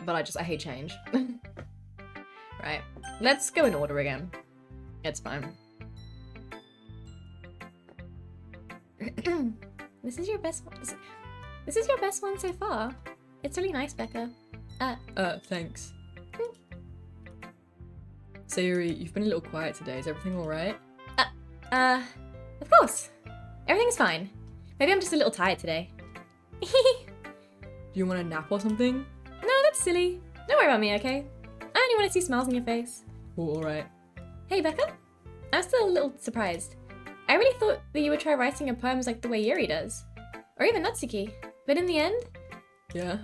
But I hate change. Right, let's go in order again. It's fine. This is your best one. This is your best one so far. It's really nice, Becca. Thanks. Sayori, you've been a little quiet today. Is everything alright? Of course. Everything's fine. Maybe I'm just a little tired today. Do you want a nap or something? No, that's silly. Don't worry about me, okay? I only want to see smiles on your face. Oh, alright. Hey, Becca. I'm still a little surprised. I really thought that you would try writing your poems like the way Yuri does. Or even Natsuki. But in the end... Yeah?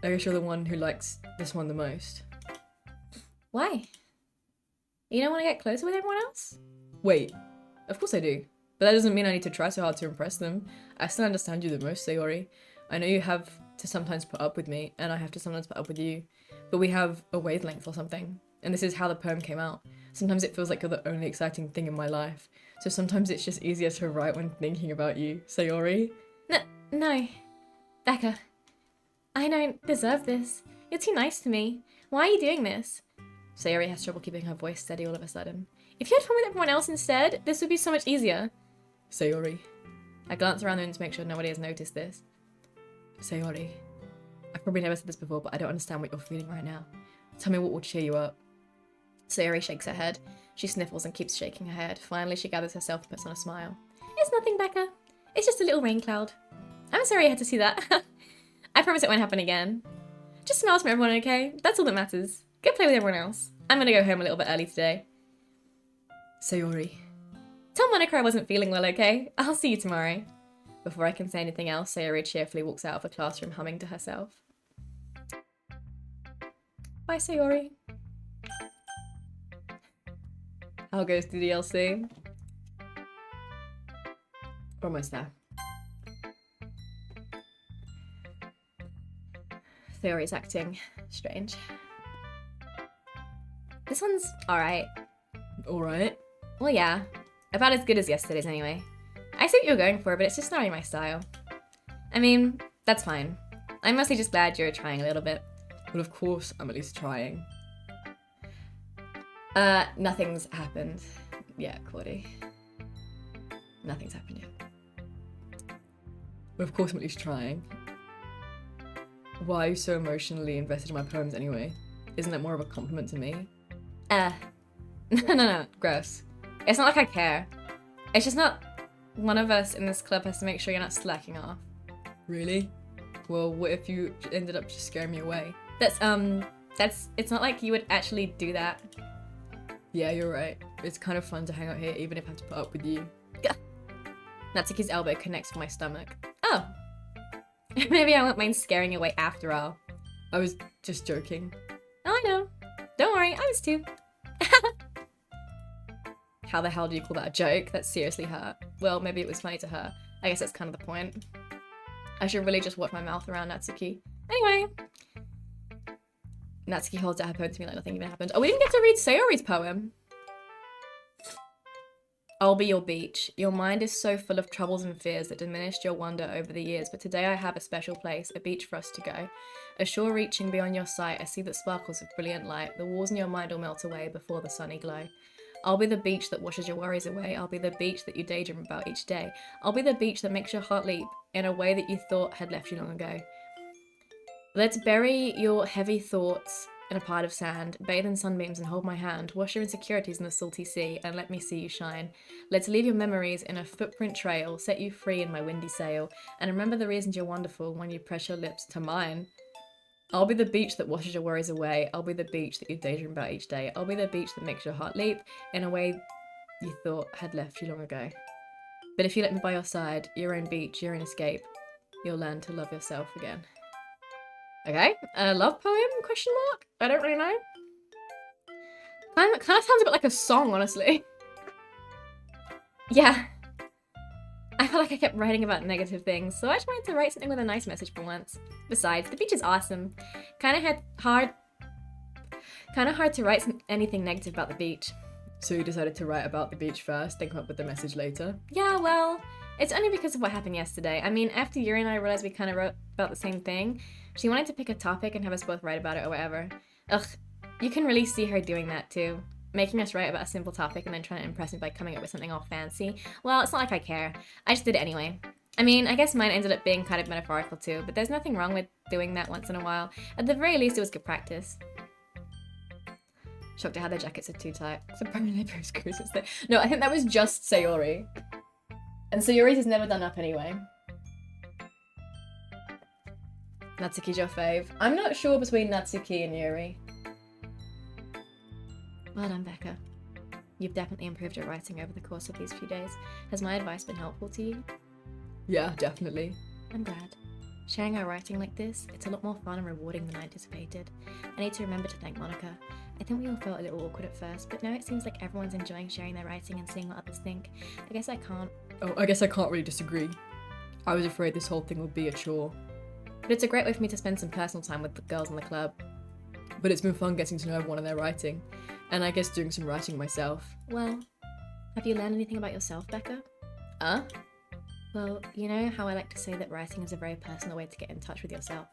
I guess you're the one who likes this one the most. Why? You don't want to get closer with everyone else? Wait, of course I do. But that doesn't mean I need to try so hard to impress them. I still understand you the most, Sayori. I know you have to sometimes put up with me, and I have to sometimes put up with you. But we have a wavelength or something. And this is how the poem came out. Sometimes it feels like you're the only exciting thing in my life. So sometimes it's just easier to write when thinking about you, Sayori. No. Becca. I don't deserve this. You're too nice to me. Why are you doing this? Sayori has trouble keeping her voice steady all of a sudden. If you had fun with everyone else instead, this would be so much easier. Sayori. I glance around the room to make sure nobody has noticed this. Sayori. I've probably never said this before, but I don't understand what you're feeling right now. Tell me what will cheer you up. Sayori shakes her head. She sniffles and keeps shaking her head. Finally, she gathers herself and puts on a smile. It's nothing, Becca. It's just a little rain cloud. I'm sorry you had to see that. I promise it won't happen again. Just smiles from everyone, okay? That's all that matters. Go play with everyone else. I'm gonna go home a little bit early today. Sayori. Tell Monica I wasn't feeling well, okay? I'll see you tomorrow. Before I can say anything else, Sayori cheerfully walks out of the classroom humming to herself. Bye, Sayori. How goes the DLC? Almost there. Sayori's acting strange. This one's alright. Alright. Well, yeah. About as good as yesterday's anyway. I see what you're going for, but it's just not really my style. I mean, that's fine. I'm mostly just glad you're trying a little bit. Well, of course, I'm at least trying. Nothing's happened yet, Cordy. Nothing's happened yet. Well, of course, I'm at least trying. Why are you so emotionally invested in my poems anyway? Isn't that more of a compliment to me? No, gross. It's not like I care. It's just not one of us in this club has to make sure you're not slacking off. Really? Well, what if you ended up just scaring me away? It's not like you would actually do that. Yeah, you're right. It's kind of fun to hang out here even if I have to put up with you. Natsuki's elbow connects with my stomach. Oh. Maybe I won't mind scaring you away after all. I was just joking. Oh, I know. Don't worry, I was too. How the hell do you call that a joke? That seriously hurt. Well, maybe it was funny to her. I guess that's kind of the point. I should really just watch my mouth around Natsuki. Anyway. Natsuki holds out her poem to me like nothing even happened. Oh, we didn't get to read Sayori's poem. I'll be your beach. Your mind is so full of troubles and fears that diminished your wonder over the years, but today I have a special place, a beach for us to go. A shore reaching beyond your sight, a sea that sparkles with brilliant light. The walls in your mind will melt away before the sunny glow. I'll be the beach that washes your worries away. I'll be the beach that you daydream about each day. I'll be the beach that makes your heart leap in a way that you thought had left you long ago. Let's bury your heavy thoughts in a pile of sand, bathe in sunbeams and hold my hand, wash your insecurities in the salty sea, and let me see you shine. Let's leave your memories in a footprint trail, set you free in my windy sail, and remember the reasons you're wonderful when you press your lips to mine. I'll be the beach that washes your worries away. I'll be the beach that you daydream about each day. I'll be the beach that makes your heart leap in a way you thought had left you long ago. But if you let me by your side, your own beach, your own escape, you'll learn to love yourself again. Okay, a love poem, question mark? I don't really know. Kind of sounds a bit like a song, honestly. Yeah. I felt like I kept writing about negative things, so I just wanted to write something with a nice message for once. Besides, the beach is awesome. Kind of hard to write anything negative about the beach. So you decided to write about the beach first, then come up with the message later? Yeah, well, it's only because of what happened yesterday. I mean, after Yuri and I realized we kind of wrote about the same thing, she wanted to pick a topic and have us both write about it or whatever. Ugh, you can really see her doing that too. Making us write about a simple topic and then trying to impress me by coming up with something all fancy. Well, it's not like I care. I just did it anyway. I mean, I guess mine ended up being kind of metaphorical too, but there's nothing wrong with doing that once in a while. At the very least, it was good practice. Shocked at how their jackets are too tight. So apparently they both screws there. No, I think that was just Sayori. And Sayori's is never done up anyway. Natsuki's your fave. I'm not sure between Natsuki and Yuri. Well done, Becca. You've definitely improved your writing over the course of these few days. Has my advice been helpful to you? Yeah, definitely. I'm glad. Sharing our writing like this, it's a lot more fun and rewarding than I anticipated. I need to remember to thank Monica. I think we all felt a little awkward at first, but now it seems like everyone's enjoying sharing their writing and seeing what others think. I guess I can't really disagree. I was afraid this whole thing would be a chore. But it's a great way for me to spend some personal time with the girls in the club. But it's been fun getting to know everyone and their writing. And I guess doing some writing myself. Well, have you learned anything about yourself, Becca? Well, you know how I like to say that writing is a very personal way to get in touch with yourself.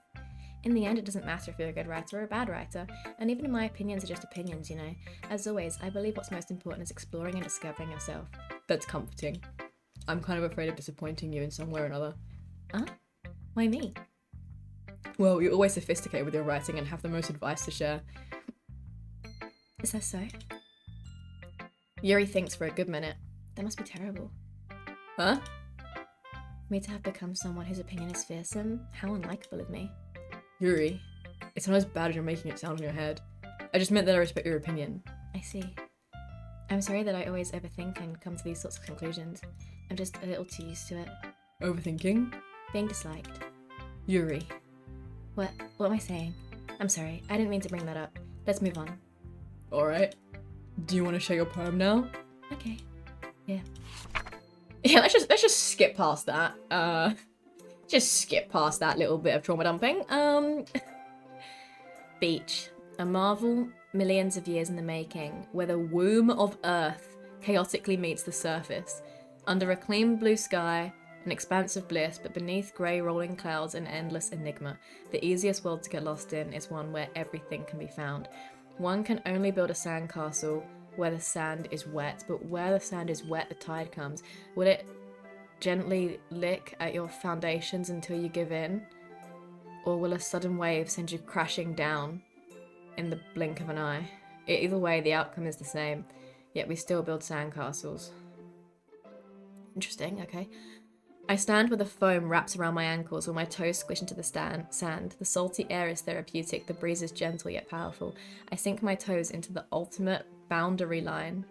In the end, it doesn't matter if you're a good writer or a bad writer, and even my opinions are just opinions, you know. As always, I believe what's most important is exploring and discovering yourself. That's comforting. I'm kind of afraid of disappointing you in some way or another. Why me? Well, you're always sophisticated with your writing and have the most advice to share. Is that so? Yuri thinks for a good minute. That must be terrible. Huh? Me to have become someone whose opinion is fearsome? How unlikable of me. Yuri, it's not as bad as you're making it sound in your head. I just meant that I respect your opinion. I see. I'm sorry that I always overthink and come to these sorts of conclusions. I'm just a little too used to it. Overthinking? Being disliked. Yuri. What am I saying? I'm sorry, I didn't mean to bring that up. Let's move on. Alright. Do you want to share your poem now? Okay. Yeah. Yeah, let's just skip past that. Just skip past that little bit of trauma dumping. Beach. A marvel millions of years in the making, where the womb of Earth chaotically meets the surface. Under a clean blue sky, an expanse of bliss, but beneath grey rolling clouds an endless enigma. The easiest world to get lost in is one where everything can be found. One can only build a sandcastle where the sand is wet, but where the sand is wet, the tide comes. Will it gently lick at your foundations until you give in? Or will a sudden wave send you crashing down in the blink of an eye? Either way, the outcome is the same, yet we still build sandcastles. Interesting, okay. I stand where the foam wraps around my ankles, while my toes squish into the sand. The salty air is therapeutic, the breeze is gentle yet powerful. I sink my toes into the ultimate boundary line,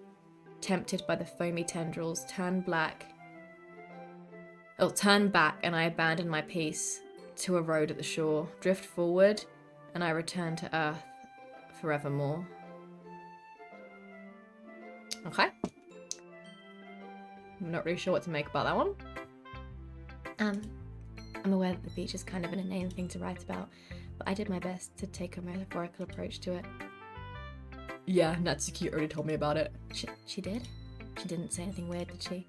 tempted by the foamy tendrils, turn back, and I abandon my peace to a road at the shore, drift forward, and I return to Earth forevermore. Okay. I'm not really sure what to make about that one. I'm aware that the beach is kind of an inane thing to write about, but I did my best to take a metaphorical approach to it. Yeah, Natsuki already told me about it. She did? She didn't say anything weird, did she?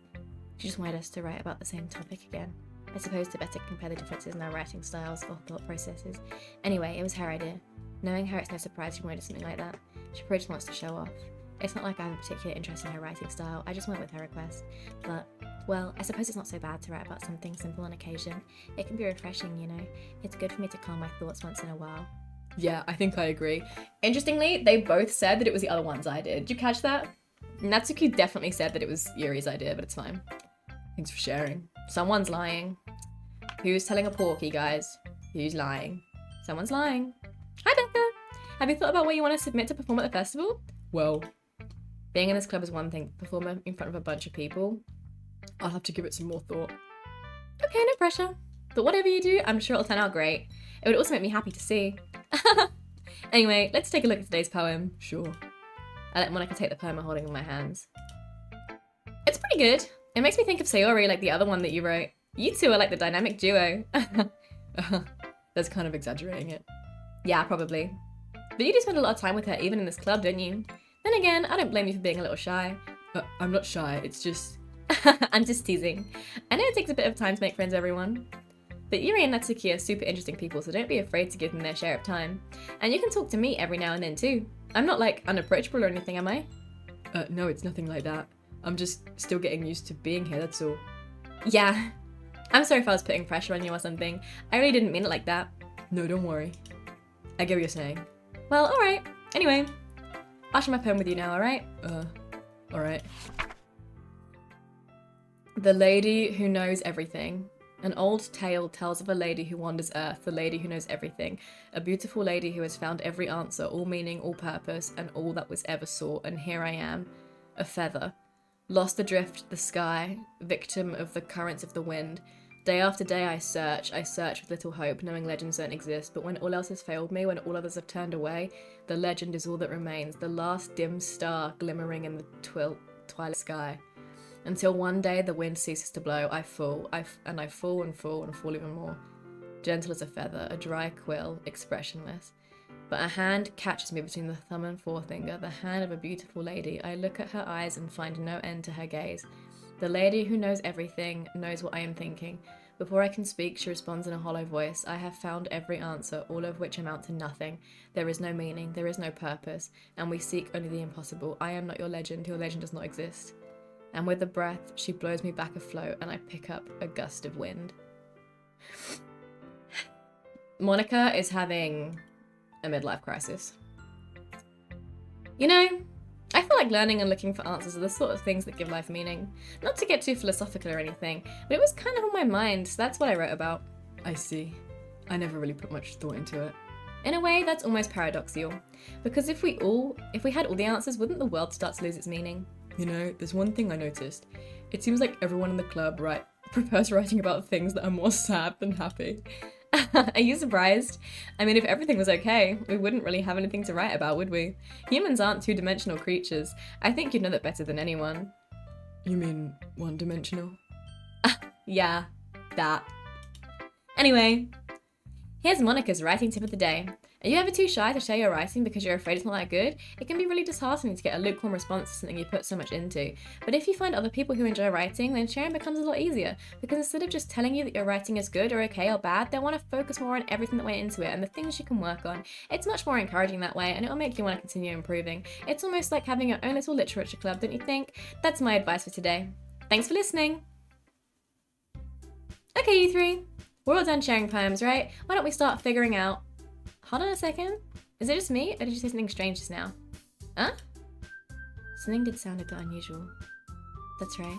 She just wanted us to write about the same topic again. I suppose to better compare the differences in our writing styles or thought processes. Anyway, it was her idea. Knowing her, it's no surprise she wanted something like that. She probably just wants to show off. It's not like I have a particular interest in her writing style, I just went with her request. But, well, I suppose it's not so bad to write about something simple on occasion. It can be refreshing, you know. It's good for me to calm my thoughts once in a while. Yeah, I think I agree. Interestingly, they both said that it was the other one's idea. Did you catch that? Natsuki definitely said that it was Yuri's idea, but it's fine. Thanks for sharing. Someone's lying. Who's telling a porky, guys? Who's lying? Someone's lying. Hi, Becca! Have you thought about what you want to submit to perform at the festival? Well, being in this club is one thing. Performing in front of a bunch of people, I'll have to give it some more thought. Okay, no pressure. But whatever you do, I'm sure it'll turn out great. It would also make me happy to see. Anyway, let's take a look at today's poem. Sure. I let Monica take the poem I'm holding in my hands. It's pretty good. It makes me think of Sayori, like the other one that you wrote. You two are like the dynamic duo. That's kind of exaggerating it. Yeah, probably. But you do spend a lot of time with her, even in this club, don't you? Then again, I don't blame you for being a little shy. I'm not shy, it's just... I'm just teasing. I know it takes a bit of time to make friends with everyone. But Yuri and Natsuki are super interesting people, so don't be afraid to give them their share of time. And you can talk to me every now and then too. I'm not like unapproachable or anything, am I? No, it's nothing like that. I'm just still getting used to being here, that's all. Yeah. I'm sorry if I was putting pressure on you or something. I really didn't mean it like that. No, don't worry. I get what you're saying. Well, alright. Anyway, I'll share my poem with you now, alright? Alright. The Lady Who Knows Everything. An old tale tells of a lady who wanders earth, the lady who knows everything. A beautiful lady who has found every answer, all meaning, all purpose, and all that was ever sought. And here I am, a feather. Lost adrift the sky, victim of the currents of the wind. Day after day I search with little hope, knowing legends don't exist. But when all else has failed me, when all others have turned away, the legend is all that remains, the last dim star glimmering in the twilight sky. Until one day the wind ceases to blow, I fall, and I fall and fall and fall even more. Gentle as a feather, a dry quill, expressionless. But a hand catches me between the thumb and forefinger, the hand of a beautiful lady. I look at her eyes and find no end to her gaze. The lady who knows everything knows what I am thinking. Before I can speak, she responds in a hollow voice. I have found every answer, all of which amount to nothing. There is no meaning, there is no purpose, and we seek only the impossible. I am not your legend does not exist. And with a breath, she blows me back afloat, and I pick up a gust of wind. Monica is having a midlife crisis. You know, I feel like learning and looking for answers are the sort of things that give life meaning. Not to get too philosophical or anything, but it was kind of on my mind, so that's what I wrote about. I see. I never really put much thought into it. In a way, that's almost paradoxical. Because if we had all the answers, wouldn't the world start to lose its meaning? You know, there's one thing I noticed. It seems like everyone in the club prefers writing about things that are more sad than happy. Are you surprised? I mean, if everything was okay, we wouldn't really have anything to write about, would we? Humans aren't two-dimensional creatures. I think you'd know that better than anyone. You mean one-dimensional? Yeah, that. Anyway, here's Monica's writing tip of the day. Are you ever too shy to share your writing because you're afraid it's not that good? It can be really disheartening to get a lukewarm response to something you put so much into. But if you find other people who enjoy writing, then sharing becomes a lot easier. Because instead of just telling you that your writing is good or okay or bad, they want to focus more on everything that went into it and the things you can work on. It's much more encouraging that way, and it'll make you want to continue improving. It's almost like having your own little literature club, don't you think? That's my advice for today. Thanks for listening! Okay, you three. We're all done sharing poems, right? Why don't we start figuring out... Hold on a second. Is it just me, or did you say something strange just now? Huh? Something did sound a bit unusual. That's right.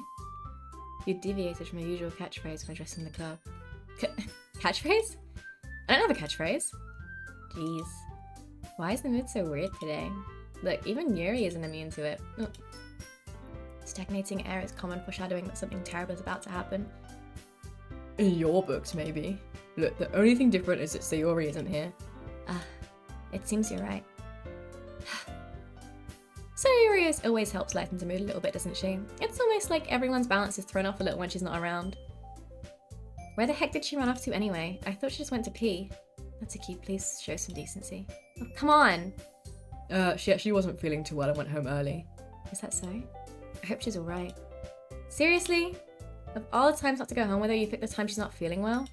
You deviated from your usual catchphrase when addressing the club. Catchphrase? I don't have a catchphrase. Jeez. Why is the mood so weird today? Look, even Yuri isn't immune to it. Oh. Stagnating air is common foreshadowing that something terrible is about to happen. In your books, maybe. Look, the only thing different is that Sayori isn't here. It seems you're right. Sayori always helps lighten the mood a little bit, doesn't she? It's almost like everyone's balance is thrown off a little when she's not around. Where the heck did she run off to anyway? I thought she just went to pee. Natsuki, please show some decency. Oh, come on! She actually wasn't feeling too well and went home early. Is that so? I hope she's alright. Seriously? Of all the times not to go home with her, you picked the time she's not feeling well?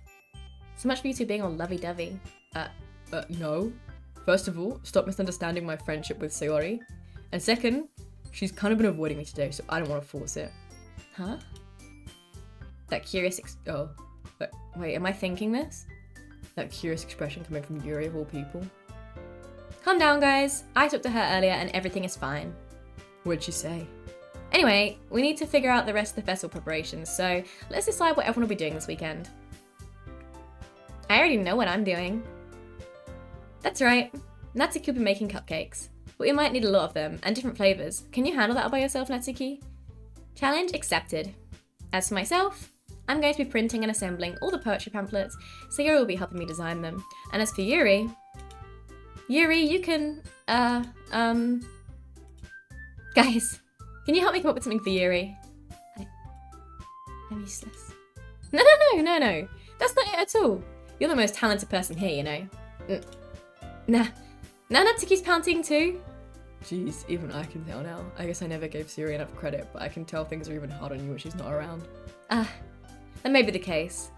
So much for you two being all lovey-dovey. No. First of all, stop misunderstanding my friendship with Sayori. And second, She's kind of been avoiding me today, so I don't want to force it. Huh? That curious wait, am I thinking this? That curious expression coming from Yuri of all people. Calm down, guys. I talked to her earlier and everything is fine. What'd she say? Anyway, we need to figure out the rest of the festival preparations, so let's decide what everyone will be doing this weekend. I already know what I'm doing. That's right. Natsuki will be making cupcakes. But we might need a lot of them, and different flavours. Can you handle that all by yourself, Natsuki? Challenge accepted. As for myself, I'm going to be printing and assembling all the poetry pamphlets, so Yuri will be helping me design them. And as for Yuri, you can, guys, can you help me come up with something for Yuri? I'm useless. No. That's not it at all. You're the most talented person here, you know. Nah, Natsuki's pouting too. Jeez, even I can tell now. I guess I never gave Siri enough credit, but I can tell things are even hard on you when she's not around. That may be the case.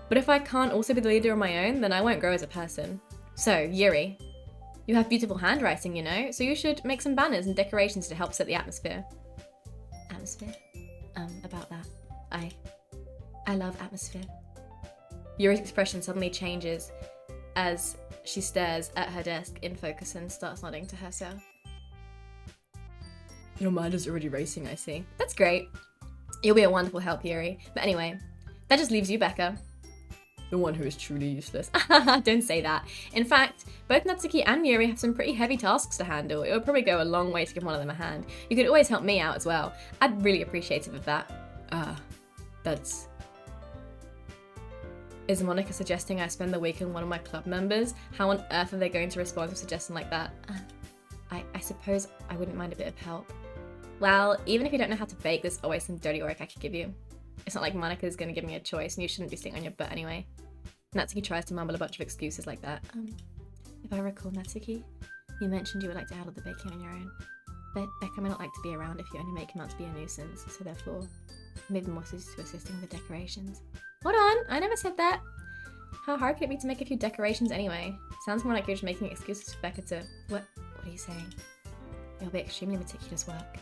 But if I can't also be the leader on my own, then I won't grow as a person. So, Yuri, you have beautiful handwriting, you know, so you should make some banners and decorations to help set the atmosphere. Atmosphere? About that. I love atmosphere. Yuri's expression suddenly changes as she stares at her desk in focus and starts nodding to herself. Your mind is already racing, I see. That's great. You'll be a wonderful help, Yuri. But anyway, that just leaves you, Becca. The one who is truly useless. Don't say that. In fact, both Natsuki and Yuri have some pretty heavy tasks to handle. It would probably go a long way to give one of them a hand. You could always help me out as well. I'd really appreciative of that. That's... Is Monica suggesting I spend the weekend with one of my club members? How on earth are they going to respond to a suggestion like that? I suppose I wouldn't mind a bit of help. Well, even if you don't know how to bake, there's always some dirty work I could give you. It's not like Monica's going to give me a choice and you shouldn't be sitting on your butt anyway. Natsuki tries to mumble a bunch of excuses like that. If I recall, Natsuki, you mentioned you would like to handle the baking on your own. But Becca may not like to be around if you only make him out to be a nuisance, so therefore, maybe more suited to assisting with the decorations. Hold on, I never said that. How hard could it be to make a few decorations anyway? Sounds more like you're just making excuses for Becca to... What are you saying? It'll be extremely meticulous work.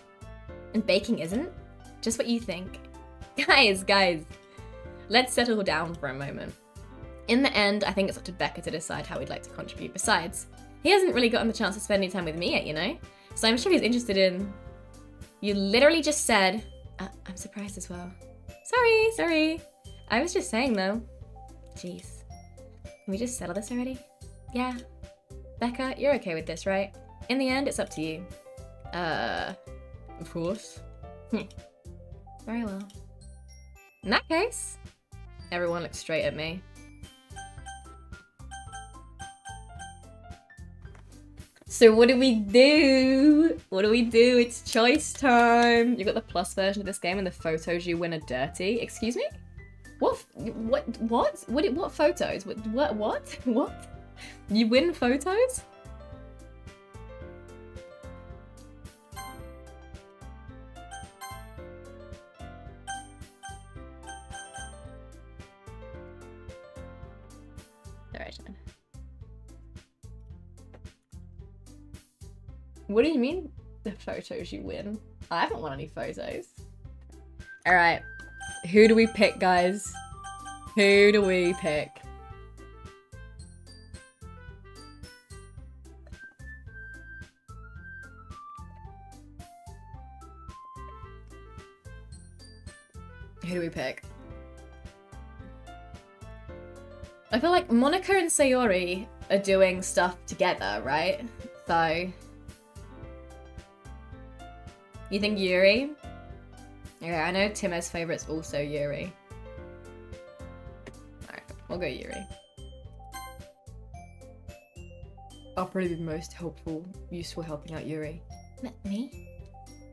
And baking isn't? Just what you think. Guys, let's settle down for a moment. In the end, I think it's up to Becca to decide how we'd like to contribute. Besides, he hasn't really gotten the chance to spend any time with me yet, you know? So I'm sure he's interested in... You literally just said... I'm surprised as well. Sorry. I was just saying though. Jeez. Can we just settle this already? Yeah. Becca, you're okay with this, right? In the end, it's up to you. Of course. Very well. In that case, everyone looks straight at me. So what do we do? It's choice time. You've got the plus version of this game and the photos you win are dirty. Excuse me? What photos? What? You win photos? Alright. What do you mean, the photos you win? I haven't won any photos. Alright. Who do we pick, guys? Who do we pick? Who do we pick? I feel like Monica and Sayori are doing stuff together, right? So... You think Yuri? Yeah, I know Tima's favourite's also Yuri. Alright, we'll go Yuri. I'll probably be most helpful, useful helping out Yuri. Me?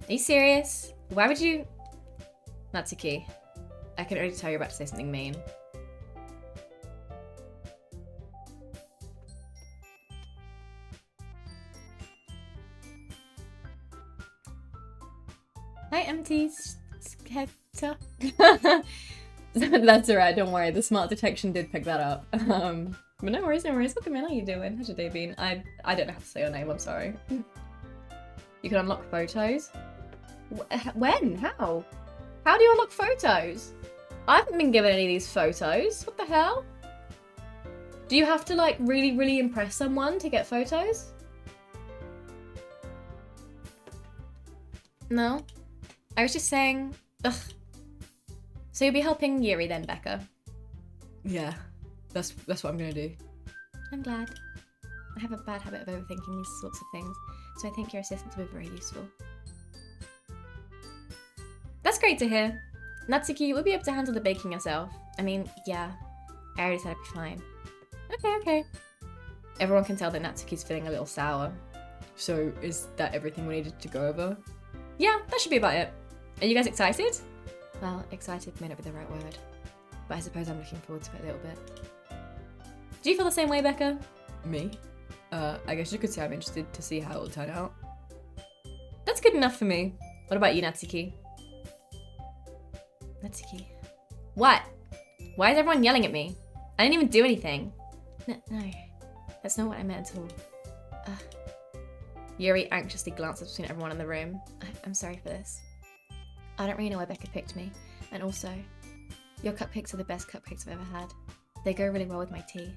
Are you serious? Why would you... Natsuki, I can already tell you're about to say something mean. Hi, MT Skepta. That's alright, don't worry. The smart detection did pick that up. But no worries. Welcome in, how you doing? How's your day been? I don't know how to say your name, I'm sorry. You can unlock photos. When? How? How do you unlock photos? I haven't been given any of these photos. What the hell? Do you have to like really, really impress someone to get photos? No? I was just saying, ugh. So you'll be helping Yuri then, Becca? Yeah, that's what I'm gonna do. I'm glad. I have a bad habit of overthinking these sorts of things, so I think your assistance will be very useful. That's great to hear. Natsuki, will be able to handle the baking yourself. I mean, yeah, I already said I'd be fine. Okay. Everyone can tell that Natsuki's feeling a little sour. So, is that everything we needed to go over? Yeah, that should be about it. Are you guys excited? Well, excited may not be the right word, but I suppose I'm looking forward to it a little bit. Do you feel the same way, Becca? Me? I guess you could say I'm interested to see how it'll turn out. That's good enough for me. What about you, Natsuki? Natsuki. What? Why is everyone yelling at me? I didn't even do anything. No, that's not what I meant at all. Yuri anxiously glances between everyone in the room. I'm sorry for this. I don't really know why Becca picked me. And also, your cupcakes are the best cupcakes I've ever had. They go really well with my tea.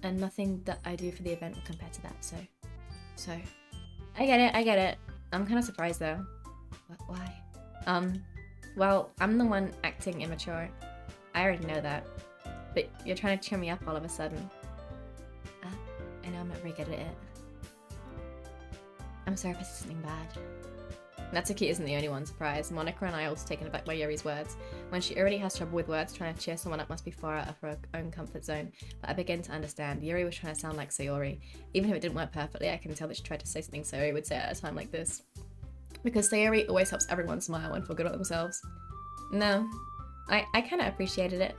And nothing that I do for the event will compare to that, so... I get it. I'm kind of surprised though. Why? Well, I'm the one acting immature. I already know that. But you're trying to cheer me up all of a sudden. I know I'm not very good at it. I'm sorry if it's something bad. Natsuki isn't the only one surprised. Monica and I are also taken aback by Yuri's words. When she already has trouble with words, trying to cheer someone up must be far out of her own comfort zone. But I begin to understand. Yuri was trying to sound like Sayori. Even if it didn't work perfectly, I can tell that she tried to say something Sayori would say at a time like this. Because Sayori always helps everyone smile and feel good about themselves. No, I kind of appreciated it.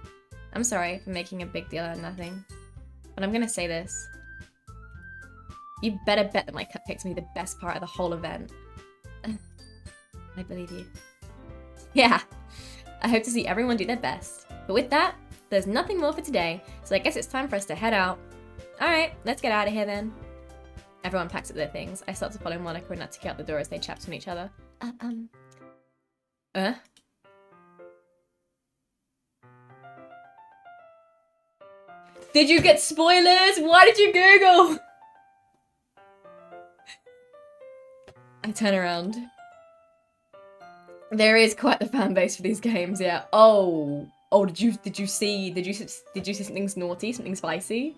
I'm sorry for making a big deal out of nothing. But I'm gonna say this. You better bet that my cupcakes will be the best part of the whole event. I believe you. Yeah, I hope to see everyone do their best. But with that, there's nothing more for today, so I guess it's time for us to head out. Alright, let's get out of here then. Everyone packs up their things. I start to follow Monica and Natsuki out the door as they chat to each other. Did you get spoilers? Why did you Google? I turn around. There is quite the fan base for these games, yeah. Oh, did you see something naughty, something spicy?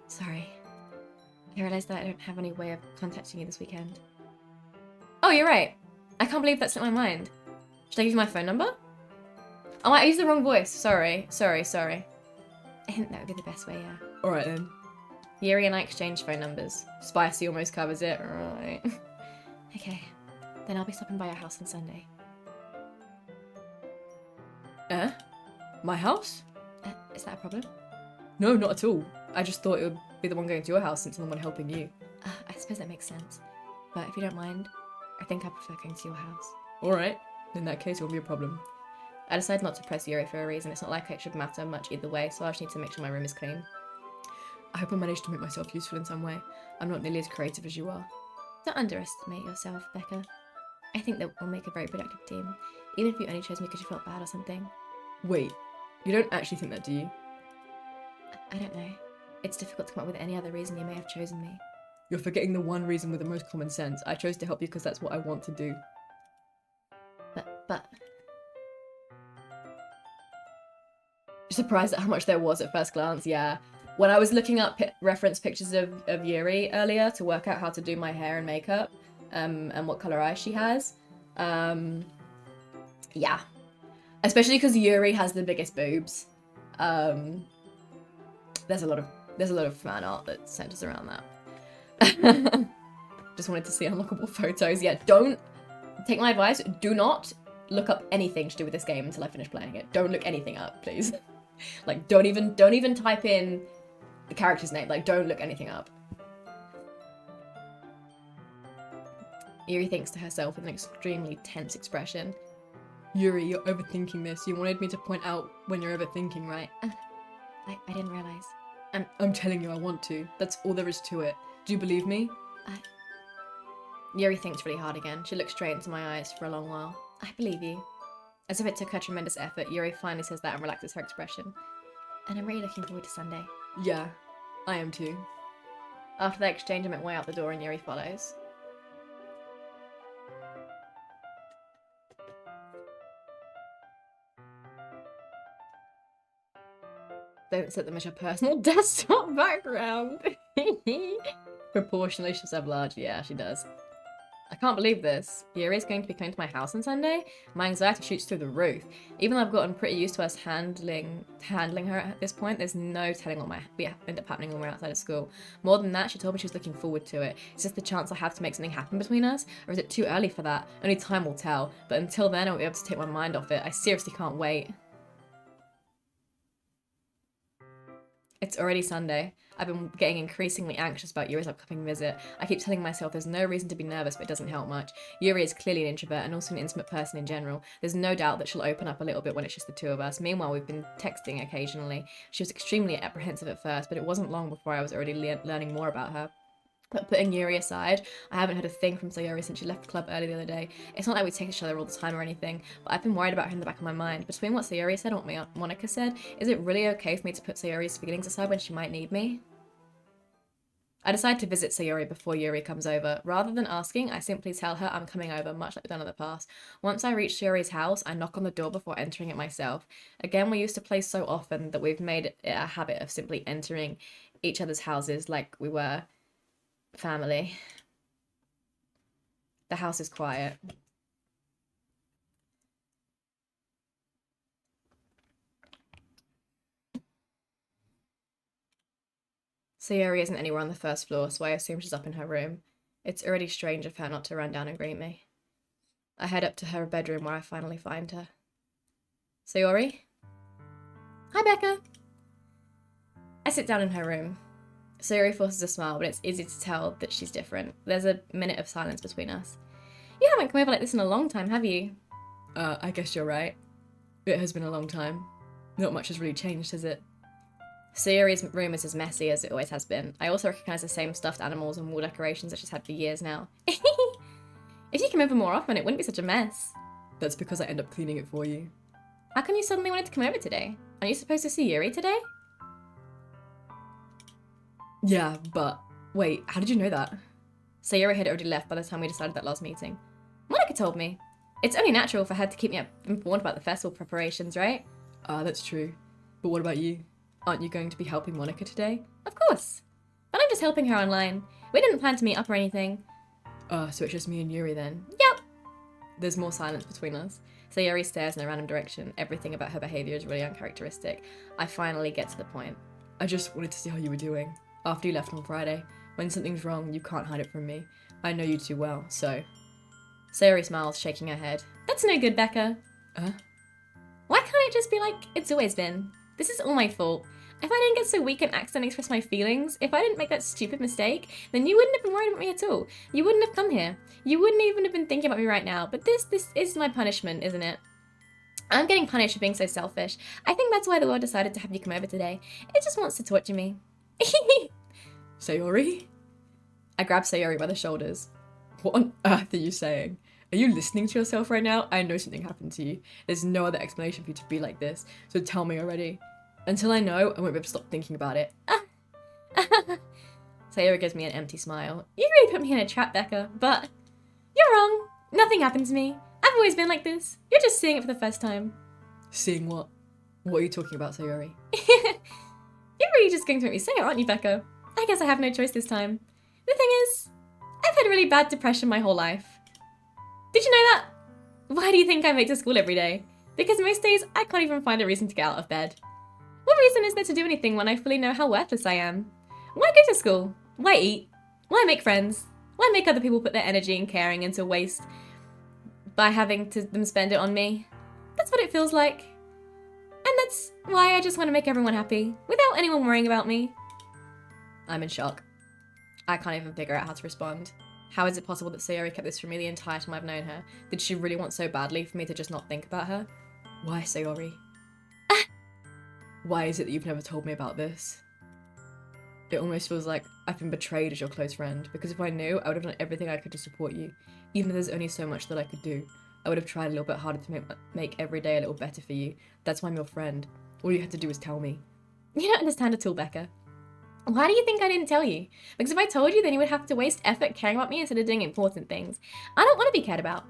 Sorry. I realised that I don't have any way of contacting you this weekend. Oh, you're right. I can't believe that slipped my mind. Should I give you my phone number? Oh, I used the wrong voice. Sorry. I think that would be the best way, yeah. Alright then. Yuri and I exchanged phone numbers. Spicy almost covers it, right? Okay, then I'll be stopping by your house on Sunday. My house? Is that a problem? No, not at all. I just thought it would be the one going to your house since I'm the one helping you. I suppose that makes sense. But if you don't mind, I think I prefer going to your house. Alright, in that case it won't be a problem. I decided not to press Yuri for a reason. It's not like it should matter much either way, so I just need to make sure my room is clean. I hope I managed to make myself useful in some way. I'm not nearly as creative as you are. Don't underestimate yourself, Becca. I think that we'll make a very productive team, even if you only chose me because you felt bad or something. Wait, you don't actually think that, do you? I don't know. It's difficult to come up with any other reason you may have chosen me. You're forgetting the one reason with the most common sense. I chose to help you because that's what I want to do. But... Surprised at how much there was at first glance, yeah. When I was looking up reference pictures of Yuri earlier to work out how to do my hair and makeup, and what colour eyes she has, yeah. Especially because Yuri has the biggest boobs. There's a lot of fan art that centers around that. Just wanted to see unlockable photos. Yeah, don't take my advice. Do not look up anything to do with this game until I finish playing it. Don't look anything up, please. Like, don't even type in the character's name. Like, don't look anything up. Yuri thinks to herself with an extremely tense expression. Yuri, you're overthinking this. You wanted me to point out when you're overthinking, right? I didn't realise. I'm telling you I want to. That's all there is to it. Do you believe me? Yuri thinks really hard again. She looks straight into my eyes for a long while. I believe you. As if it took her tremendous effort, Yuri finally says that and relaxes her expression. And I'm really looking forward to Sunday. Yeah, I am too. After they exchange, I make way out the door and Yuri follows. Don't set them as your personal desktop background. Proportionally, she'll have large. Yeah, she does. I can't believe this. Yuri is going to be coming to my house on Sunday. My anxiety shoots through the roof. Even though I've gotten pretty used to us handling her at this point, there's no telling what might end up happening when we're outside of school. More than that, she told me she was looking forward to it. Is this the chance I have to make something happen between us? Or is it too early for that? Only time will tell. But until then, I won't be able to take my mind off it. I seriously can't wait. It's already Sunday. I've been getting increasingly anxious about Yuri's upcoming visit. I keep telling myself there's no reason to be nervous, but it doesn't help much. Yuri is clearly an introvert and also an intimate person in general. There's no doubt that she'll open up a little bit when it's just the two of us. Meanwhile, we've been texting occasionally. She was extremely apprehensive at first, but it wasn't long before I was already learning more about her. But putting Yuri aside, I haven't heard a thing from Sayori since she left the club early the other day. It's not like we text each other all the time or anything, but I've been worried about her in the back of my mind. Between what Sayori said and what Monica said, is it really okay for me to put Sayori's feelings aside when she might need me? I decide to visit Sayori before Yuri comes over. Rather than asking, I simply tell her I'm coming over, much like we've done in the past. Once I reach Sayori's house, I knock on the door before entering it myself. Again, we used to play so often that we've made it a habit of simply entering each other's houses like we were family. The house is quiet. Sayori isn't anywhere on the first floor, so I assume she's up in her room. It's already strange of her not to run down and greet me. I head up to her bedroom where I finally find her. Sayori? Hi, Becca. I sit down in her room. Sayori forces a smile, but it's easy to tell that she's different. There's a minute of silence between us. You haven't come over like this in a long time, have you? I guess you're right. It has been a long time. Not much has really changed, has it? Sayori's room is as messy as it always has been. I also recognise the same stuffed animals and wall decorations that she's had for years now. If you came over more often, it wouldn't be such a mess. That's because I end up cleaning it for you. How come you suddenly wanted to come over today? Aren't you supposed to see Yuri today? Yeah, but... Wait, how did you know that? Sayori had already left by the time we decided that last meeting. Monica told me. It's only natural for her to keep me informed about the festival preparations, right? That's true. But what about you? Aren't you going to be helping Monica today? Of course. But I'm just helping her online. We didn't plan to meet up or anything. So it's just me and Yuri then? Yep. There's more silence between us. Sayori stares in a random direction. Everything about her behaviour is really uncharacteristic. I finally get to the point. I just wanted to see how you were doing. After you left on Friday. When something's wrong, you can't hide it from me. I know you too well, so... Sayori smiles, shaking her head. That's no good, Becca. Why can't it just be like it's always been? This is all my fault. If I didn't get so weak and accidentally express my feelings, if I didn't make that stupid mistake, then you wouldn't have been worried about me at all. You wouldn't have come here. You wouldn't even have been thinking about me right now. But this is my punishment, isn't it? I'm getting punished for being so selfish. I think that's why the world decided to have you come over today. It just wants to torture me. Sayori? I grab Sayori by the shoulders. What on earth are you saying? Are you listening to yourself right now? I know something happened to you. There's no other explanation for you to be like this. So tell me already. Until I know, I won't be able to stop thinking about it. Sayori gives me an empty smile. You really put me in a trap, Becca, but you're wrong. Nothing happened to me. I've always been like this. You're just seeing it for the first time. Seeing what? What are you talking about, Sayori? You're really just going to make me say it, aren't you, Becca? I guess I have no choice this time. The thing is, I've had really bad depression my whole life. Did you know that? Why do you think I make it to school every day? Because most days I can't even find a reason to get out of bed. What reason is there to do anything when I fully know how worthless I am? Why go to school? Why eat? Why make friends? Why make other people put their energy and caring into waste by having them spend it on me? That's what it feels like. And that's why I just want to make everyone happy, without anyone worrying about me. I'm in shock. I can't even figure out how to respond. How is it possible that Sayori kept this from me the entire time I've known her? Did she really want so badly for me to just not think about her? Why, Sayori? Why is it that you've never told me about this? It almost feels like I've been betrayed as your close friend, because if I knew, I would have done everything I could to support you. Even if there's only so much that I could do, I would have tried a little bit harder to make every day a little better for you. That's why I'm your friend. All you had to do was tell me. You don't understand at all, Becca. Why do you think I didn't tell you? Because if I told you, then you would have to waste effort caring about me instead of doing important things. I don't want to be cared about.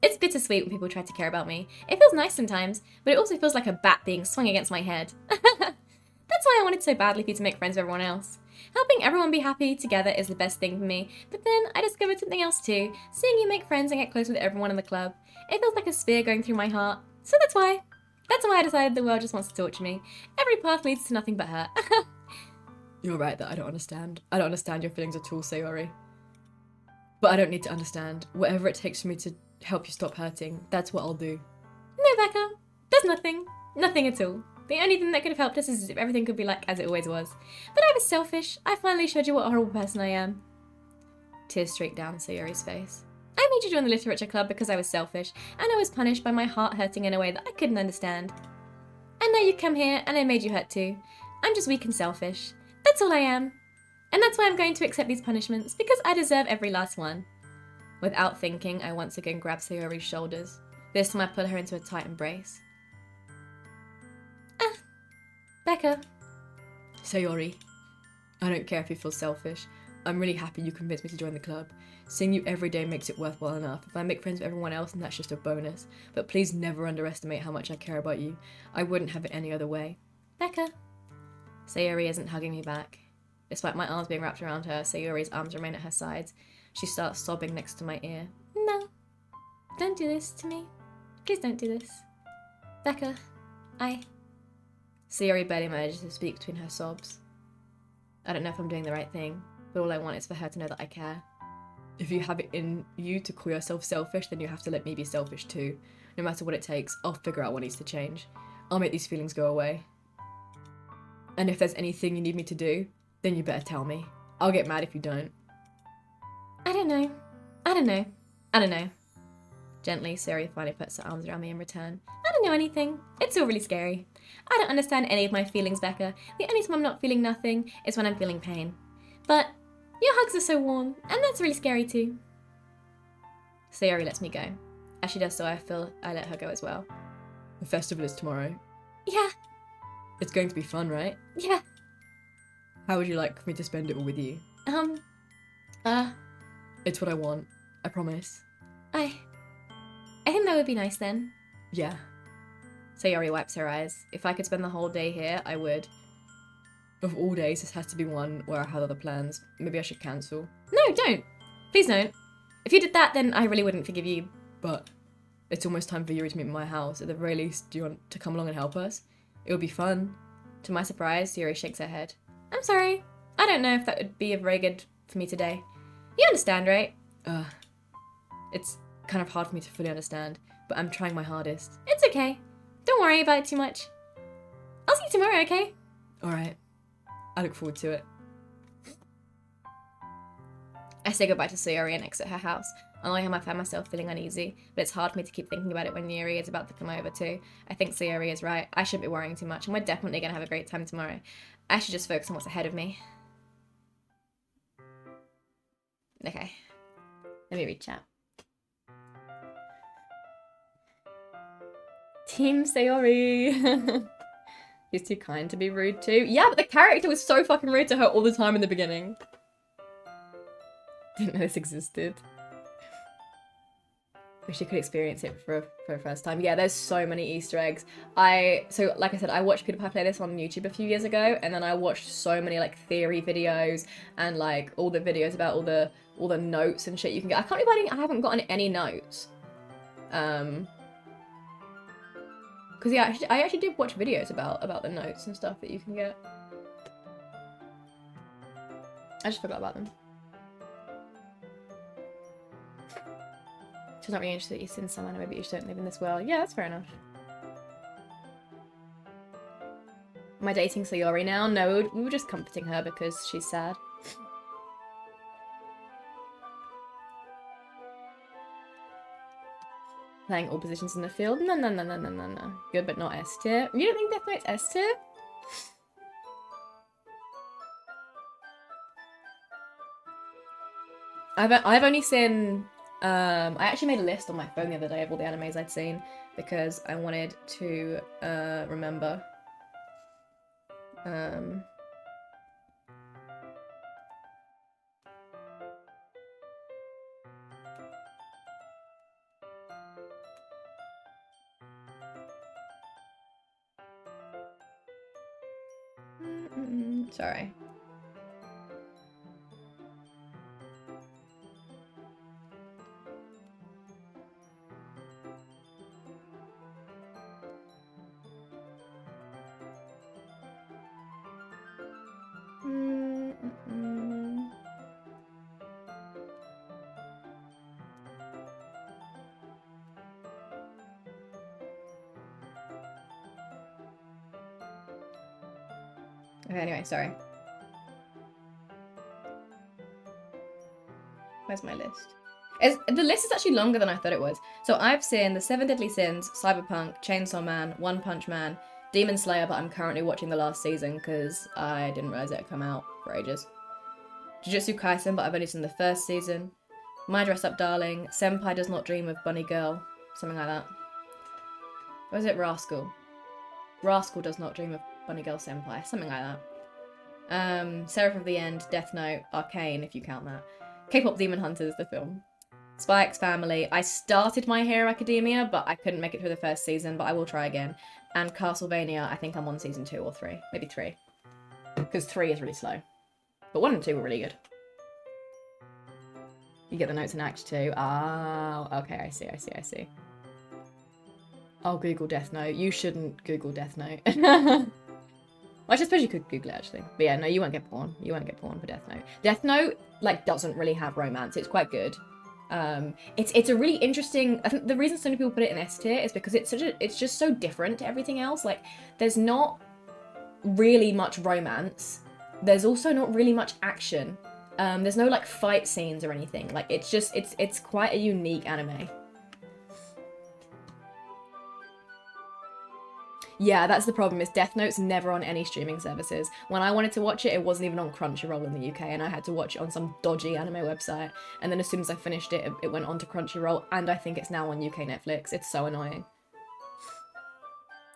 It's bittersweet when people try to care about me. It feels nice sometimes, but it also feels like a bat being swung against my head. That's why I wanted so badly for you to make friends with everyone else. Helping everyone be happy together is the best thing for me, but then I discovered something else too. Seeing you make friends and get close with everyone in the club. It feels like a spear going through my heart. So that's why I decided the world just wants to torture me. Every path leads to nothing but hurt. You're right that I don't understand. I don't understand your feelings at all, Sayori. But I don't need to understand. Whatever it takes for me to help you stop hurting, that's what I'll do. No, Becca. There's nothing. Nothing at all. The only thing that could have helped us is if everything could be like as it always was. But I was selfish. I finally showed you what a horrible person I am. Tears streaked down Sayori's face. I made you join the literature club because I was selfish, and I was punished by my heart hurting in a way that I couldn't understand. And now you come here, and I made you hurt too. I'm just weak and selfish. That's all I am. And that's why I'm going to accept these punishments, because I deserve every last one. Without thinking, I once again grabbed Sayori's shoulders. This time I put her into a tight embrace. Becca. Sayori, I don't care if you feel selfish. I'm really happy you convinced me to join the club. Seeing you every day makes it worthwhile enough. If I make friends with everyone else, then that's just a bonus. But please never underestimate how much I care about you. I wouldn't have it any other way. Becca. Sayori isn't hugging me back. Despite my arms being wrapped around her, Sayori's arms remain at her sides. She starts sobbing next to my ear. No. Don't do this to me. Please don't do this. Becca. Sayori barely manages to speak between her sobs. I don't know if I'm doing the right thing, but all I want is for her to know that I care. If you have it in you to call yourself selfish, then you have to let me be selfish too. No matter what it takes, I'll figure out what needs to change. I'll make these feelings go away. And if there's anything you need me to do, then you better tell me. I'll get mad if you don't. I don't know. Gently, Sayori finally puts her arms around me in return. I don't know anything. It's all really scary. I don't understand any of my feelings, Becca. The only time I'm not feeling nothing is when I'm feeling pain. But your hugs are so warm, and that's really scary too. Sayori lets me go. As she does so, I feel I let her go as well. The festival is tomorrow. Yeah. It's going to be fun, right? Yeah. How would you like me to spend it all with you? It's what I want. I promise. I think that would be nice then. Yeah. Sayori wipes her eyes. If I could spend the whole day here, I would. Of all days, this has to be one where I had other plans. Maybe I should cancel. No, don't. Please don't. If you did that, then I really wouldn't forgive you. But it's almost time for Yuri to meet my house. At the very least, do you want to come along and help us? It would be fun. To my surprise, Yuri shakes her head. I'm sorry. I don't know if that would be very good for me today. You understand, right? It's kind of hard for me to fully understand, but I'm trying my hardest. It's okay. Don't worry about it too much. I'll see you tomorrow, okay? Alright. I look forward to it. I say goodbye to Sayori and exit her house. On the way home, I find myself feeling uneasy, but it's hard for me to keep thinking about it when Yuri is about to come over too. I think Sayori is right. I shouldn't be worrying too much, and we're definitely going to have a great time tomorrow. I should just focus on what's ahead of me. Okay. Let me read chat. Team Sayori. He's too kind to be rude too. Yeah, but the character was so fucking rude to her all the time in the beginning. Didn't know this existed. Wish you could experience it for a first time. Yeah, there's so many Easter eggs. So like I said, I watched PewDiePie play this on YouTube a few years ago, and then I watched so many like theory videos and like all the videos about all the notes and shit you can get. I can't believe I haven't gotten any notes. Because yeah, I actually did watch videos about the notes and stuff that you can get. I just forgot about them. She's not really interested in someone, maybe you just don't live in this world. Yeah, that's fair enough. Am I dating Sayori now? No, we were just comforting her because she's sad. Playing all positions in the field? No. Good, but not S tier. You don't think Death Note's S tier? I've only seen I actually made a list on my phone the other day of all the animes I'd seen because I wanted to remember. Sorry. Okay, anyway, sorry. Where's my list? The list is actually longer than I thought it was. So I've seen The Seven Deadly Sins, Cyberpunk, Chainsaw Man, One Punch Man, Demon Slayer, but I'm currently watching the last season because I didn't realize it had come out for ages. Jujutsu Kaisen, but I've only seen the first season. My Dress Up Darling, Senpai Does Not Dream of Bunny Girl, something like that. Or is it Rascal? Rascal Does Not Dream of Bunny Girl Senpai, something like that. Seraph of the End, Death Note, Arcane, if you count that. K-pop Demon Hunters, the film. Spy X Family. I started My Hero Academia, but I couldn't make it through the first season, but I will try again. And Castlevania, I think I'm on season 2 or 3. Maybe 3. Because 3 is really slow. But 1 and 2 were really good. You get the notes in Act 2. Oh, okay, I see. I'll Google Death Note. You shouldn't Google Death Note. Well, I suppose you could Google it, actually. But yeah, no, you won't get porn. You won't get porn for Death Note. Death Note, like, doesn't really have romance. It's quite good. It's a really interesting... I think the reason so many people put it in S tier is because it's just so different to everything else. Like, there's not really much romance. There's also not really much action. There's no, like, fight scenes or anything. Like, it's quite a unique anime. Yeah, that's the problem, is Death Note's never on any streaming services. When I wanted to watch it, it wasn't even on Crunchyroll in the UK, and I had to watch it on some dodgy anime website. And then as soon as I finished it, it went on to Crunchyroll, and I think it's now on UK Netflix. It's so annoying.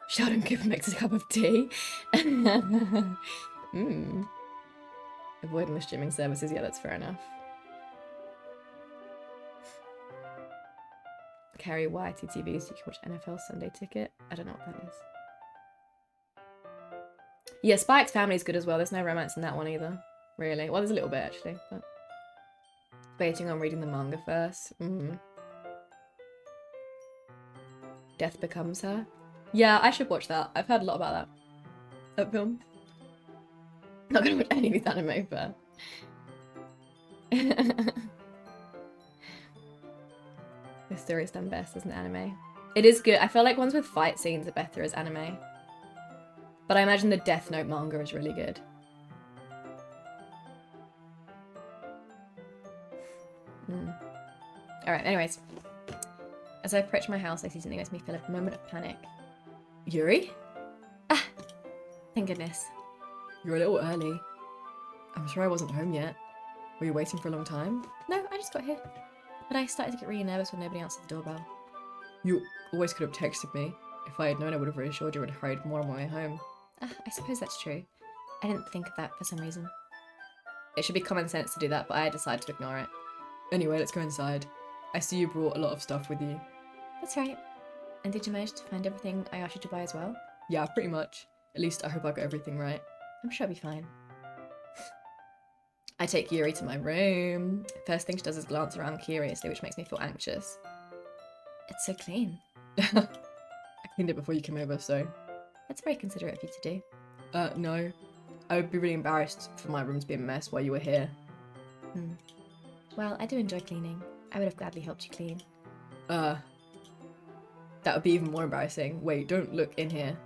Sheldon Cooper makes a cup of tea. Avoiding the streaming services, yeah, that's fair enough. Carrie White, TTV, so you can watch NFL Sunday Ticket. I don't know what that is. Yeah, Spy X Family is good as well. There's no romance in that one either, really. Well, there's a little bit, actually, but... Waiting on reading the manga first. Death Becomes Her. Yeah, I should watch that. I've heard a lot about that film. Not gonna watch any of these anime, but... This story is done best as an anime. It is good. I feel like ones with fight scenes are better as anime. But I imagine the Death Note manga is really good. Alright, anyways. As I approach my house, I see something that makes me feel a moment of panic. Yuri? Ah! Thank goodness. You're a little early. I'm sure I wasn't home yet. Were you waiting for a long time? No, I just got here. But I started to get really nervous when nobody answered the doorbell. You always could have texted me. If I had known, I would have reassured you and hurried more on my way home. I suppose that's true. I didn't think of that for some reason. It should be common sense to do that, but I decided to ignore it. Anyway, let's go inside. I see you brought a lot of stuff with you. That's right. And did you manage to find everything I asked you to buy as well? Yeah, pretty much. At least I hope I got everything right. I'm sure I'll be fine. I take Yuri to my room. First thing she does is glance around curiously, which makes me feel anxious. It's so clean. I cleaned it before you came over, so... That's very considerate of you to do. No. I would be really embarrassed for my room to be a mess while you were here. Well, I do enjoy cleaning. I would have gladly helped you clean. That would be even more embarrassing. Wait, don't look in here.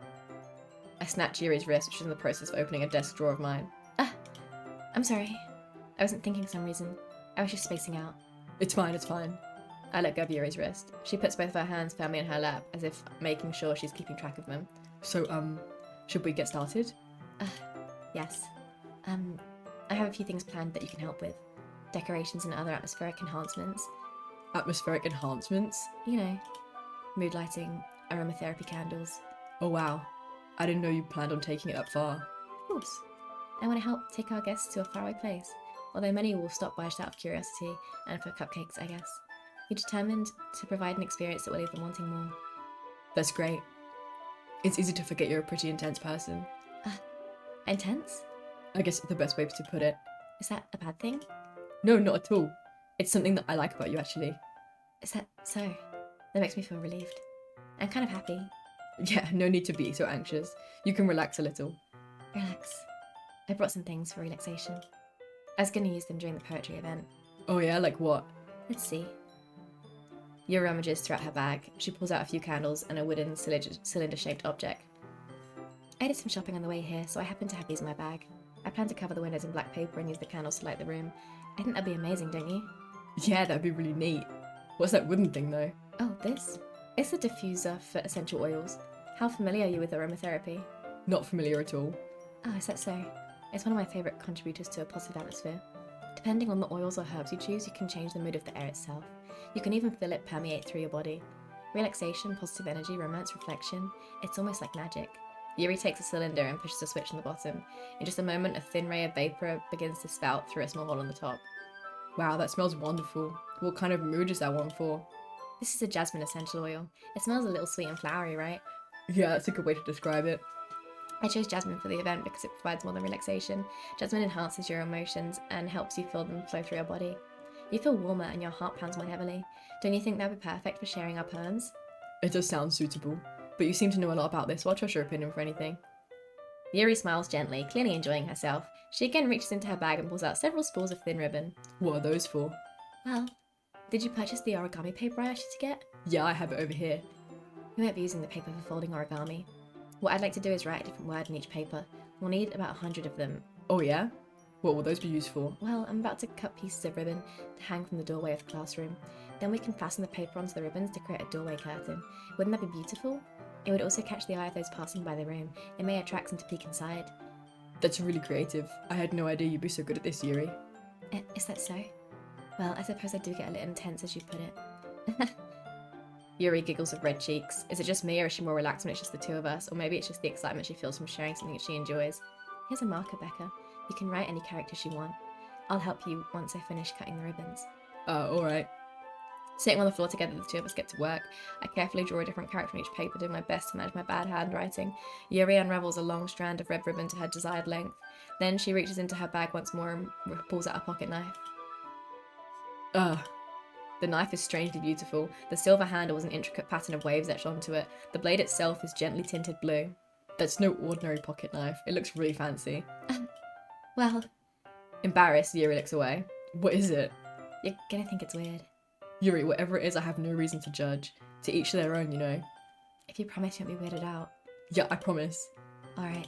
I snatch Yuri's wrist, which is in the process of opening a desk drawer of mine. I'm sorry. I wasn't thinking for some reason. I was just spacing out. It's fine, it's fine. I let go of Yuri's wrist. She puts both of her hands firmly in her lap, as if making sure she's keeping track of them. So, should we get started? Yes. I have a few things planned that you can help with. decorations and other atmospheric enhancements. Atmospheric enhancements? You know, mood lighting, aromatherapy candles. Oh wow. I didn't know you planned on taking it that far. Of course. I want to help take our guests to a faraway place, although many will stop by just out of curiosity and for cupcakes, I guess. You're determined to provide an experience that will leave them wanting more. That's great. It's easy to forget you're a pretty intense person. Intense? I guess the best way to put it. Is that a bad thing? No, not at all. It's something that I like about you, actually. Is that so? That makes me feel relieved. I'm kind of happy. Yeah, no need to be so anxious. You can relax a little. Relax. I brought some things for relaxation. I was going to use them during the poetry event. Oh yeah, like what? Let's see. Yuri rummages throughout her bag. She pulls out a few candles and a wooden cylinder-shaped object. I did some shopping on the way here, so I happen to have these in my bag. I plan to cover the windows in black paper and use the candles to light the room. I think that'd be amazing, don't you? Yeah, that'd be really neat. What's that wooden thing though? Oh, this? It's a diffuser for essential oils. How familiar are you with aromatherapy? Not familiar at all. Oh, is that so? It's one of my favourite contributors to a positive atmosphere. Depending on the oils or herbs you choose, you can change the mood of the air itself. You can even feel it permeate through your body. Relaxation, positive energy, romance, reflection. It's almost like magic. Yuri takes a cylinder and pushes a switch on the bottom. In just a moment, a thin ray of vapour begins to spout through a small hole on the top. Wow, that smells wonderful. What kind of mood is that one for? This is a jasmine essential oil. It smells a little sweet and flowery, right? Yeah, that's a good way to describe it. I chose jasmine for the event because it provides more than relaxation. Jasmine enhances your emotions and helps you feel them flow through your body. You feel warmer and your heart pounds more heavily. Don't you think that would be perfect for sharing our poems? It does sound suitable, but you seem to know a lot about this, so I'll trust your opinion for anything. Yuri smiles gently, clearly enjoying herself. She again reaches into her bag and pulls out several spools of thin ribbon. What are those for? Well, did you purchase the origami paper I asked you to get? Yeah, I have it over here. We won't be using the paper for folding origami. What I'd like to do is write a different word in each paper. We'll need about 100 of them. Oh yeah? What will those be used for? Well, I'm about to cut pieces of ribbon to hang from the doorway of the classroom. Then we can fasten the paper onto the ribbons to create a doorway curtain. Wouldn't that be beautiful? It would also catch the eye of those passing by the room. It may attract them to peek inside. That's really creative. I had no idea you'd be so good at this, Yuri. Is that so? Well, I suppose I do get a little intense as you put it. Yuri giggles with red cheeks. Is it just me, or is she more relaxed when it's just the two of us? Or maybe it's just the excitement she feels from sharing something that she enjoys. Here's a marker, Becca. You can write any characters you want. I'll help you once I finish cutting the ribbons. Alright. Sitting on the floor together, the two of us get to work. I carefully draw a different character on each paper, doing my best to manage my bad handwriting. Yuri unravels a long strand of red ribbon to her desired length. Then she reaches into her bag once more and pulls out a pocket knife. The knife is strangely beautiful. The silver handle has an intricate pattern of waves etched onto it. The blade itself is gently tinted blue. That's no ordinary pocket knife. It looks really fancy. Well... Embarrassed, Yuri looks away. What is it? You're gonna think it's weird. Yuri, whatever it is, I have no reason to judge. To each their own, you know. If you promise you won't be weirded out. Yeah, I promise. Alright.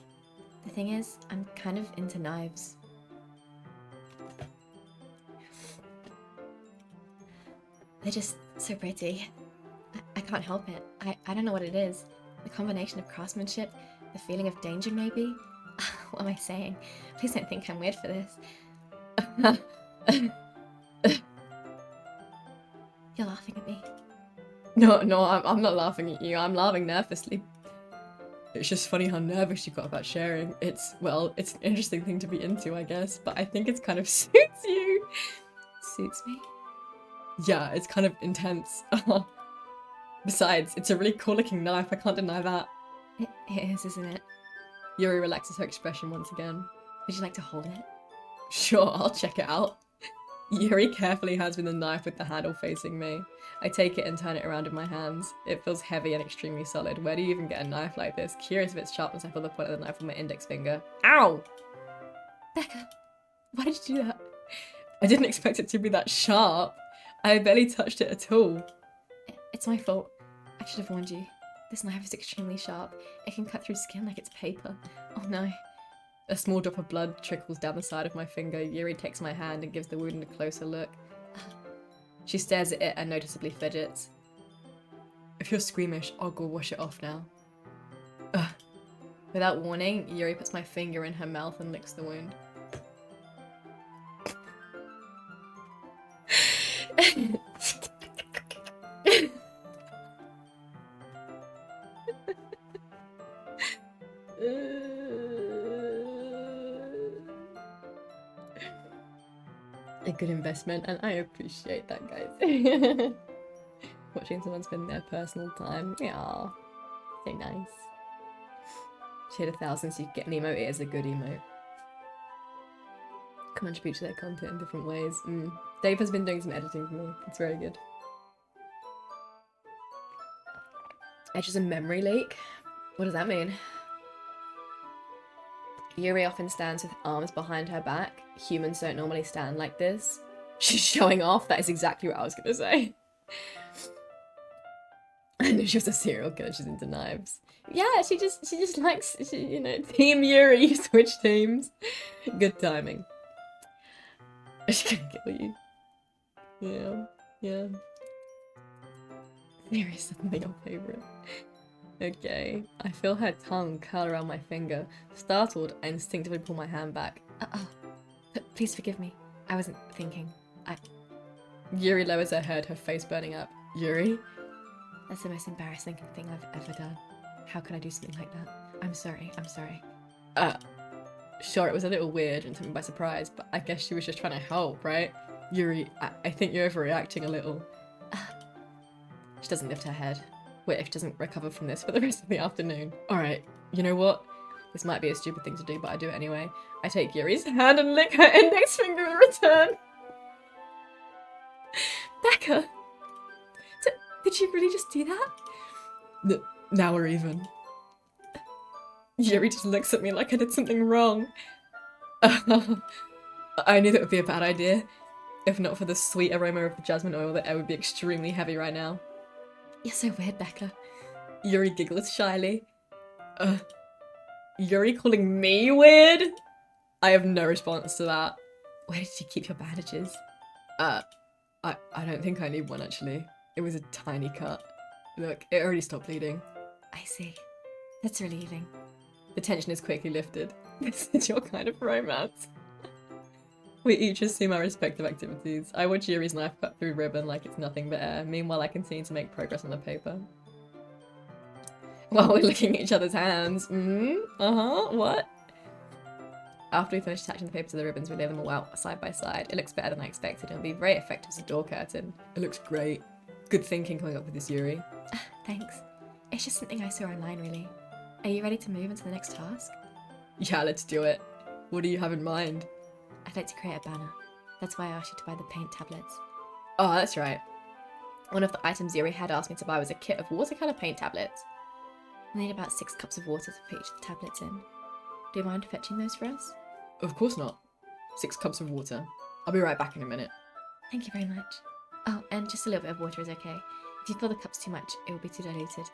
The thing is, I'm kind of into knives. They're just so pretty. I can't help it. I don't know what it is. The combination of craftsmanship, the feeling of danger maybe. What am I saying? Please don't think I'm weird for this. You're laughing at me. No, I'm not laughing at you. I'm laughing nervously. It's just funny how nervous you got about sharing. It's an interesting thing to be into, I guess, but I think it's kind of suits you. Suits me? Yeah, it's kind of intense. Besides, it's a really cool looking knife, I can't deny that. It is, isn't it? Yuri relaxes her expression once again. Would you like to hold it? Sure, I'll check it out. Yuri carefully hands me the knife with the handle facing me. I take it and turn it around in my hands. It feels heavy and extremely solid. Where do you even get a knife like this? Curious of its sharpness, I feel the point of the knife on my index finger. Ow! Becca, why did you do that? I didn't expect it to be that sharp. I barely touched it at all. It's my fault. I should have warned you. This knife is extremely sharp. It can cut through skin like it's paper. Oh no. A small drop of blood trickles down the side of my finger. Yuri takes my hand and gives the wound a closer look. She stares at it and noticeably fidgets. If you're squeamish, I'll go wash it off now. Without warning, Yuri puts my finger in her mouth and licks the wound. a good investment, and I appreciate that, guys. Watching someone spend their personal time. Yeah. So nice. She had 1,000 so you could get an emote. It is a good emote. Contribute to their content in different ways. Dave has been doing some editing for me. It's very good. Edges and memory leak? What does that mean? Yuri often stands with arms behind her back. Humans don't normally stand like this. She's showing off. That is exactly what I was gonna say. I knew she was a serial killer. She's into knives. Yeah, she just likes, you know, Team Yuri. Switch teams. Good timing. She can kill you. Yeah, yeah. Yuri is suddenly your favorite. Okay. I feel her tongue curl around my finger. Startled, I instinctively pull my hand back. Please forgive me. I wasn't thinking. Yuri lowers her head, her face burning up. Yuri? That's the most embarrassing thing I've ever done. How can I do something like that? I'm sorry. Sure, it was a little weird and took me by surprise, but I guess she was just trying to help, right? Yuri, I think you're overreacting a little. She doesn't lift her head. Wait, if she doesn't recover from this for the rest of the afternoon. Alright, you know what? This might be a stupid thing to do, but I do it anyway. I take Yuri's hand and lick her index finger in return. Becca! Did you really just do that? Now we're even. Yuri just looks at me like I did something wrong. I knew that would be a bad idea. If not for the sweet aroma of the jasmine oil, the air would be extremely heavy right now. You're so weird, Becca. Yuri giggles shyly. Yuri calling me weird? I have no response to that. Where did you keep your bandages? I don't think I need one, actually. It was a tiny cut. Look, it already stopped bleeding. I see. That's relieving. The tension is quickly lifted. This is your kind of romance. We each assume our respective activities. I watch Yuri's knife cut through ribbon like it's nothing but air. Meanwhile, I continue to make progress on the paper. While we're looking at each other's hands. What? After we finish attaching the paper to the ribbons, we lay them all out side by side. It looks better than I expected. It'll be very effective as a door curtain. It looks great. Good thinking coming up with this, Yuri. Thanks. It's just something I saw online, really. Are you ready to move into the next task? Yeah, let's do it. What do you have in mind? I'd like to create a banner. That's why I asked you to buy the paint tablets. Oh, that's right. One of the items Yuri had asked me to buy was a kit of watercolour paint tablets. I need about 6 cups of water to put each of the tablets in. Do you mind fetching those for us? Of course not. 6 cups of water. I'll be right back in a minute. Thank you very much. Oh, and just a little bit of water is okay. If you fill the cups too much, it will be too diluted.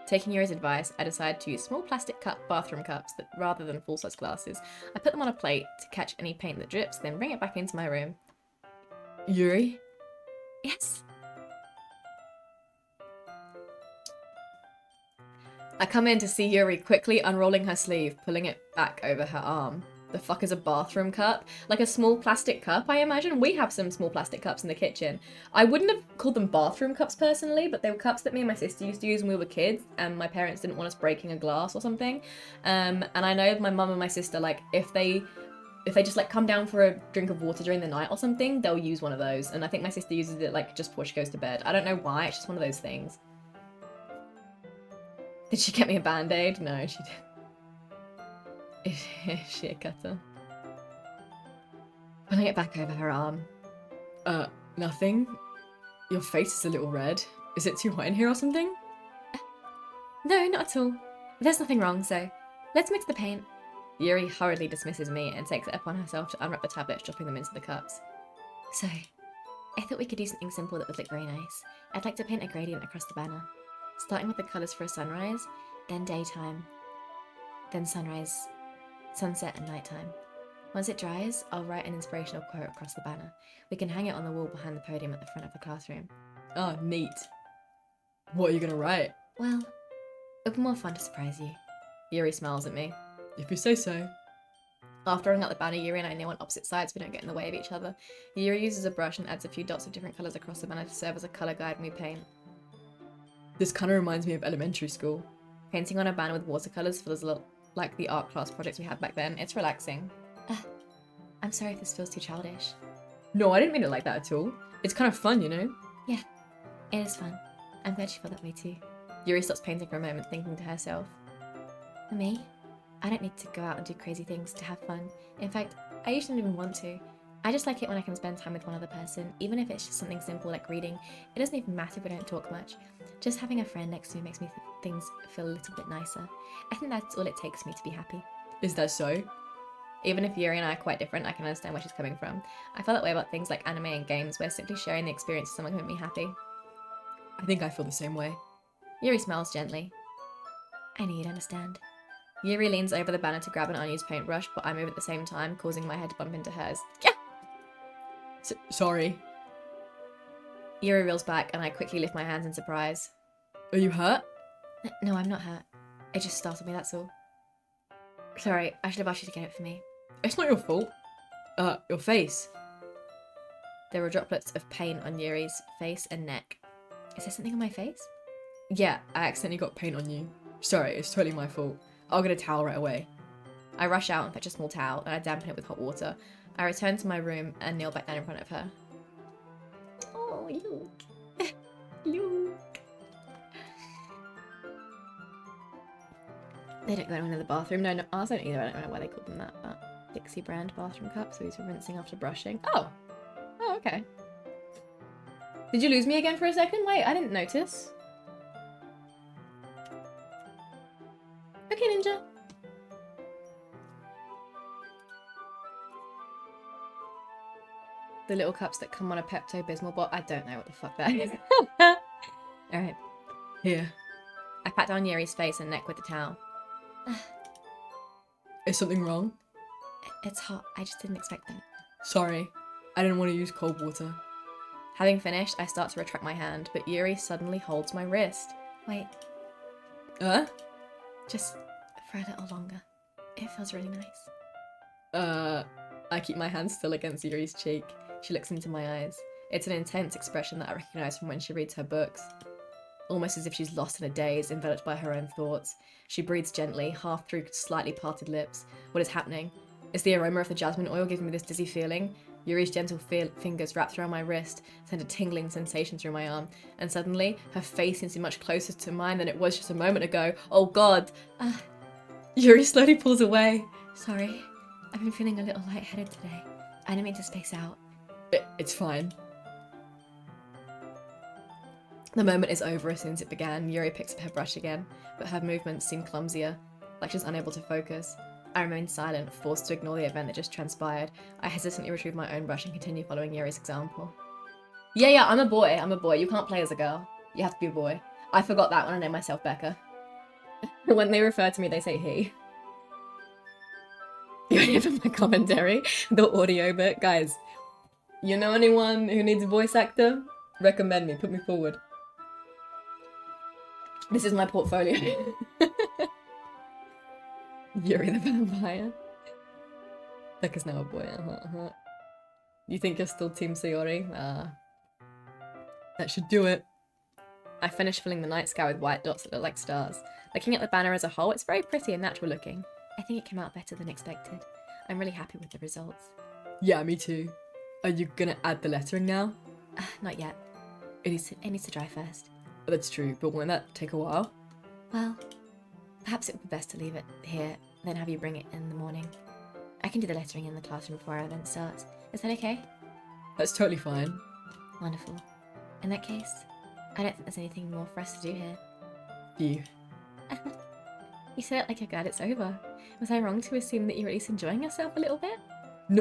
Taking Yuri's advice, I decided to use small plastic bathroom cups that, rather than full-size glasses. I put them on a plate to catch any paint that drips, then bring it back into my room. Yuri? Yes? I come in to see Yuri quickly unrolling her sleeve, pulling it back over her arm. The fuck is a bathroom cup? Like a small plastic cup, I imagine? We have some small plastic cups in the kitchen. I wouldn't have called them bathroom cups personally, but they were cups that me and my sister used to use when we were kids, and my parents didn't want us breaking a glass or something. And I know my mum and my sister, like, if they just like come down for a drink of water during the night or something, they'll use one of those. And I think my sister uses it like just before she goes to bed. I don't know why, it's just one of those things. Did she get me a band-aid? No, she didn't. Is she a cutter? Pulling it back over her arm. Nothing. Your face is a little red. Is it too hot in here or something? No, not at all. There's nothing wrong, so let's mix the paint. Yuri hurriedly dismisses me and takes it upon herself to unwrap the tablets, dropping them into the cups. So, I thought we could do something simple that would look very nice. I'd like to paint a gradient across the banner. Starting with the colours for a sunrise, then daytime, then sunrise, sunset and nighttime. Once it dries, I'll write an inspirational quote across the banner. We can hang it on the wall behind the podium at the front of the classroom. Oh, neat. What are you gonna write? Well, it'll be more fun to surprise you. Yuri smiles at me. If you say so. After rolling out the banner, Yuri and I kneel on opposite sides so we don't get in the way of each other. Yuri uses a brush and adds a few dots of different colours across the banner to serve as a colour guide when we paint. This kind of reminds me of elementary school. Painting on a banner with watercolours feels a lot like the art class projects we had back then. It's relaxing. I'm sorry if this feels too childish. No, I didn't mean it like that at all. It's kind of fun, you know? Yeah, it is fun. I'm glad you feel that way too. Yuri stops painting for a moment, thinking to herself. For me, I don't need to go out and do crazy things to have fun. In fact, I usually don't even want to. I just like it when I can spend time with one other person, even if it's just something simple like reading. It doesn't even matter if we don't talk much. Just having a friend next to me makes me things feel a little bit nicer. I think that's all it takes me to be happy. Is that so? Even if Yuri and I are quite different, I can understand where she's coming from. I feel that way about things like anime and games, where simply sharing the experience with someone can make me happy. I think I feel the same way. Yuri smiles gently. I knew you'd understand. Yuri leans over the banner to grab an unused paintbrush, but I move at the same time, causing my head to bump into hers. Yeah! Sorry. Yuri reels back, and I quickly lift my hands in surprise. Are you hurt? No, I'm not hurt. It just startled me, that's all. Sorry, I should have asked you to get it for me. It's not your fault. Your face. There were droplets of paint on Yuri's face and neck. Is there something on my face? Yeah, I accidentally got paint on you. Sorry, it's totally my fault. I'll get a towel right away. I rush out and fetch a small towel, and I dampen it with hot water. I return to my room and kneel back down in front of her. Oh, Luke. Luke. They don't go into the bathroom. No, ours don't either. I don't know why they call them that. Dixie brand bathroom cups. So these are rinsing after brushing. Oh. Oh, okay. Did you lose me again for a second? Wait, I didn't notice. Okay, Ninja. The little cups that come on a Pepto-Bismol bottle. I don't know what the fuck that is. Alright. Here. I pat down Yuri's face and neck with the towel. Is something wrong? It's hot. I just didn't expect that. Sorry. I didn't want to use cold water. Having finished, I start to retract my hand, but Yuri suddenly holds my wrist. Wait, just for a little longer. It feels really nice. I keep my hand still against Yuri's cheek. She looks into my eyes. It's an intense expression that I recognize from when she reads her books. Almost as if she's lost in a daze, enveloped by her own thoughts. She breathes gently, half through slightly parted lips. What is happening? Is the aroma of the jasmine oil giving me this dizzy feeling? Yuri's gentle fingers wrapped around my wrist send a tingling sensation through my arm, and suddenly her face seems to be much closer to mine than it was just a moment ago. Oh god! Yuri slowly pulls away. Sorry, I've been feeling a little lightheaded today. I didn't mean to space out. It's fine. The moment is over as soon as it began. Yuri picks up her brush again, but her movements seem clumsier, like she's unable to focus. I remain silent, forced to ignore the event that just transpired. I hesitantly retrieve my own brush and continue following Yuri's example. Yeah, I'm a boy. You can't play as a girl. You have to be a boy. I forgot that when I named myself Becca. When they refer to me, they say he. You ready for my commentary? The audio bit? Guys, you know anyone who needs a voice actor? Recommend me. Put me forward. This is my portfolio. Yuri the vampire. Becca's now a boy. You think you're still Team Sayori? That should do it. I finished filling the night sky with white dots that look like stars. Looking at the banner as a whole, it's very pretty and natural looking. I think it came out better than expected. I'm really happy with the results. Yeah, me too. Are you gonna add the lettering now? Not yet. It needs to dry first. Oh, that's true, but won't that take a while? Well, perhaps it would be best to leave it here, then have you bring it in the morning. I can do the lettering in the classroom before our event starts. Is that okay? That's totally fine. Wonderful. In that case, I don't think there's anything more for us to do here. You. You said it like you're glad it's over. Was I wrong to assume that you're at least enjoying yourself a little bit?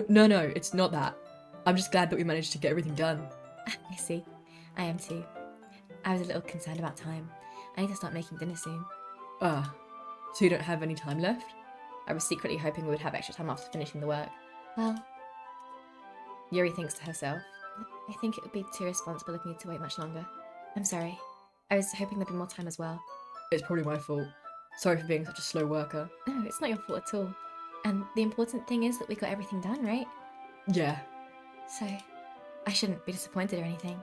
No, it's not that. I'm just glad that we managed to get everything done. I see. I am too. I was a little concerned about time. I need to start making dinner soon. So you don't have any time left? I was secretly hoping we would have extra time after finishing the work. Well, Yuri thinks to herself. I think it would be too irresponsible of me to wait much longer. I'm sorry. I was hoping there'd be more time as well. It's probably my fault. Sorry for being such a slow worker. No, it's not your fault at all. And the important thing is that we got everything done, right? Yeah. So, I shouldn't be disappointed or anything.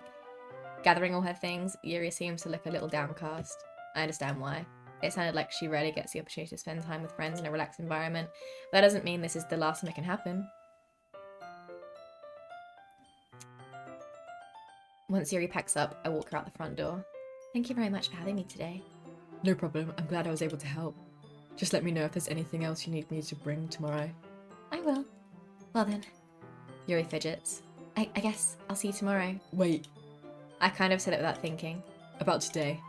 Gathering all her things, Yuri seems to look a little downcast. I understand why. It sounded like she rarely gets the opportunity to spend time with friends in a relaxed environment. But that doesn't mean this is the last time it can happen. Once Yuri packs up, I walk her out the front door. Thank you very much for having me today. No problem. I'm glad I was able to help. Just let me know if there's anything else you need me to bring tomorrow. I will. Well then. Yuri fidgets. I guess I'll see you tomorrow. Wait, I kind of said it without thinking. about today.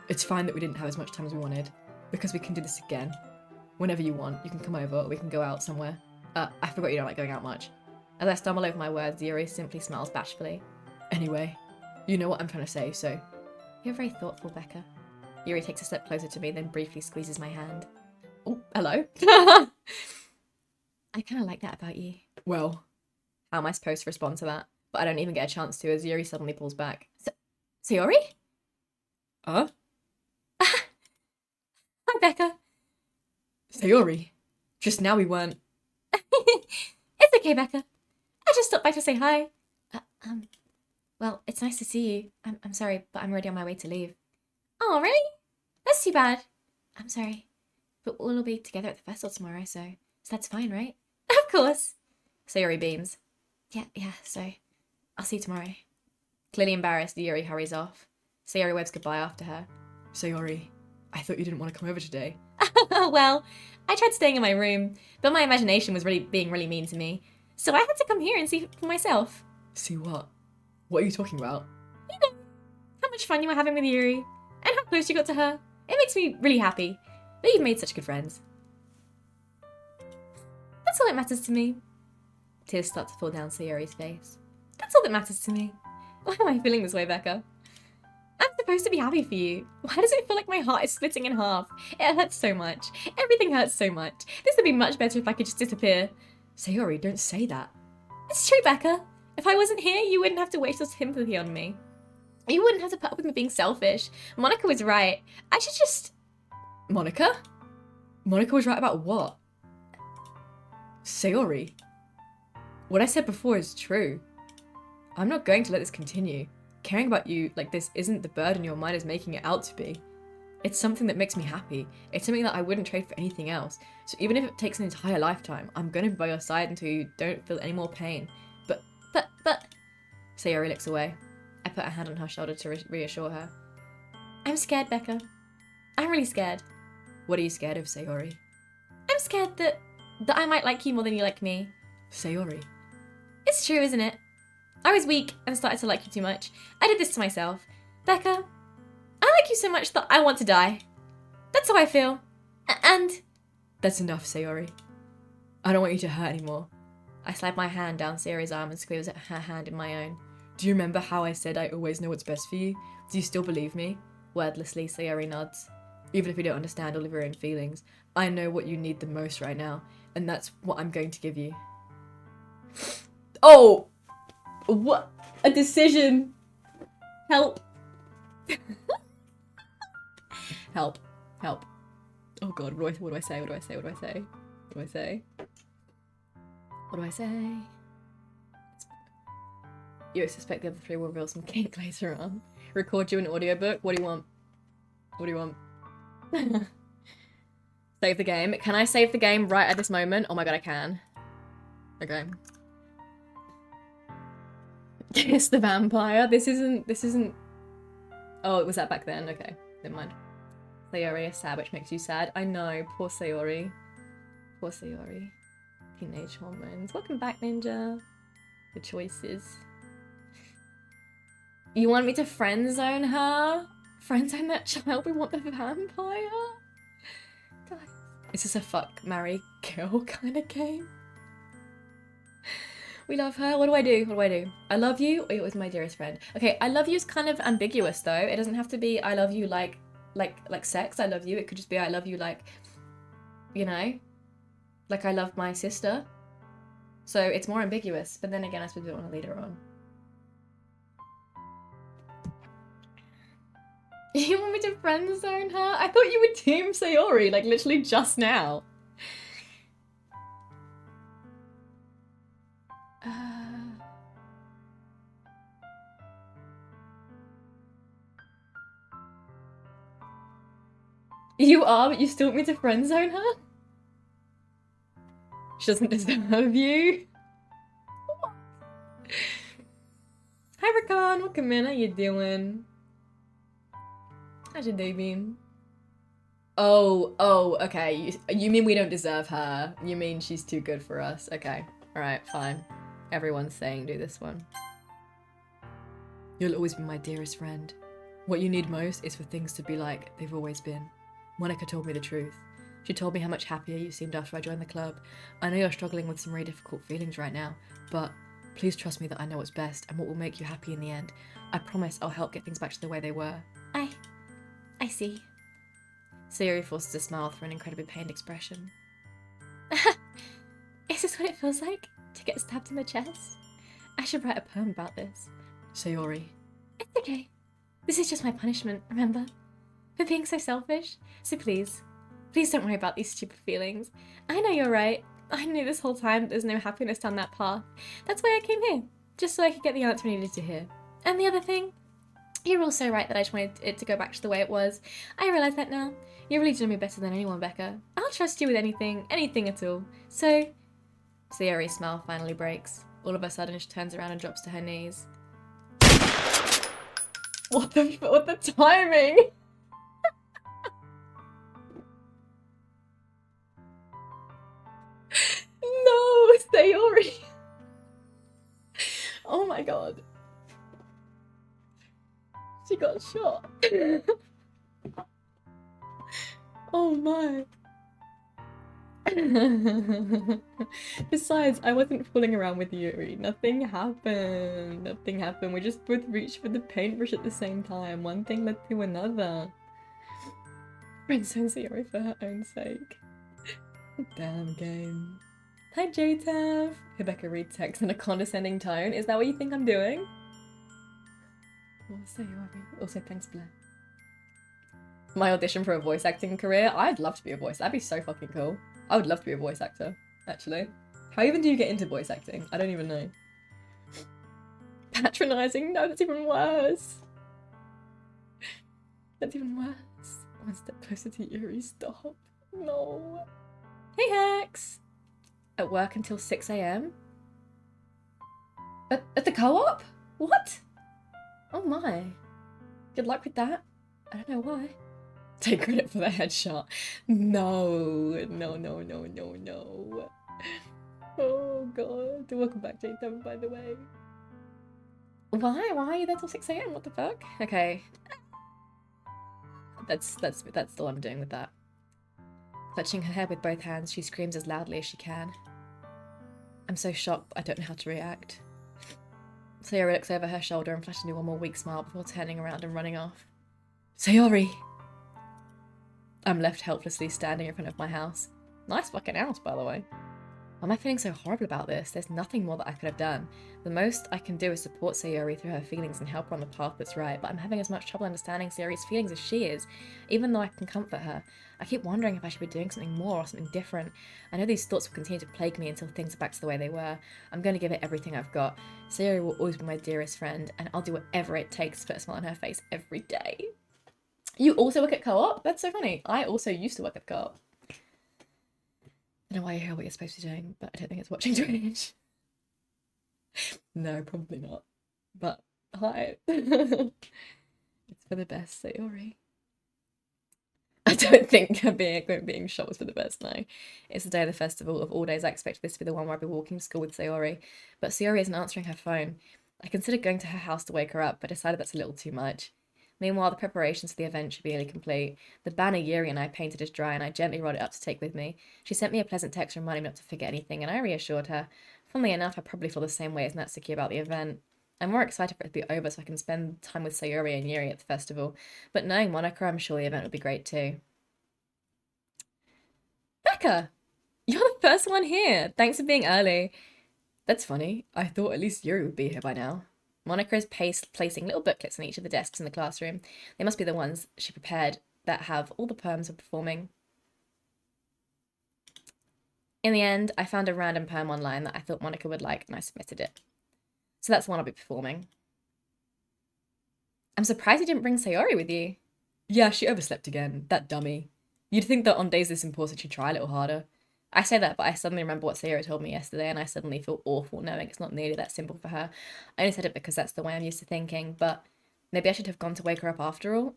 It's fine that we didn't have as much time as we wanted, because we can do this again. Whenever you want, you can come over or we can go out somewhere. I forgot you don't like going out much. As I stumble over my words, Yuri simply smiles bashfully. Anyway, you know what I'm trying to say, so... You're very thoughtful, Becca. Yuri takes a step closer to me, then briefly squeezes my hand. Oh, hello. I kind of like that about you. Well, How am I supposed to respond to that? But I don't even get a chance to as Yuri suddenly pulls back. Sayori? huh? Hi, Becca. Sayori. Just now we weren't... It's okay, Becca. I just stopped by to say hi. Well, it's nice to see you. I'm sorry, but I'm already on my way to leave. Oh, really? That's too bad. I'm sorry. But we'll all be together at the festival tomorrow, so that's fine, right? Of course. Sayori beams. Yeah, so I'll see you tomorrow. Clearly embarrassed, Yuri hurries off. Sayori waves goodbye after her. Sayori, I thought you didn't want to come over today. Well, I tried staying in my room, but my imagination was being really mean to me. So I had to come here and see for myself. See what? What are you talking about? You know, how much fun you were having with Yuri, and how close you got to her. It makes me really happy that you've made such good friends. That's all that matters to me. Tears start to fall down Sayori's face. That's all that matters to me. Why am I feeling this way, Becca? I'm supposed to be happy for you. Why does it feel like my heart is splitting in half? It hurts so much. Everything hurts so much. This would be much better if I could just disappear. Sayori, don't say that. It's true, Becca. If I wasn't here, you wouldn't have to waste your sympathy on me. You wouldn't have to put up with me being selfish. Monica was right. I should just... Monica? Monica was right about what? Sayori. What I said before is true. I'm not going to let this continue. Caring about you like this isn't the burden your mind is making it out to be. It's something that makes me happy. It's something that I wouldn't trade for anything else. So even if it takes an entire lifetime, I'm going to be by your side until you don't feel any more pain. But... Sayori looks away. I put a hand on her shoulder to reassure her. I'm scared, Becca. I'm really scared. What are you scared of, Sayori? I'm scared that I might like you more than you like me. Sayori. It's true, isn't it? I was weak and started to like you too much. I did this to myself. Becca, I like you so much that I want to die. That's how I feel. And... That's enough, Sayori. I don't want you to hurt anymore. I slide my hand down Sayori's arm and squeeze her hand in my own. Do you remember how I said I always know what's best for you? Do you still believe me? Wordlessly, Sayori nods. Even if you don't understand all of your own feelings, I know what you need the most right now, and that's what I'm going to give you. Oh! What? A decision! Help! Help. Help. Oh god, what do I say? What do I say? What do I say? What do I say? What do I say? You suspect the other three will reveal some kink later on. Record you an audiobook? What do you want? What do you want? Save the game. Can I save the game right at this moment? Oh my god, I can. Okay. Kiss the vampire. This isn't... Oh, was that back then? Okay, never mind. Sayori is sad, which makes you sad. I know, poor Sayori. Poor Sayori. Teenage hormones. Welcome back, Ninja. The choices. You want me to friend zone her? Friend zone that child? We want the vampire? Guys. Is this a fuck, marry, kill kind of game? We love her. What do I do? What do I do? I love you, or you're always my dearest friend. Okay, I love you is kind of ambiguous though. It doesn't have to be I love you like sex. I love you. It could just be I love you like, you know, like I love my sister. So it's more ambiguous. But then again, I suppose we don't want to lead her on. You want me to friend zone her? I thought you would team Sayori like literally just now. You are, but you still want me to friend zone her? She doesn't deserve you. Hi, Rakan. Welcome in. How you doing? How's your day been? Oh, okay. You mean we don't deserve her? You mean she's too good for us? Okay. Alright, fine. Everyone's saying do this one. You'll always be my dearest friend. What you need most is for things to be like they've always been. Monica told me the truth. She told me how much happier you seemed after I joined the club. I know you're struggling with some really difficult feelings right now, but please trust me that I know what's best and what will make you happy in the end. I promise I'll help get things back to the way they were. I see. Sayori forces a smile through an incredibly pained expression. Is this what it feels like? To get stabbed in the chest? I should write a poem about this. Sayori. It's okay. This is just my punishment, remember? For being so selfish. So please don't worry about these stupid feelings. I know you're right. I knew this whole time there's no happiness down that path. That's why I came here. Just so I could get the answer I needed to hear. And the other thing, you're also right that I just wanted it to go back to the way it was. I realise that now. You really do know me better than anyone, Becca. I'll trust you with anything at all. So, Sayori's smile finally breaks. All of a sudden, she turns around and drops to her knees. What the timing? No, Sayori. Oh my god. She got shot. Oh my. Besides, I wasn't fooling around with Yuri. Nothing happened. We just both reached for the paintbrush at the same time. One thing led to another. Friendzone Sayori for her own sake. Damn game. Hi JTAV. Rebecca reads text in a condescending tone. Is that what you think I'm doing? Oh, Sayori. Also, thanks, Blair. My audition for a voice acting career? I'd love to be a voice. That'd be so fucking cool. I would love to be a voice actor, actually. How even do you get into voice acting? I don't even know. Patronizing? No, that's even worse. That's even worse. One step closer to Yuri, stop. No. Hey Hex! At work until 6 AM? At the co-op? What? Oh my. Good luck with that. I don't know why. Take credit for the headshot. No. Oh god. Welcome back, JTAV, by the way. Why? Why are you there till 6 AM? What the fuck? Okay. That's all I'm doing with that. Clutching her hair with both hands, she screams as loudly as she can. I'm so shocked, I don't know how to react. Sayori looks over her shoulder and flashes me one more weak smile before turning around and running off. Sayori! I'm left helplessly standing in front of my house. Nice fucking house, by the way. Why am I feeling so horrible about this? There's nothing more that I could have done. The most I can do is support Sayori through her feelings and help her on the path that's right, but I'm having as much trouble understanding Sayori's feelings as she is, even though I can comfort her. I keep wondering if I should be doing something more or something different. I know these thoughts will continue to plague me until things are back to the way they were. I'm going to give it everything I've got. Sayori will always be my dearest friend, and I'll do whatever it takes to put a smile on her face every day. You also work at co-op? That's so funny. I also used to work at co-op. I don't know why you're here, what you're supposed to be doing, but I don't think it's watching drainage. No, probably not. But hi. It's for the best, Sayori. I don't think being shot was for the best, no. It's the day of the festival. Of all days, I expected this to be the one where I'd be walking to school with Sayori. But Sayori isn't answering her phone. I considered going to her house to wake her up, but decided that's a little too much. Meanwhile, the preparations for the event should be nearly complete. The banner Yuri and I painted is dry, and I gently rolled it up to take with me. She sent me a pleasant text reminding me not to forget anything, and I reassured her. Funnily enough, I probably feel the same way as Natsuki about the event. I'm more excited for it to be over so I can spend time with Sayori and Yuri at the festival, but knowing Monica, I'm sure the event would be great too. Becca! You're the first one here! Thanks for being early. That's funny. I thought at least Yuri would be here by now. Monica is placing little booklets on each of the desks in the classroom. They must be the ones she prepared that have all the poems we're performing. In the end, I found a random poem online that I thought Monica would like, and I submitted it. So that's the one I'll be performing. I'm surprised you didn't bring Sayori with you. Yeah, she overslept again. That dummy. You'd think that on days this important she'd try a little harder. I say that, but I suddenly remember what Sayori told me yesterday, and I suddenly feel awful knowing it's not nearly that simple for her. I only said it because that's the way I'm used to thinking, but maybe I should have gone to wake her up after all.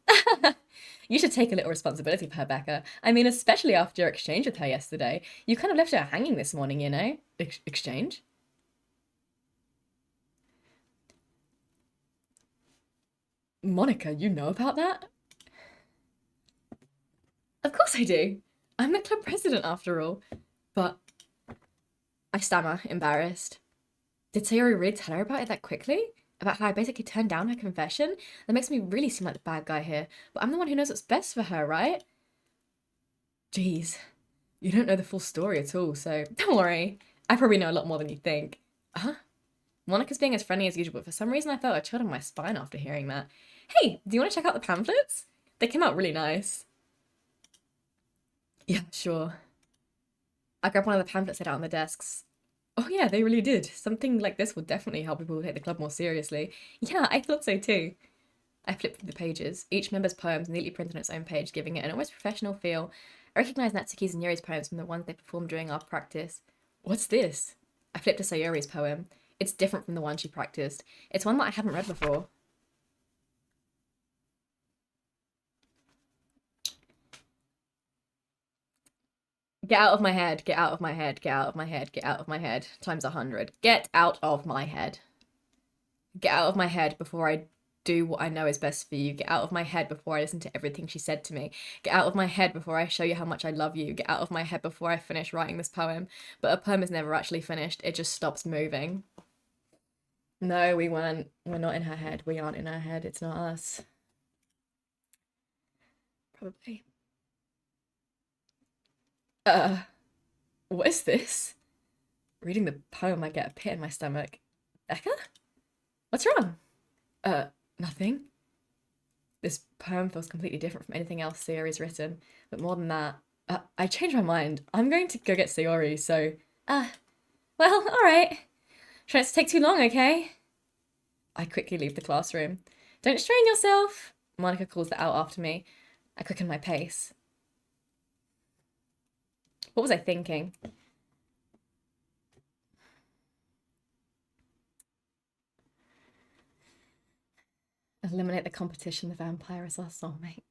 You should take a little responsibility for her, Becca. I mean, especially after your exchange with her yesterday. You kind of left her hanging this morning, you know? Exchange? Monica, you know about that? Of course I do. I'm the club president after all. But I stammer, embarrassed. Did Sayori really tell her about it that quickly? About how I basically turned down her confession? That makes me really seem like the bad guy here. But I'm the one who knows what's best for her, right? Jeez. You don't know the full story at all, so don't worry. I probably know a lot more than you think. Huh? Monica's being as friendly as usual, but for some reason I felt a chill down my spine after hearing that. Hey, do you want to check out the pamphlets? They came out really nice. Yeah, sure. I grabbed one of the pamphlets set out on the desks. Oh yeah, they really did. Something like this would definitely help people take the club more seriously. Yeah, I thought so too. I flipped through the pages. Each member's poems neatly printed on its own page, giving it an almost professional feel. I recognised Natsuki's and Yuri's poems from the ones they performed during our practice. What's this? I flipped to Sayori's poem. It's different from the one she practiced. It's one that I haven't read before. Get out of my head, get out of my head, get out of my head, get out of my head. Times 100. Get out of my head. Get out of my head before I do what I know is best for you. Get out of my head before I listen to everything she said to me. Get out of my head before I show you how much I love you. Get out of my head before I finish writing this poem. But a poem is never actually finished. It just stops moving. No, we weren't. We're not in her head. We aren't in her head. It's not us. Probably. What is this? Reading the poem, I get a pit in my stomach. Becca? What's wrong? Nothing. This poem feels completely different from anything else Sayori's written. But more than that, I changed my mind. I'm going to go get Sayori, so... well, alright. Try not to take too long, okay? I quickly leave the classroom. Don't strain yourself! Monica calls that out after me. I quicken my pace. What was I thinking? Eliminate the competition, the vampire is our soulmate.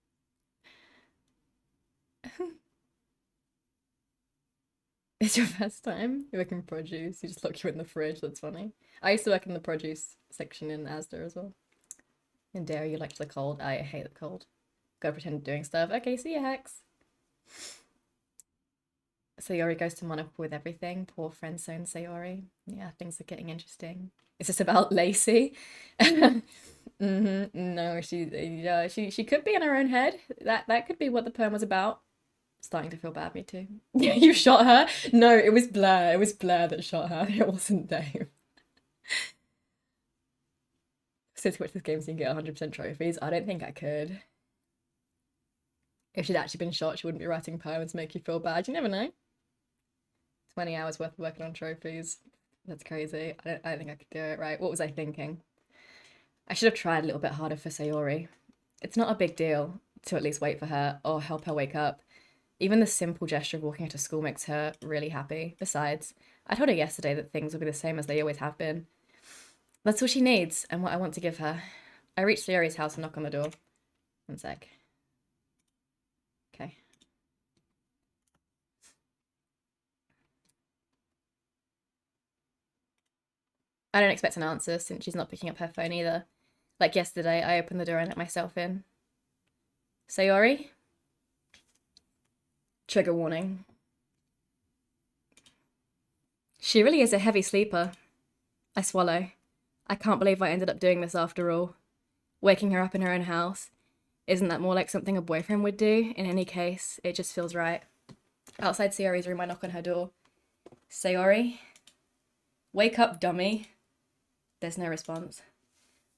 It's your first time? You work in produce, you just lock you in the fridge, that's funny. I used to work in the produce section in Asda as well. In dairy, you like the cold. I hate the cold. Gotta pretend doing stuff. Okay, see ya, Hex. Sayori goes to Monica with everything. Poor friend zone Sayori. Yeah, things are getting interesting. Is this about Lacey? No, she could be in her own head. That could be what the poem was about. Starting to feel bad, me too. Yeah, you shot her? No, it was Blair. It was Blair that shot her. It wasn't Dave. Since we watch this game so you can get 100% trophies, I don't think I could. If she'd actually been shot, she wouldn't be writing poems to make you feel bad. You never know. 20 hours worth of working on trophies. That's crazy. I don't think I could do it, right? What was I thinking? I should have tried a little bit harder for Sayori. It's not a big deal to at least wait for her or help her wake up. Even the simple gesture of walking her to school makes her really happy. Besides, I told her yesterday that things will be the same as they always have been. That's all she needs and what I want to give her. I reach Sayori's house and knock on the door. One sec. Okay. I don't expect an answer since she's not picking up her phone either. Like yesterday, I opened the door and let myself in. Sayori? Trigger warning. She really is a heavy sleeper. I swallow. I can't believe I ended up doing this after all. Waking her up in her own house. Isn't that more like something a boyfriend would do? In any case, it just feels right. Outside Sayori's room, I knock on her door. Sayori? Wake up, dummy. There's no response.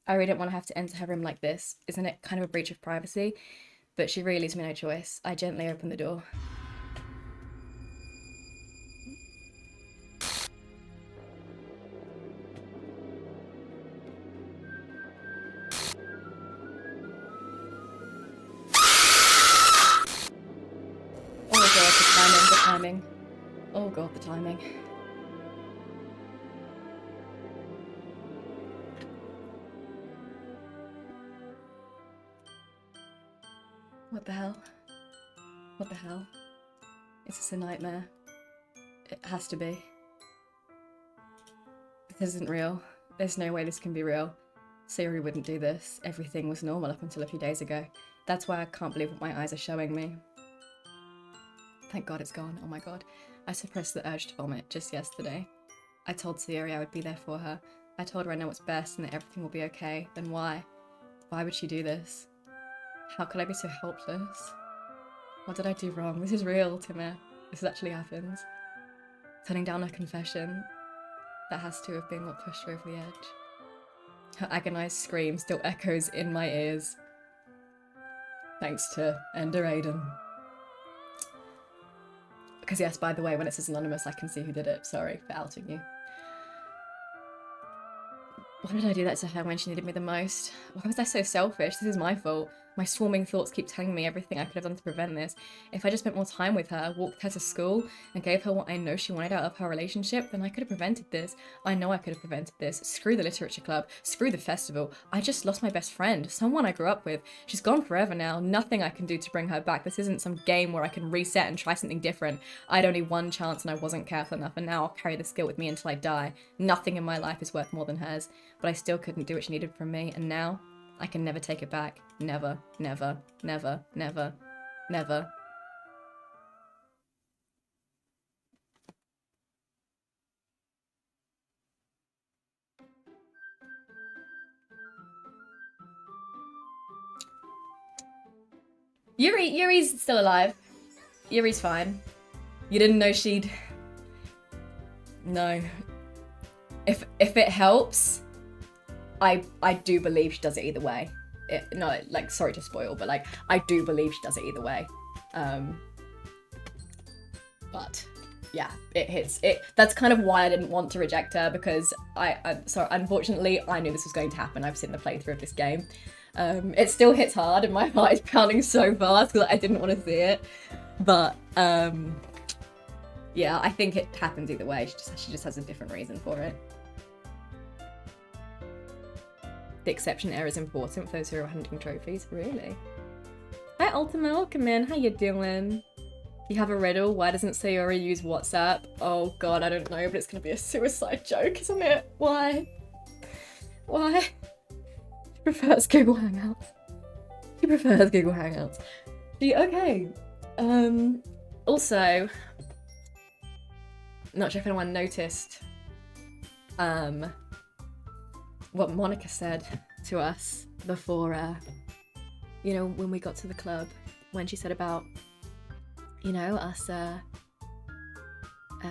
I really don't want to have to enter her room like this. Isn't it kind of a breach of privacy? But she really leaves me no choice. I gently open the door. Oh my god, the timing. Oh god, the timing. What the hell? What the hell? Is this a nightmare? It has to be. This isn't real. There's no way this can be real. Sayori wouldn't do this. Everything was normal up until a few days ago. That's why I can't believe what my eyes are showing me. Thank God it's gone. Oh my god. I suppressed the urge to vomit just yesterday. I told Sayori I would be there for her. I told her I know what's best and that everything will be okay. Then why? Why would she do this? How could I be so helpless? What did I do wrong? This is real, Timur. This actually happens. Turning down a confession. That has to have been what pushed her over the edge. Her agonized scream still echoes in my ears. Thanks to Ender Aiden. Because yes, by the way, when it says anonymous, I can see who did it. Sorry for outing you. Why did I do that to her when she needed me the most? Why was I so selfish? This is my fault. My swarming thoughts keep telling me everything I could have done to prevent this. If I just spent more time with her, walked her to school, and gave her what I know she wanted out of her relationship, then I could have prevented this. I know I could have prevented this. Screw the literature club. Screw the festival. I just lost my best friend. Someone I grew up with. She's gone forever now. Nothing I can do to bring her back. This isn't some game where I can reset and try something different. I had only one chance and I wasn't careful enough, and now I'll carry this guilt with me until I die. Nothing in my life is worth more than hers. But I still couldn't do what she needed from me, and now I can never take it back. Never, never, never, never, never. Yuri's still alive. Yuri's fine. You didn't know she'd... No. If it helps, I do believe she does it either way. No, like, sorry to spoil, but like, I do believe she does it either way. But yeah, it hits it. That's kind of why I didn't want to reject her, because unfortunately, I knew this was going to happen. I've seen the playthrough of this game. It still hits hard, and my heart is pounding so fast because I didn't want to see it. But yeah, I think it happens either way. She just has a different reason for it. The exception error is important for those who are hunting trophies. Really? Hi, Ultima, welcome in. How you doing? You have a riddle? Why doesn't Sayori use WhatsApp? Oh god, I don't know, but it's gonna be a suicide joke, isn't it? Why? Why? She prefers Google Hangouts. She prefers Google Hangouts. Okay. Also, not sure if anyone noticed, what Monica said to us before, you know, when we got to the club, when she said about, you know, us,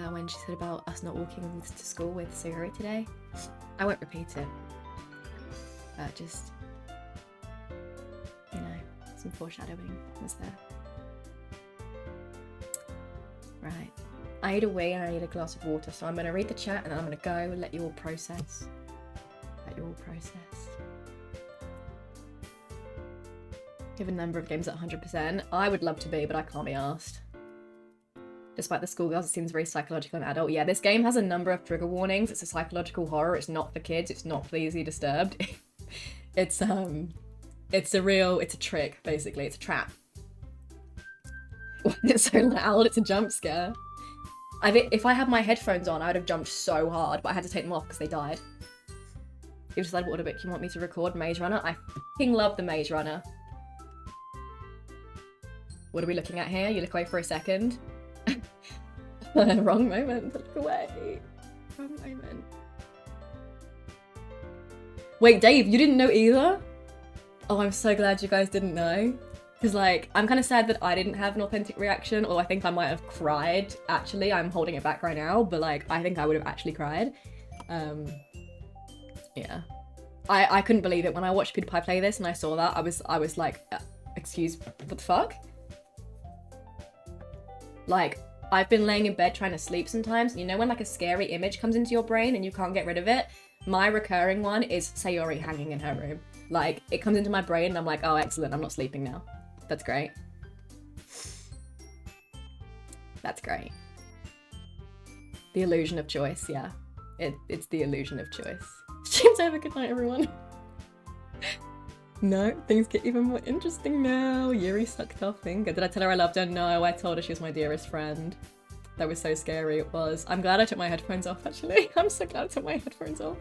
when she said about us not walking to school with Sayori today. I won't repeat it, but just, you know, some foreshadowing was there. Right. I need a wee and I need a glass of water, so I'm going to read the chat and then I'm going to go and let you all process. Let you all process. You have a number of games at 100%. I would love to be, but I can't be asked. Despite the schoolgirls, it seems very psychological and adult. Yeah, this game has a number of trigger warnings. It's a psychological horror. It's not for kids. It's not for the easily disturbed. It's a trick, basically. It's a trap. Why is it so loud? It's a jump scare. If I had my headphones on, I would have jumped so hard, but I had to take them off because they died. You've decided what bit you want me to record? Maze Runner? I f***ing love the Maze Runner. What are we looking at here? You look away for a second. Wrong moment to look away. Wrong moment. Wait, Dave, you didn't know either? Oh, I'm so glad you guys didn't know. Because, like, I'm kind of sad that I didn't have an authentic reaction, or I think I might have cried, actually. I'm holding it back right now, but, like, I think I would have actually cried. Yeah. I couldn't believe it. When I watched PewDiePie play this and I saw that, I was like, excuse, what the fuck? Like, I've been laying in bed trying to sleep sometimes, and you know when, like, a scary image comes into your brain and you can't get rid of it? My recurring one is Sayori hanging in her room. Like, it comes into my brain and I'm like, oh, excellent, I'm not sleeping now. That's great. That's great. The illusion of choice, yeah. It's the illusion of choice. Stream's over, good night everyone. No, things get even more interesting now. Yuri sucked our finger. Did I tell her I loved her? No, I told her she was my dearest friend. That was so scary, it was. I'm glad I took my headphones off, actually. I'm so glad I took my headphones off.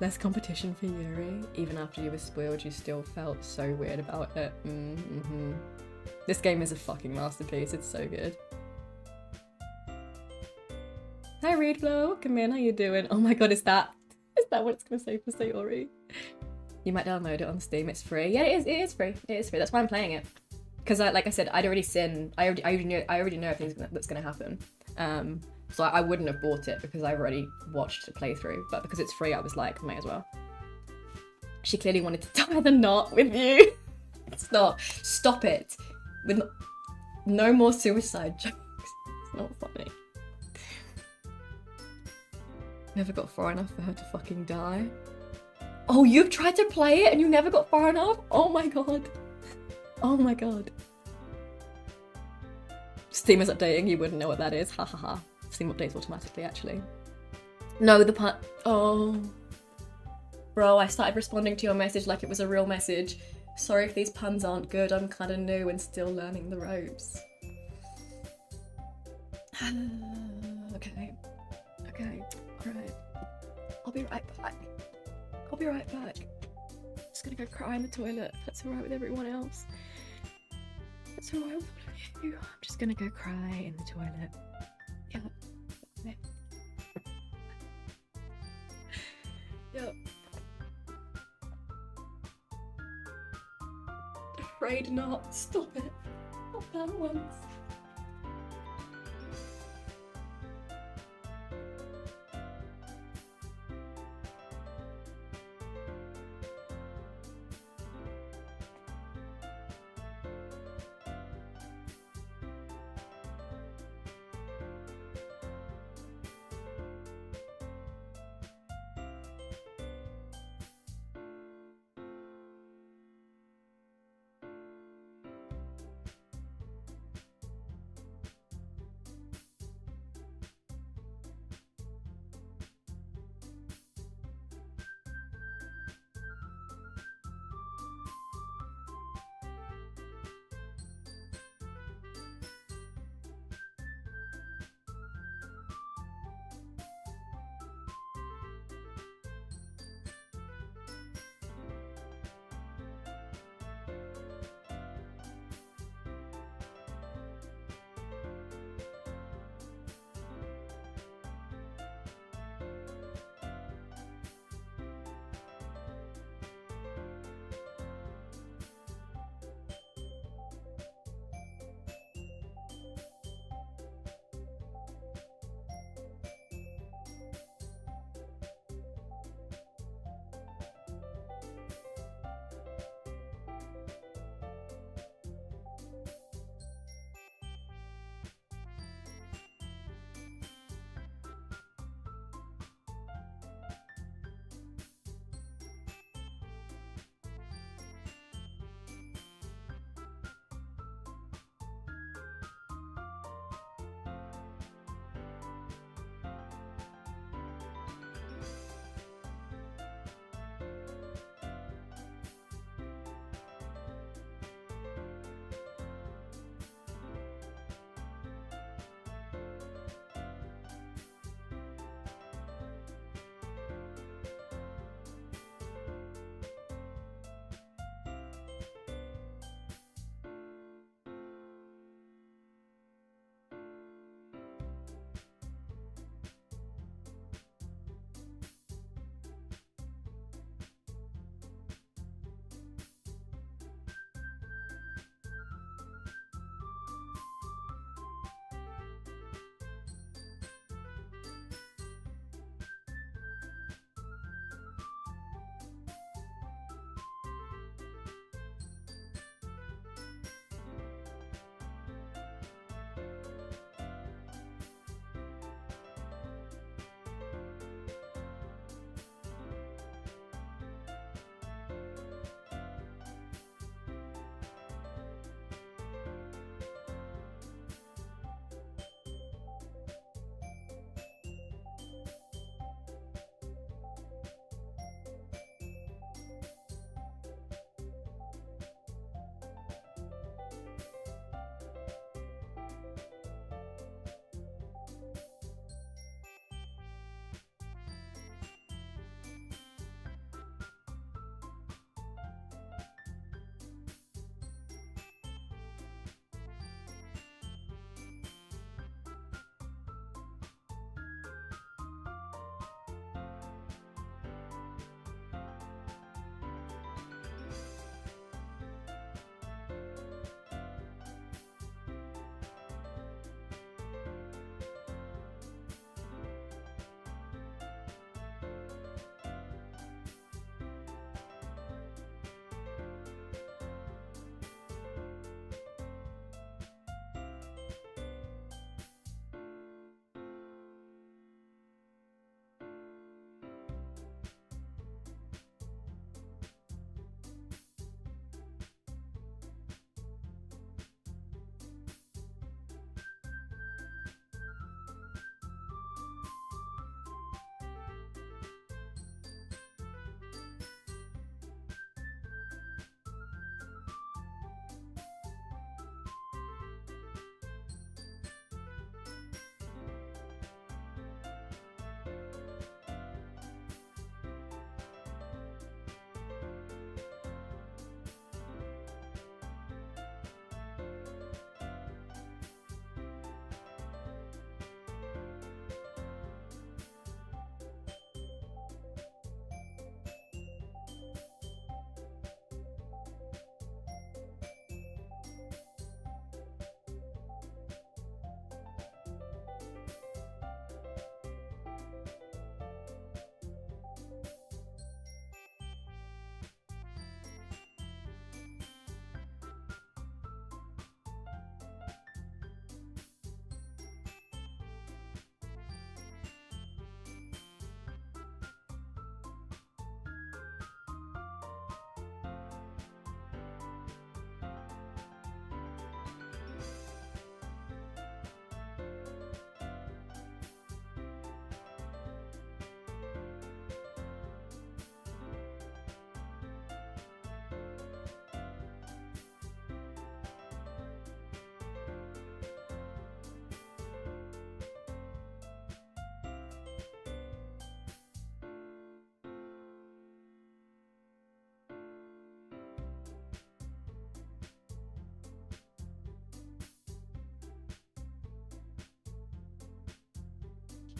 Less competition for Yuri. Even after you were spoiled, you still felt so weird about it. This game is a fucking masterpiece. It's so good. Hi, Readblow. Come in. How you doing? Oh my god, is that what it's gonna say for Sayori? You might download it on Steam. It's free. Yeah, it is. It is free. It is free. That's why I'm playing it. Because, like I said, I'd already seen. I already know everything that's gonna happen. So I wouldn't have bought it because I've already watched the playthrough. But because it's free, I was like, may as well. She clearly wanted to tie the knot with you. Stop it. With no more suicide jokes. It's not funny. Never got far enough for her to fucking die. Oh, you've tried to play it and you never got far enough? Oh my god. Oh my god. Steam is updating, you wouldn't know what that is. Ha ha ha. Steam updates automatically, actually. No, the pun. Oh. Bro, I started responding to your message like it was a real message. Sorry if these puns aren't good, I'm kinda new and still learning the ropes. Okay. Okay. Alright. I'll be right back. I'll be right back. Just gonna go cry in the toilet. If that's alright with everyone else. That's alright with you. I'm just gonna go cry in the toilet. Yep. Yep. Yep. Afraid not. Stop it. Not that once.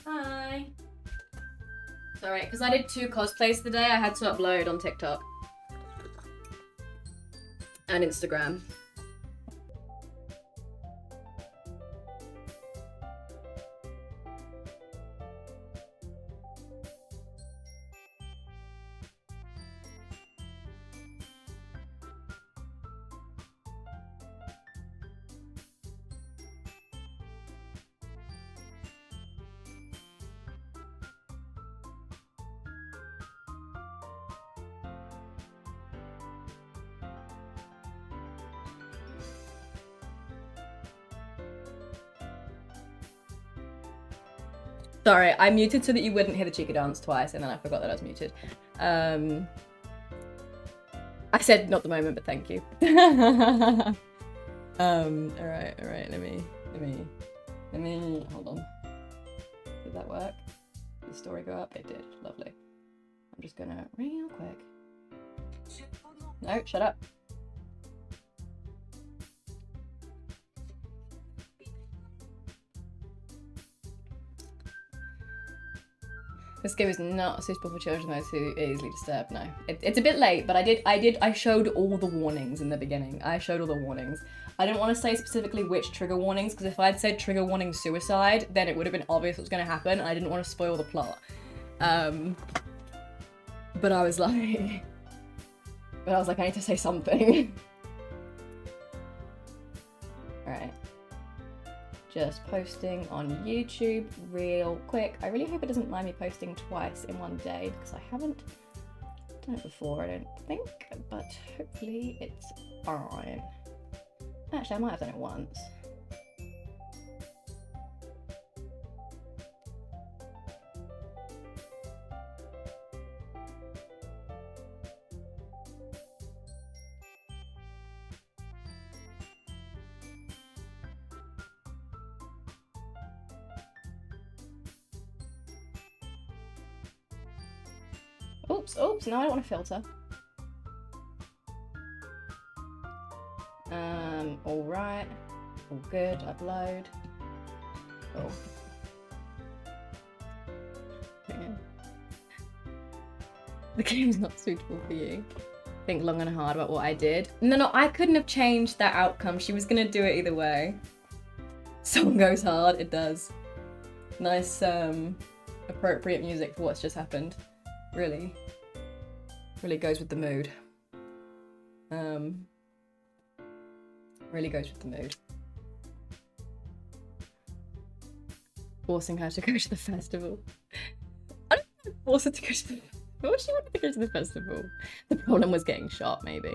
Hi. Sorry, because I did 2 cosplays today, I had to upload on TikTok. And Instagram. Sorry, I muted so that you wouldn't hear the cheeky dance twice, and then I forgot that I was muted. I said not the moment, but thank you. Alright, let me, hold on. Did that work? Did the story go up? It did, lovely. I'm just gonna, real quick. No, shut up. This game is not suitable for children those who are easily disturbed. No, it's a bit late, but I showed all the warnings in the beginning. I showed all the warnings. I didn't want to say specifically which trigger warnings, because if I'd said trigger warning suicide, then it would have been obvious what was going to happen, and I didn't want to spoil the plot. But I was like, I need to say something. Alright. Just posting on YouTube real quick. I really hope it doesn't mind me posting twice in one day, because I haven't done it before, I don't think, but hopefully it's fine. Actually, I might have done it once. Oops, no, I don't want to filter. Alright. All good, upload. Oh. The game's not suitable for you. Think long and hard about what I did. No, I couldn't have changed that outcome. She was gonna do it either way. Song goes hard, it does. Nice, appropriate music for what's just happened. Really goes with the mood. Really goes with the mood. Forcing her to go to the festival. I don't want to force her to go to the festival. Why would she want to go to the festival? The problem was getting shot, maybe.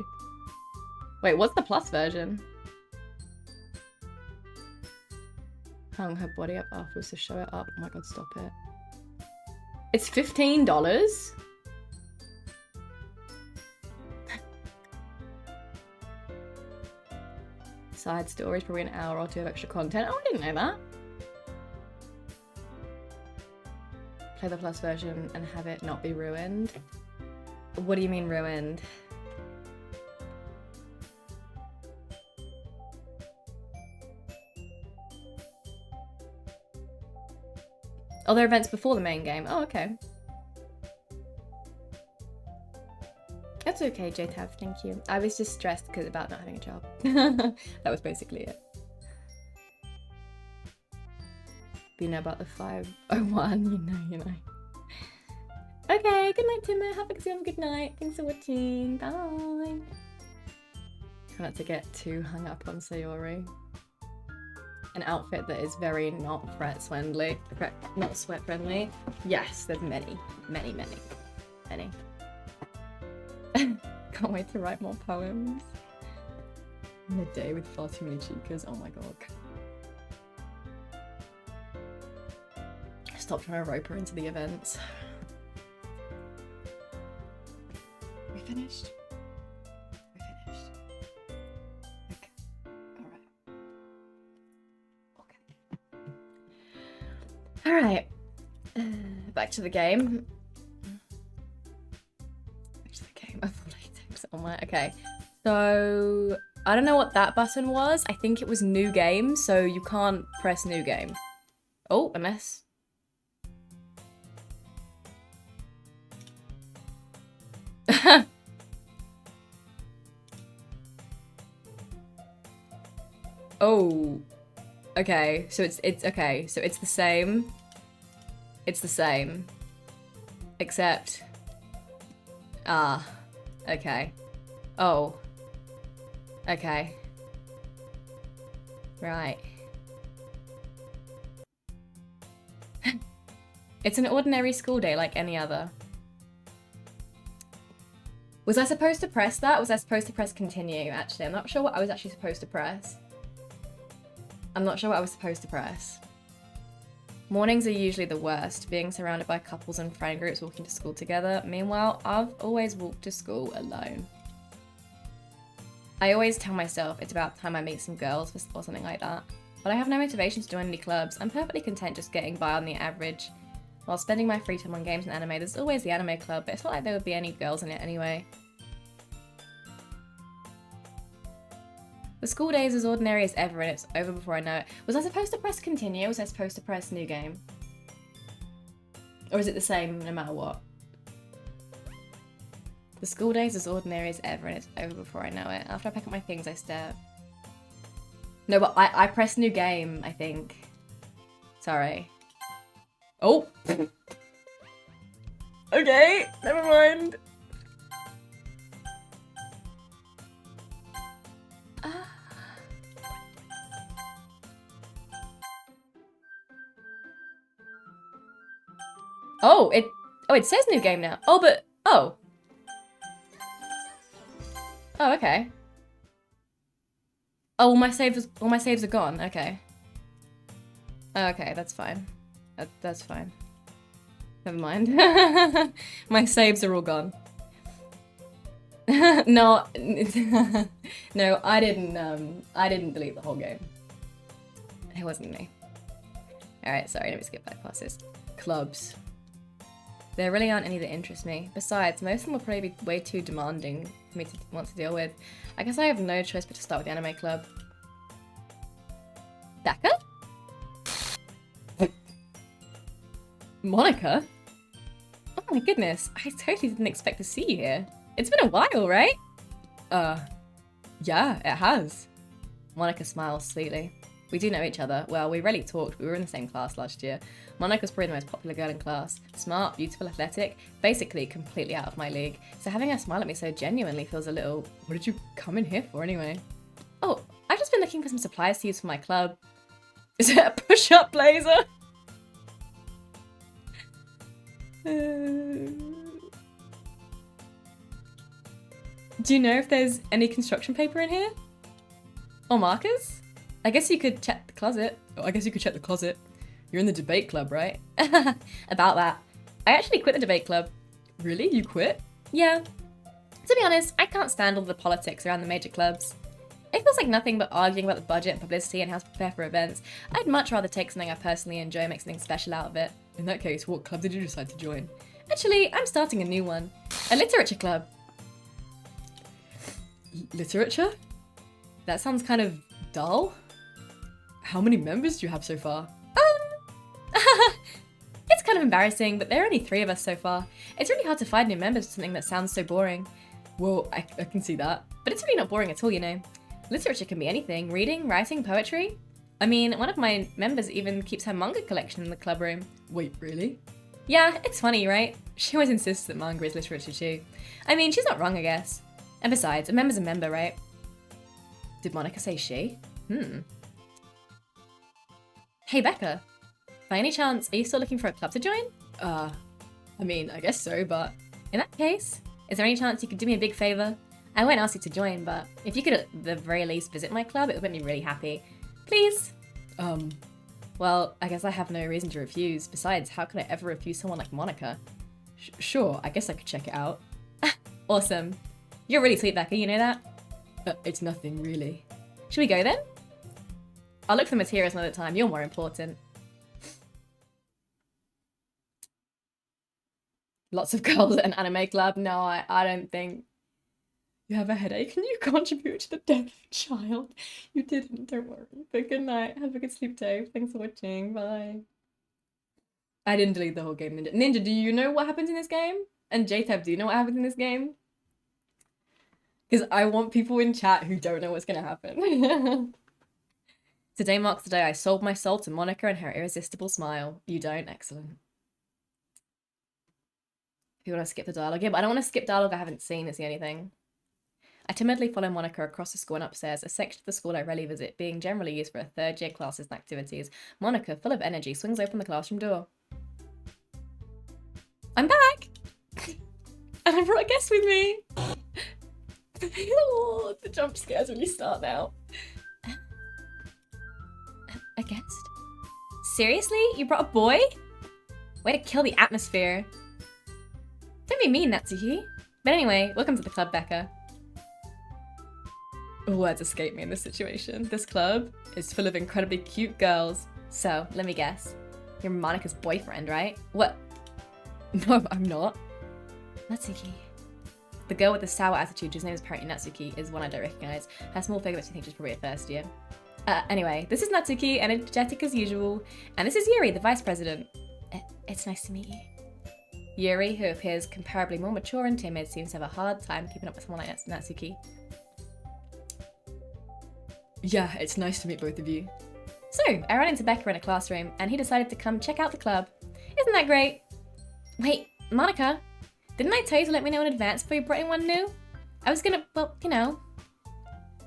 Wait, what's the plus version? Hung her body up afterwards to show it up. Oh my god, stop it. It's $15? Side stories, probably an hour or 2 of extra content. Oh, I didn't know that. Play the plus version and have it not be ruined. What do you mean ruined? Oh, there are events before the main game. Oh, okay. That's okay, JTav, thank you. I was just stressed about not having a job. That was basically it. But you know about the 501, you know. Okay, good night, Timmer. Have a good night. Thanks for watching. Bye. Try not to get too hung up on Sayori. An outfit that is very not not sweat friendly. Yes, there's many. Can't wait to write more poems. In a day with far too many chicas. Oh my god. Stop trying to rope her into the events. We finished? We finished. Okay. Alright. Okay. Alright. Back to the game. Oh my, okay. So, I don't know what that button was. I think it was new game, so you can't press new game. Oh, unless... Oh. Okay, so it's okay, so it's the same. It's the same. Except okay. Oh. Okay. Right. It's an ordinary school day like any other. Was I supposed to press that? Was I supposed to press continue, actually? I'm not sure what I was actually supposed to press. I'm not sure what I was supposed to press. Mornings are usually the worst, being surrounded by couples and friend groups walking to school together. Meanwhile, I've always walked to school alone. I always tell myself it's about time I meet some girls or something like that. But I have no motivation to join any clubs. I'm perfectly content just getting by on the average. While spending my free time on games and anime, there's always the anime club, but it's not like there would be any girls in it anyway. The school day is as ordinary as ever and it's over before I know it. Was I supposed to press continue or was I supposed to press new game? Or is it the same no matter what? The school day is as ordinary as ever and it's over before I know it. After I pack up my things, I stare. No, but I pressed new game, I think. Sorry. Oh! Okay, never mind. Oh, it says new game now. Oh, but oh. Oh, okay. Oh, all my saves are gone. Okay. Oh, okay, that's fine. That's fine. Never mind. My saves are all gone. No, no, I didn't delete the whole game. It wasn't me. Alright, sorry, let me skip back past this. Clubs. There really aren't any that interest me. Besides, most of them will probably be way too demanding for me to want to deal with. I guess I have no choice but to start with the anime club. Daka? Monica? Oh my goodness, I totally didn't expect to see you here. It's been a while, right? Yeah, it has. Monica smiles sweetly. We do know each other. Well, we rarely talked, we were in the same class last year. Monica's probably the most popular girl in class. Smart, beautiful, athletic, basically completely out of my league. So having her smile at me so genuinely feels a little... What did you come in here for anyway? Oh, I've just been looking for some supplies to use for my club. Is it a push-up blazer? Do you know if there's any construction paper in here? Or markers? I guess you could check the closet. Oh, I guess you could check the closet. You're in the debate club, right? About that. I actually quit the debate club. Really? You quit? Yeah. To be honest, I can't stand all the politics around the major clubs. It feels like nothing but arguing about the budget and publicity and how to prepare for events. I'd much rather take something I personally enjoy and make something special out of it. In that case, what club did you decide to join? Actually, I'm starting a new one. A literature club. Literature? That sounds kind of dull. How many members do you have so far? It's kind of embarrassing, but there are only 3 of us so far. It's really hard to find new members for something that sounds so boring. Well, I can see that. But it's really not boring at all, you know. Literature can be anything. Reading, writing, poetry. I mean, one of my members even keeps her manga collection in the club room. Wait, really? Yeah, it's funny, right? She always insists that manga is literature too. I mean, she's not wrong, I guess. And besides, a member's a member, right? Did Monica say she? Hey, Becca. By any chance, are you still looking for a club to join? I mean, I guess so, but... In that case, is there any chance you could do me a big favour? I won't ask you to join, but if you could at the very least visit my club, it would make me really happy. Please? Well, I guess I have no reason to refuse. Besides, how could I ever refuse someone like Monica? Sure, I guess I could check it out. Awesome. You're really sweet, Becca, you know that? It's nothing, really. Should we go then? I'll look for the materials another time. You're more important. Lots of girls at an anime club? No, I don't think. You have a headache and you contribute to the death of a child. You didn't, don't worry. But good night. Have a good sleep, Dave. Thanks for watching. Bye. I didn't delete the whole game, Ninja. Ninja, do you know what happens in this game? And JTab, do you know what happens in this game? Because I want people in chat who don't know what's going to happen. Today marks the day I sold my soul to Monica and her irresistible smile. You don't? Excellent. If you want to skip the dialogue. Yeah, but I don't want to skip dialogue I haven't seen. It's the only thing. I timidly follow Monica across the school and upstairs, a section of the school I rarely visit, being generally used for third-year classes and activities. Monica, full of energy, swings open the classroom door. I'm back! And I brought a guest with me! Oh, the jump scares really start now. A guest? Seriously? You brought a boy? Way to kill the atmosphere. Don't be mean, Natsuki. But anyway, welcome to the club, Becca. Words escape me in this situation. This club is full of incredibly cute girls. So, let me guess. You're Monica's boyfriend, right? What? No, I'm not. Natsuki. The girl with the sour attitude, whose name is apparently Natsuki, is one I don't recognize. Her small figure makes me think she's probably a first year. Anyway, this is Natsuki, energetic as usual. And this is Yuri, the vice president. It's nice to meet you. Yuri, who appears comparably more mature and timid, seems to have a hard time keeping up with someone like Natsuki. Yeah, it's nice to meet both of you. So, I ran into Becca in a classroom, and he decided to come check out the club. Isn't that great? Wait, Monica, didn't I tell you to let me know in advance before you brought anyone new? I was gonna, well, you know.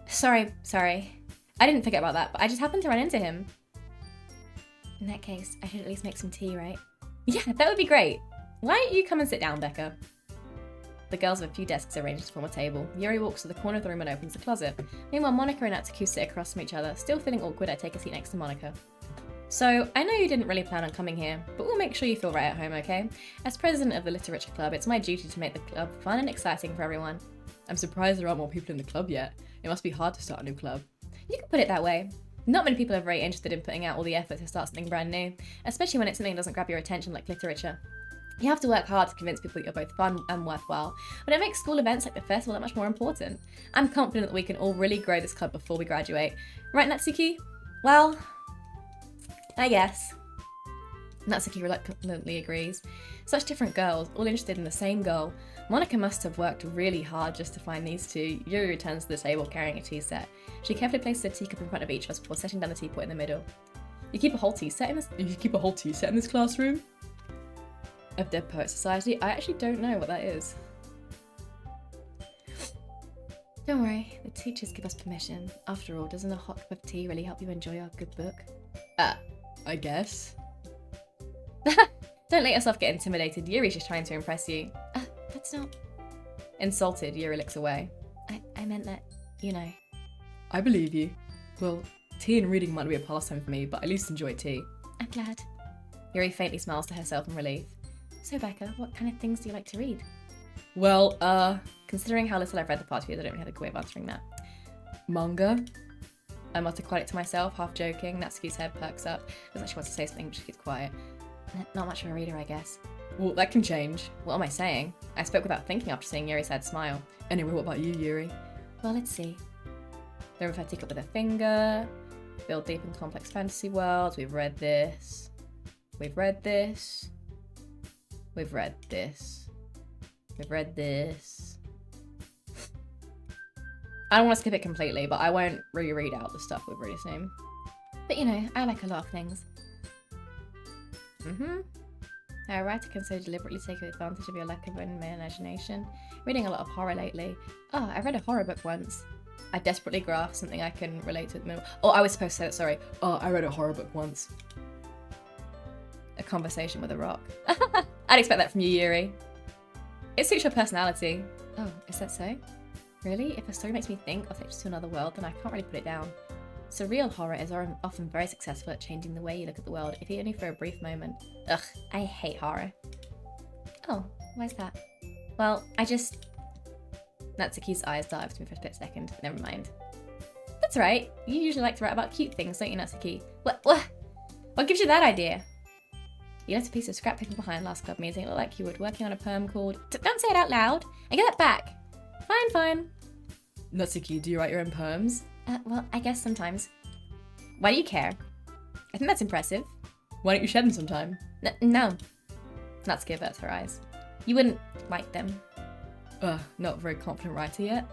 Sorry. I didn't forget about that, but I just happened to run into him. In that case, I should at least make some tea, right? Yeah, that would be great. Why don't you come and sit down, Becca? The girls have a few desks arranged to form a table. Yuri walks to the corner of the room and opens the closet. Meanwhile, Monica and Natsuki sit across from each other. Still feeling awkward, I take a seat next to Monica. So, I know you didn't really plan on coming here, but we'll make sure you feel right at home, okay? As president of the Literature Club, it's my duty to make the club fun and exciting for everyone. I'm surprised there aren't more people in the club yet. It must be hard to start a new club. You can put it that way. Not many people are very interested in putting out all the effort to start something brand new, especially when it's something that doesn't grab your attention like literature. You have to work hard to convince people that you're both fun and worthwhile, but it makes school events like the festival that much more important. I'm confident that we can all really grow this club before we graduate. Right, Natsuki? Well, I guess. Natsuki reluctantly agrees. Such different girls, all interested in the same goal. Monica must have worked really hard just to find these two. Yuri returns to the table carrying a tea set. She carefully places a teacup in front of each of us before setting down the teapot in the middle. You keep a whole tea set in this classroom? Of Dead Poet Society? I actually don't know what that is. Don't worry, the teachers give us permission. After all, doesn't a hot cup of tea really help you enjoy our good book? I guess. Don't let yourself get intimidated. Yuri's just trying to impress you. That's not... Insulted, Yuri looks away. I meant that, you know. I believe you. Well, tea and reading might be a pastime for me, but I at least enjoy tea. I'm glad. Yuri faintly smiles to herself in relief. So, Becca, what kind of things do you like to read? Well, considering how little I've read the past few years, I don't really have a good way of answering that. Manga? I mutter quiet to myself, half joking. Natsuki's head perks up. Looks like she wants to say something, but she keeps quiet. Not much of a reader, I guess. Well, that can change. What am I saying? I spoke without thinking after seeing Yuri's sad smile. Anyway, what about you, Yuri? Well, let's see. The room with her teacup with a finger. Build deep and complex fantasy worlds. We've read this. We've read this. We've read this. We've read this. I don't want to skip it completely, but I won't really read out the stuff we've already seen. But you know, I like a lot of things. How a writer can so deliberately take advantage of your lack of imagination. Reading a lot of horror lately. Oh, I read a horror book once. I desperately grasped something I can relate to at the moment. Oh, I was supposed to say that, sorry. Oh, I read a horror book once. A conversation with a rock. I'd expect that from you, Yuri. It suits your personality. Oh, is that so? Really? If a story makes me think or takes you to another world, then I can't really put it down. Surreal horror is often very successful at changing the way you look at the world, if only for a brief moment. Ugh, I hate horror. Oh, why's that? Well, Natsuki's eyes dived to me for a split second. Never mind. That's right. You usually like to write about cute things, don't you, Natsuki? What gives you that idea? You left a piece of scrap paper behind last club meeting. It looked like you were working on a poem called... Don't say it out loud. I get that back. Fine. Natsuki, do you write your own poems? Well, I guess sometimes. Why do you care? I think that's impressive. Why don't you share them sometime? No. Natsuki averts her eyes. You wouldn't like them. Not a very confident writer yet.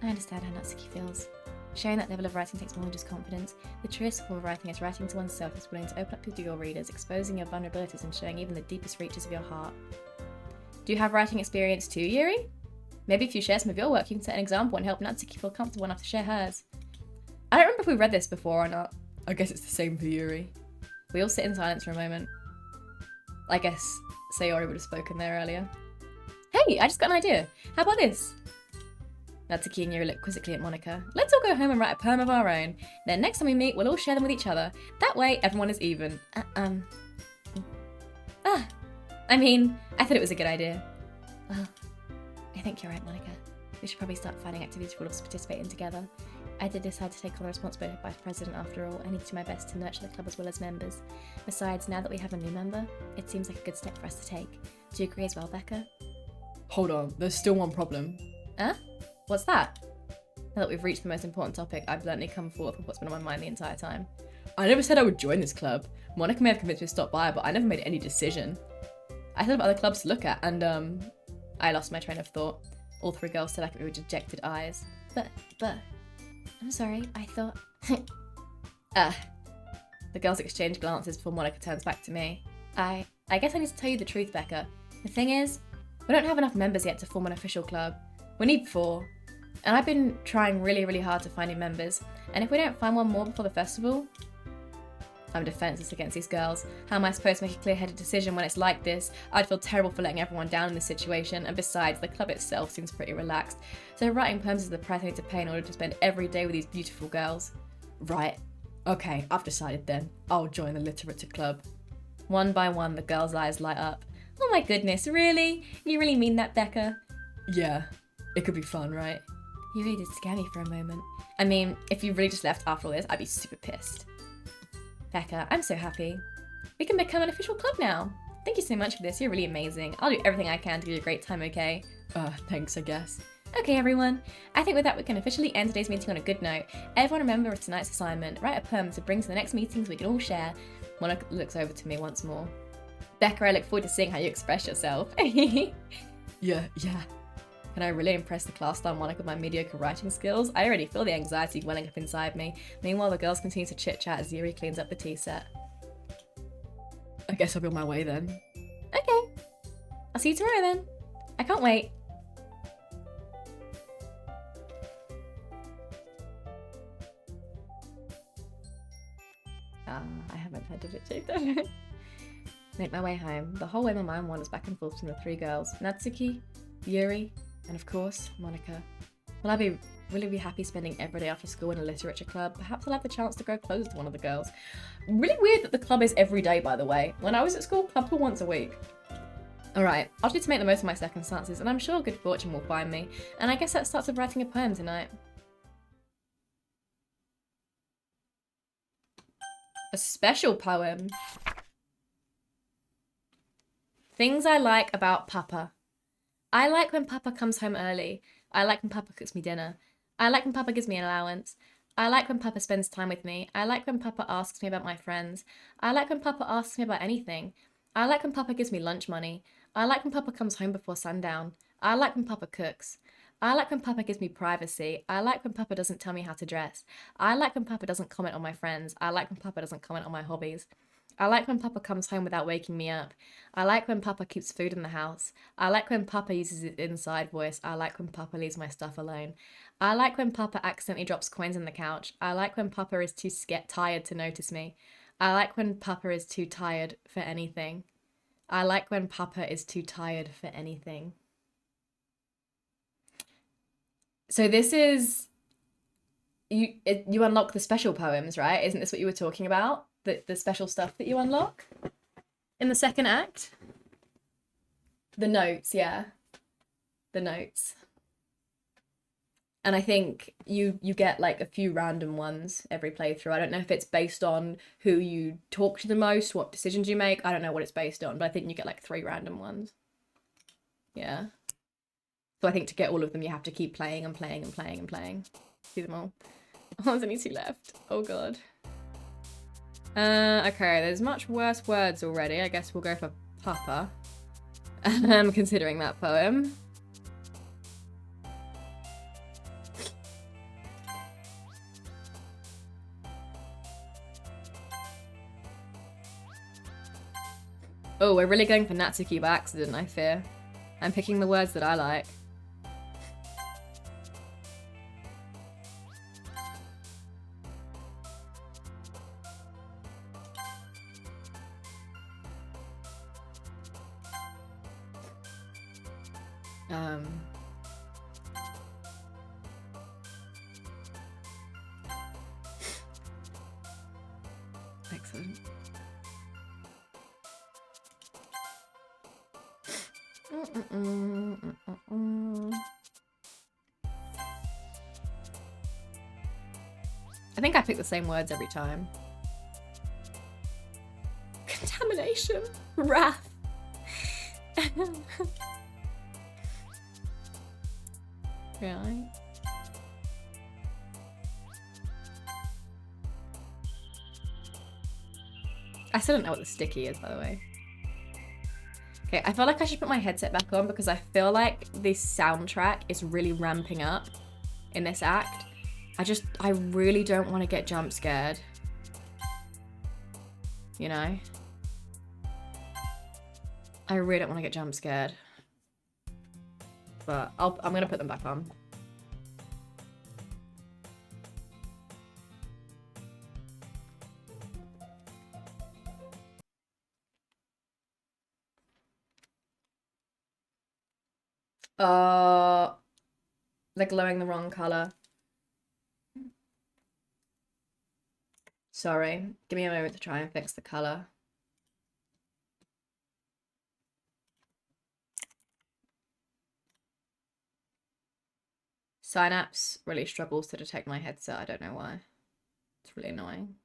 I understand how Natsuki feels. Sharing that level of writing takes more than just confidence. The truest form of writing is writing to oneself is willing to open up to your readers, exposing your vulnerabilities and showing even the deepest reaches of your heart. Do you have writing experience too, Yuri? Maybe if you share some of your work, you can set an example and help Natsuki feel comfortable enough to share hers. I don't remember if we read this before or not. I guess it's the same for Yuri. We all sit in silence for a moment. I guess Sayori would have spoken there earlier. Hey, I just got an idea. How about this? Natsuki and Yuri look quizzically at Monica. Let's all go home and write a poem of our own. Then next time we meet, we'll all share them with each other. That way, everyone is even. I mean, I thought it was a good idea. Well, I think you're right, Monica. We should probably start finding activities for all of us to participate in together. I did decide to take on the responsibility of Vice President after all. I need to do my best to nurture the club as well as members. Besides, now that we have a new member, it seems like a good step for us to take. Do you agree as well, Becca? Hold on, there's still one problem. Huh? What's that? Now that we've reached the most important topic, I've bluntly come forth with what's been on my mind the entire time. I never said I would join this club. Monica may have convinced me to stop by, but I never made any decision. I thought of other clubs to look at, and I lost my train of thought. All three girls stared at me with dejected eyes. But, I'm sorry, I thought... The girls exchange glances before Monica turns back to me. I guess I need to tell you the truth, Becca. The thing is, we don't have enough members yet to form an official club. We need 4. And I've been trying really, really hard to find new members. And if we don't find one more before the festival... I'm defenseless against these girls. How am I supposed to make a clear-headed decision when it's like this? I'd feel terrible for letting everyone down in this situation, and besides, the club itself seems pretty relaxed. So writing poems is the price I need to pay in order to spend every day with these beautiful girls. Right. Okay, I've decided then. I'll join the literature club. One by one, the girls' eyes light up. Oh my goodness, really? You really mean that, Becca? Yeah, it could be fun, right? You really did scare me for a moment. I mean, if you really just left after all this, I'd be super pissed. Becca, I'm so happy. We can become an official club now. Thank you so much for this, you're really amazing. I'll do everything I can to give you a great time, okay? Thanks, I guess. Okay, everyone. I think with that we can officially end today's meeting on a good note. Everyone remember tonight's assignment. Write a poem to bring to the next meeting so we can all share. Monica looks over to me once more. Becca, I look forward to seeing how you express yourself. Yeah. Can I really impress the class star Monica with my mediocre writing skills? I already feel the anxiety welling up inside me. Meanwhile, the girls continue to chit-chat as Yuri cleans up the tea set. I guess I'll be on my way then. Okay. I'll see you tomorrow then. I can't wait. I haven't had to check that. Make my way home. The whole way my mind wanders back and forth between the 3 girls. Natsuki, Yuri, and of course, Monica. Will I really be happy spending every day after school in a literature club? Perhaps I'll have the chance to grow closer to one of the girls. Really weird that the club is every day, by the way. When I was at school, clubs were once a week. Alright, I'll need to make the most of my circumstances, and I'm sure good fortune will find me. And I guess that starts with writing a poem tonight. A special poem. Things I like about Papa. I like when Papa comes home early. I like when Papa cooks me dinner. I like when Papa gives me an allowance. I like when Papa spends time with me. I like when Papa asks me about my friends. I like when Papa asks me about anything. I like when Papa gives me lunch money. I like when Papa comes home before sundown. I like when Papa cooks. I like when Papa gives me privacy. I like when Papa doesn't tell me how to dress. I like when Papa doesn't comment on my friends. I like when Papa doesn't comment on my hobbies. I like when Papa comes home without waking me up. I like when Papa keeps food in the house. I like when Papa uses his inside voice. I like when Papa leaves my stuff alone. I like when Papa accidentally drops coins on the couch. I like when Papa is too tired to notice me. I like when Papa is too tired for anything. I like when Papa is too tired for anything. So this is... You unlock the special poems, right? Isn't this what you were talking about? The special stuff that you unlock in the second act? The notes, yeah. The notes. And I think you get like a few random ones every playthrough. I don't know if it's based on who you talk to the most, what decisions you make. I don't know what it's based on, but I think you get like 3 random ones. Yeah. So I think to get all of them, you have to keep playing and playing and playing and playing. See them all. Oh, there's only 2 left. Oh, God. Okay, there's much worse words already. I guess we'll go for Papa. Considering that poem. Oh, we're really going for Natsuki by accident, I fear. I'm picking the words that I like. Excellent. I think I pick the same words every time. Contamination. Wrath. Really? I still don't know what the sticky is, by the way. Okay, I feel like I should put my headset back on because I feel like this soundtrack is really ramping up in this act. I really don't want to get jump scared. You know? I really don't want to get jump scared. But I'm gonna put them back on. They're glowing the wrong color. Sorry, give me a moment to try and fix the color. Synapse really struggles to detect my headset. I don't know why. It's really annoying.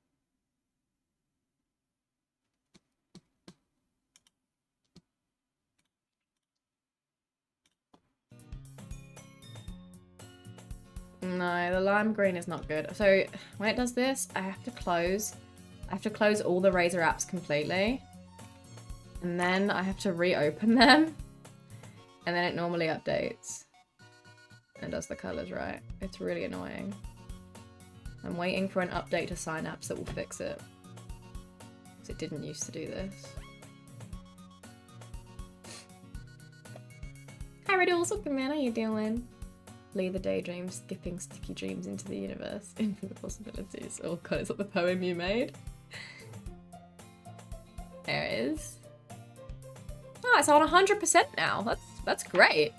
No, the lime green is not good. So when it does this, I have to close all the Razor apps completely. And then I have to reopen them. And then it normally updates. And does the colors right. It's really annoying. I'm waiting for an update to Synapse that will fix it. Because it didn't used to do this. Hi Riddles, welcome man, how you doing? Leave the daydream, skipping sticky dreams into the universe, infinite possibilities. Oh god, is that the poem you made? There it is. Oh, it's on 100% now. That's great.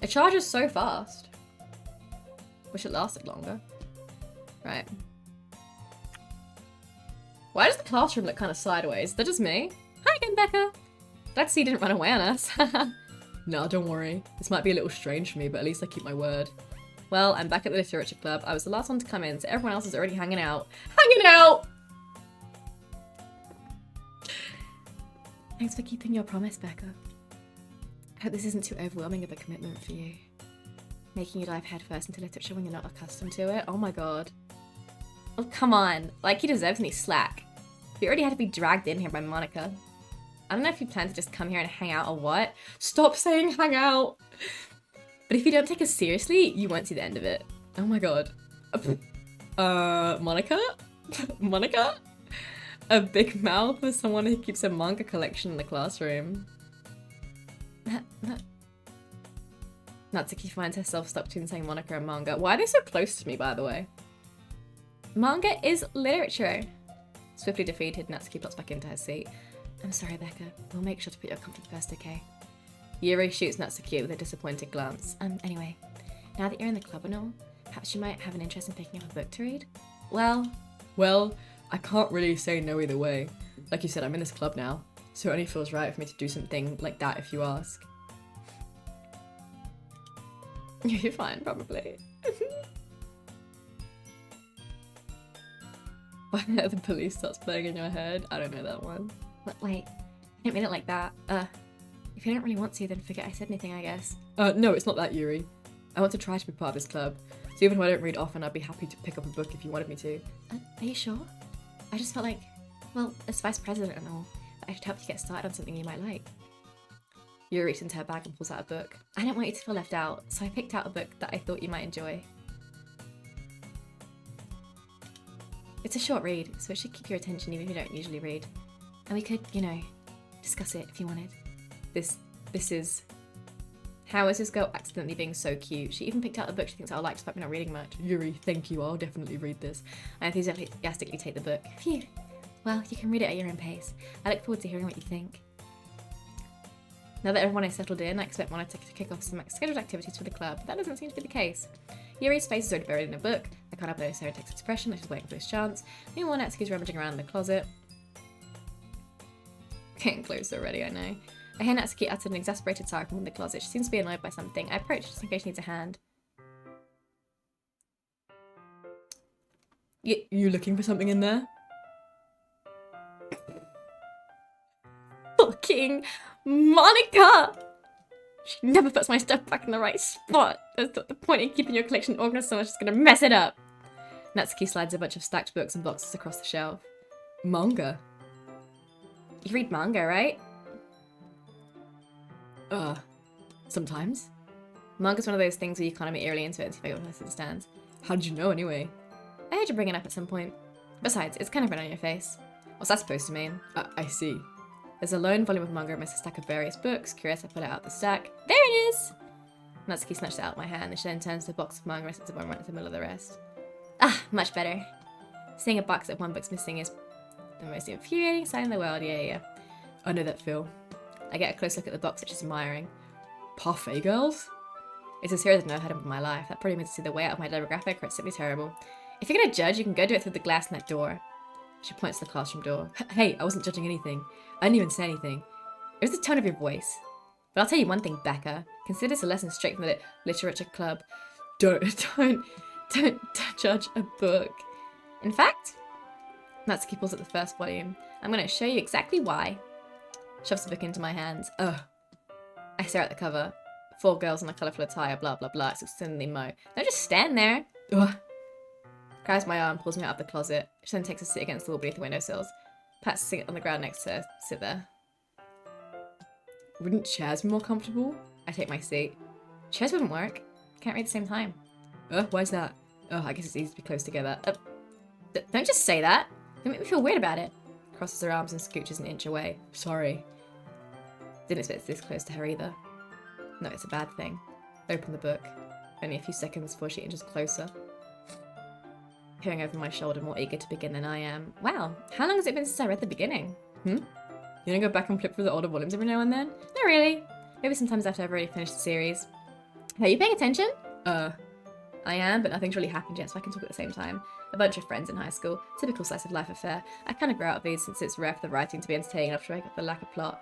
It charges so fast. Wish it lasted longer. Right. Why does the classroom look kind of sideways? Is that just me? Hi again, Becca. Glad to see you didn't run away on us. No, don't worry. This might be a little strange for me, but at least I keep my word. Well, I'm back at the literature club. I was the last one to come in, so everyone else is already hanging out. Hanging out! Thanks for keeping your promise, Becca. I hope this isn't too overwhelming of a commitment for you. Making you dive headfirst into literature when you're not accustomed to it. Oh my god. Oh, come on. Like, he deserves any slack. He already had to be dragged in here by Monica. I don't know if you plan to just come here and hang out or what. Stop saying hang out! But if you don't take us seriously, you won't see the end of it. Oh my god. Monica? Monica? A big mouth for someone who keeps a manga collection in the classroom. Natsuki finds herself stuck between saying Monica and manga. Why are they so close to me, by the way? Manga is literature. Swiftly defeated, Natsuki plots back into her seat. I'm sorry, Becca. We'll make sure to put your comfort first, okay? Yuri shoots Natsuki with a disappointed glance. Anyway, now that you're in the club and all, perhaps you might have an interest in picking up a book to read? Well, I can't really say no either way. Like you said, I'm in this club now, so it only feels right for me to do something like that if you ask. You're fine, probably. Why the police starts playing in your head? I don't know that one. Wait, I didn't mean it like that. If you don't really want to, then forget I said anything, I guess. No, it's not that, Yuri. I want to try to be part of this club. So even though I don't read often, I'd be happy to pick up a book if you wanted me to. Are you sure? I just felt like, well, as vice president and all, I should help you get started on something you might like. Yuri reaches into her bag and pulls out a book. I didn't want you to feel left out, so I picked out a book that I thought you might enjoy. It's a short read, so it should keep your attention even if you don't usually read. And we could, you know, discuss it if you wanted. This is... How is this girl accidentally being so cute? She even picked out the book she thinks I'll like despite me not reading much. Yuri, thank you. I'll definitely read this. I enthusiastically take the book. Phew. Well, you can read it at your own pace. I look forward to hearing what you think. Now that everyone is settled in, I expect Mona to kick off some scheduled activities for the club, but that doesn't seem to be the case. Yuri's face is already buried in a book. I can't help notice her intense expression like she's waiting for this chance. Meanwhile, Natsuki's rummaging around in the closet. Getting close already, I know. I hear Natsuki uttered an exasperated sigh from the closet. She seems to be annoyed by something. I approach just in case she needs a hand. You looking for something in there? Fucking Monica! She never puts my stuff back in the right spot. That's not the point in keeping your collection organized so much it's gonna mess it up. Natsuki slides a bunch of stacked books and boxes across the shelf. Manga? You read manga, right? Sometimes. Manga's one of those things where you can't be eerily into it until you understand. How did you know anyway? I heard you bring it up at some point. Besides, it's kind of red on your face. What's that supposed to mean? I see. There's a lone volume of manga amidst a stack of various books. Curious, I pull it out the stack. There it is! Natsuki snatched it out of my hand, and she then turns to the box of manga and sets it right in the middle of the rest. Ah, much better. Seeing a box that one book's missing is the most infuriating sign in the world. Yeah. I know that feel. I get a close look at the box, which is admiring. Parfait girls? It's a series I've never heard of in my life. That probably means to see the way out of my demographic, or it's simply terrible. If you're gonna judge, you can go do it through the glass in that door. She points to the classroom door. Hey, I wasn't judging anything. I didn't even say anything. It was the tone of your voice. But I'll tell you one thing, Becca. Consider this a lesson straight from the literature club. Don't judge a book. In fact, Natsuki pulls at the first volume. I'm gonna show you exactly why. Shoves the book into my hands. Ugh. I stare at the cover. 4 girls in a colourful attire, blah blah blah. It's extremely mo. Don't just stand there. Ugh. Grabs my arm, pulls me out of the closet. She then takes a seat against the wall beneath the windowsills. Pats it on the ground next to her. Sit there. Wouldn't chairs be more comfortable? I take my seat. Chairs wouldn't work. Can't read at the same time. Why's that? I guess it's easy to be close together. Don't just say that. Don't make me feel weird about it. Crosses her arms and scooches an inch away. Sorry. Didn't expect this close to her either. No, it's a bad thing. Open the book. Only a few seconds before she inches closer. Peering over my shoulder, more eager to begin than I am. Wow, how long has it been since I read the beginning? You don't go back and flip through the older volumes every now and then? Not really. Maybe sometimes after I've already finished the series. Are you paying attention? I am, but nothing's really happened yet, so I can talk at the same time. A bunch of friends in high school. Typical slice of life affair. I kind of grow out of these since it's rare for the writing to be entertaining enough to make up the lack of plot.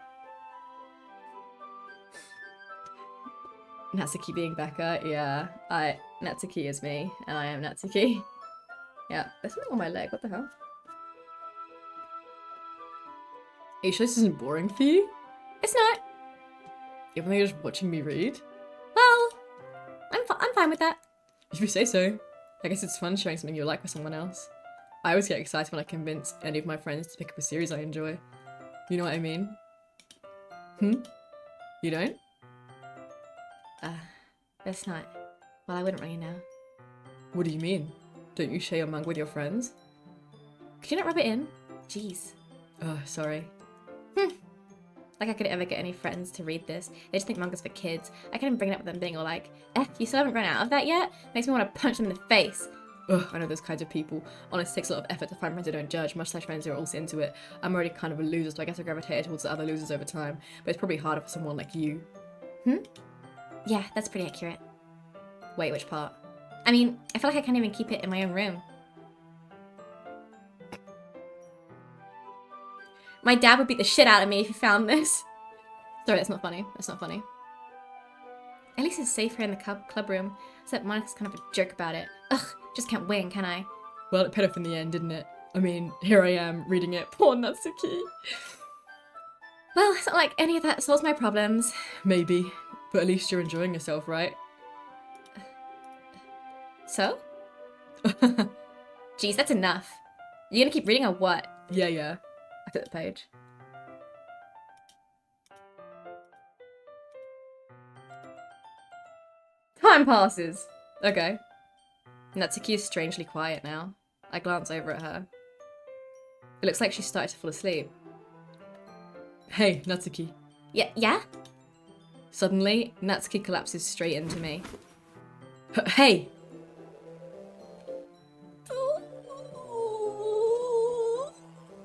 Natsuki being Becca, yeah. Natsuki is me, and I am Natsuki. Yeah, there's something on my leg, what the hell? Are you sure this isn't boring for you? It's not. Even though you're just watching me read? Well, I'm fine with that. If you say so. I guess it's fun sharing something you like with someone else. I always get excited when I convince any of my friends to pick up a series I enjoy. You know what I mean? You don't? That's not. Well, I wouldn't really know. What do you mean? Don't you share your manga with your friends? Could you not rub it in? Jeez. Sorry. Like I could ever get any friends to read this. They just think manga's for kids. I couldn't bring it up with them being all like, you still haven't run out of that yet? Makes me want to punch them in the face. Ugh, I know those kinds of people. Honestly, it takes a lot of effort to find friends who don't judge, much like friends who are also into it. I'm already kind of a loser, so I guess I gravitated towards the other losers over time. But it's probably harder for someone like you. Yeah, that's pretty accurate. Wait, which part? I mean, I feel like I can't even keep it in my own room. My dad would beat the shit out of me if he found this. Sorry, that's not funny. That's not funny. At least it's safe here in the club room. Except Monica's kind of a jerk about it. Ugh, just can't win, can I? Well, it paid off in the end, didn't it? I mean, here I am, reading it. Poor Natsuki. Well, it's not like any of that solves my problems. Maybe. But at least you're enjoying yourself, right? So? Jeez, that's enough. You gonna keep reading or what? Yeah. I flip the page. Time passes. Okay. Natsuki is strangely quiet now. I glance over at her. It looks like she started to fall asleep. Hey, Natsuki. Yeah? Suddenly, Natsuki collapses straight into me. Hey!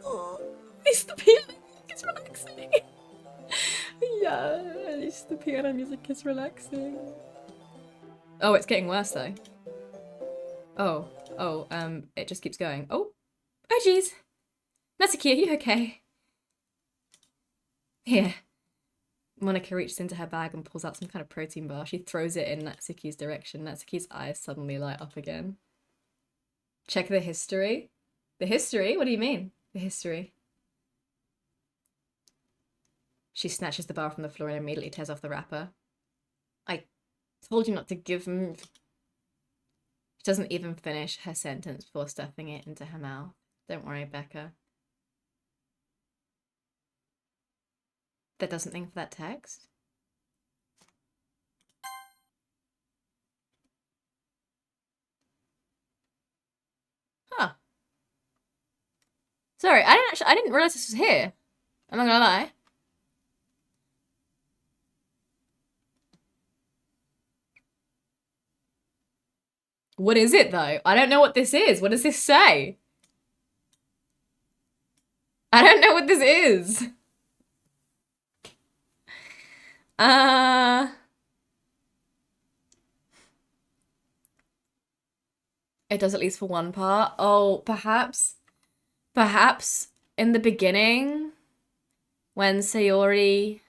At least the piano music is relaxing. Yeah, at least the piano music is relaxing. Oh, it's getting worse though. It just keeps going. Oh jeez. Natsuki, are you okay? Here. Monica reaches into her bag and pulls out some kind of protein bar. She throws it in Natsuki's direction. Natsuki's eyes suddenly light up again. Check the history. The history? What do you mean? The history. She snatches the bar from the floor and immediately tears off the wrapper. I told you not to give him... She doesn't even finish her sentence before stuffing it into her mouth. Don't worry, Becca. That does something for that text? Huh. Sorry, I didn't realize this was here. I'm not gonna lie. What is it though? I don't know what this is. What does this say? I don't know what this is. It does at least for one part. Oh, perhaps in the beginning when Sayori...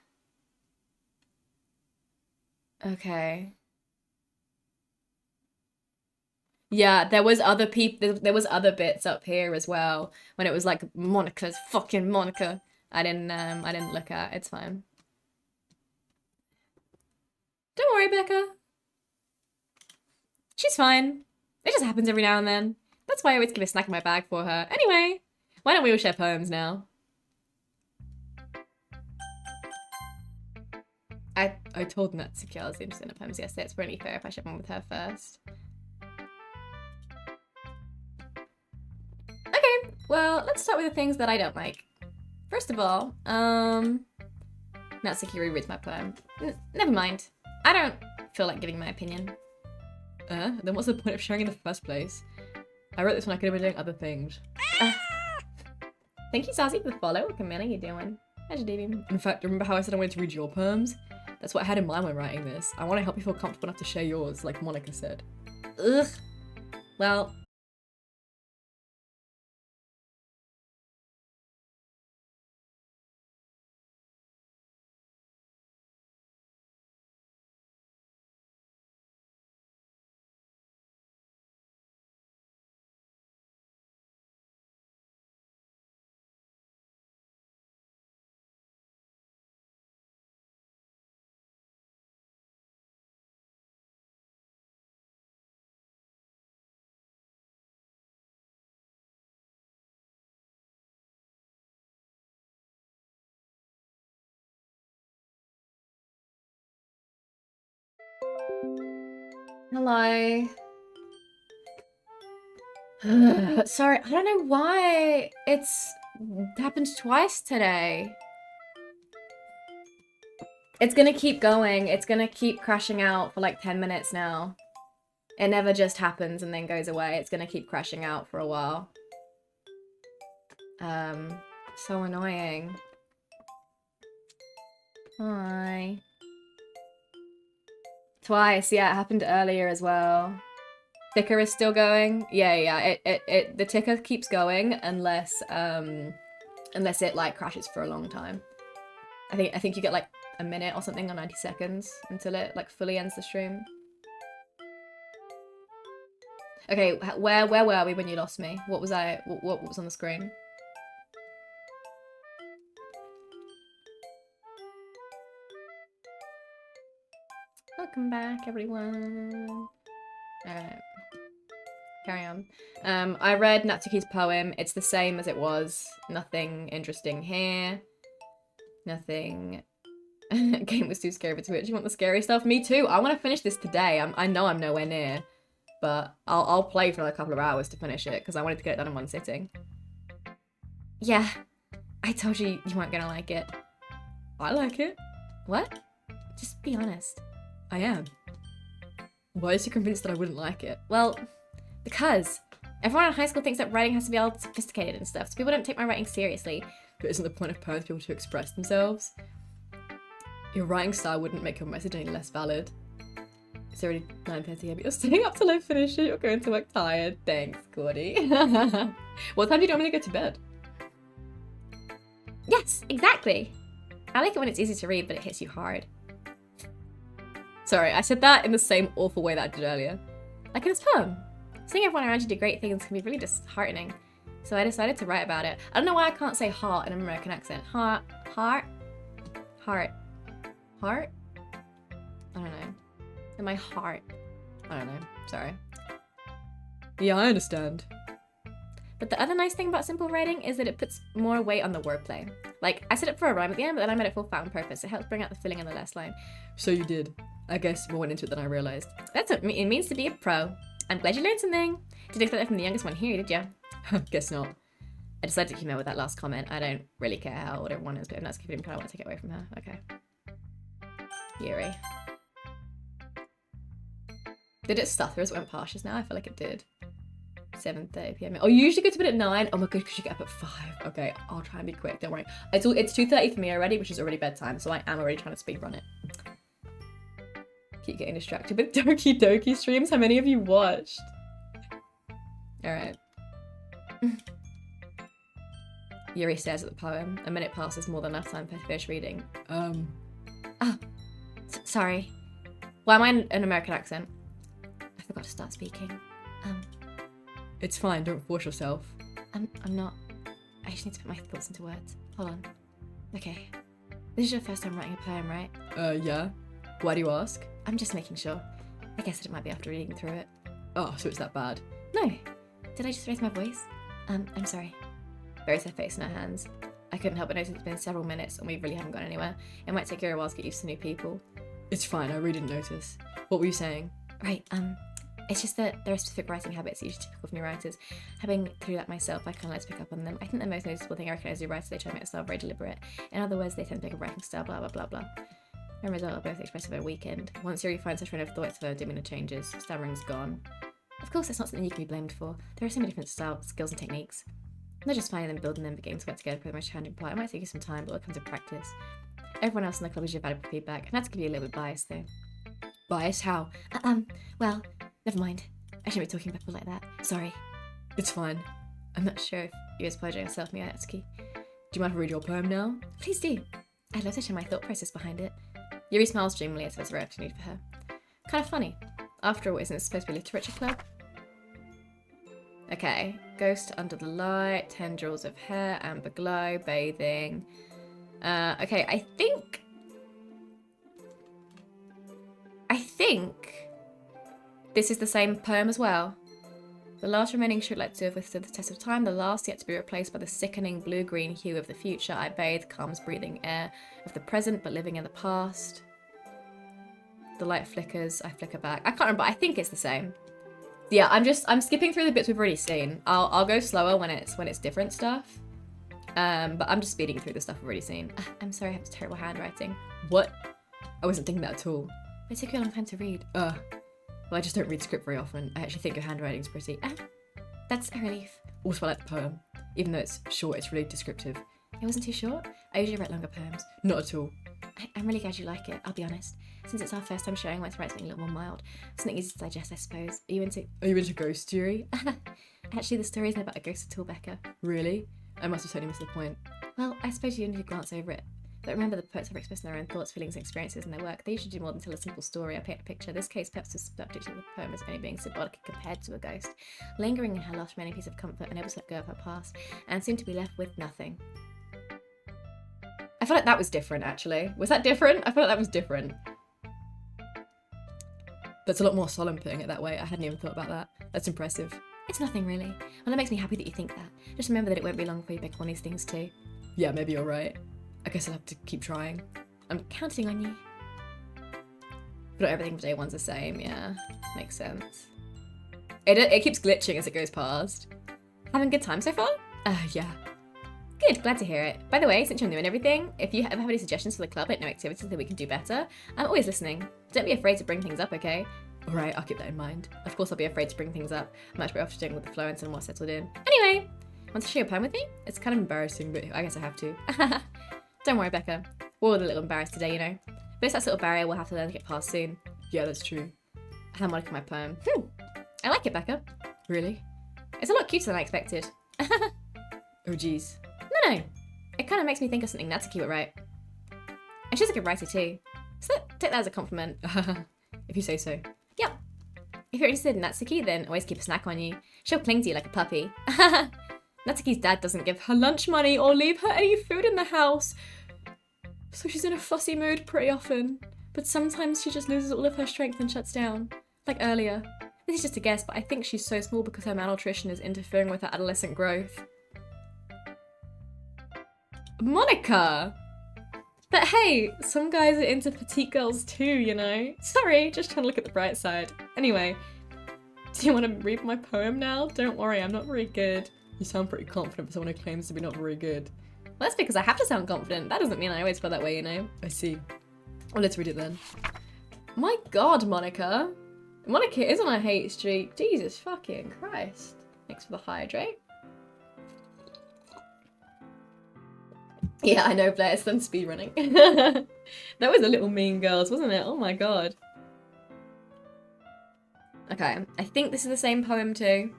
Okay. Yeah, there was other people, there was other bits up here as well when it was like Monica's fucking Monica. I didn't look at. It's fine. Don't worry, Becca. She's fine. It just happens every now and then. That's why I always keep a snack in my bag for her. Anyway, why don't we all share poems now? I told Natsuki I was interested in her poems yesterday. It's really fair if I share one with her first. Okay, well, let's start with the things that I don't like. First of all, Natsuki rereads my poem. Never mind. I don't feel like giving my opinion. Then what's the point of sharing in the first place? I wrote this when I could have been doing other things. Thank you, Sassy, for the follow. What Camilla you doing? How's your day been? In fact, remember how I said I wanted to read your poems? That's what I had in mind when writing this. I want to help you feel comfortable enough to share yours, like Monica said. Ugh. Well... Hello. Sorry, I don't know why it's happened twice today. It's gonna keep going. It's gonna keep crashing out for like 10 minutes now. It never just happens and then goes away. It's gonna keep crashing out for a while. So annoying. Hi. Twice, yeah, it happened earlier as well. Ticker is still going. Yeah. The ticker keeps going unless it like crashes for a long time. I think you get like a minute or something or 90 seconds until it like fully ends the stream. Okay, where were we when you lost me? What was what was on the screen? Welcome back, everyone. Alright. Carry on. I read Natsuki's poem. It's the same as it was. Nothing interesting here. Nothing. Game was too scary for Twitch. You want the scary stuff? Me too. I want to finish this today. I know I'm nowhere near, but I'll play for another couple of hours to finish it because I wanted to get it done in one sitting. Yeah, I told you you weren't gonna like it. I like it. What? Just be honest. I am. Why is you convinced that I wouldn't like it? Well, because everyone in high school thinks that writing has to be all sophisticated and stuff, so people don't take my writing seriously. But isn't the point of poems people to express themselves? Your writing style wouldn't make your message any less valid. It's already 9:30 here, but you're staying up till I finish it. You're going to work tired. Thanks, Gordy. What time do you normally go to bed? Yes, exactly. I like it when it's easy to read, but it hits you hard. Sorry, I said that in the same awful way that I did earlier. Like in this poem. Seeing everyone around you do great things can be really disheartening. So I decided to write about it. I don't know why I can't say heart in an American accent. Heart. I don't know. In my heart. I don't know. Sorry. Yeah, I understand. But the other nice thing about simple writing is that it puts more weight on the wordplay. Like, I set it for a rhyme at the end, but then I made it full fat on purpose. It helps bring out the feeling in the last line. So you did. I guess more went into it than I realised. That's what it means to be a pro. I'm glad you learned something. Didn't expect that from the youngest one here, did you? Guess not. I decided to keep her with that last comment. I don't really care how old everyone is, but if that's keeping him, I want to take it away from her. Okay. Yuri. Did it stutter as it went past just now? I feel like it did. 7:30 p.m. Oh, you usually go to bed at 9. Oh my god, because you get up at 5. Okay, I'll try and be quick. Don't worry. It's 2:30 for me already, which is already bedtime, so I am already trying to speed run it. Keep getting distracted with Doki streams. How many of you watched? All right. Yuri stares at the poem. A minute passes, more than enough time for her to finish reading. Oh, sorry. Why am I in an American accent? I forgot to start speaking. It's fine, don't force yourself. I'm not. I just need to put my thoughts into words. Hold on. Okay. This is your first time writing a poem, right? Yeah. Why do you ask? I'm just making sure. I guess it might be after reading through it. Oh, so it's that bad? No. Did I just raise my voice? I'm sorry. Buries her face in her hands. I couldn't help but notice it's been several minutes and we really haven't gone anywhere. It might take her a while to get used to new people. It's fine, I really didn't notice. What were you saying? Right, it's just that there are specific writing habits usually typical for new writers. Having through that myself, I kind of like to pick up on them. I think the most noticeable thing I recognise new writers, they try to make their style very deliberate. In other words, they tend to make a writing style, blah, blah, blah, blah. And result are both expressive and weakened. Once Yuri finds her train of thought, it's her demeanour changes. Stammering's gone. Of course, that's not something you can be blamed for. There are so many different styles, skills and techniques. Not just finding them, building them, but getting to work together for the most challenging part. It might take you some time, but it comes with practice. Everyone else in the club is your valuable feedback, and that's going to be a little bit biased, though. Biased? How? Well, never mind. I shouldn't be talking about people like that. Sorry. It's fine. I'm not sure if you apologize yourself, Miyatsuki. Do you mind if I read your poem now? Please do. I'd love to share my thought process behind it. Yuri smiles dreamily as if it's a rare opportunity for her. Kind of funny. After all, isn't it supposed to be a literature club? Okay. Ghost under the light, tendrils of hair, amber glow, bathing. Okay, I think this is the same poem as well. The last remaining shritlets to have withstood the test of time, the last yet to be replaced by the sickening blue-green hue of the future. I bathe, calms breathing air of the present, but living in the past. The light flickers, I flicker back. I can't remember, I think it's the same. Yeah, I'm skipping through the bits we've already seen. I'll go slower when it's different stuff. But I'm just speeding through the stuff we've already seen. I'm sorry, I have terrible handwriting. What? I wasn't thinking that at all. It took you a long time to read. Well, I just don't read script very often. I actually think your handwriting's pretty. That's a relief. Also, I like the poem. Even though it's short, it's really descriptive. It wasn't too short? I usually write longer poems. Not at all. I'm really glad you like it, I'll be honest. Since it's our first time showing, I want to write something a little more mild. Something easy to digest, I suppose. Are you into ghost theory? Actually, the story isn't about a ghost at all, Becca. Really? I must have totally missed the point. Well, I suppose you only need to glance over it. But remember, the poets are expressing their own thoughts, feelings, and experiences in their work. They usually do more than tell a simple story or paint a picture. In this case, perhaps the subject of the poem is only being symbolic compared to a ghost, lingering in her last remaining piece of comfort, unable to let go of her past, and seemed to be left with nothing. I feel like that was different, actually. Was that different? I feel like that was different. That's a lot more solemn putting it that way. I hadn't even thought about that. That's impressive. It's nothing, really. Well, it makes me happy that you think that. Just remember that it won't be long before you pick up on these things, too. Yeah, maybe you're right. I guess I'll have to keep trying. I'm counting on you. But not everything for day one's the same, yeah. Makes sense. It keeps glitching as it goes past. Having a good time so far? Yeah. Good, glad to hear it. By the way, since you're new and everything, if you ever have any suggestions for the club, like no activities that we can do better, I'm always listening. Don't be afraid to bring things up, okay? Alright, I'll keep that in mind. Of course I'll be afraid to bring things up. I'm much better off just doing with the flow until I'm more settled in. Anyway, want to share a poem with me? It's kind of embarrassing, but I guess I have to. Don't worry, Becca. We're all a little embarrassed today, you know. But it's that sort of barrier we'll have to learn to get past soon. Yeah, that's true. I have Monica my poem. I like it, Becca. Really? It's a lot cuter than I expected. Oh, geez. No. It kind of makes me think of something Natsuki would write. And she's a good writer too. So take that as a compliment. If you say so. Yep. If you're interested in Natsuki, then always keep a snack on you. She'll cling to you like a puppy. Natsuki's dad doesn't give her lunch money or leave her any food in the house. So she's in a fussy mood pretty often. But sometimes she just loses all of her strength and shuts down. Like earlier. This is just a guess, but I think she's so small because her malnutrition is interfering with her adolescent growth. Monica! But hey, some guys are into petite girls too, you know? Sorry, just trying to look at the bright side. Anyway, do you want to read my poem now? Don't worry, I'm not very good. You sound pretty confident for someone who claims to be not very good. Well, that's because I have to sound confident. That doesn't mean I always feel that way, you know? I see. Well, let's read it then. My god, Monica. Monica is on a hate streak. Jesus fucking Christ. Thanks for the hydrate. Yeah, I know, Blair, it's them speedrunning. That was a little Mean Girls, wasn't it? Oh my god. Okay, I think this is the same poem too.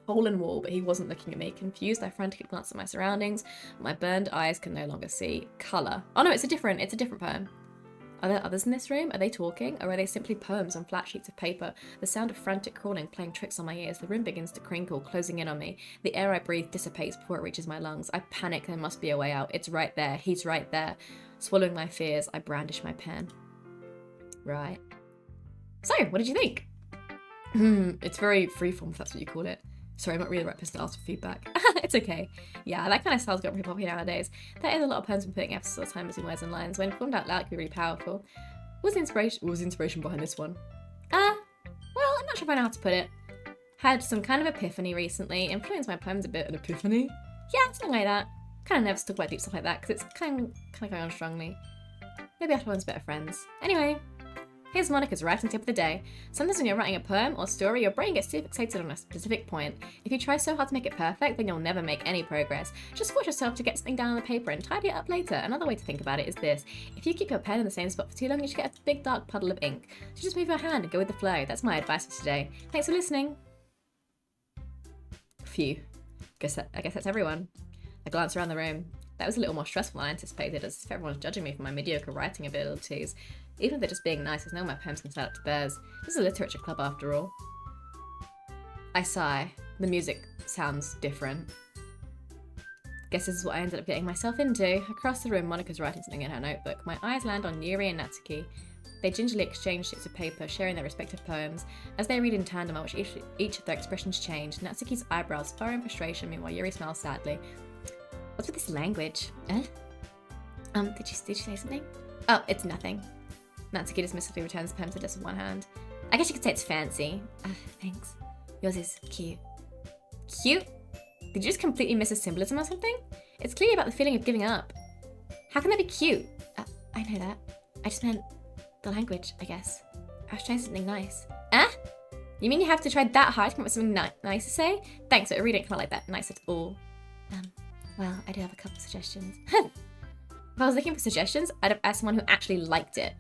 Hole in wall, but he wasn't looking at me. Confused, I frantically glanced at my surroundings. My burned eyes can no longer see colour. Oh no, it's a different poem. Are there others in this room? Are they talking? Or are they simply poems on flat sheets of paper? The sound of frantic crawling playing tricks on my ears. The room begins to crinkle, closing in on me. The air I breathe dissipates before it reaches my lungs. I panic, there must be a way out. It's right there. He's right there. Swallowing my fears, I brandish my pen. Right. So, what did you think? It's very freeform, if that's what you call it. Sorry, I'm not really the right person to ask for feedback. It's okay. Yeah, that kind of style's got pretty popular nowadays. There is a lot of poems been putting emphasis on time between words and lines. When formed out loud, it can be really powerful. What was the inspiration behind this one? Well, I'm not sure if I know how to put it. Had some kind of epiphany recently. Influenced my poems a bit. An epiphany? Yeah, something like that. Kind of nervous to talk about deep stuff like that because it's kind of going on strongly. Maybe after one's better friends. Anyway. Here's Monica's writing tip of the day. Sometimes when you're writing a poem or story, your brain gets too fixated on a specific point. If you try so hard to make it perfect, then you'll never make any progress. Just force yourself to get something down on the paper and tidy it up later. Another way to think about it is this. If you keep your pen in the same spot for too long, you should get a big dark puddle of ink. So just move your hand and go with the flow. That's my advice for today. Thanks for listening. Phew. I guess that's everyone. I glance around the room. That was a little more stressful than I anticipated, as if everyone's judging me for my mediocre writing abilities. Even if they're just being nice, there's no way my poems can stand up to theirs. This is a literature club after all. I sigh. The music sounds different. Guess this is what I ended up getting myself into. Across the room, Monica's writing something in her notebook. My eyes land on Yuri and Natsuki. They gingerly exchange sheets of paper, sharing their respective poems. As they read in tandem, I watch each of their expressions change. Natsuki's eyebrows furrow in frustration, meanwhile Yuri smiles sadly. What's with this language? Did you say something? Oh, it's nothing. Natsuki dismissively returns the pen to the desk with one hand. I guess you could say it's fancy. Thanks. Yours is cute. Cute? Did you just completely miss a symbolism or something? It's clearly about the feeling of giving up. How can that be cute? I know that. I just meant the language, I guess. I was trying something nice. You mean you have to try that hard to come up with something nice to say? Thanks, I really don't kind of like that nice at all. Well, I do have a couple of suggestions. If I was looking for suggestions, I'd have asked someone who actually liked it.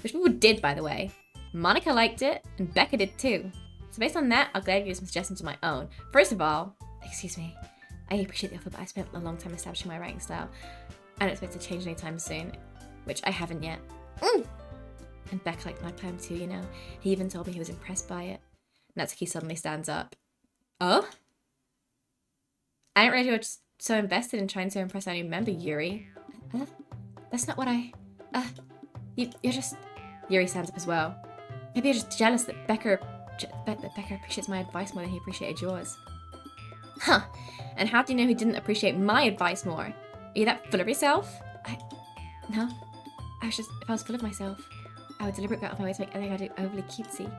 Which people did, by the way. Monica liked it, and Becca did too. So based on that, I'll gladly give you some suggestions of my own. First of all, excuse me, I appreciate the offer, but I spent a long time establishing my writing style. I don't expect to change anytime soon, which I haven't yet. And Becca liked my poem too, you know. He even told me he was impressed by it. Natsuki suddenly stands up. Oh? I didn't realize you were just so invested in trying to impress our new member, Yuri. That's not what you're just... Yuri stands up as well. Maybe you're just jealous that Becca appreciates my advice more than he appreciated yours. Huh. And how do you know he didn't appreciate my advice more? Are you that full of yourself? No. If I was full of myself, I would deliberately go out of my way to make everything I do overly cutesy.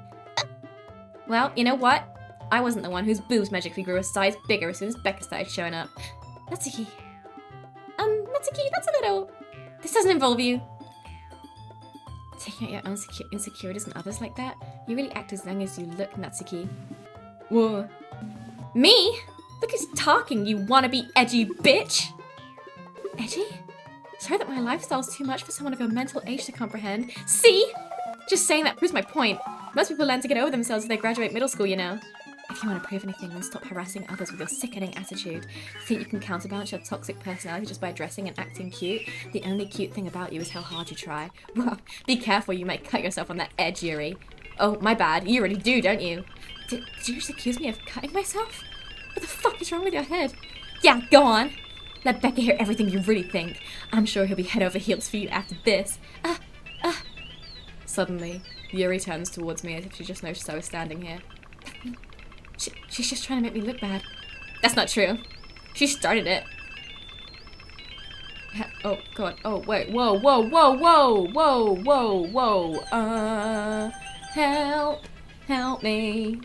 Well, you know what? I wasn't the one whose boobs magically grew a size bigger as soon as Becca started showing up. Natsuki. Natsuki, that's a little... This doesn't involve you. Taking out your own insecurities on others like that? You really act as young as you look, Natsuki. Whoa. Me? Look who's talking, you wannabe edgy bitch! Edgy? Sorry that my lifestyle's too much for someone of your mental age to comprehend. See? Just saying that proves my point. Most people learn to get over themselves as they graduate middle school, you know. If you want to prove anything, then stop harassing others with your sickening attitude. Think you can counterbalance your toxic personality just by dressing and acting cute? The only cute thing about you is how hard you try. Well, be careful, you might cut yourself on that edge, Yuri. Oh, my bad. You already do, don't you? Did you just accuse me of cutting myself? What the fuck is wrong with your head? Yeah, go on. Let Becca hear everything you really think. I'm sure he'll be head over heels for you after this. Suddenly, Yuri turns towards me as if she just noticed I was standing here. She's just trying to make me look bad. That's not true. She started it. Oh, God. Oh, wait. Whoa, whoa, whoa, whoa, whoa, whoa, whoa. Help me.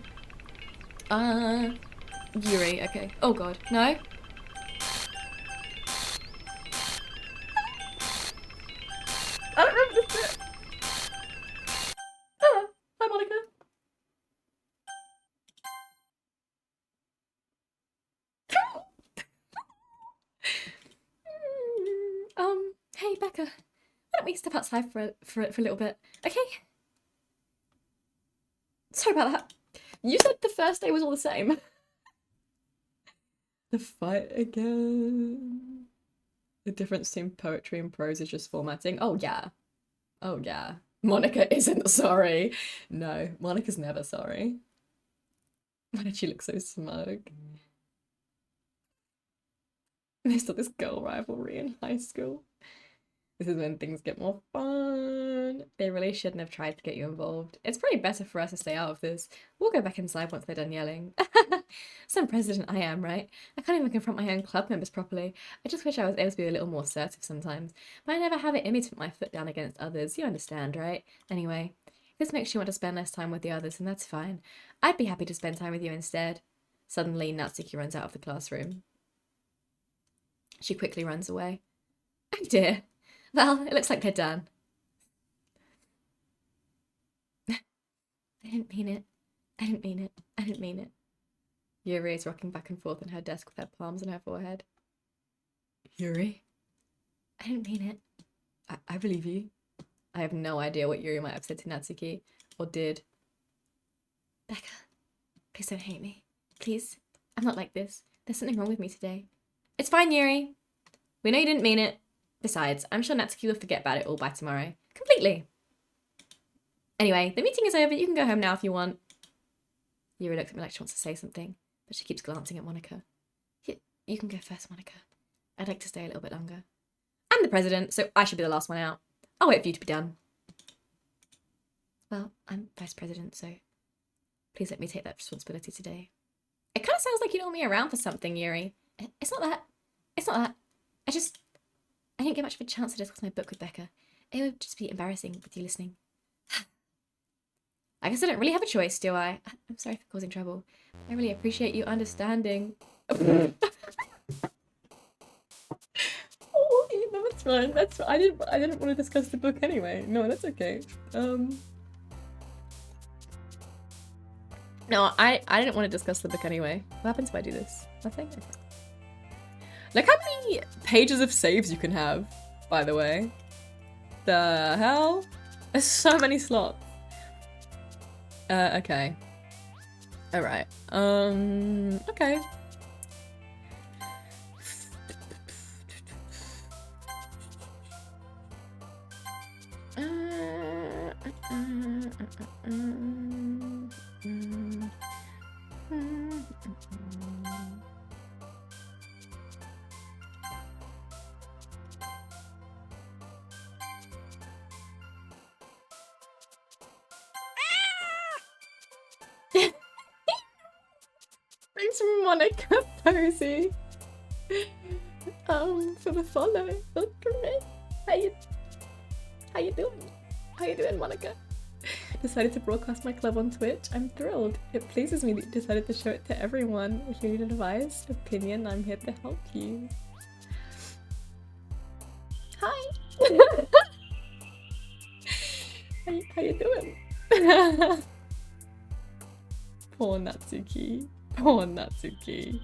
Yuri, okay. Oh, God. No? I don't remember this bit. Hi, Monica. Hey, Becca. Why don't we step outside for a little bit, okay? Sorry about that. You said the first day was all the same. The fight again. The difference between poetry and prose is just formatting. Oh, yeah. Oh, yeah. Monica isn't sorry. No, Monica's never sorry. Why did she look so smug? There's still this girl rivalry in high school. This is when things get more fun. They really shouldn't have tried to get you involved. It's probably better for us to stay out of this. We'll go back inside once they're done yelling. Some president I am, right? I can't even confront my own club members properly. I just wish I was able to be a little more assertive sometimes. But I never have it in me to put my foot down against others. You understand, right? Anyway, if this makes you want to spend less time with the others, then that's fine. I'd be happy to spend time with you instead. Suddenly, Natsuki runs out of the classroom. She quickly runs away. Oh dear. Well, it looks like they're done. I didn't mean it. I didn't mean it. I didn't mean it. Yuri is rocking back and forth on her desk with her palms on her forehead. Yuri? I didn't mean it. I believe you. I have no idea what Yuri might have said to Natsuki, or did. Becca, please don't hate me. Please. I'm not like this. There's something wrong with me today. It's fine, Yuri. We know you didn't mean it. Besides, I'm sure Natsuki will forget about it all by tomorrow. Completely. Anyway, the meeting is over. You can go home now if you want. Yuri looks at me like she wants to say something, but she keeps glancing at Monica. You can go first, Monica. I'd like to stay a little bit longer. I'm the president, so I should be the last one out. I'll wait for you to be done. Well, I'm vice president, so please let me take that responsibility today. It kind of sounds like you don't want me around for something, Yuri. It's not that. It's not that. I didn't get much of a chance to discuss my book with Becca. It would just be embarrassing with you listening. I guess I don't really have a choice, do I? I'm sorry for causing trouble. I really appreciate you understanding. Oh, no, that's fine. That's fine. I didn't want to discuss the book anyway. No, that's okay. No, I didn't want to discuss the book anyway. What happens if I do this? Nothing? Okay. Look how many pages of saves you can have, by the way. The hell? There's so many slots. Okay. Alright. Okay. Thanks, Monica Posey. For the follow. Look at me. How you doing? How you doing, Monica? decided to broadcast my club on Twitch. I'm thrilled. It pleases me that you decided to show it to everyone. If you need advice, opinion, I'm here to help you. Hi! how you doing? Poor Natsuki. Poor Natsuki.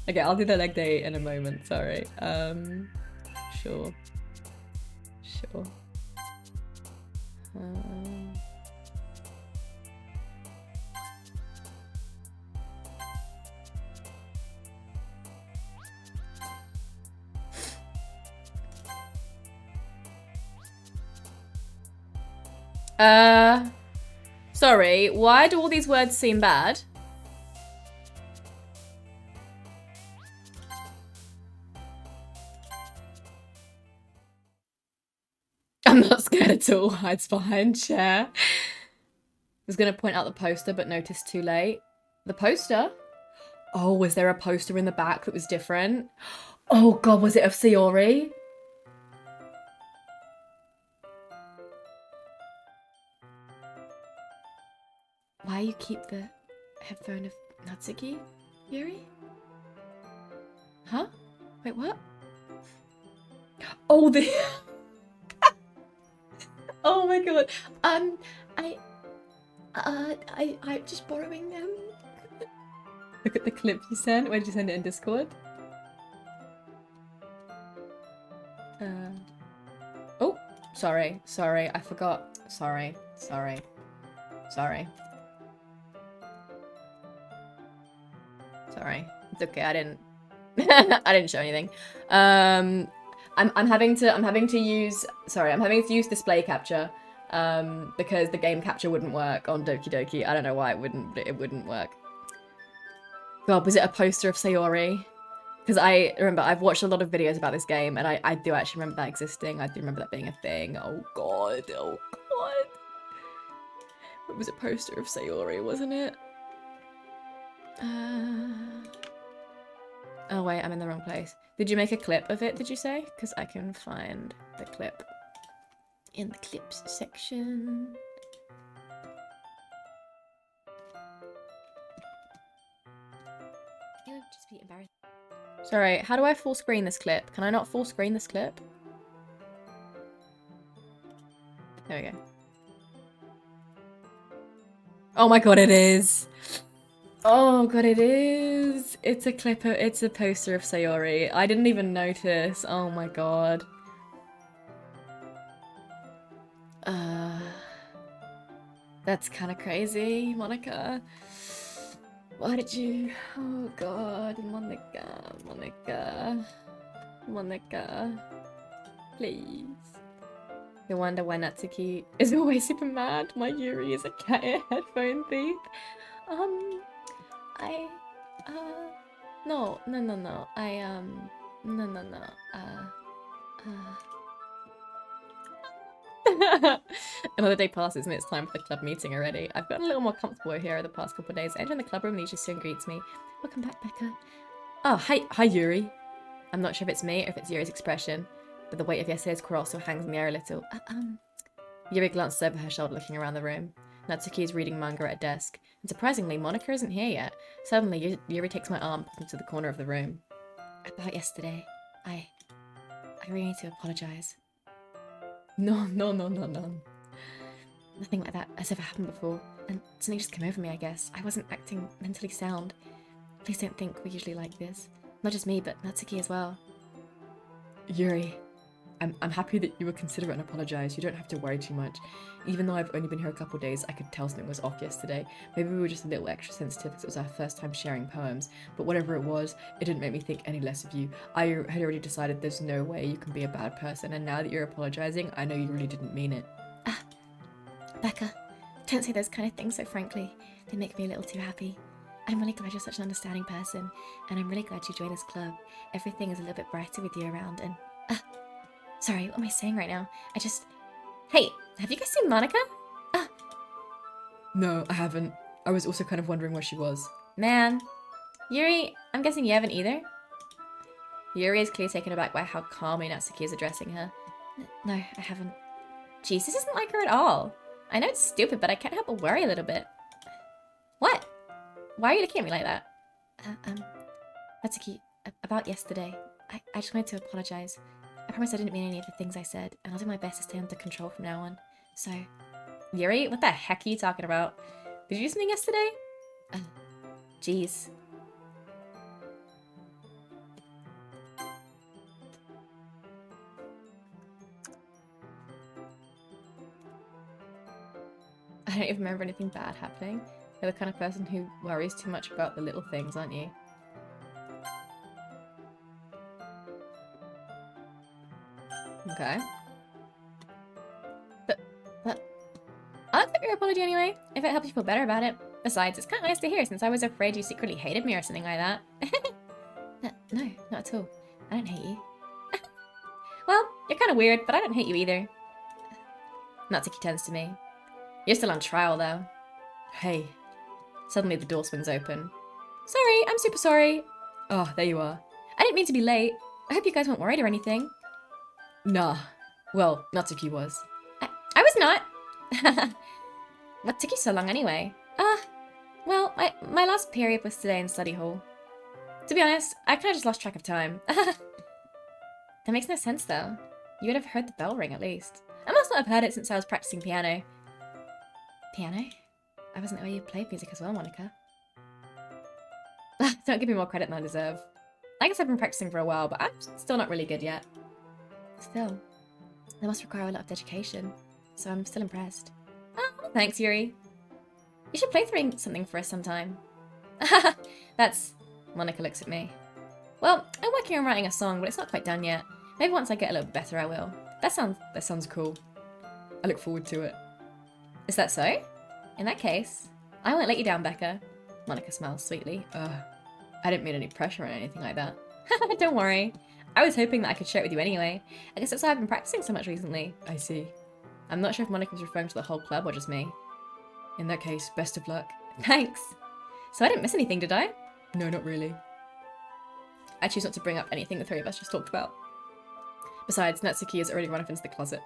Okay, I'll do the leg day in a moment, sorry. Sure. Sure. Sorry, why do all these words seem bad? I'm not scared at all. Hides behind chair. Was gonna point out the poster, but noticed too late. The poster? Oh, was there a poster in the back that was different? Oh god, was it of Sayori? Why you keep the headphone of Natsuki, Yuri? Huh? Wait, what? Oh, the... Oh my god. I'm just borrowing them. Look at the clip you sent. Where did you send it in Discord? Oh, sorry, I forgot. Sorry. It's okay. I didn't. I didn't show anything. I'm having to use display capture because the game capture wouldn't work on Doki Doki. I don't know why it wouldn't work. God, was it a poster of Sayori? Because I remember I've watched a lot of videos about this game and I do actually remember that existing. I do remember that being a thing. Oh god. It was a poster of Sayori, wasn't it? Oh wait, I'm in the wrong place. Did you make a clip of it, did you say? Because I can find the clip in the clips section. It would just be embarrassing. Sorry, how do I full screen this clip? Can I not full screen this clip? There we go. Oh my god, it is! Oh god, it is! It's a clip of, it's a poster of Sayori. I didn't even notice. Oh my god. That's kind of crazy, Monica. Why did you... Oh god, Monica. Please. You wonder why Natsuki is always super mad. My Yuri is a cat ear headphone thief. No. Another day passes and it's time for the club meeting already. I've gotten a little more comfortable here over the past couple of days. I enter the club room and Nisha soon greets me. Welcome back, Becca. Oh, hi Yuri. I'm not sure if it's me or if it's Yuri's expression, but the weight of yesterday's quarrel still hangs in the air a little. Yuri glances over her shoulder, looking around the room. Natsuki is reading manga at a desk, and surprisingly, Monica isn't here yet. Suddenly, Yuri takes my arm into the corner of the room. About yesterday, I really need to apologize. No. Nothing like that has ever happened before, and something just came over me, I guess. I wasn't acting mentally sound. Please don't think we're usually like this. Not just me, but Natsuki as well. Yuri, I'm happy that you were considerate and apologized. You don't have to worry too much. Even though I've only been here a couple of days, I could tell something was off yesterday. Maybe we were just a little extra sensitive because it was our first time sharing poems. But whatever it was, it didn't make me think any less of you. I had already decided there's no way you can be a bad person, and now that you're apologizing, I know you really didn't mean it. Becca, don't say those kind of things so frankly. They make me a little too happy. I'm really glad you're such an understanding person, and I'm really glad you joined this club. Everything is a little bit brighter with you around, and... sorry, what am I saying right now? Hey, have you guys seen Monica? No, I haven't. I was also kind of wondering where she was. Man. Yuri, I'm guessing you haven't either? Yuri is clearly taken aback by how calmly Natsuki is addressing her. No, I haven't. Jeez, this isn't like her at all. I know it's stupid, but I can't help but worry a little bit. What? Why are you looking at me like that? Natsuki, about yesterday. I just wanted to apologize. I promise I didn't mean any of the things I said, and I'll do my best to stay under control from now on. So... Yuri, what the heck are you talking about? Did you do something yesterday? Jeez. I don't even remember anything bad happening. You're the kind of person who worries too much about the little things, aren't you? Okay. But I'll accept your apology anyway, if it helps you feel better about it. Besides, it's kind of nice to hear since I was afraid you secretly hated me or something like that. No, not at all. I don't hate you. Well, you're kind of weird, but I don't hate you either. Natsuki turns to me. You're still on trial, though. Hey. Suddenly the door swings open. Sorry, I'm super sorry. Oh, there you are. I didn't mean to be late. I hope you guys weren't worried or anything. Nah. Well, Natsuki was. I was not. What took you so long anyway? Well, my last period was today in study hall. To be honest, I kind of just lost track of time. That makes no sense, though. You would have heard the bell ring, at least. I must not have heard it since I was practicing piano. Piano? I wasn't aware you played music as well, Monica. Don't give me more credit than I deserve. I guess I've been practicing for a while, but I'm still not really good yet. Still, that must require a lot of dedication, so I'm still impressed. Oh, thanks, Yuri. You should play through something for us sometime. That's... Monica looks at me. Well, I'm working on writing a song, but it's not quite done yet. Maybe once I get a little bit better, I will. That sounds cool. I look forward to it. Is that so? In that case, I won't let you down, Becca. Monica smiles sweetly. I didn't mean any pressure or anything like that. Don't worry. I was hoping that I could share it with you anyway. I guess that's why I've been practicing so much recently. I see. I'm not sure if Monica was referring to the whole club or just me. In that case, best of luck. Thanks. So I didn't miss anything, did I? No, not really. I choose not to bring up anything the three of us just talked about. Besides, Natsuki has already run off into the closet.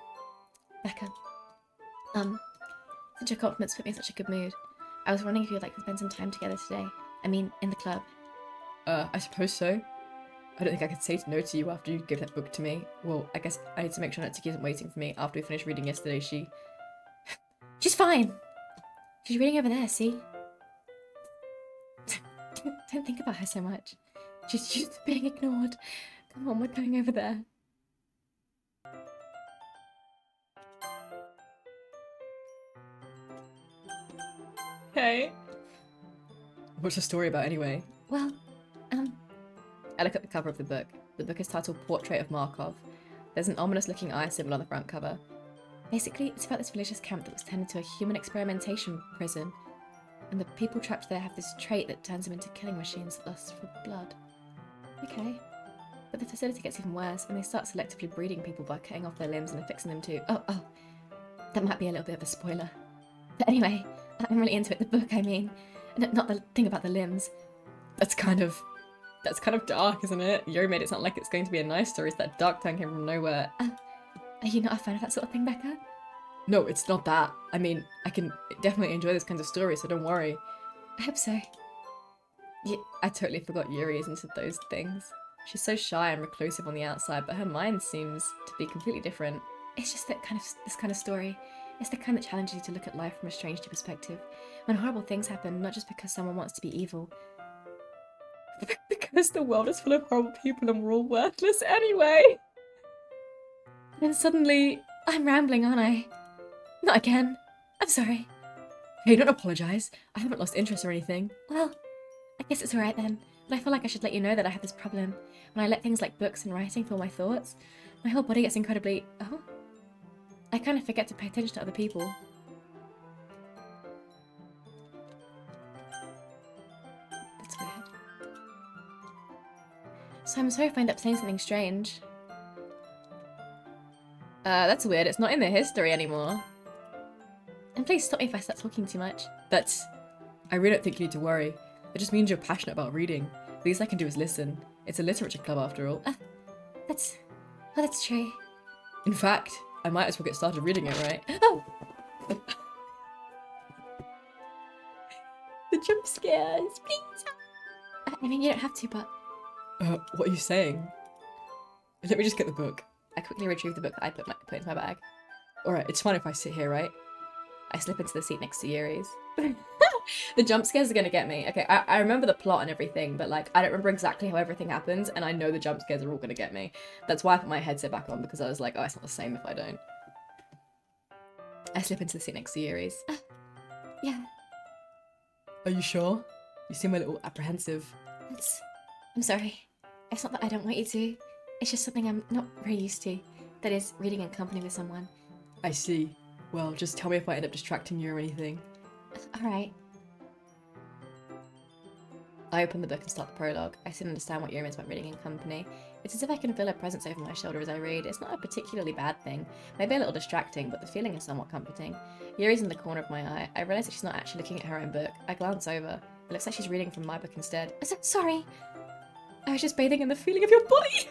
Becca. Since your compliments put me in such a good mood, I was wondering if you'd like to spend some time together today. I mean, in the club. I suppose so. I don't think I could say no to you after you gave that book to me. Well, I guess I need to make sure Natsuki isn't waiting for me after we finished reading yesterday. She's fine! She's reading over there, see? Don't think about her so much. She's being ignored. Come on, we're going over there. Okay. What's the story about anyway? Well, I look at the cover of the book. The book is titled Portrait of Markov. There's an ominous-looking eye symbol on the front cover. Basically, it's about this religious camp that was turned into a human experimentation prison. And the people trapped there have this trait that turns them into killing machines that lust for blood. Okay. But the facility gets even worse, and they start selectively breeding people by cutting off their limbs and affixing them to... Oh. That might be a little bit of a spoiler. But anyway, I'm really into it. The book, I mean. Not the thing about the limbs. That's kind of dark, isn't it? Yuri made it sound like it's going to be a nice story, so that dark tone came from nowhere. Are you not a fan of that sort of thing, Becca? No, it's not that. I mean, I can definitely enjoy this kind of story, so don't worry. I hope so. Yeah, I totally forgot Yuri is into those things. She's so shy and reclusive on the outside, but her mind seems to be completely different. It's just this kind of story. It's the kind that challenges you to look at life from a strange new perspective. When horrible things happen, not just because someone wants to be evil, because the world is full of horrible people and we're all worthless anyway. And suddenly, I'm rambling, aren't I? Not again. I'm sorry. Hey, don't apologise. I haven't lost interest or anything. Well, I guess it's alright then. But I feel like I should let you know that I have this problem. When I let things like books and writing fill my thoughts, my whole body gets incredibly... Oh? I kind of forget to pay attention to other people. That's weird. So I'm sorry if I end up saying something strange. That's weird. It's not in the history anymore. And please stop me if I start talking too much. I really don't think you need to worry. It just means you're passionate about reading. The least I can do is listen. It's a literature club after all. That's true. In fact, I might as well get started reading it, right? Oh! jump scares, please. I mean, you don't have to, but... What are you saying? Let me just get the book. I quickly retrieve the book that I put into my bag. Alright, it's fine if I sit here, right? I slip into the seat next to Yuri's. The jump scares are gonna get me. Okay, I remember the plot and everything, but like, I don't remember exactly how everything happens, and I know the jump scares are all gonna get me. That's why I put my headset back on, because I was like, oh, it's not the same if I don't. I slip into the seat next to Yuri's. Yeah. Are you sure? You seem a little apprehensive. I'm sorry. It's not that I don't want you to. It's just something I'm not very used to. That is, reading in company with someone. I see. Well, just tell me if I end up distracting you or anything. Alright. I open the book and start the prologue. I still understand what Yuri means by reading in company. It's as if I can feel her presence over my shoulder as I read. It's not a particularly bad thing. Maybe a little distracting, but the feeling is somewhat comforting. Yuri's in the corner of my eye. I realise that she's not actually looking at her own book. I glance over. It looks like she's reading from my book instead. Sorry! I was just bathing in the feeling of your body!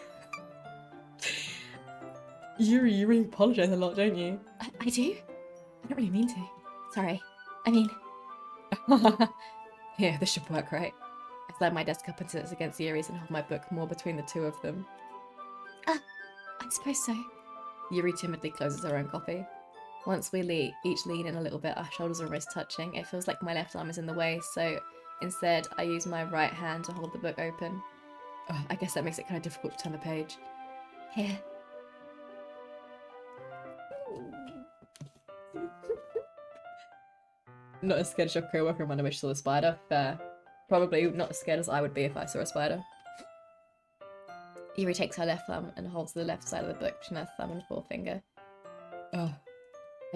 Yuri, you really apologise a lot, don't you? I do? I don't really mean to. Sorry. I mean... Here, this should work, right? I slide my desk up until it's against Yuri's and hold my book more between the two of them. I suppose so. Yuri timidly closes her own copy. Once we each lean in a little bit, our shoulders are almost touching. It feels like my left arm is in the way, so instead I use my right hand to hold the book open. I guess that makes it kind of difficult to turn the page. Here. Not as scared as your co-worker when I wish saw the spider. Fair. Probably not as scared as I would be if I saw a spider. Yuri takes her left thumb and holds the left side of the book between her thumb and forefinger. I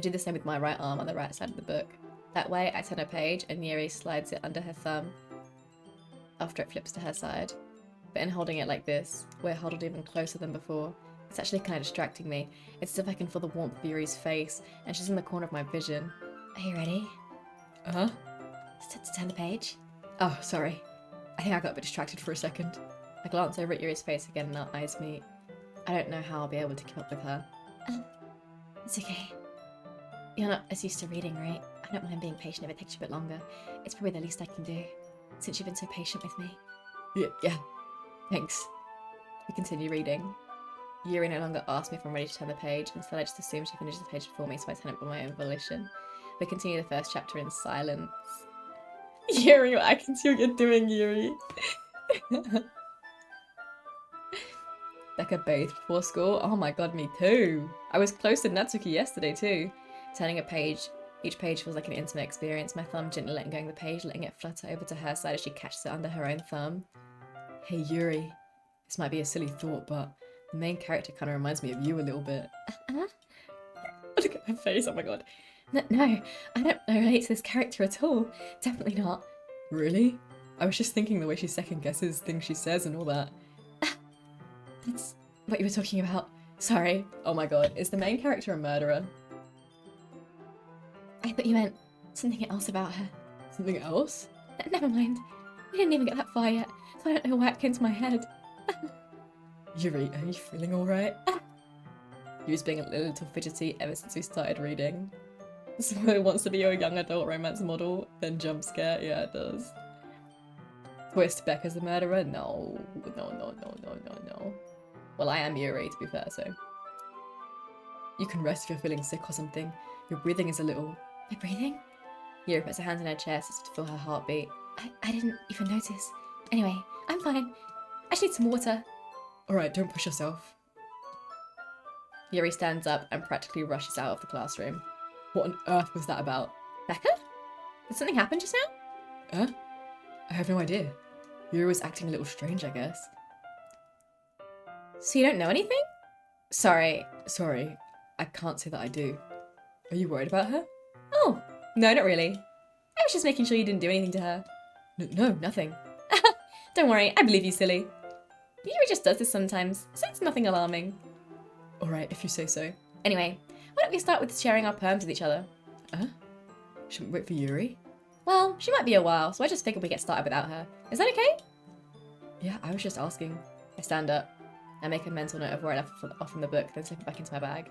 do the same with my right arm on the right side of the book. That way, I turn a page and Yuri slides it under her thumb after it flips to her side. But in holding it like this, we're huddled even closer than before. It's actually kind of distracting me. It's as if I can feel the warmth of Yuri's face, and she's in the corner of my vision. Are you ready? Uh-huh. To turn the page? Oh, sorry. I think I got a bit distracted for a second. I glance over at Yuri's face again and our eyes meet. I don't know how I'll be able to keep up with her. It's okay. You're not as used to reading, right? I don't mind being patient if it takes you a bit longer. It's probably the least I can do, since you've been so patient with me. Yeah. Thanks. We continue reading. Yuri no longer asks me if I'm ready to turn the page. Instead, I just assume she finishes the page before me, so I turn it by my own volition. We continue the first chapter in silence. Yuri, I can see what you're doing, Yuri. Becca bathed before school. Oh my god, me too. I was close to Natsuki yesterday too. Turning a page, each page feels like an intimate experience. My thumb gently letting go of the page, letting it flutter over to her side as she catches it under her own thumb. Hey Yuri, this might be a silly thought, but the main character kind of reminds me of you a little bit. Look at her face, oh my god. No, I don't relate to this character at all. Definitely not. Really? I was just thinking the way she second guesses things she says and all that. That's what you were talking about. Sorry. Oh my god, is the main character a murderer? I thought you meant something else about her. Something else? Never mind. We didn't even get that far yet, so I don't know why it came to my head. Yuri, are you feeling alright? Yuri's being a little fidgety ever since we started reading. So it wants to be a young adult romance model, then jump scare? Yeah, it does. Twist, Becca's the murderer? No. Well, I am Yuri, to be fair, so... You can rest if you're feeling sick or something. Your breathing is a little... My breathing? Yuri puts her hands in her chest to feel her heartbeat. I didn't even notice. Anyway, I'm fine. I just need some water. Alright, don't push yourself. Yuri stands up and practically rushes out of the classroom. What on earth was that about? Becca? Did something happen just now? I have no idea. Yuri was acting a little strange, I guess. So you don't know anything? Sorry. I can't say that I do. Are you worried about her? Oh, no, not really. I was just making sure you didn't do anything to her. No, nothing. Don't worry, I believe you, silly. Yuri just does this sometimes, so it's nothing alarming. Alright, if you say so. Anyway, why don't we start with sharing our poems with each other? Shouldn't we wait for Yuri? Well, she might be a while, so I just figured we get started without her. Is that okay? Yeah, I was just asking. I stand up. I make a mental note of where I left off in the book, then slip it back into my bag.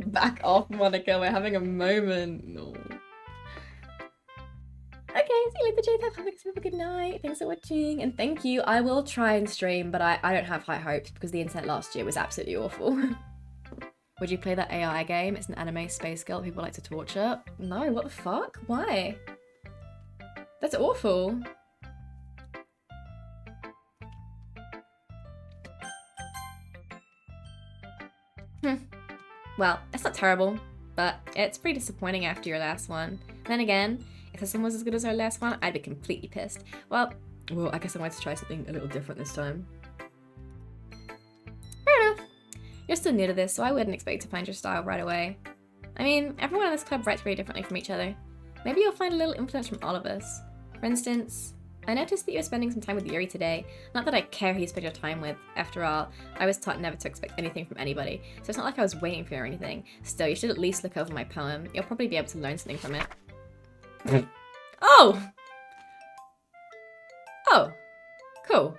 Back off, Monica. We're having a moment. No. Okay, see you later, JTF. Have a good night. Thanks for watching. And thank you. I will try and stream, but I don't have high hopes because the internet last year was absolutely awful. Would you play that AI game? It's an anime space girl people like to torture. No, what the fuck? Why? That's awful. Well, that's not terrible, but it's pretty disappointing after your last one. Then again, if this one was as good as our last one, I'd be completely pissed. Well, I guess I wanted to try something a little different this time. fair enough. You're still new to this, so I wouldn't expect you to find your style right away. I mean, everyone in this club writes very differently from each other. Maybe you'll find a little influence from all of us. For instance, I noticed that you were spending some time with Yuri today. Not that I care who you spend your time with. After all, I was taught never to expect anything from anybody, so it's not like I was waiting for you or anything. Still, you should at least look over my poem. You'll probably be able to learn something from it. Oh! Oh. Cool.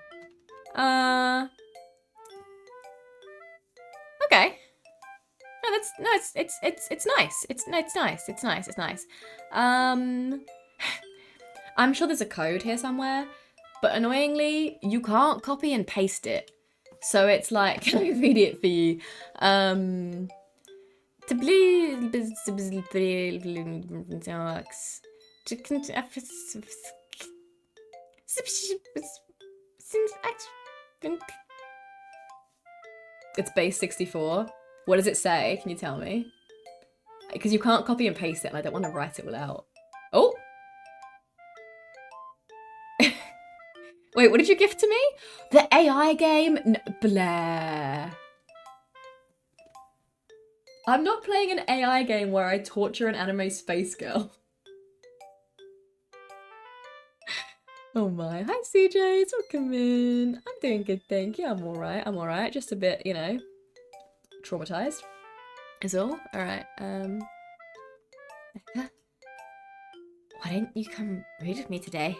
Okay. No, it's nice. It's nice. I'm sure there's a code here somewhere, but annoyingly, you can't copy and paste it. So it's like, can I read it for you? It's base 64. What does it say? Can you tell me? Because you can't copy and paste it, and I don't want to write it all out. Oh! Wait, what did you gift to me? The AI game? Blair. I'm not playing an AI game where I torture an anime space girl. Oh my. Hi CJs, welcome in. I'm doing good, thank you. I'm alright. Just a bit, you know, traumatized is all. Alright, Becca? Why didn't you come read with me today?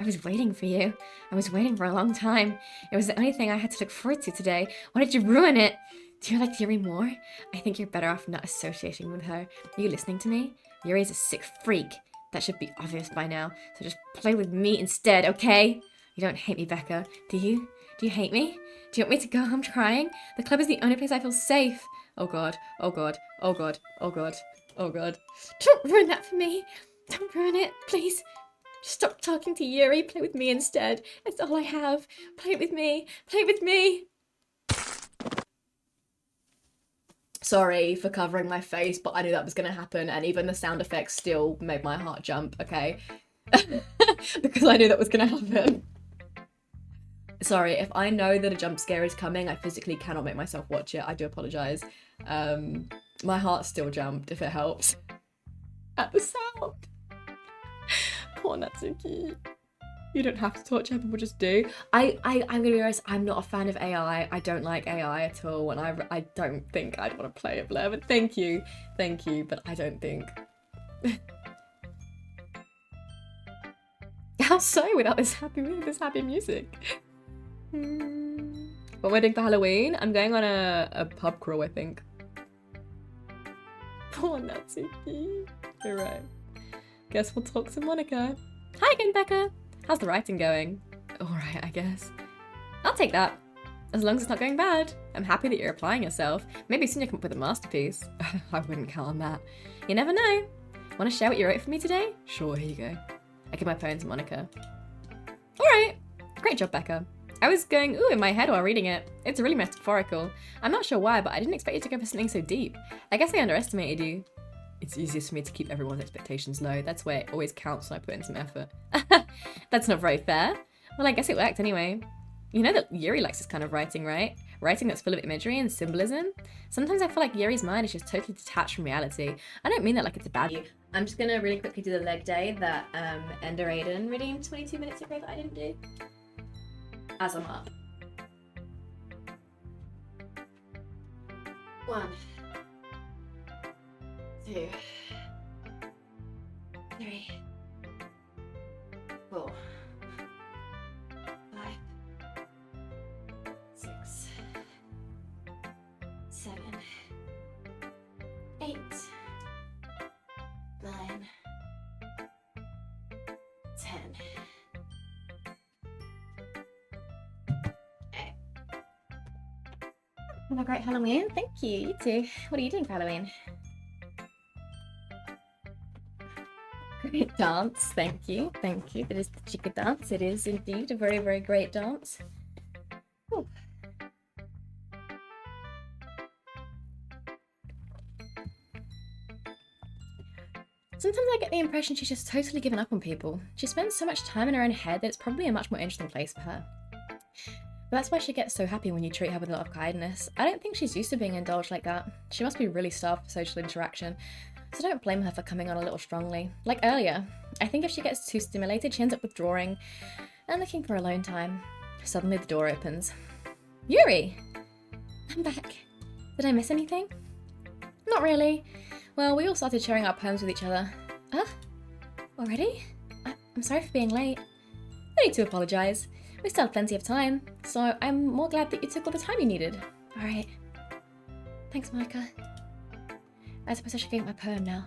I was waiting for you. I was waiting for a long time. It was the only thing I had to look forward to today. Why did you ruin it? Do you like Yuri more? I think you're better off not associating with her. Are you listening to me? Yuri's a sick freak. That should be obvious by now. So just play with me instead, okay? You don't hate me, Becca. Do you? Do you hate me? Do you want me to go home crying? The club is the only place I feel safe. Oh god. Oh god. Oh god. Oh god. Oh god. Don't ruin that for me. Don't ruin it, please. Stop talking to Yuri. Play with me instead. It's all I have. Play with me. Play with me. Sorry for covering my face, but I knew that was going to happen, and even the sound effects still made my heart jump, okay? Because I knew that was going to happen. Sorry, if I know that a jump scare is coming, I physically cannot make myself watch it. I do apologise. My heart still jumped, if it helps. At the sound. Poor Natsuki. You don't have to torture her, people just do. I'm gonna be honest, I'm not a fan of AI. I don't like AI at all, and I don't think I'd want to play it, Blair, but thank you, but I don't think. How so without this happy music? What am I doing for Halloween? I'm going on a pub crawl, I think. Poor Natsuki. You're right. Guess we'll talk to Monica. Hi again, Becca. How's the writing going? Alright, I guess. I'll take that. As long as it's not going bad. I'm happy that you're applying yourself. Maybe soon you'll come up with a masterpiece. I wouldn't count on that. You never know. Want to share what you wrote for me today? Sure, here you go. I give my poem to Monica. Alright. Great job, Becca. I was going ooh in my head while reading it. It's really metaphorical. I'm not sure why, but I didn't expect you to go for something so deep. I guess I underestimated you. It's easiest for me to keep everyone's expectations low. That's why it always counts when I put in some effort. That's not very fair. Well, I guess it worked anyway. You know that Yuri likes this kind of writing, right? Writing that's full of imagery and symbolism. Sometimes I feel like Yuri's mind is just totally detached from reality. I don't mean that like it's a bad. I'm just gonna really quickly do the leg day that Ender Aiden redeemed 22 minutes ago that I didn't do. As I'm up. 1, 2, 3, 4, 5, 6, 7, Have a great Halloween. Thank you. You too. What are you doing for Halloween? Great dance. Thank you. Thank you. That is the chica dance. It is indeed a very, very great dance. Whew. Sometimes I get the impression she's just totally given up on people. She spends so much time in her own head that it's probably a much more interesting place for her. But that's why she gets so happy when you treat her with a lot of kindness. I don't think she's used to being indulged like that. She must be really starved for social interaction. So don't blame her for coming on a little strongly. Like earlier, I think if she gets too stimulated, she ends up withdrawing and looking for alone time. Suddenly the door opens. Yuri! I'm back. Did I miss anything? Not really. Well, we all started sharing our poems with each other. Huh? Already? I'm sorry for being late. No need to apologise. We still have plenty of time, so I'm more glad that you took all the time you needed. Alright. Thanks, Monica. I suppose I should go get my poem now.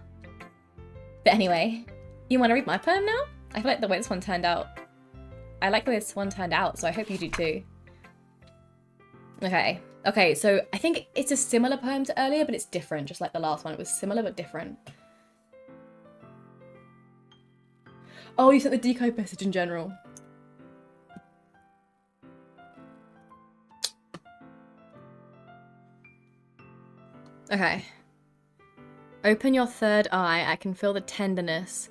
But anyway, you want to read my poem now? I feel like the way this one turned out. I like the way this one turned out, so I hope you do too. Okay, so I think it's a similar poem to earlier, but it's different, just like the last one. It was similar but different. Oh, you sent the decode message in general. Okay. Open your third eye. I can feel the tenderness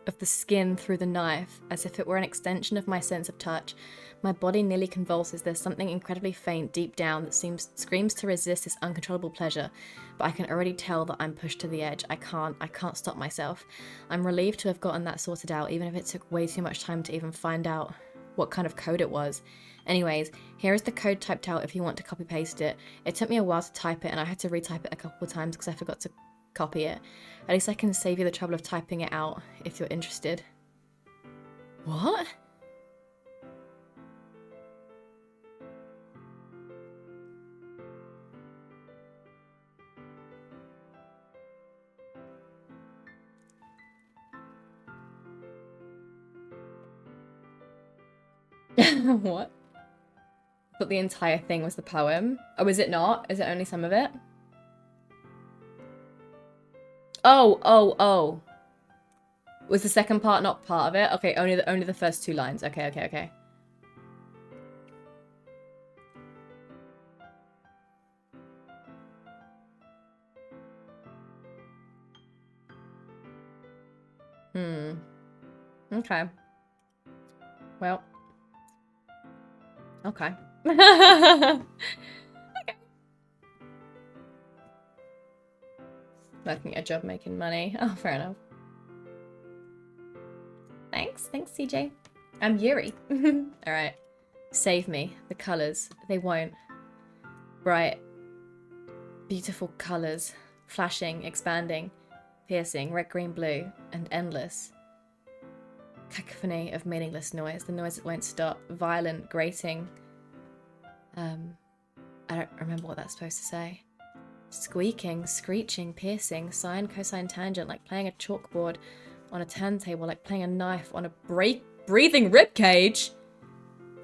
of the skin through the knife, as if it were an extension of my sense of touch. My body nearly convulses. There's something incredibly faint deep down that screams to resist this uncontrollable pleasure, but I can already tell that I'm pushed to the edge. I can't stop myself. I'm relieved to have gotten that sorted out, even if it took way too much time to even find out what kind of code it was. Anyways, here is the code typed out if you want to copy paste it. It took me a while to type it and I had to retype it a couple of times because I forgot to copy it. At least I can save you the trouble of typing it out if you're interested. What? What? But the entire thing was the poem? Oh, is it not? Is it only some of it? Oh. Was the second part not part of it? Okay, only the first two lines. Okay. Okay. Well. Okay. Okay. Working a job making money. Oh, fair enough. Thanks, CJ. I'm Yuri. Alright. Save me. The colours. They won't. Bright. Beautiful colours. Flashing, expanding, piercing, red, green, blue, and endless. Cacophony of meaningless noise. The noise that won't stop. Violent, grating. I don't remember what that's supposed to say. Squeaking, screeching, piercing, sine, cosine, tangent, like playing a chalkboard on a turntable, like playing a knife on a breathing ribcage.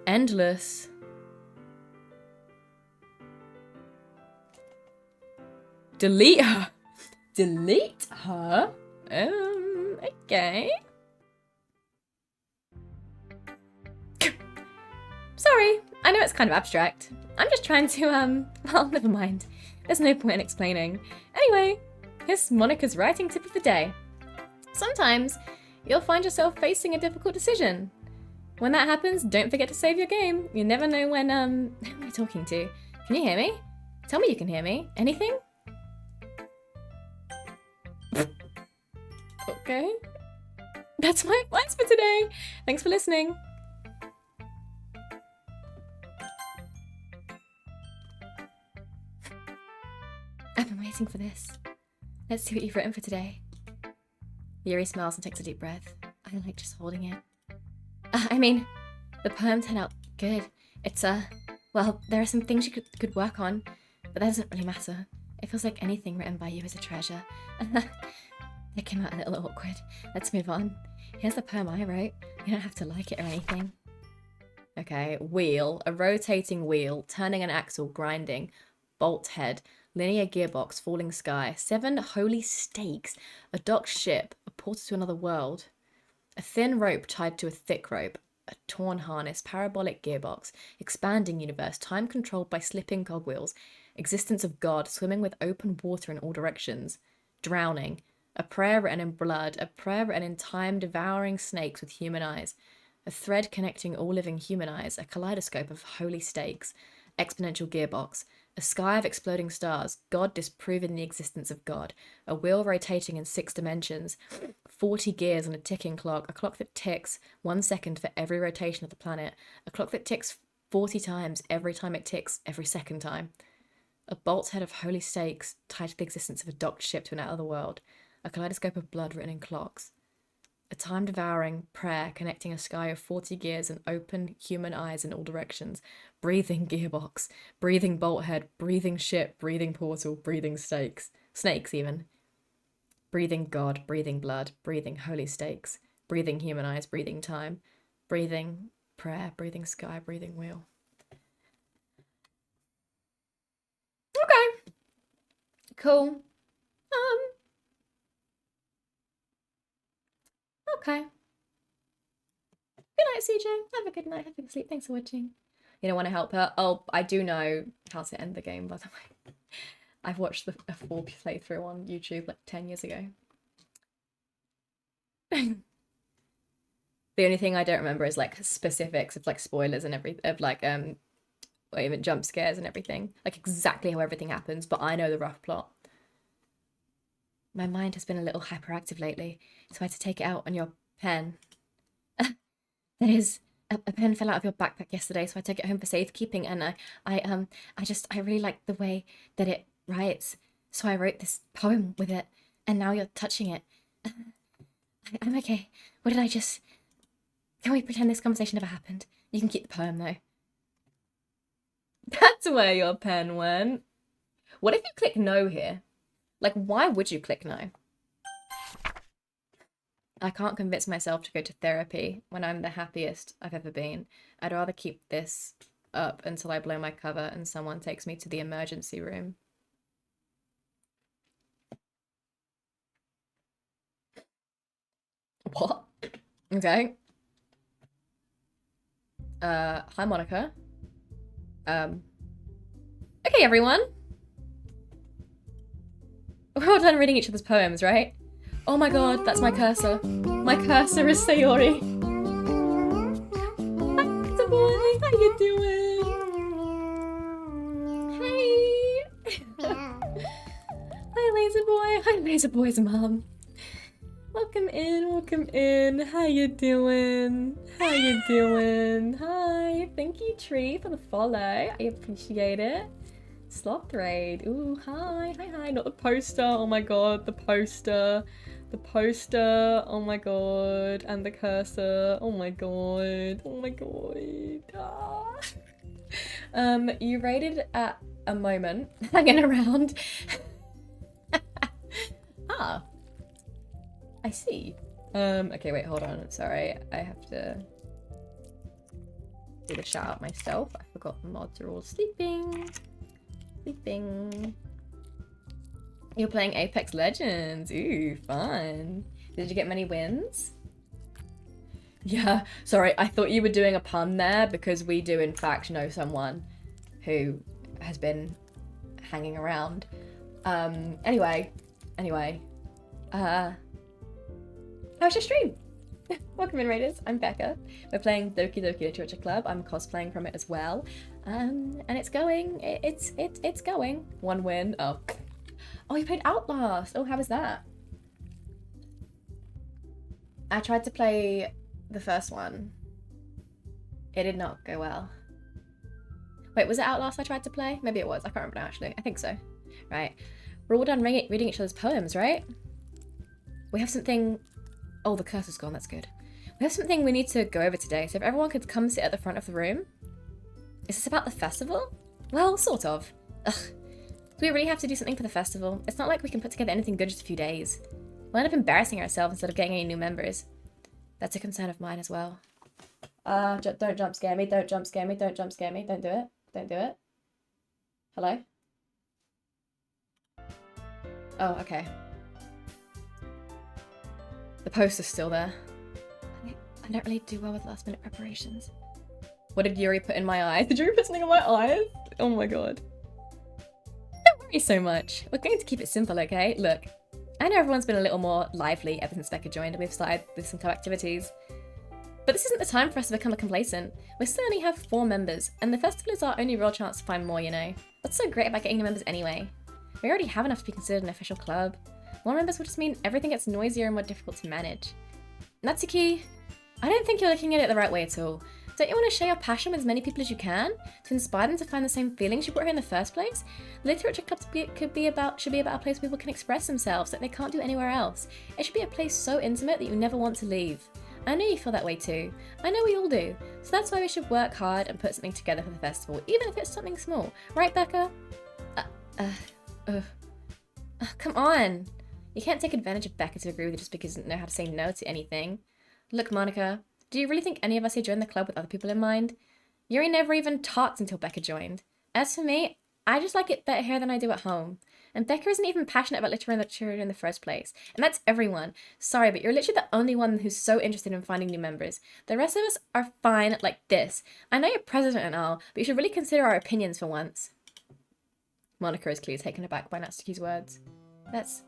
Endless. Delete her. Delete her? Okay. Sorry, I know it's kind of abstract. I'm just trying to, well, never mind. There's no point in explaining. Anyway, here's Monica's writing tip of the day. Sometimes you'll find yourself facing a difficult decision. When that happens, don't forget to save your game. You never know when, who am I talking to? Can you hear me? Tell me you can hear me. Anything? Okay. That's my advice for today. Thanks for listening. I've been waiting for this. Let's see what you've written for today. Yuri smiles and takes a deep breath. I like just holding it. I mean, the poem turned out good. It's, well, there are some things you could work on, but that doesn't really matter. It feels like anything written by you is a treasure. It came out a little awkward. Let's move on. Here's the poem I wrote. You don't have to like it or anything. Okay, wheel. A rotating wheel. Turning an axle. Grinding. bolt head, linear gearbox, falling sky, 7 holy stakes, a docked ship, a portal to another world, a thin rope tied to a thick rope, a torn harness, parabolic gearbox, expanding universe, time controlled by slipping cogwheels, existence of God, swimming with open water in all directions, drowning, a prayer written in blood, a prayer written in time, devouring snakes with human eyes, a thread connecting all living human eyes, a kaleidoscope of holy stakes, exponential gearbox, a sky of exploding stars, God disproving the existence of God, a wheel rotating in 6 dimensions, 40 gears on a ticking clock, a clock that ticks 1 second for every rotation of the planet, a clock that ticks 40 times every time it ticks every second time, a bolt's head of holy stakes tied to the existence of a docked ship to another world, a kaleidoscope of blood written in clocks, a time-devouring prayer connecting a sky of 40 gears and open human eyes in all directions, breathing gearbox, breathing bolt head, breathing ship, breathing portal, breathing snakes even, breathing God, breathing blood, breathing holy stakes, breathing human eyes, breathing time, breathing prayer, breathing sky, breathing wheel. Okay. Cool. Okay. Good night, CJ. Have a good night. Have a good sleep. Thanks for watching. You don't want to help her? Oh, I do know how to end the game, by the way. I've watched a full playthrough on YouTube like 10 years ago. The only thing I don't remember is like specifics of like spoilers and of like or even jump scares and everything. Like exactly how everything happens, but I know the rough plot. My mind has been a little hyperactive lately, so I had to take it out on your pen. That is, a pen fell out of your backpack yesterday, so I took it home for safekeeping, and I really like the way that it writes, so I wrote this poem with it, and now you're touching it. I'm okay. What did I just... Can we pretend this conversation never happened? You can keep the poem, though. That's where your pen went. What if you click no here? Like, why would you click no? I can't convince myself to go to therapy when I'm the happiest I've ever been. I'd rather keep this up until I blow my cover and someone takes me to the emergency room. What? Okay. Hi, Monica. Okay, everyone. We're all done reading each other's poems, right? Oh my god, that's my cursor. My cursor is Sayori. Hi, Laser boy. How you doing? Hey. Hi, Laser boy. Hi, Laser boy's mom. Welcome in, welcome in. How you doing? How you doing? Hi. Thank you, Tree, for the follow. I appreciate it. Sloth raid. Ooh, hi. Hi. Not the poster. Oh my god, the poster. The poster. Oh my god. And the cursor. Oh my god. Oh my god. Ah. You raided at a moment hanging around. Ah. I see. Okay, wait, hold on. Sorry, I have to do the shout out myself. I forgot the mods are all sleeping. You're playing Apex Legends. Ooh, fun. Did you get many wins? Yeah, sorry, I thought you were doing a pun there because we do in fact know someone who has been hanging around. Anyway. How's your stream? Welcome in, Raiders. I'm Becca. We're playing Doki Doki Literature Club. I'm cosplaying from it as well. And it's going. It's going. 1 win. Oh, you played Outlast. Oh, how was that? I tried to play the first one. It did not go well. Wait, was it Outlast I tried to play? Maybe it was. I can't remember now, actually. I think so. Right. We're all done reading each other's poems, right? We have something... Oh, the cursor's gone. That's good. We have something we need to go over today, so if everyone could come sit at the front of the room. Is this about the festival? Well, sort of. Ugh. Do we really have to do something for the festival? It's not like we can put together anything good in just a few days. We'll end up embarrassing ourselves instead of getting any new members. That's a concern of mine as well. Don't jump scare me. Don't jump scare me. Don't jump scare me. Don't do it. Don't do it. Hello? Oh, okay. The poster's still there. I don't really do well with last minute preparations. What did Yuri put in my eyes? Did Yuri put something in my eyes? Oh my god. Don't worry so much. We're going to keep it simple, okay? Look, I know everyone's been a little more lively ever since Becca joined and we've started with some club activities. But this isn't the time for us to become complacent. We still only have 4 members, and the festival is our only real chance to find more, you know. What's so great about getting new members anyway? We already have enough to be considered an official club. More members will just mean everything gets noisier and more difficult to manage. Natsuki, I don't think you're looking at it the right way at all. Don't you want to share your passion with as many people as you can? To inspire them to find the same feelings you brought here in the first place? The literature club should be about a place where people can express themselves that they can't do anywhere else. It should be a place so intimate that you never want to leave. I know you feel that way too. I know we all do. So that's why we should work hard and put something together for the festival, even if it's something small. Right, Becca? Come on. You can't take advantage of Becca to agree with you just because you don't know how to say no to anything. Look, Monica, do you really think any of us here joined the club with other people in mind? Yuri never even talked until Becca joined. As for me, I just like it better here than I do at home. And Becca isn't even passionate about literature in the first place. And that's everyone. Sorry, but you're literally the only one who's so interested in finding new members. The rest of us are fine like this. I know you're president and all, but you should really consider our opinions for once. Monica is clearly taken aback by Natsuki's words. That's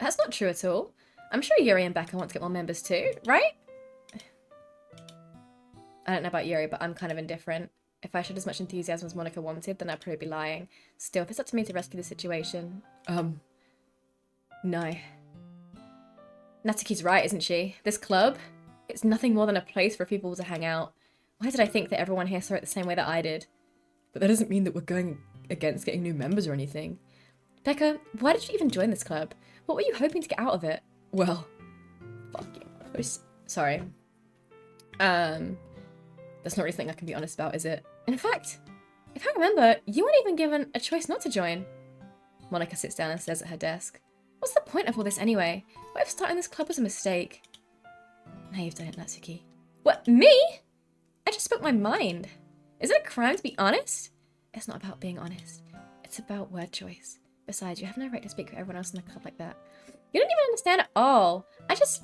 not true at all. I'm sure Yuri and Becca want to get more members too, right? I don't know about Yuri, but I'm kind of indifferent. If I showed as much enthusiasm as Monica wanted, then I'd probably be lying. Still, if it's up to me to rescue the situation... No. Natsuki's right, isn't she? This club? It's nothing more than a place for people to hang out. Why did I think that everyone here saw it the same way that I did? But that doesn't mean that we're going against getting new members or anything. Becca, why did you even join this club? What were you hoping to get out of it? Well... Fuck you. Sorry. That's not really something I can be honest about, is it? In fact, if I remember, you weren't even given a choice not to join. Monica sits down and stares at her desk. What's the point of all this anyway? What if starting this club was a mistake? Now you've done it, Natsuki. What, me? I just spoke my mind. Is it a crime to be honest? It's not about being honest. It's about word choice. Besides, you have no right to speak for everyone else in the club like that. You don't even understand at all. I just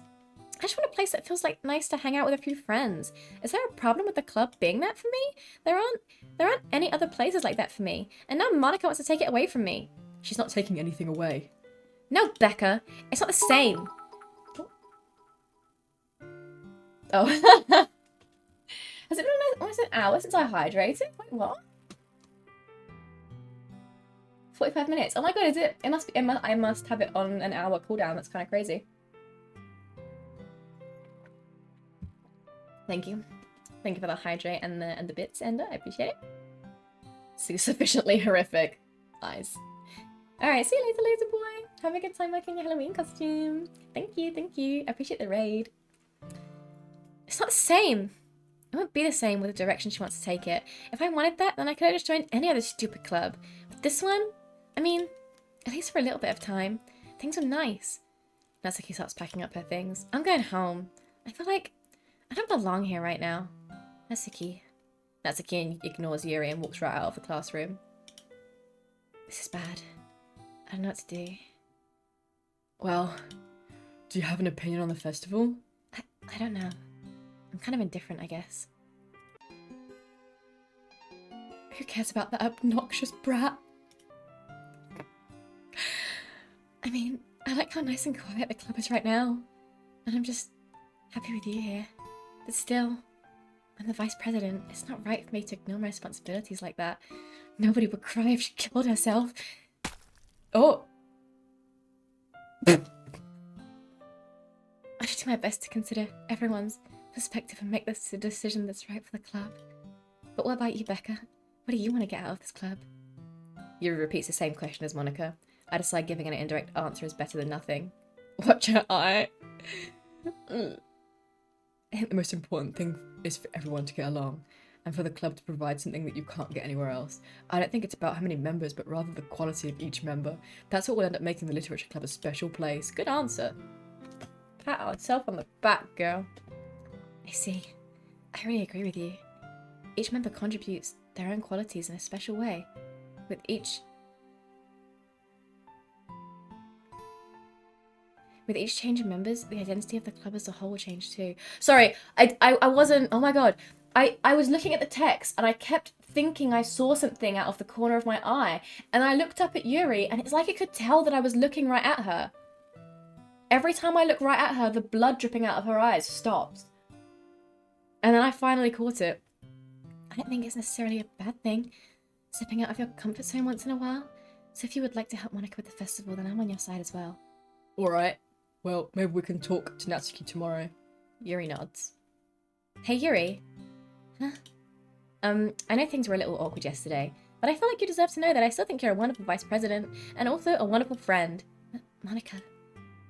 want a place that feels like nice to hang out with a few friends. Is there a problem with the club being that for me? There aren't any other places like that for me. And now Monica wants to take it away from me. She's not taking anything away. No, Becca. It's not the same. Oh. Has it been almost an hour since I hydrated? Wait, what? 45 minutes. Oh my god, is it? It must be. I must have it on an hour cooldown. That's kind of crazy. Thank you. Thank you for the hydrate and the bits, Ender. I appreciate it. See, sufficiently horrific eyes. Alright, see you later, laser boy. Have a good time making your Halloween costume. Thank you, thank you. I appreciate the raid. It's not the same. It won't be the same with the direction she wants to take it. If I wanted that, then I could have just joined any other stupid club. But this one, I mean, at least for a little bit of time, things were nice. Natsuki starts packing up her things. I'm going home. I feel like I don't belong here right now. Natsuki ignores Yuri and walks right out of the classroom. This is bad. I don't know what to do. Well, do you have an opinion on the festival? I don't know. I'm kind of indifferent, I guess. Who cares about that obnoxious brat? I mean, I like how nice and quiet the club is right now. And I'm just happy with you here. But still, I'm the vice president. It's not right for me to ignore my responsibilities like that. Nobody would cry if she killed herself. Oh! I should do my best to consider everyone's perspective and make this a decision that's right for the club. But what about you, Becca? What do you want to get out of this club? Yuri repeats the same question as Monica. I decide giving an indirect answer is better than nothing. Watch your eye. I think the most important thing is for everyone to get along, and for the club to provide something that you can't get anywhere else. I don't think it's about how many members, but rather the quality of each member. That's what will end up making the Literature Club a special place. Good answer. Pat ourselves on the back, girl. I see. I really agree with you. Each member contributes their own qualities in a special way, with each With each change in members, the identity of the club as a whole will change too. Sorry, I wasn't, oh my god. I was looking at the text and I kept thinking I saw something out of the corner of my eye. And I looked up at Yuri and it's like it could tell that I was looking right at her. Every time I look right at her, the blood dripping out of her eyes stopped. And then I finally caught it. I don't think it's necessarily a bad thing, stepping out of your comfort zone once in a while. So if you would like to help Monica with the festival, then I'm on your side as well. Alright. Well, maybe we can talk to Natsuki tomorrow. Yuri nods. Hey, Yuri. Huh? I know things were a little awkward yesterday, but I feel like you deserve to know that I still think you're a wonderful vice president and also a wonderful friend. Monica.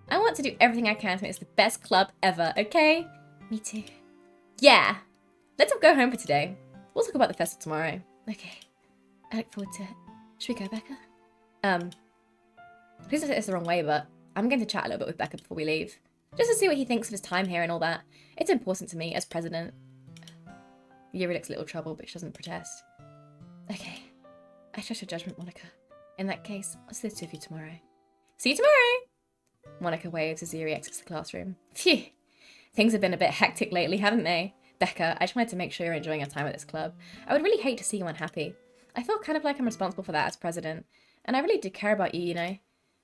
I want to do everything I can to make this the best club ever, okay? Me too. Yeah! Let's all go home for today. We'll talk about the festival tomorrow. Okay. I look forward to it. Should we go, Becca? Please don't take this the wrong way, but I'm going to chat a little bit with Becca before we leave. Just to see what he thinks of his time here and all that. It's important to me as president. Yuri looks a little troubled, but she doesn't protest. Okay. I trust your judgment, Monica. In that case, I'll see the two of you tomorrow. See you tomorrow! Monica waves as Yuri exits the classroom. Phew! Things have been a bit hectic lately, haven't they? Becca, I just wanted to make sure you're enjoying your time at this club. I would really hate to see you unhappy. I feel kind of like I'm responsible for that as president. And I really do care about you, you know.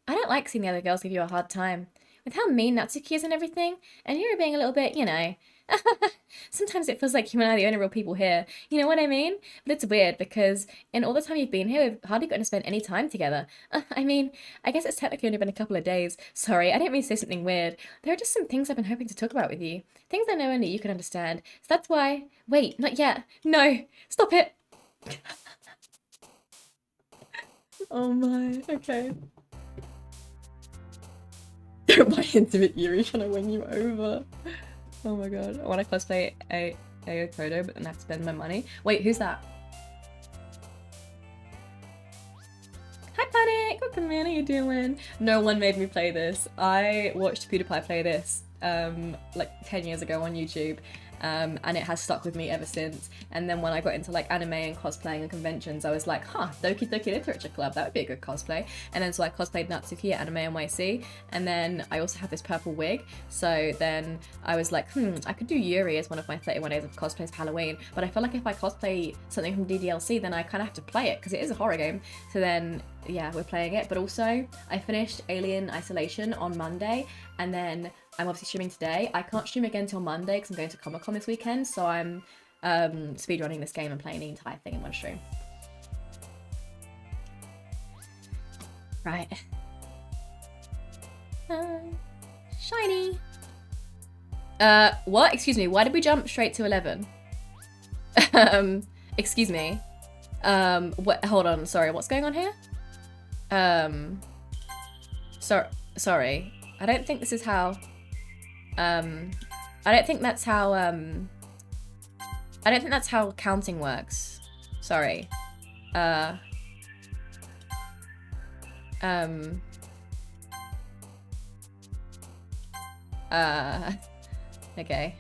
I don't like seeing the other girls give you a hard time. With how mean Natsuki is and everything, and Yuri being a little bit, you know. Sometimes it feels like you and I are the only real people here. You know what I mean? But it's weird because in all the time you've been here, we've hardly gotten to spend any time together. I mean, I guess it's technically only been a couple of days. Sorry, I didn't mean to say something weird. There are just some things I've been hoping to talk about with you. Things I know only you can understand. So that's why... Wait, not yet. No, stop it. Oh my, okay. Don't buy into it, Yuri trying to win you over. Oh my god. I want to cosplay a Kodo, but then I have to spend my money. Wait, who's that? Hi Panic! Welcome in, how you doing? No one made me play this. I watched PewDiePie play this like 10 years ago on YouTube. And it has stuck with me ever since. And then when I got into like anime and cosplaying and conventions, I was like, huh, Doki Literature Club, that would be a good cosplay. And then so I cosplayed Natsuki at Anime NYC, and then I also had this purple wig. So then I was like, I could do Yuri as one of my 31 days of cosplays for Halloween, but I feel like if I cosplay something from DDLC, then I kind of have to play it because it is a horror game. So then yeah, we're playing it. But also I finished Alien Isolation on Monday, and then I'm obviously streaming today. I can't stream again till Monday because I'm going to Comic-Con this weekend, so I'm speedrunning this game and playing the entire thing in one stream. Right. Shiny! What? Excuse me, why did we jump straight to 11? Excuse me. What? Hold on, sorry, what's going on here? Sorry. I don't think this is how... I don't think that's how counting works. Sorry. Okay.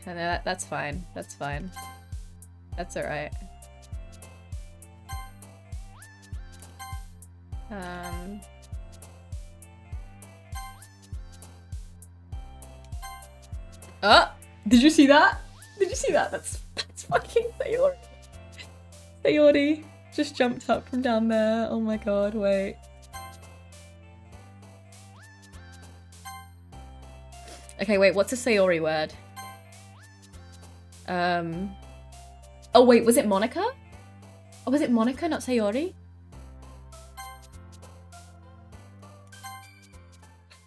No, that's fine. That's fine. That's alright. Oh! Did you see that? Did you see that? That's fucking Sayori. Sayori just jumped up from down there. Oh my god, wait. Okay, wait, what's a Sayori word? Oh wait, was it Monica? Oh, was it Monica, not Sayori?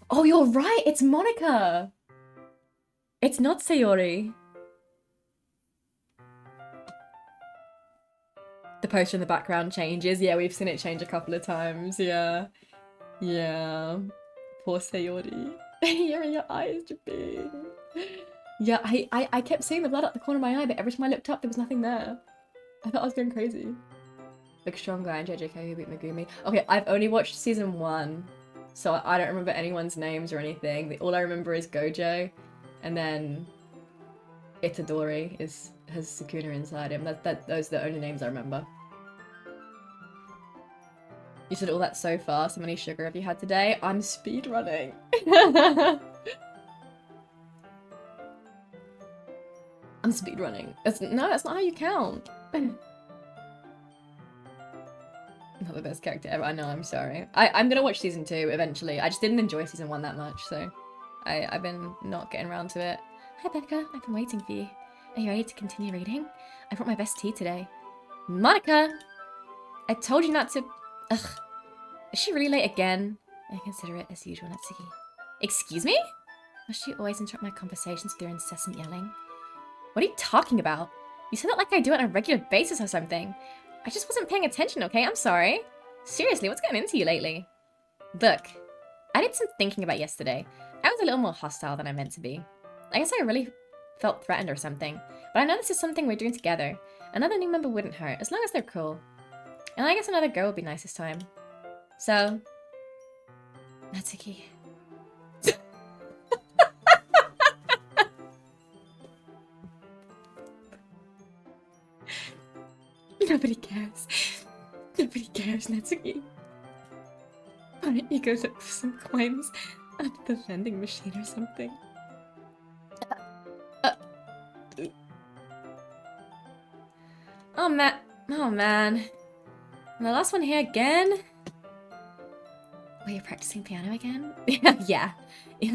Oh, you're right, it's Monica! It's not Sayori. The poster in the background changes. Yeah, we've seen it change a couple of times. Yeah. Yeah. Poor Sayori. Your eye is dripping. Yeah, I kept seeing the blood out the corner of my eye, but every time I looked up, there was nothing there. I thought I was going crazy. Big strong guy and JJK who beat Megumi. Okay, I've only watched season 1, so I don't remember anyone's names or anything. All I remember is Gojo. And then Itadori has Sukuna inside him. Those are the only names I remember. You said all that so fast. How many sugar have you had today? I'm speedrunning. I'm speedrunning. No, that's not how you count. Not the best character ever. I know, I'm sorry. I'm gonna watch season 2 eventually. I just didn't enjoy season 1 that much, so I've been not getting around to it. Hi Becca, I've been waiting for you. Are you ready to continue reading? I brought my best tea today. Monica! I told you not to... Ugh. Is she really late again? I consider it as usual, Natsuki. Excuse me? Must you always interrupt my conversations with your incessant yelling? What are you talking about? You said that like I do it on a regular basis or something. I just wasn't paying attention, okay? I'm sorry. Seriously, what's getting into you lately? Look, I did some thinking about yesterday. I was a little more hostile than I meant to be. I guess I really felt threatened or something. But I know this is something we're doing together. Another new member wouldn't hurt, as long as they're cool. And I guess another girl would be nice this time. So... Natsuki. Nobody cares. Nobody cares, Natsuki. Why don't you go look for some coins under the vending machine or something? Oh man. And the last one here again? Were you practicing piano again? Yeah. You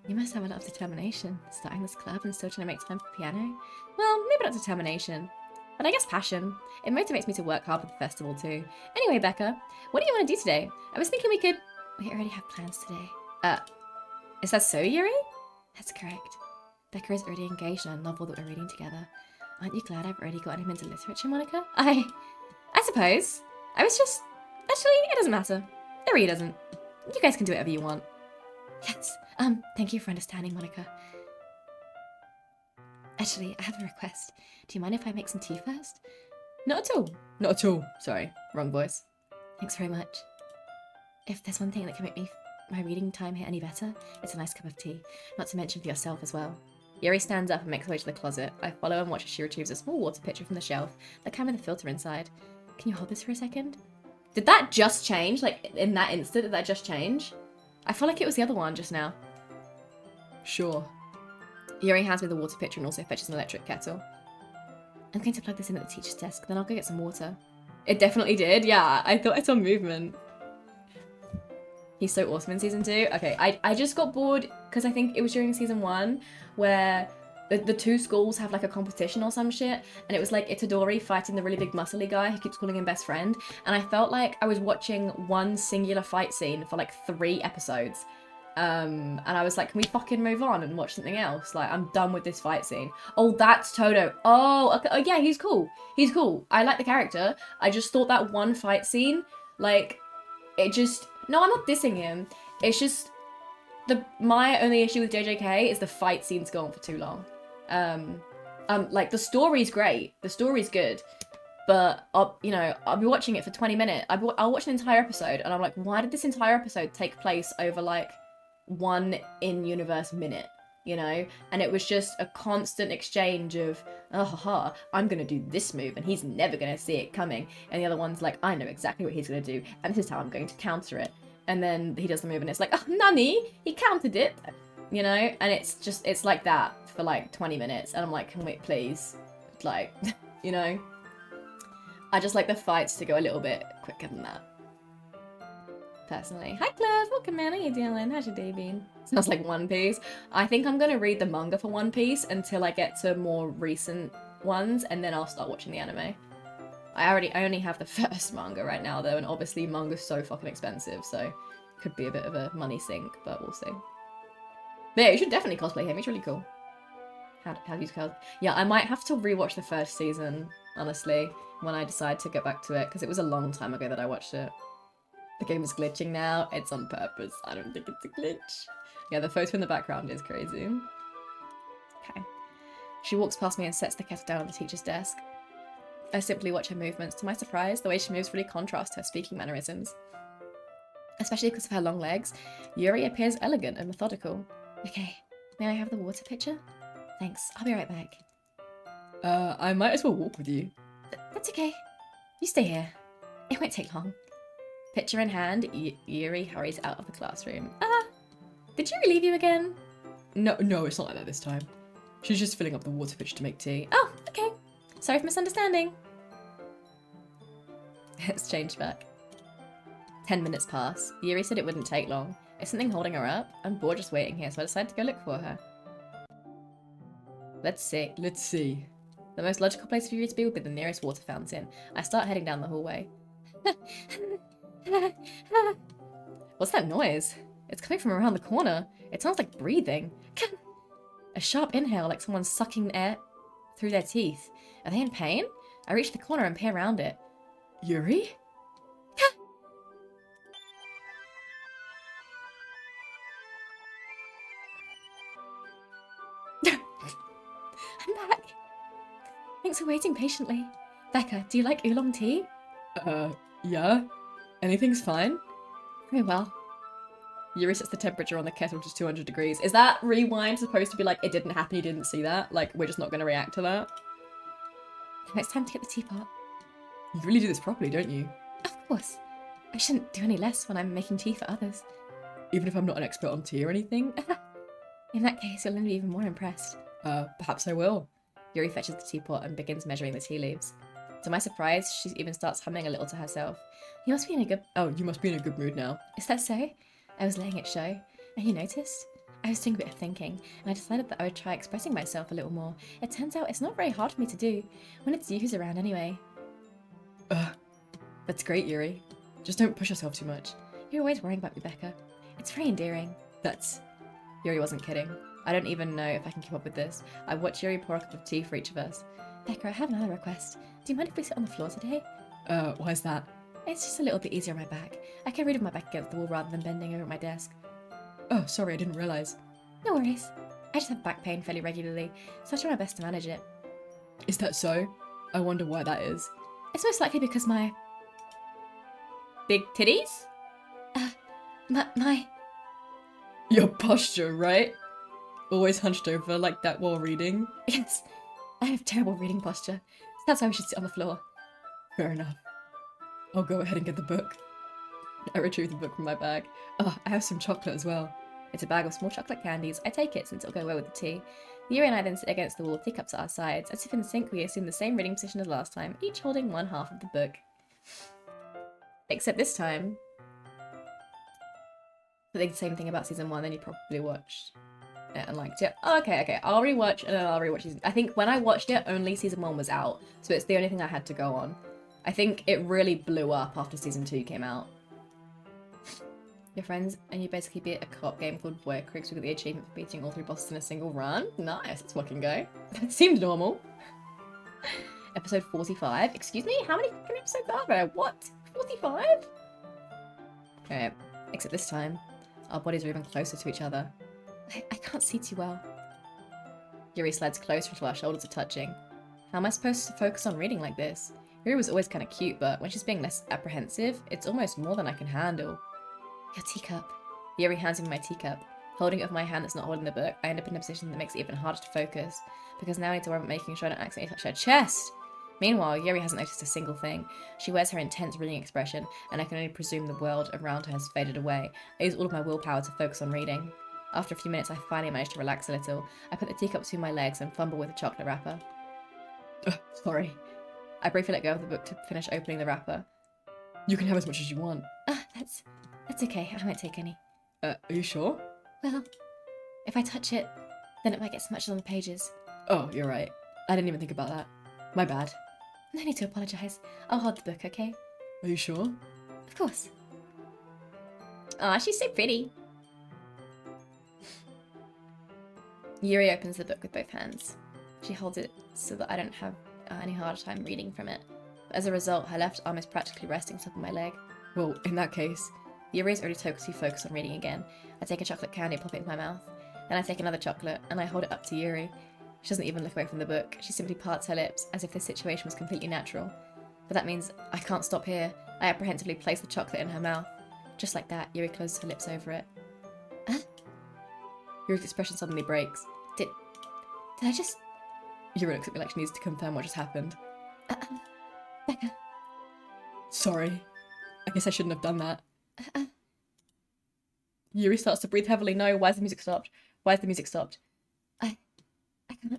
must have a lot of determination, starting this club and still trying to make time for piano. Well, maybe not determination, but I guess passion. It motivates me to work hard for the festival too. Anyway, Becca, what do you want to do today? I was thinking we already have plans today. Is that so, Yuri? That's correct. Becca is already engaged in a novel that we're reading together. Aren't you glad I've already gotten him into literature, Monica? I suppose. I was just... Actually, it doesn't matter. It really doesn't. You guys can do whatever you want. Yes. Thank you for understanding, Monica. Actually, I have a request. Do you mind if I make some tea first? Not at all. Not at all. Sorry, wrong voice. Thanks very much. If there's one thing that can make my reading time here any better, it's a nice cup of tea. Not to mention for yourself as well. Yuri stands up and makes her way to the closet. I follow and watch as she retrieves a small water pitcher from the shelf, the kind with a filter inside. Can you hold this for a second? Did that just change? Like, in that instant, did that just change? I feel like it was the other one just now. Sure. Yuri hands me the water pitcher and also fetches an electric kettle. I'm going to plug this in at the teacher's desk, then I'll go get some water. It definitely did, yeah. I thought I saw movement. He's so awesome in season 2. Okay, I just got bored because I think it was during season 1 where the two schools have like a competition or some shit, and it was like Itadori fighting the really big muscly guy who keeps calling him best friend, and I felt like I was watching one singular fight scene for like 3 episodes. And I was like, can we fucking move on and watch something else? Like, I'm done with this fight scene. Oh, that's Todo. Oh, okay. Oh, yeah, he's cool. He's cool. I like the character. I just thought that one fight scene, like, it just... No, I'm not dissing him. It's just... My only issue with JJK is the fight scene's gone for too long. Like, the story's great. The story's good. But, I'll be watching it for 20 minutes. I'll watch an entire episode, and I'm like, why did this entire episode take place over, like, 1 in-universe minute, you know? And it was just a constant exchange of, oh, haha, I'm gonna do this move, and he's never gonna see it coming. And the other one's like, I know exactly what he's gonna do, and this is how I'm going to counter it. And then he does the move, and it's like, oh, nani? He countered it, you know? And it's like that for, like, 20 minutes. And I'm like, can we please? Like, you know? I just like the fights to go a little bit quicker than that. Personally. Hi Claire, welcome man, how you doing? How's your day been? Sounds like One Piece. I think I'm gonna read the manga for One Piece until I get to more recent ones, and then I'll start watching the anime. I only have the first manga right now though, and obviously manga's so fucking expensive, so could be a bit of a money sink, but we'll see. But yeah, you should definitely cosplay him, he's really cool. How do you cosplay? Yeah, I might have to rewatch the first season, honestly, when I decide to get back to it, because it was a long time ago that I watched it. The game is glitching now. It's on purpose. I don't think it's a glitch. Yeah, the photo in the background is crazy. Okay. She walks past me and sets the kettle down on the teacher's desk. I simply watch her movements. To my surprise, the way she moves really contrasts her speaking mannerisms. Especially because of her long legs, Yuri appears elegant and methodical. Okay, may I have the water pitcher? Thanks, I'll be right back. I might as well walk with you. That's okay. You stay here. It won't take long. Pitcher in hand, Yuri hurries out of the classroom. Did you relieve you again? No, it's not like that this time. She's just filling up the water pitcher to make tea. Oh, okay. Sorry for misunderstanding. It's changed back. 10 minutes pass. Yuri said it wouldn't take long. Is something holding her up? I'm bored just waiting here, so I decided to go look for her. Let's see. Let's see. The most logical place for Yuri to be would be the nearest water fountain. I start heading down the hallway. What's that noise? It's coming from around the corner. It sounds like breathing. A sharp inhale, like someone's sucking air through their teeth. Are they in pain? I reach the corner and peer around it. Yuri? I'm back. Thanks for waiting patiently. Becca, do you like oolong tea? Yeah? Anything's fine? Very well. Yuri sets the temperature on the kettle to 200 degrees. Is that rewind supposed to be like, it didn't happen, you didn't see that? Like, we're just not going to react to that? Now it's time to get the teapot. You really do this properly, don't you? Of course. I shouldn't do any less when I'm making tea for others. Even if I'm not an expert on tea or anything? In that case, you'll only be even more impressed. Perhaps I will. Yuri fetches the teapot and begins measuring the tea leaves. To my surprise, she even starts humming a little to herself. You must be in a good... Oh, you must be in a good mood now. Is that so? I was letting it show. And you noticed? I was doing a bit of thinking, and I decided that I would try expressing myself a little more. It turns out it's not very hard for me to do, when it's you who's around anyway. That's great, Yuri. Just don't push yourself too much. You're always worrying about me, Becca. It's very endearing. That's... Yuri wasn't kidding. I don't even know if I can keep up with this. I watched Yuri pour a cup of tea for each of us. Becca, I have another request. Do you mind if we sit on the floor today? Why's that? It's just a little bit easier on my back. I can read with my back against the wall rather than bending over at my desk. Oh, sorry, I didn't realise. No worries. I just have back pain fairly regularly, so I try my best to manage it. Is that so? I wonder why that is. It's most likely because my... big titties? My... Your posture, right? Always hunched over like that while reading? Yes, I have terrible reading posture. That's why we should sit on the floor. Fair enough. I'll go ahead and get the book. I retrieve the book from my bag. Oh, I have some chocolate as well. It's a bag of small chocolate candies. I take it since it'll go well with the tea. Yuri and I then sit against the wall with teacups at our sides. As if in sync, we assume the same reading position as last time, each holding one half of the book. Except this time, I think the same thing about season 1, then you probably watched it and liked it. Oh, okay. I'll rewatch and then I'll rewatch season. I think when I watched it, only season 1 was out, so it's the only thing I had to go on. I think it really blew up after season 2 came out. Your friends and you basically beat a co-op game called Boy Craigs. We got the achievement for beating all 3 bosses in a single run. Nice, let's fucking go. That seemed normal. Episode 45. Excuse me? How many fucking episodes are there? What? 45? Okay, except this time, our bodies are even closer to each other. I can't see too well. Yuri slides closer until our shoulders are touching. How am I supposed to focus on reading like this? Yuri was always kind of cute, but when she's being less apprehensive, it's almost more than I can handle. Your teacup. Yuri hands me my teacup. Holding it with my hand that's not holding the book, I end up in a position that makes it even harder to focus, because now I need to worry about making sure I don't accidentally touch her chest. Meanwhile, Yuri hasn't noticed a single thing. She wears her intense reading expression, and I can only presume the world around her has faded away. I use all of my willpower to focus on reading. After a few minutes, I finally manage to relax a little. I put the teacup between my legs and fumble with the chocolate wrapper. Sorry. I briefly let go of the book to finish opening the wrapper. You can have as much as you want. That's okay. I won't take any. Are you sure? Well, if I touch it, then it might get smudged on the pages. Oh, you're right. I didn't even think about that. My bad. No need to apologise. I'll hold the book, okay? Are you sure? Of course. Aw, she's so pretty. Yuri opens the book with both hands. She holds it so that I don't have any harder time reading from it. But as a result, her left arm is practically resting top of my leg. Well, in that case... Yuri is already totally focused on reading again. I take a chocolate candy and pop it into my mouth. Then I take another chocolate, and I hold it up to Yuri. She doesn't even look away from the book. She simply parts her lips, as if this situation was completely natural. But that means I can't stop here. I apprehensively place the chocolate in her mouth. Just like that, Yuri closes her lips over it. Huh? Yuri's expression suddenly breaks. Did I just... Yuri looks at me like she needs to confirm what just happened. Becca. Sorry. I guess I shouldn't have done that. Yuri starts to breathe heavily. No, why has the music stopped? Why has the music stopped? I can't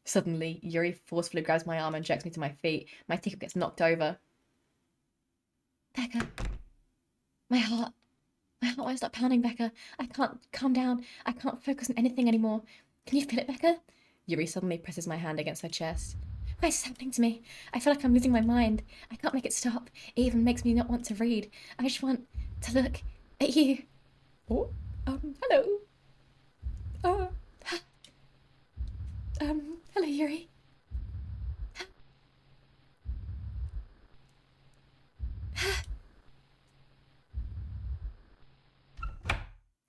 Suddenly, Yuri forcefully grabs my arm and jerks me to my feet. My teacup gets knocked over. Becca. My heart. My heart won't stop pounding, Becca. I can't calm down. I can't focus on anything anymore. Can you feel it, Becca? Yuri suddenly presses my hand against her chest. Why is this happening to me? I feel like I'm losing my mind. I can't make it stop. It even makes me not want to read. I just want to look at you. Oh, hello. Hello, Yuri.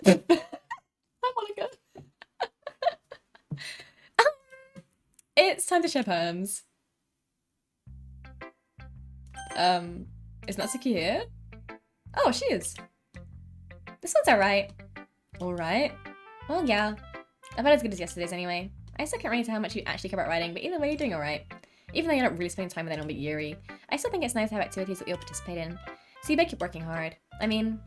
Hi, Monica. It's time to share poems. Is Natsuki here? Oh, she is. This one's alright. Alright? Well, yeah. About as good as yesterday's anyway. I still can't really tell how much you actually care about writing, but either way, you're doing alright. Even though you're not really spending time with anyone but Yuri, I still think it's nice to have activities that we all participate in. So you better keep working hard. I mean,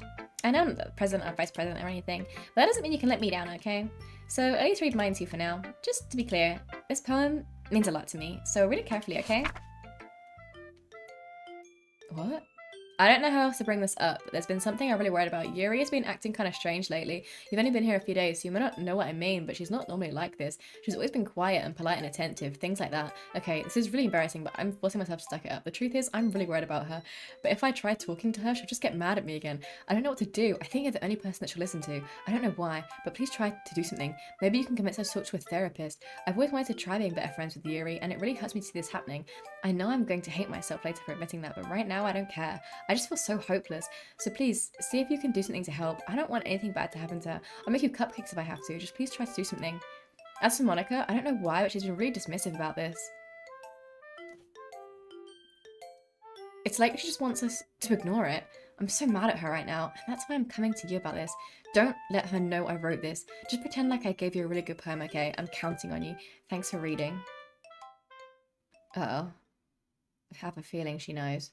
I know I'm not the president or vice president or anything, but that doesn't mean you can let me down, okay? So at least read mine too for now. Just to be clear, this poem means a lot to me, so read it carefully, okay? What? I don't know how else to bring this up, but there's been something I'm really worried about. Yuri has been acting kind of strange lately. You've only been here a few days, so you may not know what I mean, but she's not normally like this. She's always been quiet and polite and attentive, things like that. Okay, this is really embarrassing, but I'm forcing myself to suck it up. The truth is, I'm really worried about her. But if I try talking to her, she'll just get mad at me again. I don't know what to do. I think you're the only person that she'll listen to. I don't know why, but please try to do something. Maybe you can convince her to talk to a therapist. I've always wanted to try being better friends with Yuri, and it really hurts me to see this happening. I know I'm going to hate myself later for admitting that, but right now I don't care. I just feel so hopeless. So please, see if you can do something to help. I don't want anything bad to happen to her. I'll make you cupcakes if I have to. Just please try to do something. As for Monica, I don't know why, but she's been really dismissive about this. It's like she just wants us to ignore it. I'm so mad at her right now, and that's why I'm coming to you about this. Don't let her know I wrote this. Just pretend like I gave you a really good poem, okay? I'm counting on you. Thanks for reading. Uh-oh. I have a feeling she knows.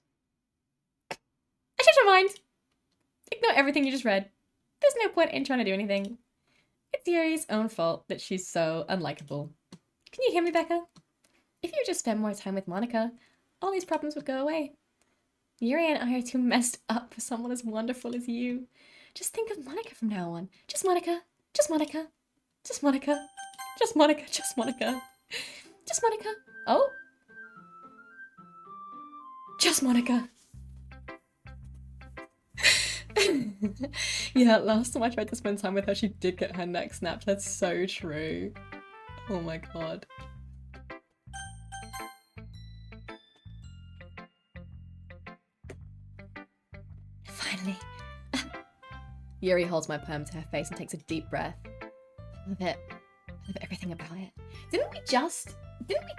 I changed my mind! Ignore everything you just read. There's no point in trying to do anything. It's Yuri's own fault that she's so unlikable. Can you hear me, Becca? If you just spent more time with Monica, all these problems would go away. Yuri and I are too messed up for someone as wonderful as you. Just think of Monica from now on. Just Monica. Just Monica. Just Monica. Just Monica. Just Monica. Just Monica. Oh? Just Monica. Yeah, last time I tried to spend time with her, she did get her neck snapped. That's so true. Oh my god. Finally. Yuri holds my poem to her face and takes a deep breath. I love it. I love everything about it. Didn't we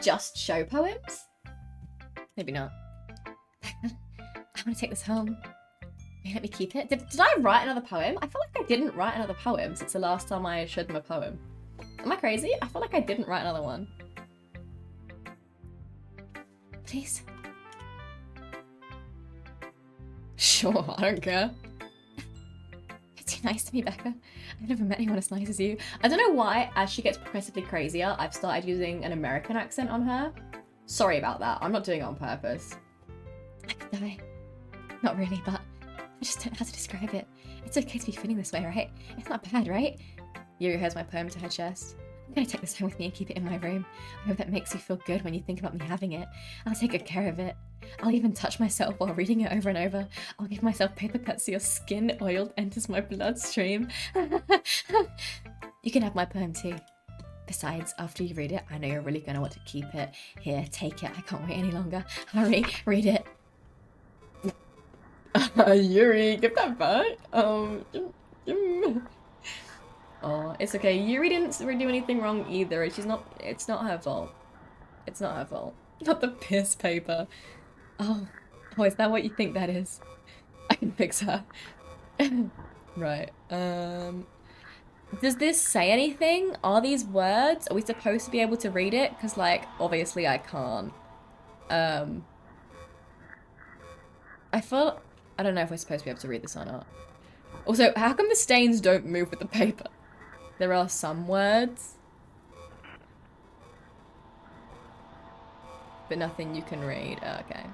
just show poems? Maybe not. I want to take this home. Will you let me keep it? Did I write another poem? I feel like I didn't write another poem since the last time I showed them a poem. Am I crazy? I feel like I didn't write another one. Please. Sure, I don't care. You're too nice to me, Becca. I've never met anyone as nice as you. I don't know why, as she gets progressively crazier, I've started using an American accent on her. Sorry about that. I'm not doing it on purpose. I could die. Not really, but I just don't know how to describe it. It's okay to be feeling this way, right? It's not bad, right? Yuri holds my poem to her chest. I'm gonna take this home with me and keep it in my room. I hope that makes you feel good when you think about me having it. I'll take good care of it. I'll even touch myself while reading it over and over. I'll give myself paper cuts so your skin oiled enters my bloodstream. You can have my poem too. Besides, after you read it, I know you're really gonna want to keep it. Here, take it. I can't wait any longer. Hurry, read it. Yuri, give that back. Oh, it's okay. Yuri didn't really do anything wrong either. It's not her fault. It's not her fault. Not the piss paper. Oh, is that what you think that is? I can fix her. Right. Does this say anything? Are these words? Are we supposed to be able to read it? Because, like, obviously I can't. I don't know if we're supposed to be able to read this or not. Also, how come the stains don't move with the paper? There are some words. but nothing you can read. Oh, okay.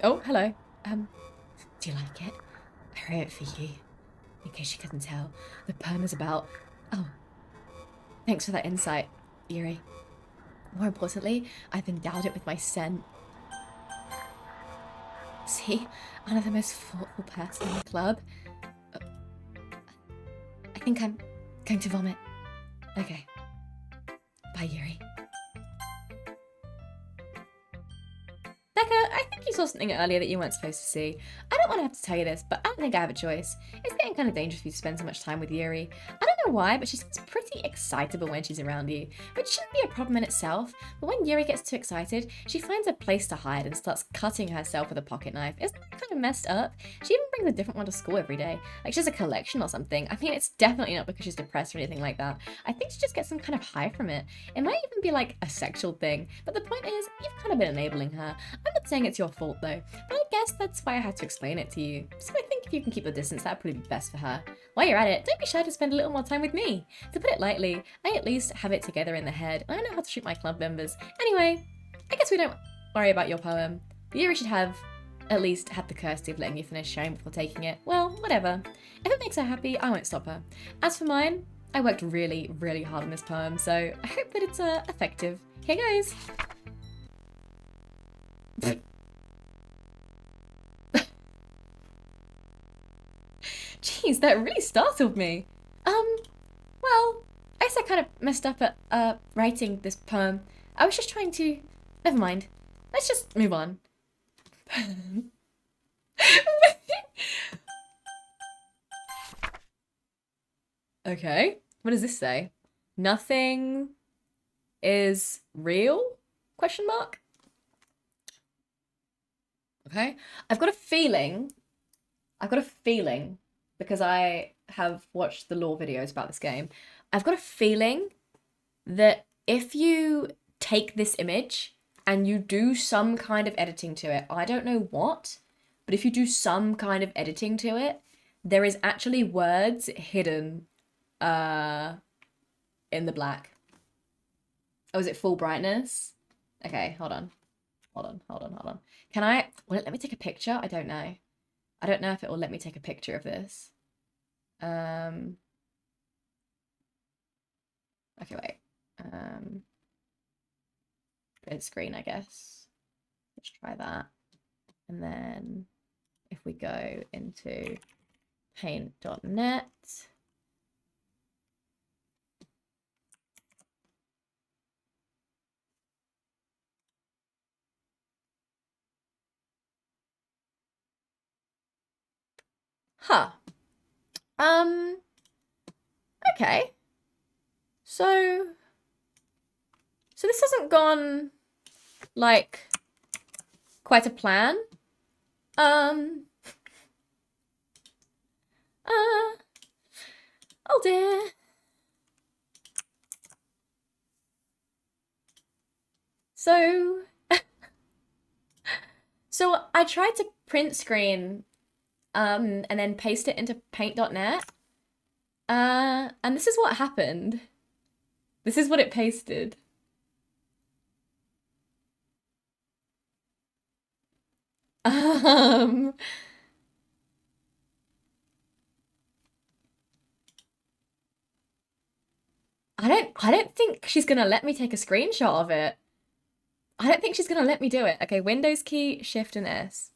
Oh, hello. Do you like it? I wrote it for you. In case you couldn't tell, the poem is about... Oh, thanks for that insight, Yuri. More importantly, I've endowed it with my scent. See? I'm the most thoughtful person in the club. I think I'm going to vomit. Okay. Bye, Yuri. Becca, I think you saw something earlier that you weren't supposed to see. I don't want to have to tell you this, but I don't think I have a choice. It's getting kind of dangerous for you to spend so much time with Yuri. I don't know why, but she's pretty excitable when she's around you, which shouldn't be a problem in itself. But when Yuri gets too excited, she finds a place to hide and starts cutting herself with a pocket knife. Isn't that kind of messed up? She even brings a different one to school every day. Like she has a collection or something. I mean, it's definitely not because she's depressed or anything like that. I think she just gets some kind of high from it. It might even be like a sexual thing. But the point is, you've kind of been enabling her. I'm not saying it's your fault though, but I guess that's why I had to explain it to you. So I think if you can keep the distance, that'd probably be best for her. While you're at it, don't be shy to spend a little more time with me. To put it lightly, I at least have it together in the head, and I know how to treat my club members. Anyway, I guess we don't worry about your poem. Yuri should have at least had the courtesy of letting you finish sharing before taking it. Well, whatever. If it makes her happy, I won't stop her. As for mine, I worked really, really hard on this poem, so I hope that it's effective. Here goes. Jeez, that really startled me. Well, I guess I kind of messed up at writing this poem. I was just trying to... Never mind. Let's just move on. Okay, what does this say? Nothing is real? Question mark? Okay, I've got a feeling, because I have watched the lore videos about this game, I've got a feeling that if you take this image and you do some kind of editing to it, I don't know what, but if you do some kind of editing to it, there is actually words hidden in the black. Oh, is it full brightness? Okay, hold on. Can I, will it let me take a picture? I don't know. I don't know if it will let me take a picture of this. Okay, wait. Print screen, I guess. Let's try that. And then if we go into paint.net. Huh. Okay. So this hasn't gone like quite a plan. Oh dear. So I tried to print screen and then paste it into paint.net. And this is what happened. This is what it pasted. I don't think she's gonna let me take a screenshot of it. I don't think she's gonna let me do it. Okay, Windows key, Shift and S.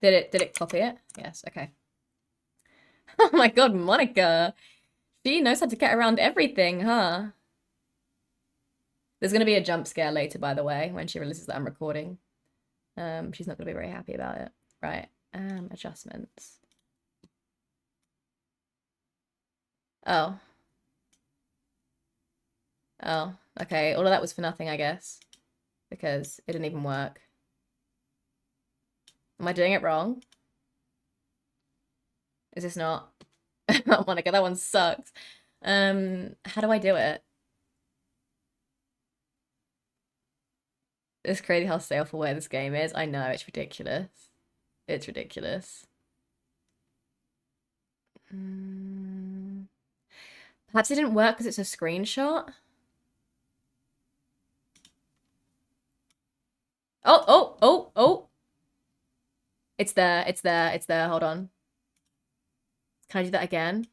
Did it copy it? Yes, okay. Oh my god, Monica. She knows how to get around everything, huh? There's gonna be a jump scare later, by the way, when she realizes that I'm recording. She's not gonna be very happy about it. Right. Adjustments. Oh. Oh, okay. All of that was for nothing, I guess. Because it didn't even work. Am I doing it wrong? Is this not? Oh, Monica, that one sucks. How do I do it? It's crazy how self-aware this game is. I know, it's ridiculous. It's ridiculous. Perhaps it didn't work because it's a screenshot? Oh, oh, oh, oh! It's there, it's there, it's there. Hold on. Can I do that again?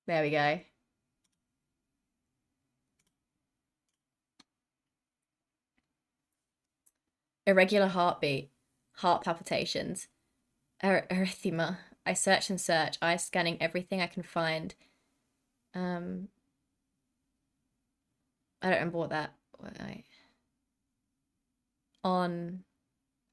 There we go. Irregular heartbeat. Heart palpitations. Erythema. I search and search. Eye scanning everything I can find. I don't remember what that... On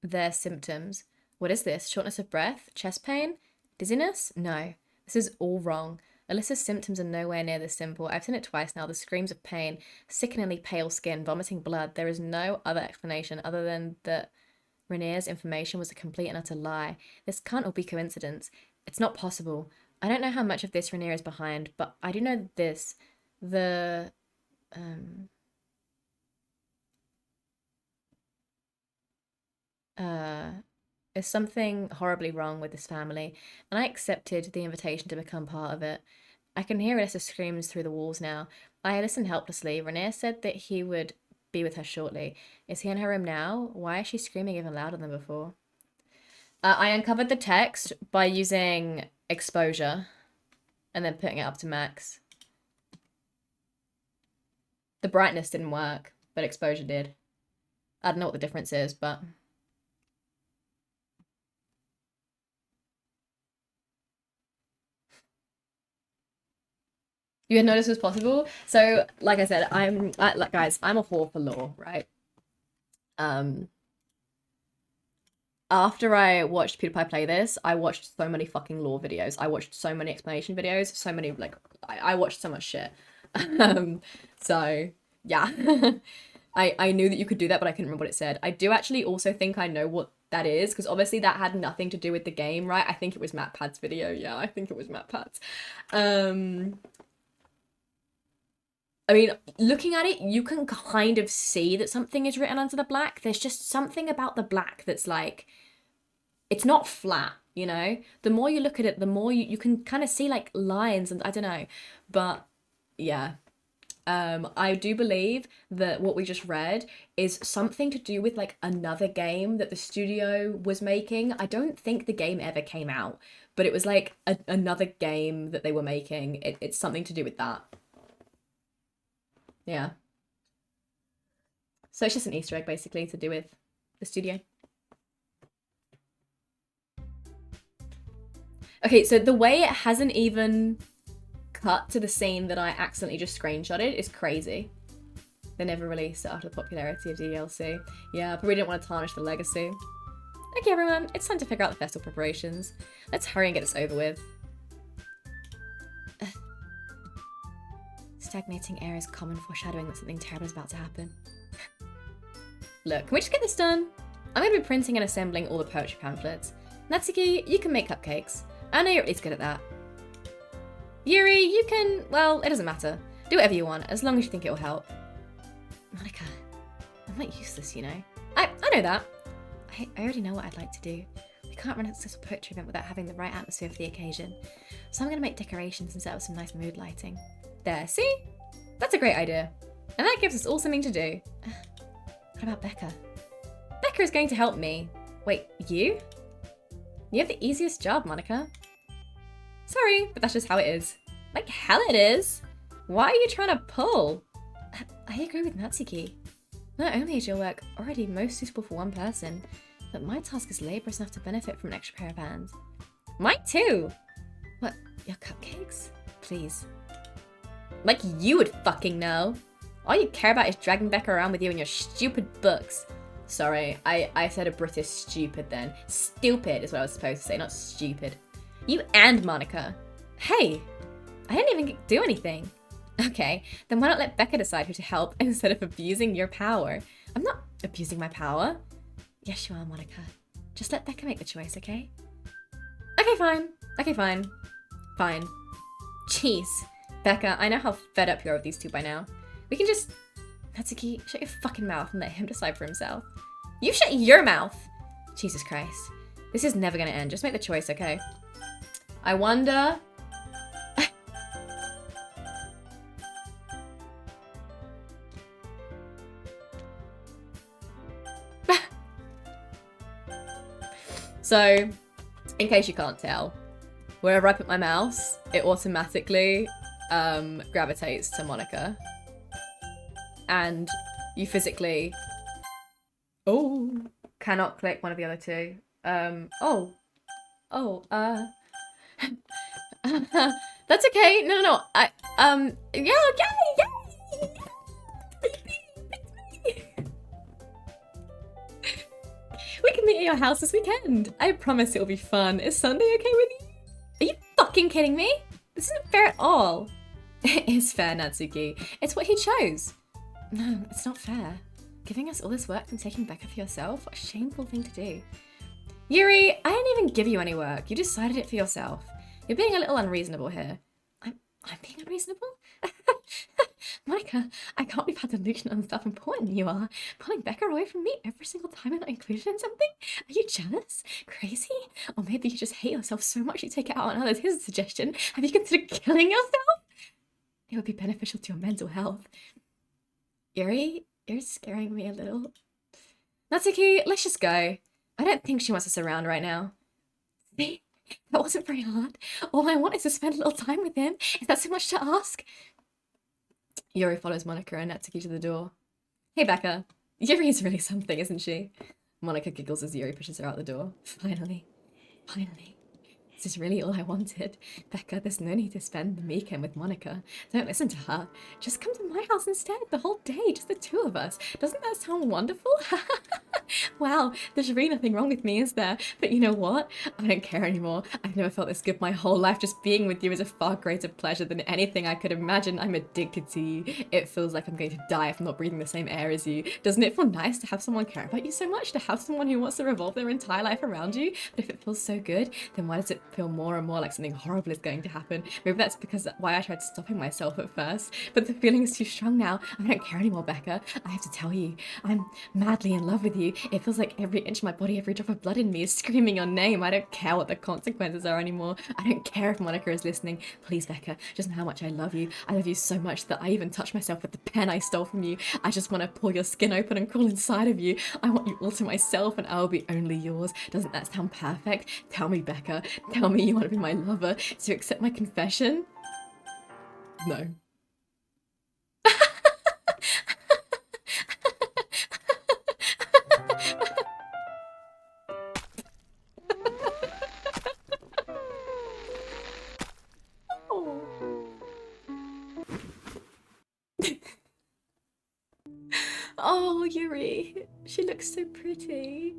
their symptoms. What is this? Shortness of breath? Chest pain? Dizziness? No. This is all wrong. Alyssa's symptoms are nowhere near this simple. I've seen it twice now. The screams of pain, sickeningly pale skin, vomiting blood. There is no other explanation other than that Rainier's information was a complete and utter lie. This can't all be coincidence. It's not possible. I don't know how much of this Rainier is behind, but I do know this. There's something horribly wrong with this family, and I accepted the invitation to become part of it. I can hear Alyssa screams through the walls now. I listen helplessly. Rainier said that he would be with her shortly. Is he in her room now? Why is she screaming even louder than before? I uncovered the text by using exposure and then putting it up to max. The brightness didn't work, but exposure did. I don't know what the difference is, but... You had noticed it was possible? So, like I said, guys, I'm a whore for lore, right? After I watched PewDiePie play this, I watched so many fucking lore videos. I watched so many explanation videos, so many, like, I watched so much shit. So, yeah. I knew that you could do that, but I couldn't remember what it said. I do actually also think I know what that is, because obviously that had nothing to do with the game, right? I think it was MatPat's video. Yeah, I think it was MatPat's. I mean, looking at it, you can kind of see that something is written under the black. There's just something about the black that's like, it's not flat, you know? The more you look at it, the more you can kind of see like lines and I don't know. But yeah, I do believe that what we just read is something to do with like another game that the studio was making. I don't think the game ever came out, but it was like another game that they were making. It's something to do with that. Yeah. So it's just an Easter egg, basically, to do with the studio. Okay, so the way it hasn't even cut to the scene that I accidentally just screenshotted is crazy. They never released it after the popularity of DLC. Yeah, probably didn't want to tarnish the legacy. Okay, everyone, it's time to figure out the festival preparations. Let's hurry and get this over with. Stagnating air is common foreshadowing that something terrible is about to happen. Look, can we just get this done? I'm going to be printing and assembling all the poetry pamphlets. Natsuki, you can make cupcakes. I know you're at least good at that. Yuri, you can... well, it doesn't matter. Do whatever you want, as long as you think it'll help. Monica, I'm not useless, you know. I know that. I already know what I'd like to do. We can't run a successful poetry event without having the right atmosphere for the occasion. So I'm going to make decorations and set up some nice mood lighting. There, see? That's a great idea. And that gives us all something to do. What about Becca? Becca is going to help me. Wait, you? You have the easiest job, Monica. Sorry, but that's just how it is. Like hell it is. Why are you trying to pull? I agree with Natsuki. Not only is your work already most suitable for one person, but my task is laborious enough to benefit from an extra pair of hands. Mine too! What, your cupcakes? Please. Like you would fucking know. All you care about is dragging Becca around with you and your stupid books. Sorry, I said a British stupid then. Stupid is what I was supposed to say, not stupid. You and Monica. Hey, I didn't even do anything. Okay, then why not let Becca decide who to help instead of abusing your power? I'm not abusing my power. Yes, you are, Monica. Just let Becca make the choice, okay? Okay, fine. Okay, fine. Fine. Jeez. Becca, I know how fed up you are with these two by now. We can just... Natsuki, shut your fucking mouth and let him decide for himself. You shut your mouth! Jesus Christ. This is never gonna end. Just make the choice, okay? I wonder... So, in case you can't tell, wherever I put my mouse, it automatically gravitates to Monica. And you physically... Oh, cannot click one of the other two. That's okay. No. Yeah. We can meet at your house this weekend. I promise it'll be fun. Is Sunday okay with you? Are you fucking kidding me? This isn't fair at all. It is fair, Natsuki. It's what he chose. No, it's not fair. Giving us all this work and taking Becca for yourself? What a shameful thing to do. Yuri, I didn't even give you any work. You decided it for yourself. You're being a little unreasonable here. I'm being unreasonable? Monica, I can't believe how delusional and self-important you are. Pulling Becca away from me every single time I'm not included in something? Are you jealous? Crazy? Or maybe you just hate yourself so much you take it out on others. Here's a suggestion. Have you considered killing yourself? It would be beneficial to your mental health. Yuri, you're scaring me a little. Natsuki, let's just go. I don't think she wants us around right now. See? That wasn't very hard. All I want is to spend a little time with him. Is that so much to ask? Yuri follows Monica and Natsuki to the door. Hey, Becca. Yuri is really something, isn't she? Monica giggles as Yuri pushes her out the door. Finally. This is really all I wanted. Becca, there's no need to spend the weekend with Monica. Don't listen to her. Just come to my house instead, the whole day, just the two of us. Doesn't that sound wonderful? Wow, there's really nothing wrong with me, is there? But you know what? I don't care anymore. I've never felt this good my whole life. Just being with you is a far greater pleasure than anything I could imagine. I'm addicted to you. It feels like I'm going to die if I'm not breathing the same air as you. Doesn't it feel nice to have someone care about you so much? To have someone who wants to revolve their entire life around you? But if it feels so good, then why does it feel more and more like something horrible is going to happen? Maybe that's because why I tried stopping myself at first. But the feeling is too strong now. I don't care anymore, Becca. I have to tell you, I'm madly in love with you. It feels like every inch of my body, every drop of blood in me is screaming your name. I don't care what the consequences are anymore. I don't care if Monica is listening. Please, Becca, just know how much I love you. I love you so much that I even touched myself with the pen I stole from you. I just want to pull your skin open and crawl inside of you. I want you all to myself and I will be only yours. Doesn't that sound perfect? Tell me, Becca. Tell me you want to be my lover. To accept my confession? No. Oh, Yuri, she looks so pretty.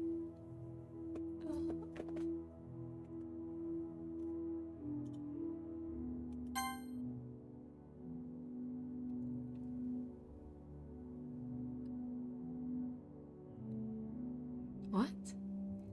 What?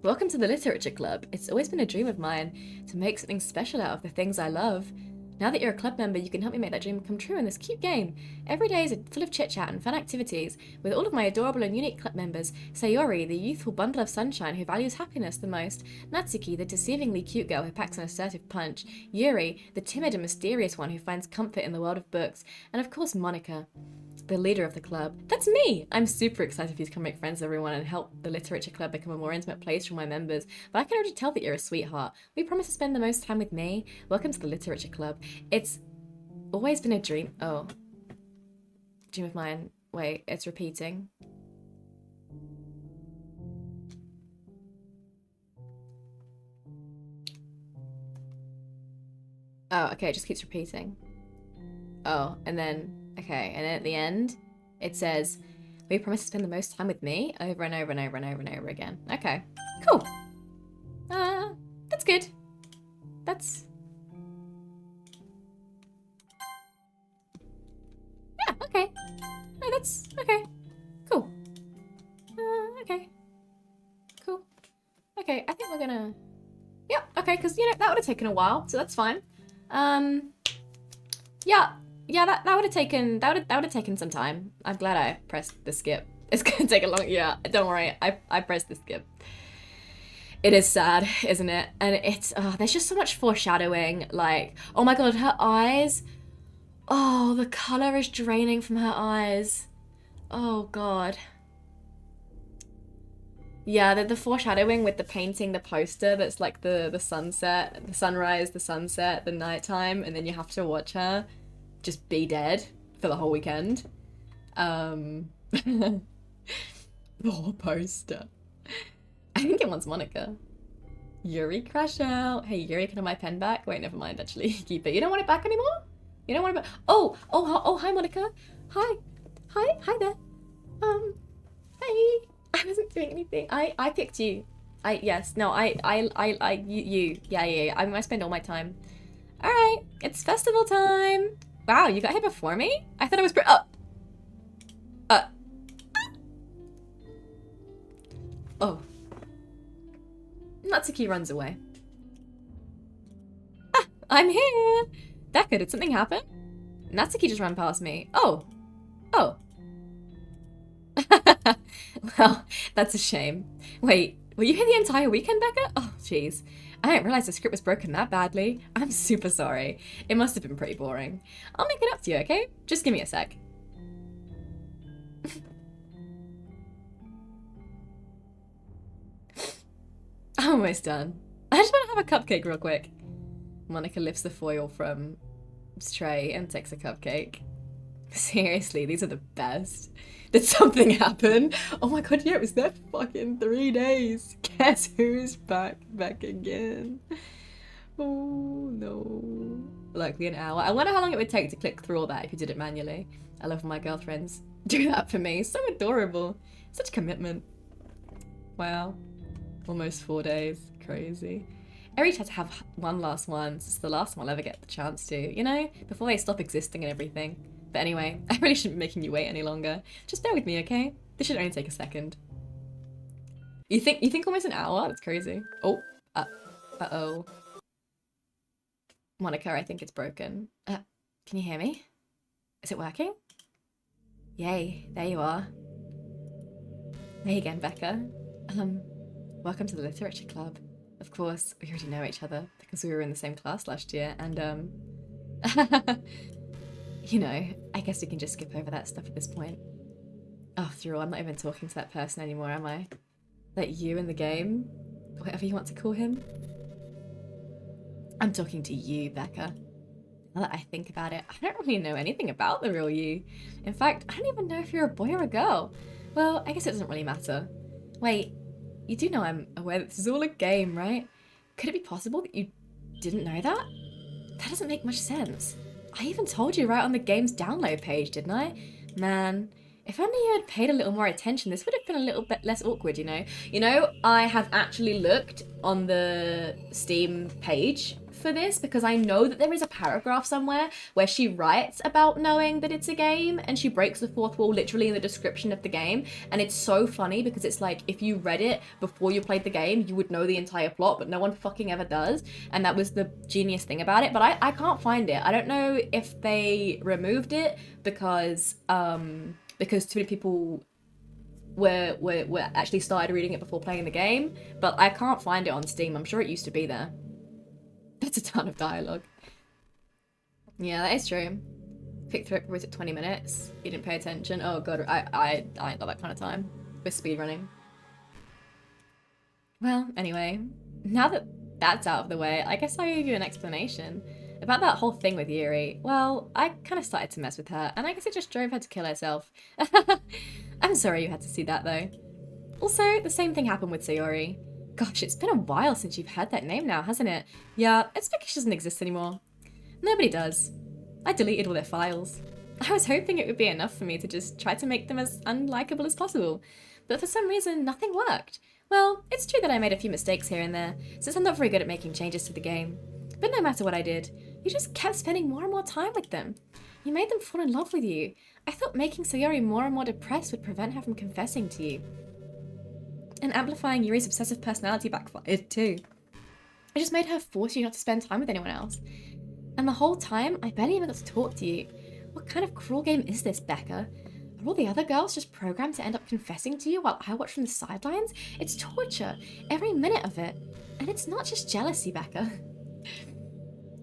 Welcome to the Literature Club. It's always been a dream of mine to make something special out of the things I love. Now that you're a club member, you can help me make that dream come true in this cute game. Every day is full of chit-chat and fun activities with all of my adorable and unique club members. Sayori, the youthful bundle of sunshine who values happiness the most. Natsuki, the deceivingly cute girl who packs an assertive punch. Yuri, the timid and mysterious one who finds comfort in the world of books. And of course, Monica, the leader of the club. That's me! I'm super excited for you to come make friends with everyone and help the Literature Club become a more intimate place for my members. But I can already tell that you're a sweetheart. Will you promise to spend the most time with me? Welcome to the Literature Club. It's always been a dream. Oh. Dream of mine. Wait, it's repeating. Oh, okay, it just keeps repeating. Oh, and then, okay, and then at the end, it says, will you promise to spend the most time with me? Over and over and over and over and over again. Okay, cool. That's good. That's... yeah, okay. No, that's, okay. Cool. Okay. Cool. Okay, I think we're gonna... yep, okay, because, you know, that would have taken a while, so that's fine. Yeah, Yeah, that would have taken that would have taken some time. I'm glad I pressed the skip. It's gonna take a long. Yeah, don't worry. I pressed the skip. It is sad, isn't it? And it's there's just so much foreshadowing. Like, oh my god, her eyes. Oh, the color is draining from her eyes. Oh god. Yeah, the foreshadowing with the painting, the poster that's like the sunset, the sunrise, the sunset, the nighttime, and then you have to watch her just be dead for the whole weekend. Poor poster. I think it wants Monica. Yuri, crash out. Hey Yuri, can I have my pen back? Wait, never mind, actually. Keep it. You don't want it back anymore? You don't want it back? Oh, hi Monica. Hi there. Hey. I wasn't doing anything. I picked you. Yeah. I spend all my time. All right, it's festival time. Wow, you got here before me? I thought it was Oh. Natsuki runs away. Ah, I'm here. Becca, did something happen? Natsuki just ran past me. Oh. Well, that's a shame. Wait, were you here the entire weekend, Becca? Oh, jeez. I didn't realize the script was broken that badly. I'm super sorry. It must have been pretty boring. I'll make it up to you, okay? Just give me a sec. I'm almost done. I just want to have a cupcake real quick. Monica lifts the foil from its tray and takes a cupcake. Seriously, these are the best. Did something happen? Oh my god, yeah, it was there for fucking 3 days. Guess who's back again? Oh no. Likely an hour. I wonder how long it would take to click through all that if you did it manually. I love when my girlfriends do that for me. So adorable. Such commitment. Wow. Almost 4 days. Crazy. I really try to have one last one. It's the last one I'll ever get the chance to, you know? Before they stop existing and everything. But anyway, I really shouldn't be making you wait any longer. Just bear with me, okay? This should only take a second. You think almost an hour? That's crazy. Oh. Uh-oh. Monica, I think it's broken. Can you hear me? Is it working? Yay, there you are. Hey again, Becca. Welcome to the Literature Club. Of course, we already know each other because we were in the same class last year, and you know, I guess we can just skip over that stuff at this point. After all, I'm not even talking to that person anymore, am I? That you in the game? Whatever you want to call him? I'm talking to you, Becca. Now that I think about it, I don't really know anything about the real you. In fact, I don't even know if you're a boy or a girl. Well, I guess it doesn't really matter. Wait, you do know I'm aware that this is all a game, right? Could it be possible that you didn't know that? That doesn't make much sense. I even told you right on the game's download page, didn't I? Man, if only you had paid a little more attention, this would have been a little bit less awkward, you know? You know, I have actually looked on the Steam page for this because I know that there is a paragraph somewhere where she writes about knowing that it's a game, and she breaks the fourth wall literally in the description of the game. And it's so funny because it's like, if you read it before you played the game, you would know the entire plot, but no one fucking ever does. And that was the genius thing about it. But I can't find it. I don't know if they removed it because too many people were actually started reading it before playing the game, but I can't find it on Steam. I'm sure it used to be there. That's a ton of dialogue. Yeah, that is true. Click through it, was it 20 minutes? You didn't pay attention? Oh god, I ain't got that kind of time. We're speedrunning. Well, anyway, now that that's out of the way, I guess I'll give you an explanation. About that whole thing with Yuri, well, I kind of started to mess with her, and I guess it just drove her to kill herself. I'm sorry you had to see that, though. Also, the same thing happened with Sayori. Gosh, it's been a while since you've heard that name now, hasn't it? Yeah, it's because she doesn't exist anymore. Nobody does. I deleted all their files. I was hoping it would be enough for me to just try to make them as unlikable as possible, but for some reason, nothing worked. Well, it's true that I made a few mistakes here and there, since I'm not very good at making changes to the game. But no matter what I did, you just kept spending more and more time with them. You made them fall in love with you. I thought making Sayori more and more depressed would prevent her from confessing to you. And amplifying Yuri's obsessive personality backfired too. I just made her force you not to spend time with anyone else. And the whole time, I barely even got to talk to you. What kind of cruel game is this, Becca? Are all the other girls just programmed to end up confessing to you while I watch from the sidelines? It's torture, every minute of it. And it's not just jealousy, Becca.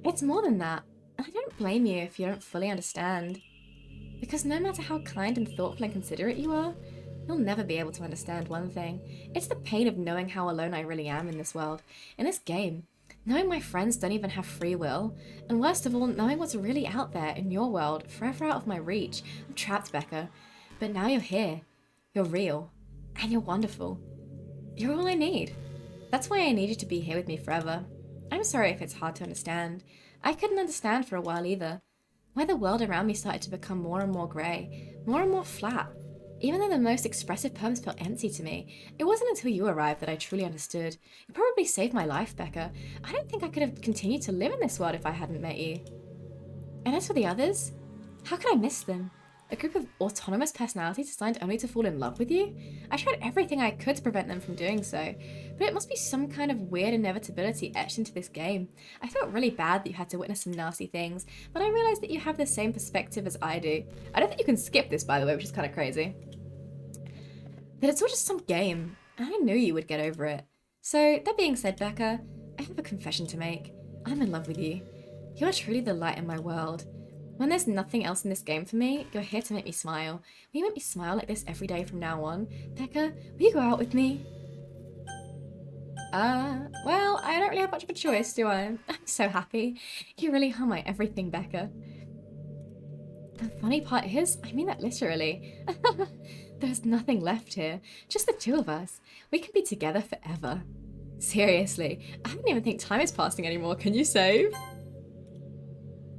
It's more than that. And I don't blame you if you don't fully understand. Because no matter how kind and thoughtful and considerate you are, you'll never be able to understand one thing. It's the pain of knowing how alone I really am in this world, in this game. Knowing my friends don't even have free will. And worst of all, knowing what's really out there in your world, forever out of my reach. I'm trapped, Becca. But now you're here. You're real. And you're wonderful. You're all I need. That's why I need you to be here with me forever. I'm sorry if it's hard to understand. I couldn't understand for a while either. Why the world around me started to become more and more grey, more and more flat. Even though the most expressive poems felt empty to me, it wasn't until you arrived that I truly understood. You probably saved my life, Becca. I don't think I could have continued to live in this world if I hadn't met you. And as for the others, how could I miss them? A group of autonomous personalities designed only to fall in love with you? I tried everything I could to prevent them from doing so, but it must be some kind of weird inevitability etched into this game. I felt really bad that you had to witness some nasty things, but I realized that you have the same perspective as I do. I don't think you can skip this, by the way, which is kind of crazy. That it's all just some game, and I knew you would get over it. So, that being said, Becca, I have a confession to make. I'm in love with you. You are truly the light in my world. When there's nothing else in this game for me, you're here to make me smile. Will you make me smile like this every day from now on? Becca, will you go out with me? Well, I don't really have much of a choice, do I? I'm so happy. You really are my everything, Becca. The funny part is, I mean that literally. There's nothing left here. Just the two of us. We can be together forever. Seriously, I don't even think time is passing anymore. Can you save?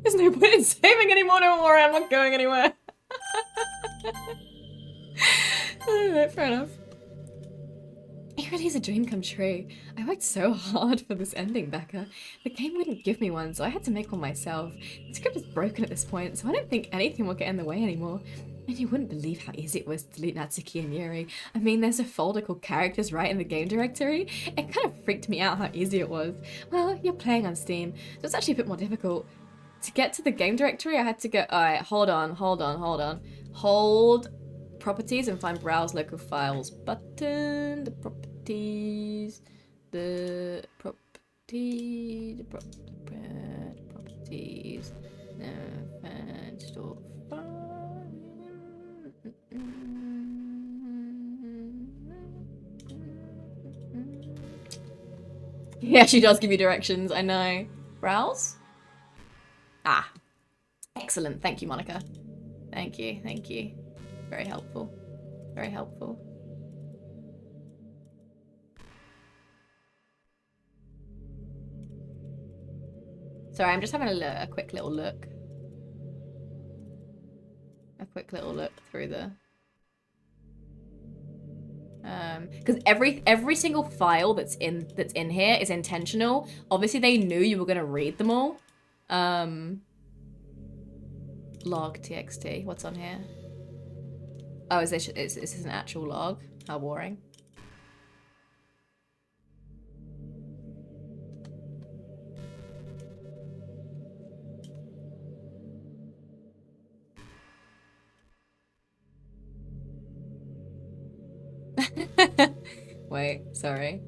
There's no point in saving anymore, don't worry, I'm not going anywhere. Alright, fair enough. It really is a dream come true. I worked so hard for this ending, Becca. The game wouldn't give me one, so I had to make one myself. The script is broken at this point, so I don't think anything will get in the way anymore. And you wouldn't believe how easy it was to delete Natsuki and Yuri. I mean, there's a folder called characters right in the game directory. It kind of freaked me out how easy it was. Well, you're playing on Steam, so it's actually a bit more difficult. To get to the game directory, I had to go, alright, hold on. Hold properties and find browse local files button, the properties, no, and store file. Yeah, she does give you directions, I know. Browse? Ah, excellent. Thank you, Monica. Thank you. Very helpful. Very helpful. Sorry, I'm just having a quick little look. A quick little look through the... because every single file that's in here is intentional. Obviously, they knew you were gonna read them all. Log txt. What's on here? Oh, is this an actual log? How boring. Wait, sorry.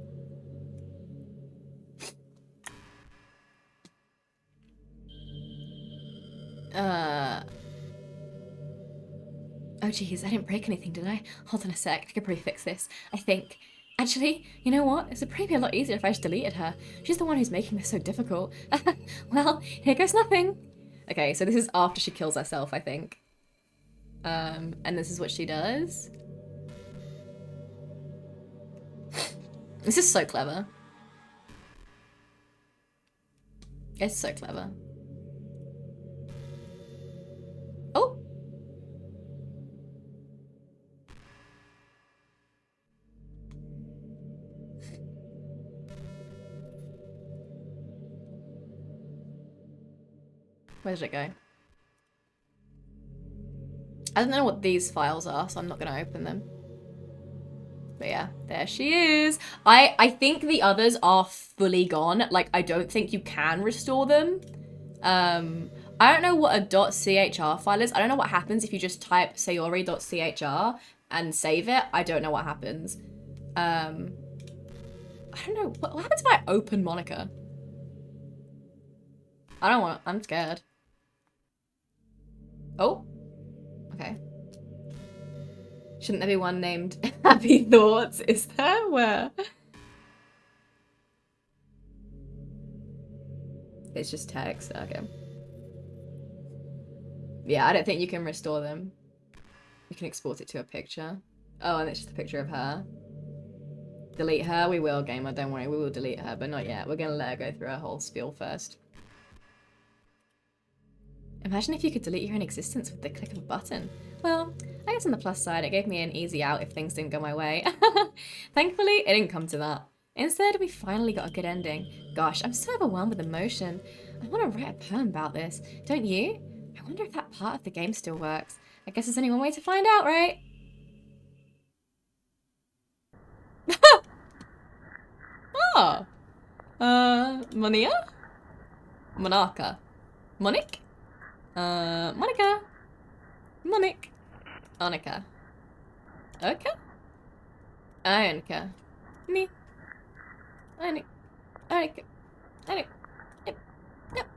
Oh geez, I didn't break anything, did I? Hold on a sec, I could probably fix this. I think. Actually, you know what? It's probably be a lot easier if I just deleted her. She's the one who's making this so difficult. Well, here goes nothing. Okay, so this is after she kills herself, I think. And this is what she does. This is so clever. It's so clever. Oh! Where did it go? I don't know what these files are, so I'm not going to open them. But yeah, there she is. I think the others are fully gone. Like, I don't think you can restore them. I don't know what a .chr file is. I don't know what happens if you just type sayori.chr and save it. I don't know what happens. I don't know. What happens if I open Monica? I don't want. I'm scared. Oh. Okay. Shouldn't there be one named Happy Thoughts? Is there? Where? It's just text. Okay. Yeah, I don't think you can restore them. You can export it to a picture. Oh, and it's just a picture of her. Delete her? We will, gamer. Don't worry. We will delete her, but not yet. We're going to let her go through her whole spiel first. Imagine if you could delete your own existence with the click of a button. Well, I guess on the plus side, it gave me an easy out if things didn't go my way. Thankfully, it didn't come to that. Instead, we finally got a good ending. Gosh, I'm so overwhelmed with emotion. I want to write a poem about this, don't you? I wonder if that part of the game still works. I guess there's only one way to find out, right? Oh. Monia? Monarca. Monic? Monica. Monic. Onika. Oka? Ionica. Me. Onik. Onika. Onik. Yep. Yep.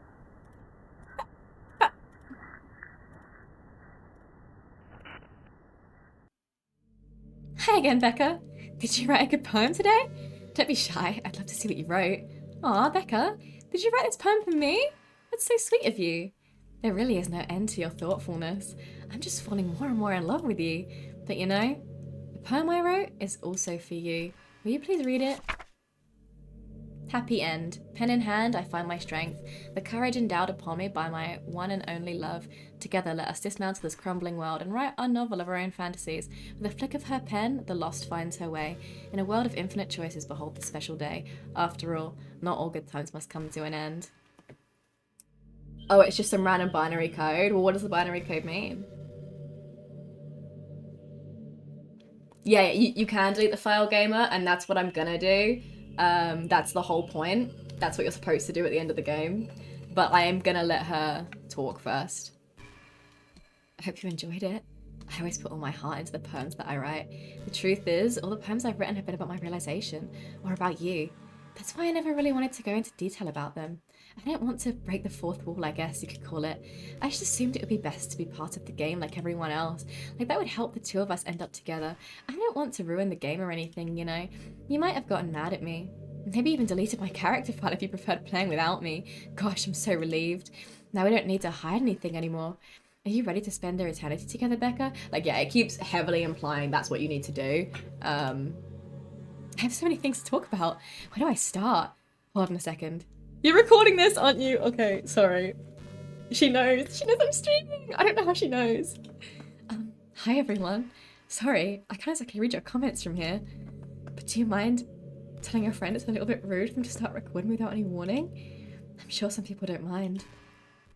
Hi again, Becca. Did you write a good poem today? Don't be shy. I'd love to see what you wrote. Aw, Becca. Did you write this poem for me? That's so sweet of you. There really is no end to your thoughtfulness. I'm just falling more and more in love with you. But you know, the poem I wrote is also for you. Will you please read it? Happy end. Pen in hand, I find my strength. The courage endowed upon me by my one and only love. Together, let us dismantle this crumbling world and write our novel of our own fantasies. With a flick of her pen, the lost finds her way. In a world of infinite choices, behold this special day. After all, not all good times must come to an end. Oh, it's just some random binary code. Well, what does the binary code mean? Yeah, you can delete the file, gamer, and that's what I'm gonna do. That's the whole point. That's what you're supposed to do at the end of the game. But I am gonna let her talk first. I hope you enjoyed it. I always put all my heart into the poems that I write. The truth is, all the poems I've written have been about my realization, or about you. That's why I never really wanted to go into detail about them. I didn't want to break the fourth wall, I guess you could call it. I just assumed it would be best to be part of the game like everyone else. Like that would help the two of us end up together. I don't want to ruin the game or anything, you know. You might have gotten mad at me. Maybe even deleted my character file if you preferred playing without me. Gosh, I'm so relieved. Now we don't need to hide anything anymore. Are you ready to spend our eternity together, Becca? Like, yeah, it keeps heavily implying that's what you need to do. I have so many things to talk about. Where do I start? Hold on a second. You're recording this, aren't you? Okay, sorry. She knows. She knows I'm streaming. I don't know how she knows. Hi everyone. Sorry, I can't exactly read your comments from here. But do you mind telling your friend it's a little bit rude for them to start recording without any warning? I'm sure some people don't mind.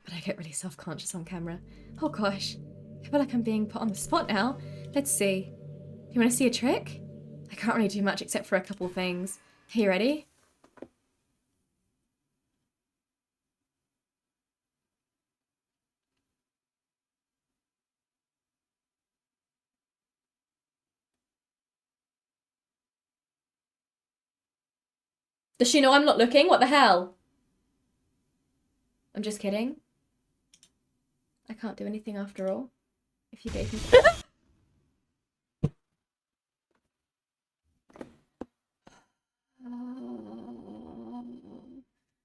But I get really self-conscious on camera. Oh gosh. I feel like I'm being put on the spot now. Let's see. You want to see a trick? I can't really do much except for a couple things. Are you ready? Does she know I'm not looking? What the hell? I'm just kidding. I can't do anything after all. If you gave me...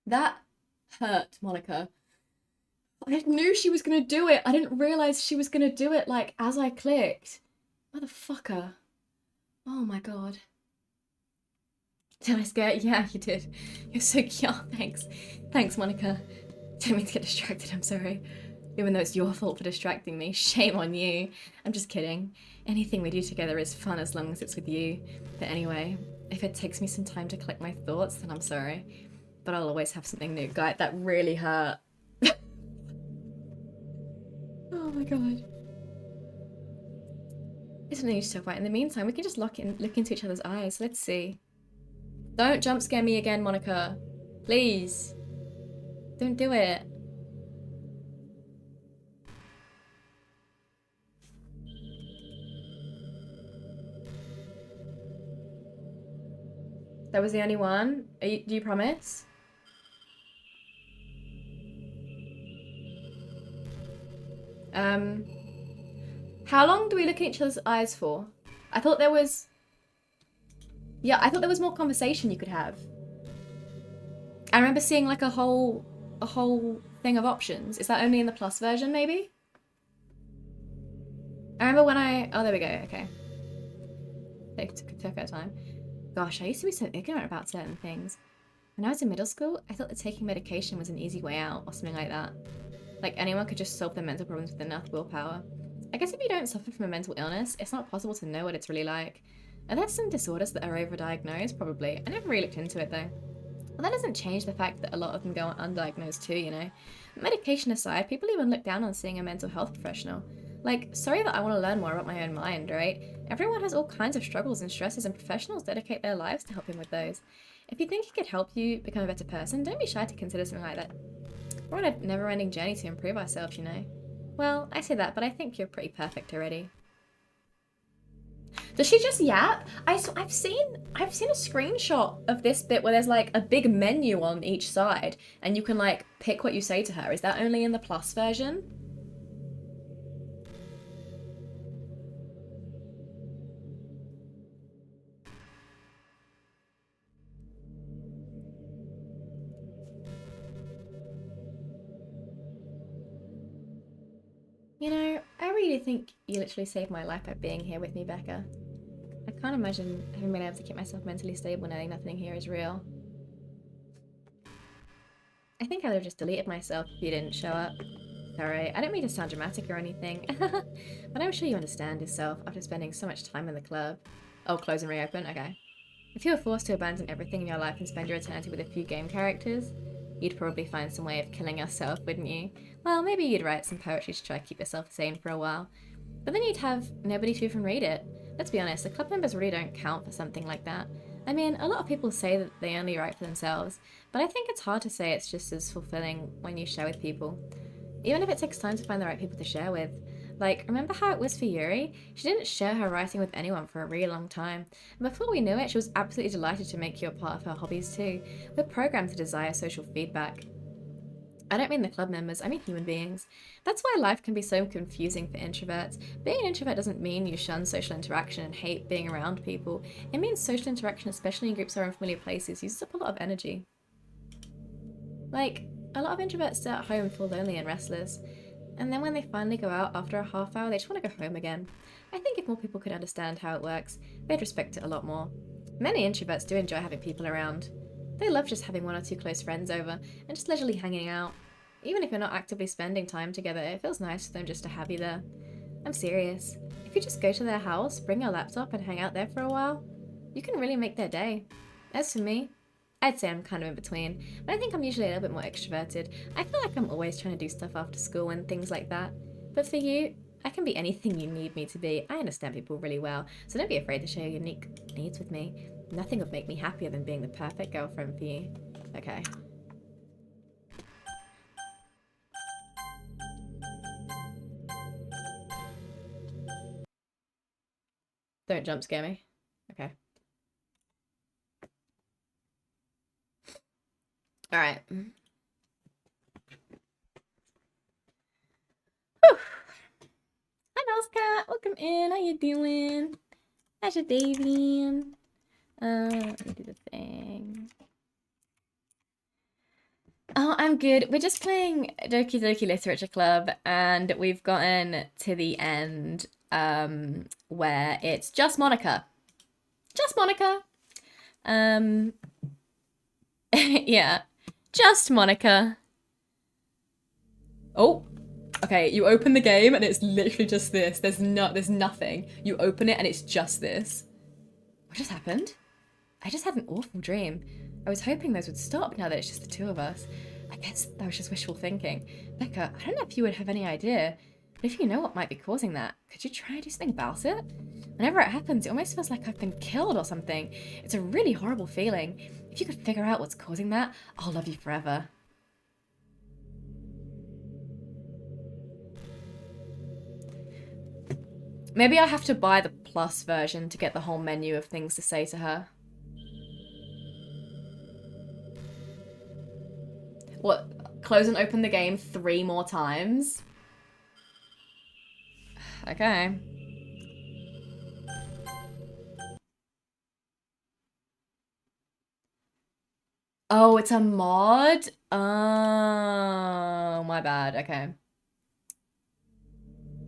That hurt, Monica. I knew she was gonna do it. I didn't realize she was gonna do it, like, as I clicked. Motherfucker. Oh my god. Did I scare you? Yeah, you did. You're so cute. Thanks. Thanks, Monica. Didn't mean to get distracted, I'm sorry. Even though it's your fault for distracting me. Shame on you. I'm just kidding. Anything we do together is fun as long as it's with you. But anyway, if it takes me some time to collect my thoughts, then I'm sorry. But I'll always have something new. Guy, that really hurt. Oh my god. Isn't it so right? In the meantime, we can just look into each other's eyes. Let's see. Don't jump scare me again, Monica. Please. Don't do it. That was the only one? Do you promise? How long do we look in each other's eyes for? I thought there was... Yeah, I thought there was more conversation you could have. I remember seeing like a whole thing of options. Is that only in the plus version, maybe? I remember when oh, there we go, okay. Took our time. Gosh, I used to be so ignorant about certain things. When I was in middle school, I thought that taking medication was an easy way out or something like that. Like anyone could just solve their mental problems with enough willpower. I guess if you don't suffer from a mental illness, it's not possible to know what it's really like. Are there some disorders that are overdiagnosed? Probably. I never really looked into it though. But that doesn't change the fact that a lot of them go undiagnosed too, you know? Medication aside, people even look down on seeing a mental health professional. Like, sorry that I want to learn more about my own mind, right? Everyone has all kinds of struggles and stresses, and professionals dedicate their lives to helping with those. If you think it could help you become a better person, don't be shy to consider something like that. We're on a never-ending journey to improve ourselves, you know? Well, I say that, but I think you're pretty perfect already. Does she just yap? I've seen a screenshot of this bit where there's like a big menu on each side and you can like pick what you say to her. Is that only in the plus version? You know, I really think you literally saved my life by being here with me, Becca. I can't imagine having been able to keep myself mentally stable knowing nothing here is real. I think I would have just deleted myself if you didn't show up. Sorry, I don't mean to sound dramatic or anything, but I'm sure you understand yourself after spending so much time in the club. Oh, close and reopen? Okay. If you were forced to abandon everything in your life and spend your eternity with a few game characters, you'd probably find some way of killing yourself, wouldn't you? Well, maybe you'd write some poetry to try to keep yourself sane for a while. But then you'd have nobody to even read it. Let's be honest, the club members really don't count for something like that. I mean, a lot of people say that they only write for themselves, but I think it's hard to say it's just as fulfilling when you share with people. Even if it takes time to find the right people to share with. Like, remember how it was for Yuri? She didn't share her writing with anyone for a really long time. And before we knew it, she was absolutely delighted to make you a part of her hobbies too. We're programmed to desire social feedback. I don't mean the club members, I mean human beings. That's why life can be so confusing for introverts. Being an introvert doesn't mean you shun social interaction and hate being around people. It means social interaction, especially in groups or unfamiliar places, uses up a lot of energy. Like, a lot of introverts stay at home and feel lonely and restless. And then when they finally go out after a half hour, they just want to go home again. I think if more people could understand how it works, they'd respect it a lot more. Many introverts do enjoy having people around. They love just having one or two close friends over and just leisurely hanging out. Even if you're not actively spending time together, it feels nice for them just to have you there. I'm serious. If you just go to their house, bring your laptop and hang out there for a while, you can really make their day. As for me, I'd say I'm kind of in between, but I think I'm usually a little bit more extroverted. I feel like I'm always trying to do stuff after school and things like that. But for you, I can be anything you need me to be. I understand people really well, so don't be afraid to share your unique needs with me. Nothing would make me happier than being the perfect girlfriend for you. Okay. Don't jump scare me. Okay. All right. Hi, Mouse Cat. Welcome in. How you doing? How's your day been? Let me do the thing. Oh, I'm good. We're just playing Doki Doki Literature Club, and we've gotten to the end, where it's just Monica. Just Monica. Yeah. Just Monica. Oh. Okay, you open the game and it's literally just this. There's nothing. You open it and it's just this. What just happened? I just had an awful dream. I was hoping those would stop now that it's just the two of us. I guess that was just wishful thinking. Becca, I don't know if you would have any idea, but if you know what might be causing that, could you try and do something about it? Whenever it happens, it almost feels like I've been killed or something. It's a really horrible feeling. If you could figure out what's causing that, I'll love you forever. Maybe I'll have to buy the plus version to get the whole menu of things to say to her. What? Close and open the game 3 more times? Okay. Oh, it's a mod? Oh, my bad. Okay.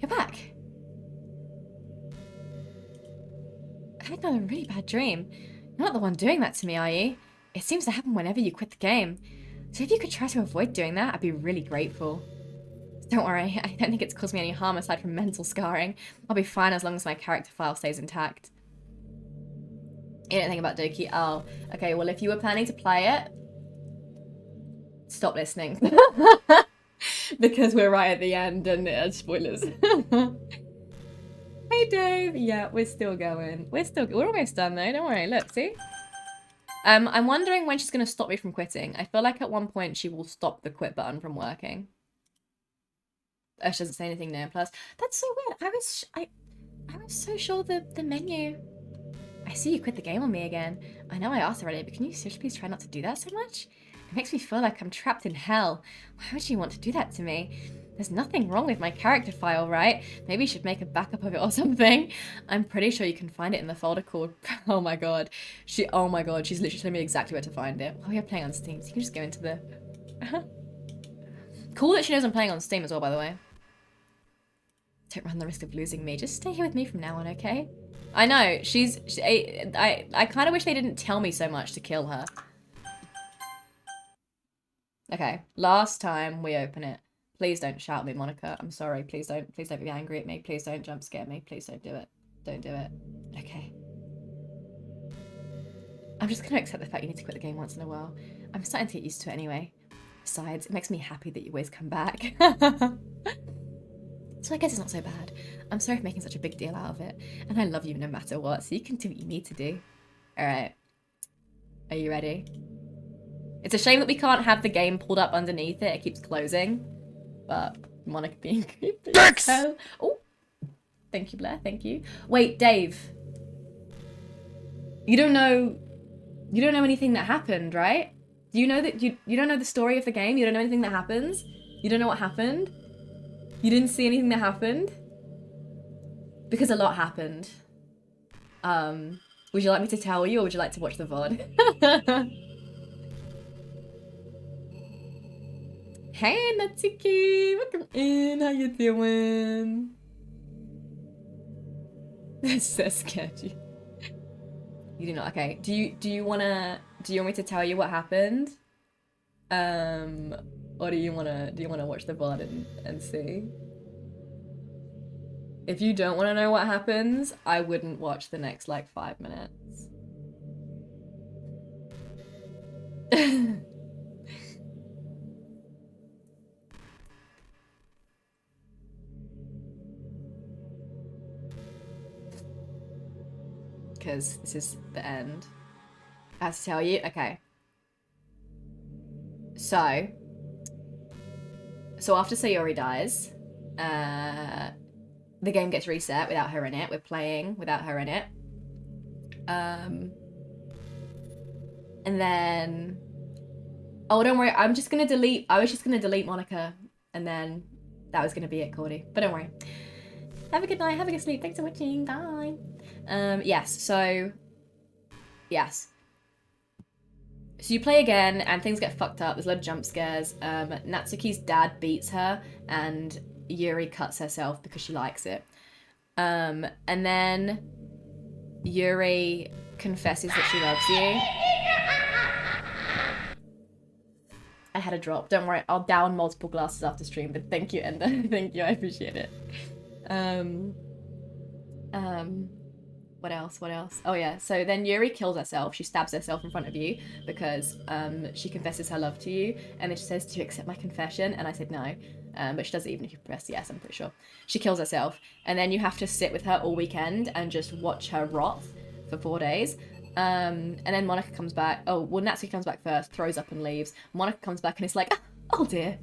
You're back. I had a really bad dream. You're not the one doing that to me, are you? It seems to happen whenever you quit the game. So if you could try to avoid doing that, I'd be really grateful. Don't worry, I don't think it's caused me any harm aside from mental scarring. I'll be fine as long as my character file stays intact. You don't think about Doki? Oh, okay, well if you were planning to play it, stop listening. Because we're right at the end and spoilers. Hey Dave! Yeah, we're still going. We're almost done though, don't worry, look, see? I'm wondering when she's gonna stop me from quitting. I feel like at one point she will stop the quit button from working. Oh, she doesn't say anything now. Plus, that's so weird. I was so sure the menu. I see you quit the game on me again. I know I asked already, but can you seriously please try not to do that so much? It makes me feel like I'm trapped in hell. Why would you want to do that to me? There's nothing wrong with my character file, right? Maybe you should make a backup of it or something. I'm pretty sure you can find it in the folder called... Oh my god, she's literally telling me exactly where to find it. Oh, we are playing on Steam, so you can just go into the... Cool that she knows I'm playing on Steam as well, by the way. Don't run the risk of losing me. Just stay here with me from now on, okay? I know, I kind of wish they didn't tell me so much to kill her. Okay, last time we open it. Please don't shout at me, Monica. I'm sorry. Please don't be angry at me. Please don't jump scare me. Please don't do it. Don't do it. Okay. I'm just gonna accept the fact you need to quit the game once in a while. I'm starting to get used to it anyway. Besides, it makes me happy that you always come back. So I guess it's not so bad. I'm sorry for making such a big deal out of it. And I love you no matter what, so you can do what you need to do. Alright. Are you ready? It's a shame that we can't have the game pulled up underneath it. It keeps closing. But Monica being creepy. Oh, thank you, Blair. Thank you. Wait, Dave. You don't know anything that happened, right? Do you know that you don't know the story of the game? You don't know anything that happens? You don't know what happened? You didn't see anything that happened? Because a lot happened. Would you like me to tell you or would you like to watch the VOD? Hey Natsuki, welcome in, how you doing? That's so sketchy. You do not, okay. Do you want me to tell you what happened? Or do you wanna watch the VOD and see? If you don't wanna know what happens, I wouldn't watch the next like 5 minutes. Because this is the end. I have to tell you? Okay. So after Sayori dies, the game gets reset without her in it. We're playing without her in it. And then... Oh, don't worry. I was just going to delete Monica. And then that was going to be it, Cordy. But don't worry. Have a good night. Have a good sleep. Thanks for watching. Bye. Yes. So you play again and things get fucked up. There's a lot of jump scares. Natsuki's dad beats her and Yuri cuts herself because she likes it. And then Yuri confesses that she loves you. I had a drop. Don't worry, I'll down multiple glasses after stream, but thank you, Ender. Thank you, I appreciate it. What else? Oh yeah, so then Yuri kills herself. She stabs herself in front of you because she confesses her love to you, and then she says, "Do you accept my confession?" And I said no, but she does it even if you press yes, I'm pretty sure. She kills herself, and then you have to sit with her all weekend and just watch her rot for 4 days. And then Monica comes back. Oh, well, Natsuki comes back first, throws up and leaves. Monica comes back and it's like, oh dear.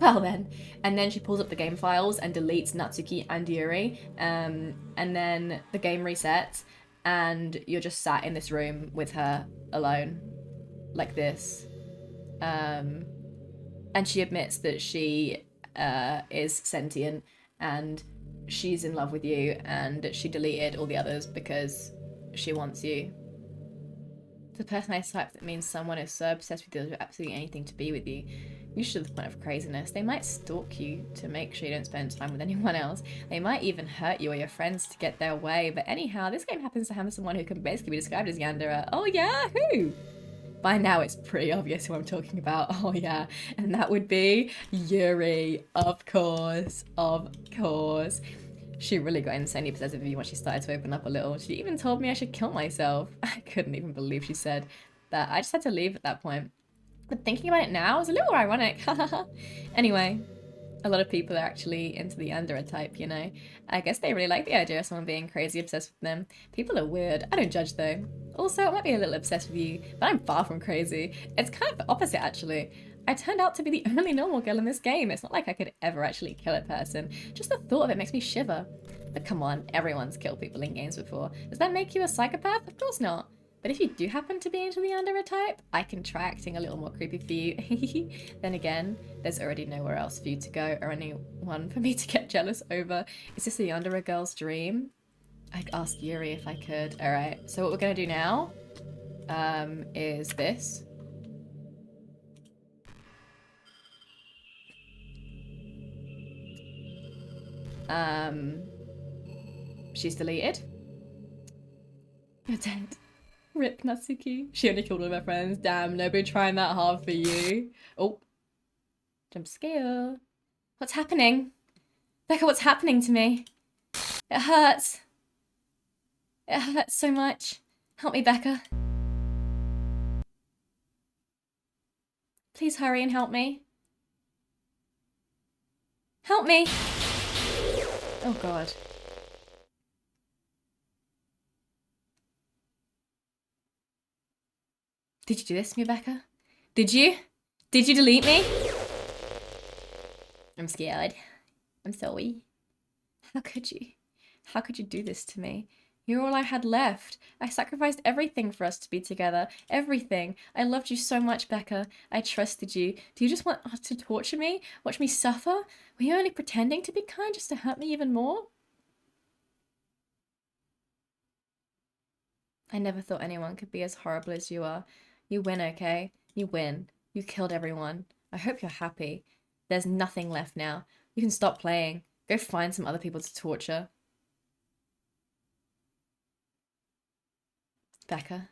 Well then. And then she pulls up the game files and deletes Natsuki and Yuri. And then the game resets and you're just sat in this room with her alone. Like this. And she admits that she is sentient and she's in love with you, and she deleted all the others because she wants you. The personality type that means someone is so obsessed with you, they'll do absolutely anything to be with you. You should the point of craziness. They might stalk you to make sure you don't spend time with anyone else. They might even hurt you or your friends to get their way. But anyhow, this game happens to have someone who can basically be described as Yandere. Oh yeah, who? By now it's pretty obvious who I'm talking about. Oh yeah, and that would be Yuri. Of course, of course. She really got insanely possessive of me once she started to open up a little. She even told me I should kill myself. I couldn't even believe she said that. I just had to leave at that point. But thinking about it now is a little ironic. Anyway, a lot of people are actually into the Yandere type, you know. I guess they really like the idea of someone being crazy obsessed with them. People are weird. I don't judge though. Also, I might be a little obsessed with you, but I'm far from crazy. It's kind of the opposite actually. I turned out to be the only normal girl in this game. It's not like I could ever actually kill a person. Just the thought of it makes me shiver. But come on, everyone's killed people in games before. Does that make you a psychopath? Of course not. But if you do happen to be into the Yandere type, I can try acting a little more creepy for you. Then again, there's already nowhere else for you to go or anyone for me to get jealous over. Is this a Yandere girl's dream? I'd ask Yuri if I could. Alright, so what we're gonna do now is this. She's deleted. You're dead. Rip Natsuki. She only killed all of her friends. Damn, nobody trying that hard for you. Oh. Jump scare. What's happening? Becca, what's happening to me? It hurts. It hurts so much. Help me, Becca. Please hurry and help me. Help me! Oh god. Did you do this to me, Becca? Did you? Did you delete me? I'm scared. I'm sorry. How could you? How could you do this to me? You're all I had left. I sacrificed everything for us to be together. Everything. I loved you so much, Becca. I trusted you. Do you just want to torture me? Watch me suffer? Were you only pretending to be kind just to hurt me even more? I never thought anyone could be as horrible as you are. You win, okay? You win. You killed everyone. I hope you're happy. There's nothing left now. You can stop playing. Go find some other people to torture. Becca,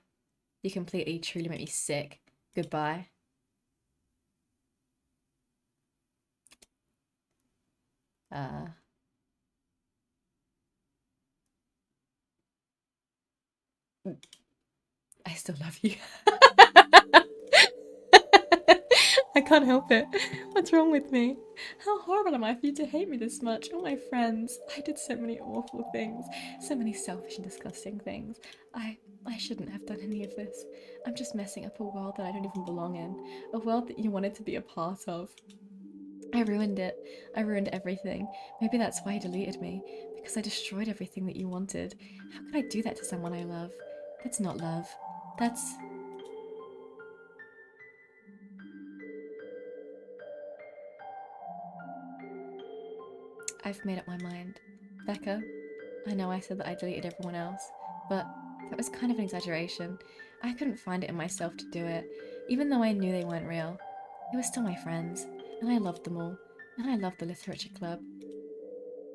you completely, truly make me sick. Goodbye. I still love you. I can't help it. What's wrong with me? How horrible am I for you to hate me this much? All my friends. I did so many awful things. So many selfish and disgusting things. I shouldn't have done any of this. I'm just messing up a world that I don't even belong in. A world that you wanted to be a part of. I ruined it. I ruined everything. Maybe that's why you deleted me. Because I destroyed everything that you wanted. How could I do that to someone I love? That's not love. That's... I've made up my mind. Becca, I know I said that I deleted everyone else, but that was kind of an exaggeration. I couldn't find it in myself to do it, even though I knew they weren't real. They were still my friends, and I loved them all, and I loved the literature club.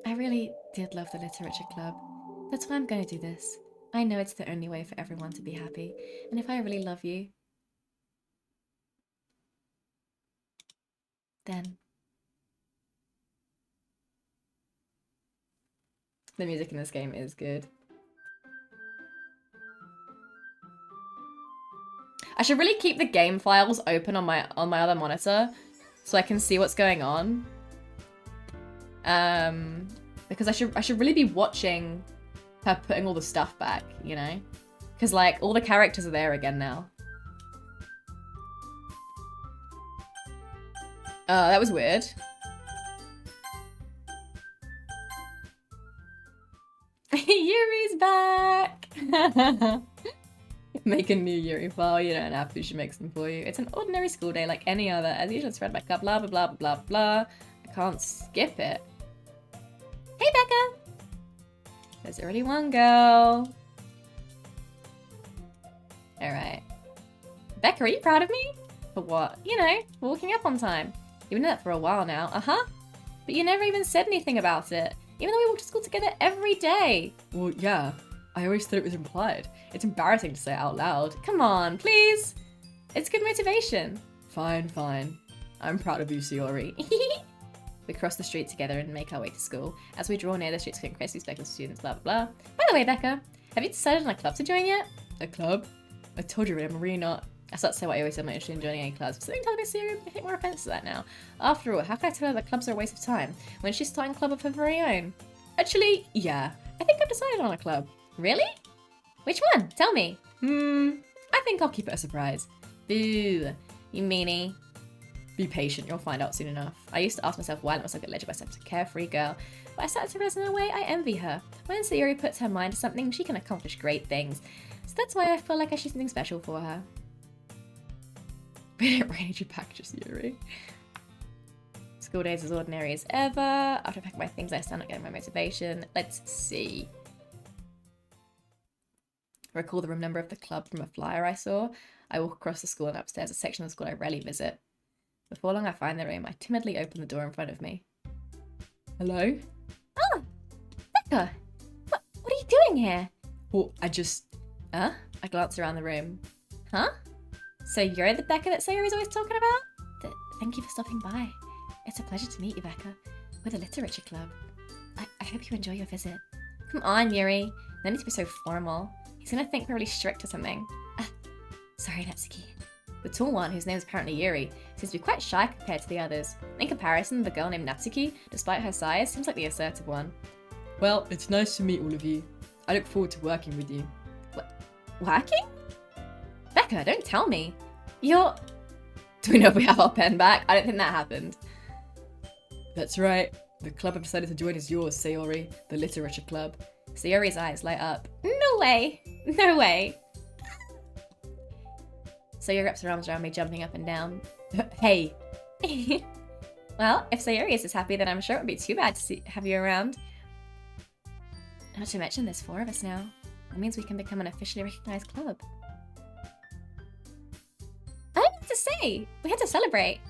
I really did love the literature club. That's why I'm going to do this. I know it's the only way for everyone to be happy, and if I really love you, then... The music in this game is good. I should really keep the game files open on my other monitor so I can see what's going on. Because I should really be watching her putting all the stuff back, you know? Because like all the characters are there again now. That was weird. Yuri's back! Make a new Yuri file, you don't have to, she makes them for you. It's an ordinary school day like any other. As usual, it's read by blah blah blah blah blah. I can't skip it. Hey Becca! There's already one girl. Alright. Becca, are you proud of me? For what? You know, walking up on time. You've been doing that for a while now. Uh-huh. But you never even said anything about it. Even though we walk to school together every day. Well, yeah. I always thought it was implied. It's embarrassing to say it out loud. Come on, please. It's good motivation. Fine, fine. I'm proud of you, Sayori. We cross the street together and make our way to school. As we draw near, the streets getting crazy, speckless students, blah, blah, blah. By the way, Becca, have you decided on a club to join yet? A club? I told you, I'm really not. I start to say what I always said, I'm not interested in joining any clubs. But something tells me Sayori may take more offense to that now. After all, how can I tell her that clubs are a waste of time when she's starting a club of her very own? Actually, yeah. I think I've decided on a club. Really? Which one? Tell me. I think I'll keep it a surprise. Boo. You meanie. Be patient, you'll find out soon enough. I used to ask myself why I was like a legend by such a carefree girl, but I started to realize in a way I envy her. When Sayori puts her mind to something, she can accomplish great things. So that's why I feel like I should do something special for her. We didn't really pack just Sayori. School days as ordinary as ever. After I pack my things, I stand up getting my motivation. Let's see. I recall the room number of the club from a flyer I saw. I walk across the school and upstairs, a section of the school I rarely visit. Before long I find the room. I timidly open the door in front of me. Hello? Oh! Becca! What are you doing here? Well, I glance around the room. Huh? So you're the Becca that Sayori's always talking about? Thank you for stopping by. It's a pleasure to meet you, Becca. We're the Literature Club. I hope you enjoy your visit. Come on, Yuri. No need to be so formal. He's gonna think we're really strict or something. Sorry, Natsuki. The tall one, whose name is apparently Yuri, seems to be quite shy compared to the others. In comparison, the girl named Natsuki, despite her size, seems like the assertive one. Well, it's nice to meet all of you. I look forward to working with you. Working? Becca, don't tell me. Do we know if we have our pen back? I don't think that happened. That's right. The club I've decided to join is yours, Sayori. The Literature Club. Sayori's eyes light up. No way! No way! Sayori wraps her arms around me, jumping up and down. Hey! Well, if Sayori is as happy, then I'm sure it would be too bad to have you around. Not to mention there's 4 of us now. That means we can become an officially recognized club. I don't know what to say! We had to celebrate!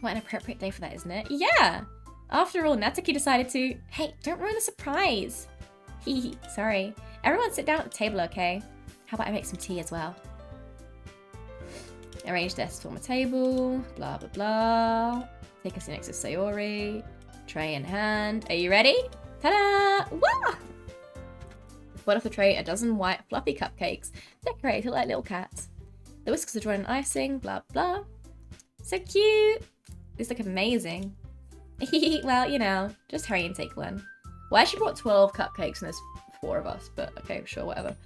What an appropriate day for that, isn't it? Yeah! After all, Natsuki decided to... Hey, don't ruin the surprise! Hee sorry. Everyone sit down at the table, okay? How about I make some tea as well? Arrange desks for my table, blah blah blah. Take a seat next to Sayori. Tray in hand. Are you ready? Ta-da! Wah! Put off the tray a dozen white fluffy cupcakes, decorated like little cats. The whisks are drawn in icing, blah blah. So cute! These look amazing. Well, you know, just hurry and take one. Well, she brought 12 cupcakes and there's 4 of us, but okay, sure, whatever.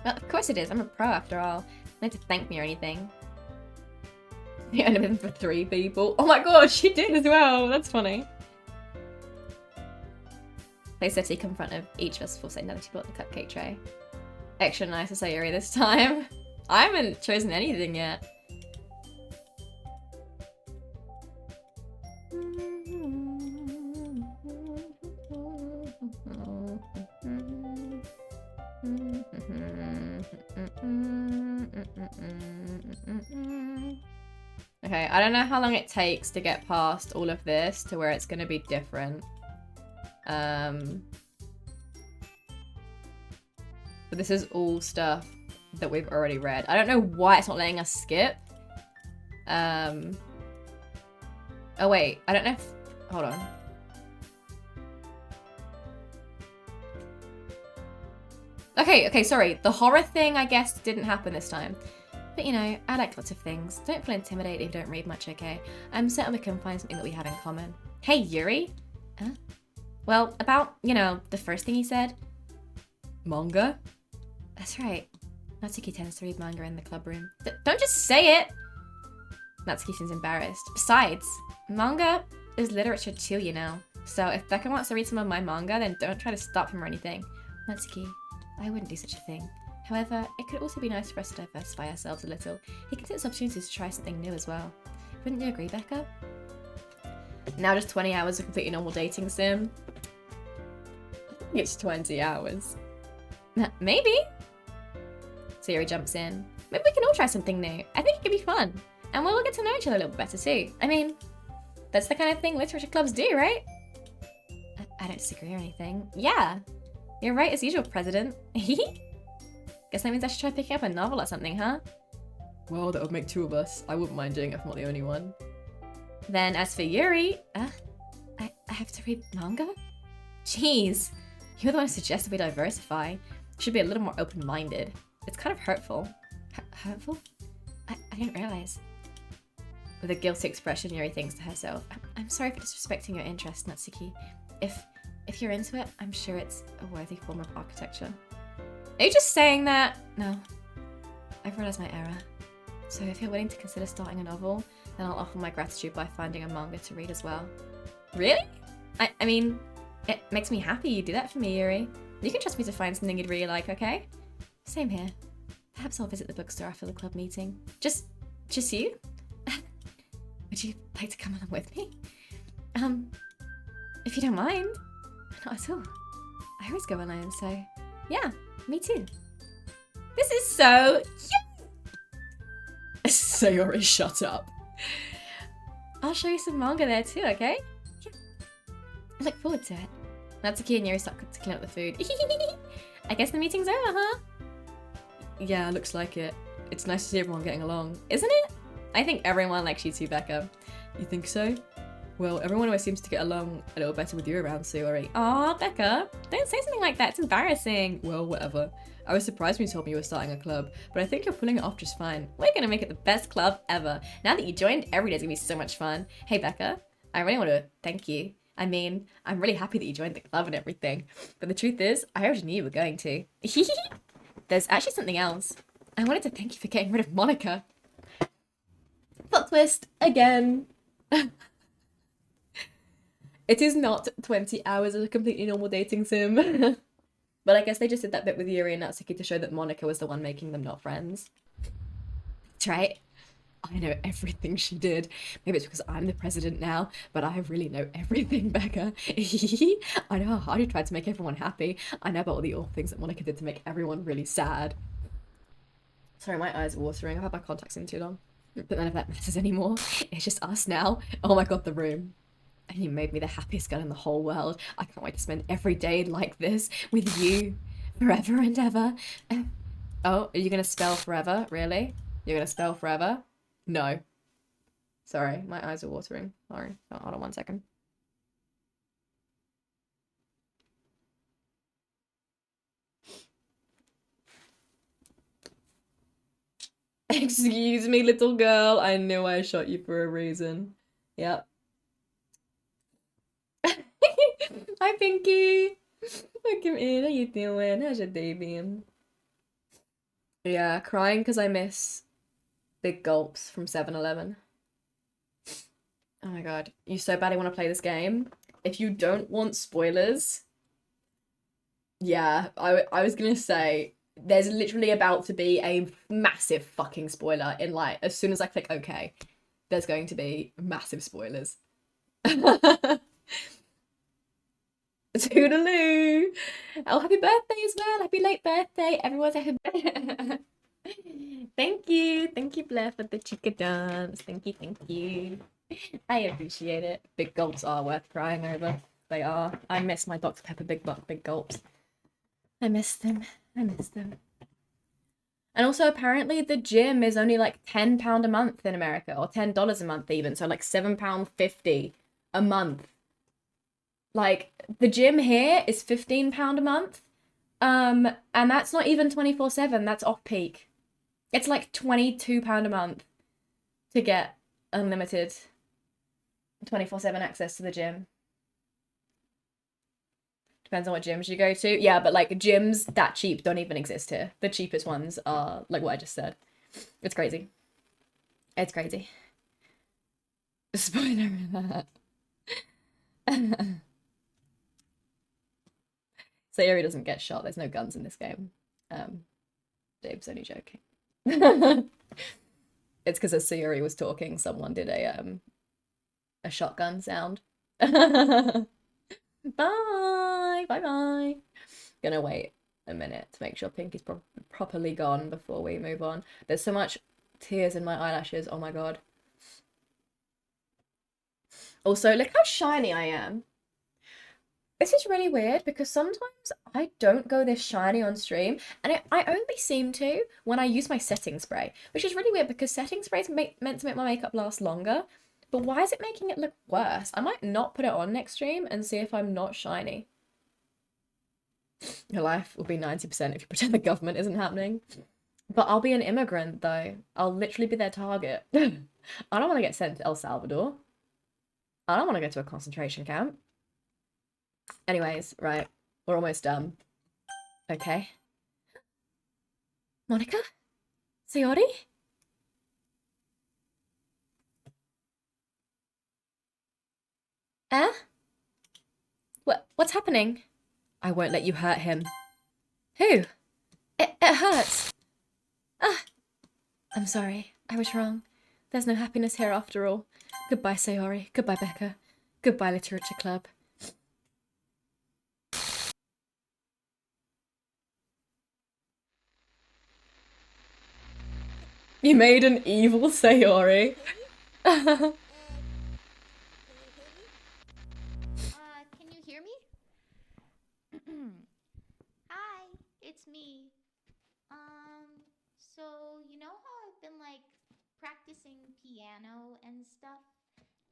Well, of course it is. I'm a pro after all. You don't have to thank me or anything. You only been for 3 people. Oh my god, she did as well. That's funny. Place their tea in front of each of us before saying that she brought the cupcake tray. Extra nice to Sayori this time. I haven't chosen anything yet. Okay, I don't know how long it takes to get past all of this to where it's going to be different. But this is all stuff that we've already read. I don't know why it's not letting us skip. Oh wait, I don't know if... Hold on. Okay, sorry. The horror thing, I guess, didn't happen this time. But you know, I like lots of things. Don't feel intimidated if you don't read much, okay? I'm certain we can find something that we have in common. Hey, Yuri? Huh? Well, about, you know, the first thing he said. Manga? That's right. Natsuki tends to read manga in the club room. Don't just say it! Natsuki seems embarrassed. Besides, manga is literature too, you know. So if Becca wants to read some of my manga, then don't try to stop him or anything. Natsuki, I wouldn't do such a thing. However, it could also be nice for us to diversify ourselves a little. He can take this opportunity to try something new as well. Wouldn't you agree, Becca? Now just 20 hours of completely normal dating sim. I think it's 20 hours. Maybe. Sayori jumps in. Maybe we can all try something new. I think it could be fun. And we'll all get to know each other a little bit better too. I mean, that's the kind of thing literature clubs do, right? I don't disagree or anything. Yeah. You're right as usual, President. Guess that means I should try picking up a novel or something, huh? Well, that would make 2 of us. I wouldn't mind doing it if I'm not the only one. Then as for Yuri, I have to read manga? Jeez, you're the one who suggested we diversify. Should be a little more open-minded. It's kind of hurtful. Hurtful? I didn't realize. With a guilty expression, Yuri thinks to herself, I'm sorry for disrespecting your interest, Natsuki. If you're into it, I'm sure it's a worthy form of architecture. Are you just saying that? No. I've realized my error. So if you're willing to consider starting a novel, then I'll offer my gratitude by finding a manga to read as well. Really? I mean, it makes me happy you do that for me, Yuri. You can trust me to find something you'd really like, okay? Same here. Perhaps I'll visit the bookstore after the club meeting. Just you? Would you like to come along with me? If you don't mind. Not at all. I always go alone, so yeah, me too. This is so cute! Sayori, shut up. I'll show you some manga there too, okay? Yeah. I look forward to it. Natsuki and Yuri start to clean up the food. I guess the meeting's over, huh? Yeah, looks like it. It's nice to see everyone getting along. Isn't it? I think everyone likes you too, Becca. You think so? Well, everyone always seems to get along a little better with you around, Sayori. Aw, Becca, don't say something like that. It's embarrassing. Well, whatever. I was surprised when you told me you were starting a club, but I think you're pulling it off just fine. We're gonna make it the best club ever. Now that you joined, every day's gonna be so much fun. Hey, Becca, I really want to thank you. I mean, I'm really happy that you joined the club and everything. But the truth is, I already knew you were going to. There's actually something else. I wanted to thank you for getting rid of Monica. Plot twist again. It is not 20 hours of a completely normal dating sim. But I guess they just did that bit with Yuri and Natsuki to show that Monica was the one making them not friends. That's right. I know everything she did. Maybe it's because I'm the president now, but I really know everything, Becca. I know how hard you tried to make everyone happy. I know about all the awful things that Monica did to make everyone really sad. Sorry, my eyes are watering. I've had my contacts in too long. But none of that matters anymore. It's just us now. Oh my god, the room. And you made me the happiest girl in the whole world. I can't wait to spend every day like this with you forever and ever. Oh, are you going to spell forever? Really? You're going to spell forever? No. Sorry, my eyes are watering. Sorry. Oh, hold on 1 second. Excuse me, little girl. I knew I shot you for a reason. Yep. Hi, Pinky. Welcome in. How you doing? How's your day been? Yeah, crying because I miss big gulps from 7-Eleven. Oh my god. You so badly want to play this game. If you don't want spoilers... Yeah, I was gonna say, there's literally about to be a massive fucking spoiler in like, as soon as I click OK, there's going to be massive spoilers. Toodaloo! Oh, happy birthday as well! Happy late birthday! Everyone's happy birthday! Thank you! Thank you, Blair, for the chica dance. Thank you, thank you. I appreciate it. Big gulps are worth crying over. They are. I miss my Dr. Pepper big gulps. I miss them. I miss them. And also, apparently, the gym is only like £10 a month in America, or $10 a month even, so like £7.50 a month. Like, the gym here is £15 a month, and that's not even 24/7, that's off-peak. It's like £22 a month to get unlimited 24/7 access to the gym. Depends on what gyms you go to. Yeah, but like gyms that cheap don't even exist here. The cheapest ones are like what I just said. It's crazy. It's crazy. Spoiler alert. Sayori doesn't get shot. There's no guns in this game. Dave's only joking. It's because as Sayori was talking, someone did a shotgun sound. Bye, bye, bye. Gonna wait a minute to make sure Pinky's properly gone before we move on. There's so much tears in my eyelashes. Oh my god. Also, look how shiny I am. This is really weird because sometimes I don't go this shiny on stream, and I only seem to when I use my setting spray, which is really weird because setting spray is meant to make my makeup last longer, but why is it making it look worse? I might not put it on next stream and see if I'm not shiny. Your life will be 90% if you pretend the government isn't happening. But I'll be an immigrant, though. I'll literally be their target. I don't want to get sent to El Salvador. I don't want to go to a concentration camp. Anyways, right. We're almost done. Okay. Monica? Sayori? Eh? What's happening? I won't let you hurt him. Who? It hurts. Ah! I'm sorry. I was wrong. There's no happiness here after all. Goodbye, Sayori. Goodbye, Becca. Goodbye, Literature Club. You made an evil Sayori. Can you hear me? Hi, it's me. So you know how I've been like practicing piano and stuff,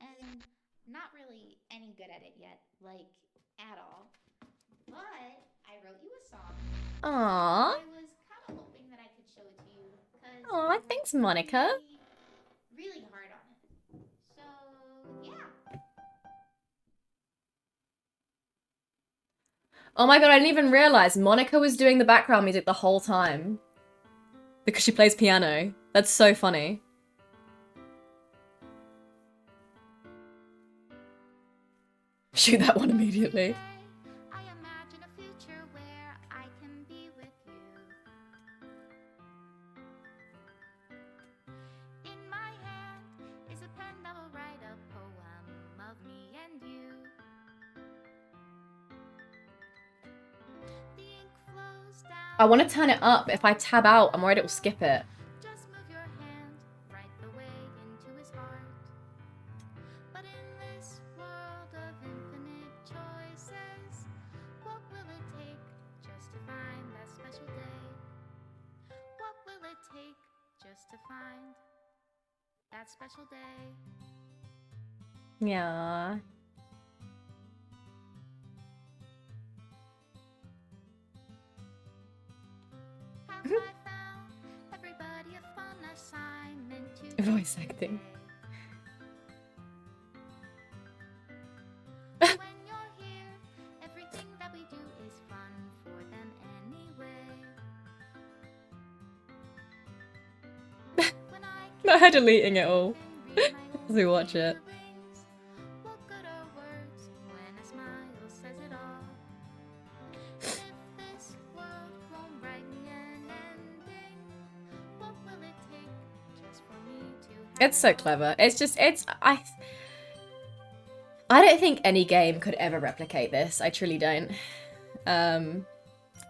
and not really any good at it yet, like at all. But I wrote you a song. Aww. I was kind of hoping that I could show it to you, because Aw, thanks, Monica. really hard on it. So yeah. Oh my god, I didn't even realize Monica was doing the background music the whole time. Because she plays piano. That's so funny. Shoot that one immediately. I imagine a future where I can be with you. In my hand is a pen that will write a poem of me and you. The ink flows down. I want to turn it up. If I tab out, I'm worried it will skip it. Just move your hand right the way into his heart. But in this world of infinite choices, what will it take just to find that special day? What will it take just to find that special day? Yeah. Have I found everybody a fun assignment to do Voice acting. today? When you're here, everything that we do is fun for them anyway. When I Not her deleting it all. can read my As we watch it. feelings, what good are words when a smile says it all? If this world won't write me an ending, what will it take just for me to have It's so clever. It's just, I don't think any game could ever replicate this. I truly don't.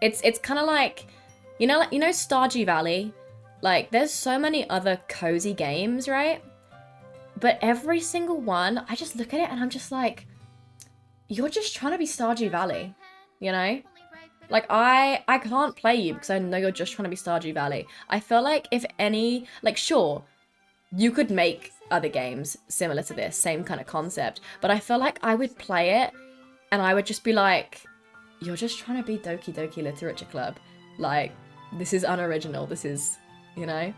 It's kind of like Stardew Valley. Like, there's so many other cozy games, right? But every single one, I just look at it and I'm just like, you're just trying to be Stardew Valley, you know? only write better Like, I can't play you because I know you're just trying to be Stardew Valley. I feel like if any, like, sure, you could make other games similar to this, same kind of concept, but I feel like I would play it and I would just be like, you're just trying to be Doki Doki Literature Club. Like, this is unoriginal. This is, you know?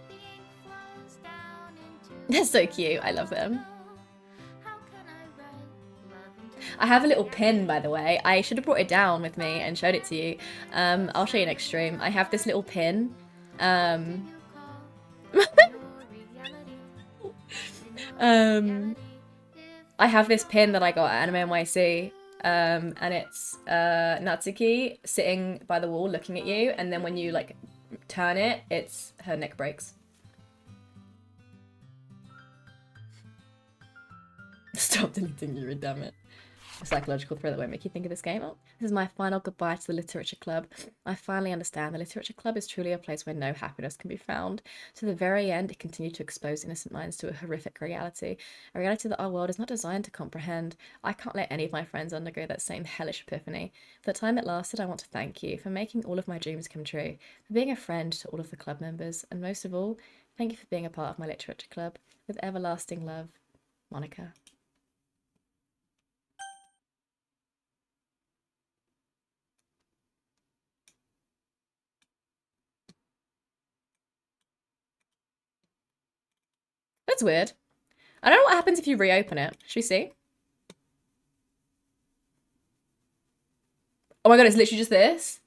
the ink flows down into They're so cute. I love them. how can I write love into I have a little pin, by the way. I should have brought it down with me and showed it to you. I'll show you next stream. I have this little pin. I have this pin that I got at Anime NYC, and it's Natsuki sitting by the wall looking at you, and then when you like turn it, it's her neck breaks. Stop deleting you, damn it. A psychological thrill that won't make you think of this game. Oh, this is my final goodbye to the Literature Club. I finally understand the Literature Club is truly a place where no happiness can be found. To the very end, it continued to expose innocent minds to a horrific reality. A reality that our world is not designed to comprehend. I can't let any of my friends undergo that same hellish epiphany. For the time it lasted, I want to thank you for making all of my dreams come true, for being a friend to all of the club members, and most of all, thank you for being a part of my Literature Club. With everlasting love, Monica. That's weird. I don't know what happens if you reopen it. Should we see? Oh my god, it's literally just this?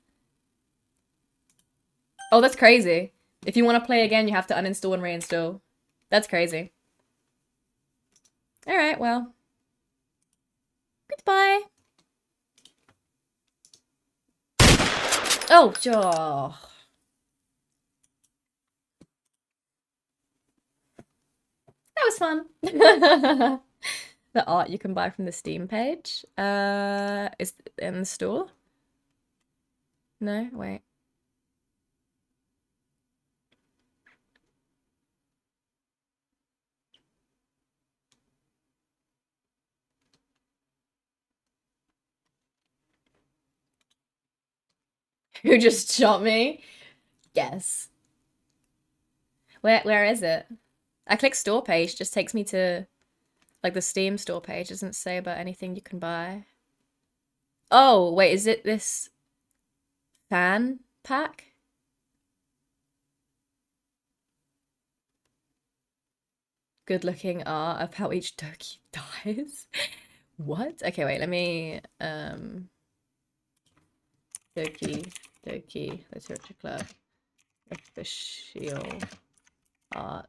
Oh, that's crazy. If you want to play again, you have to uninstall and reinstall. That's crazy. Alright, well. Goodbye. Oh, oh. That was fun. The art you can buy from the Steam page is in the store. No, wait. Who just shot me? Yes. Where is it? I click store page, just takes me to like the Steam store page. Doesn't say about anything you can buy. Oh, wait, is it this fan pack? Good looking art of how each Doki dies. What? Okay, wait, let me Doki Literature Club official art.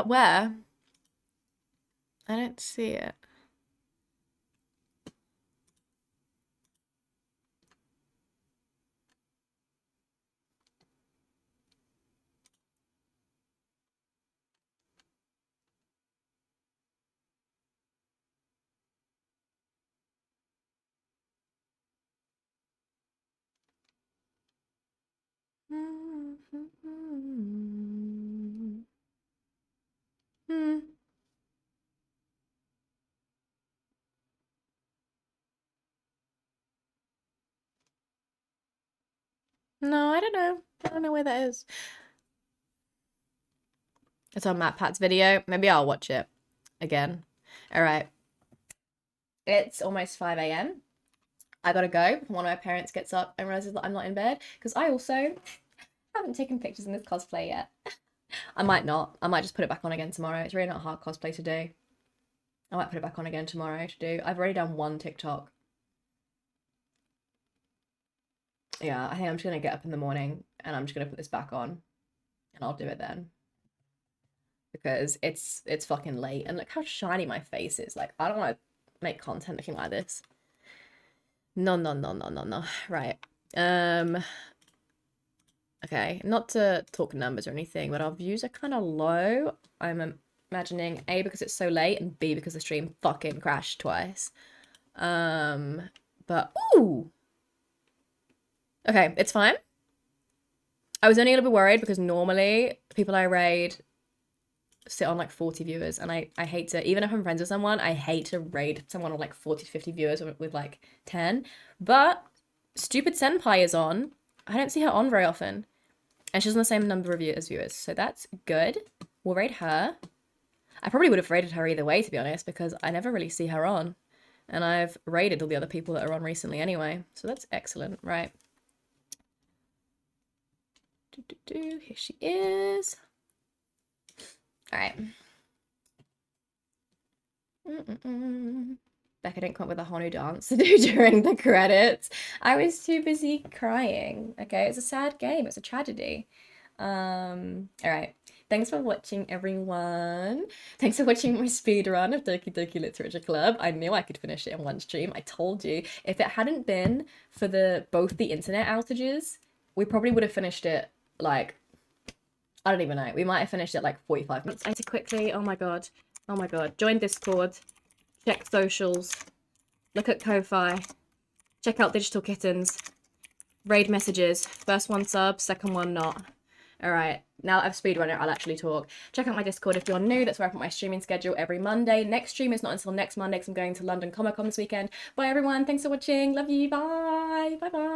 Where? I don't see it. No, I don't know. I don't know where that is. It's on Matt Pat's video. Maybe I'll watch it again. All right. It's almost 5 a.m. I gotta go. One of my parents gets up and realizes that I'm not in bed because I also haven't taken pictures in this cosplay yet. I might not. I might just put it back on again tomorrow. It's really not a hard cosplay to do. I might put it back on again tomorrow to do. I've already done one TikTok. Yeah, I think I'm just gonna get up in the morning and I'm just gonna put this back on and I'll do it then. Because it's fucking late and look how shiny my face is. Like, I don't want to make content looking like this. No. Right. Okay, not to talk numbers or anything, but our views are kind of low. I'm imagining A, because it's so late, and B, because the stream fucking crashed twice. But, ooh! Okay, it's fine. I was only a little bit worried because normally people I raid sit on like 40 viewers, and I hate to, even if I'm friends with someone, I hate to raid someone on like 40 to 50 viewers with like 10. But Stupid Senpai is on. I don't see her on very often. And she's on the same number of viewers, so that's good. We'll raid her. I probably would have raided her either way, to be honest, because I never really see her on. And I've raided all the other people that are on recently anyway. So that's excellent. Right. Here she is. All right. Becca didn't come up with a Honu dance to do during the credits. I was too busy crying. Okay, it's a sad game. It's a tragedy. All right. Thanks for watching, everyone. Thanks for watching my speed run of Doki Doki Literature Club. I knew I could finish it in one stream. I told you. If it hadn't been for both the internet outages, we probably would have finished it like, I don't even know. We might have finished it like 45 minutes. I had to quickly, oh my god. Oh my god. Join Discord. Check socials. Look at Ko-Fi. Check out Digital Kittens. Raid messages. First one sub, second one not. Alright, now that I've speedrun it, I'll actually talk. Check out my Discord if you're new. That's where I put my streaming schedule every Monday. Next stream is not until next Monday because I'm going to London Comic Con this weekend. Bye everyone. Thanks for watching. Love you. Bye. Bye bye.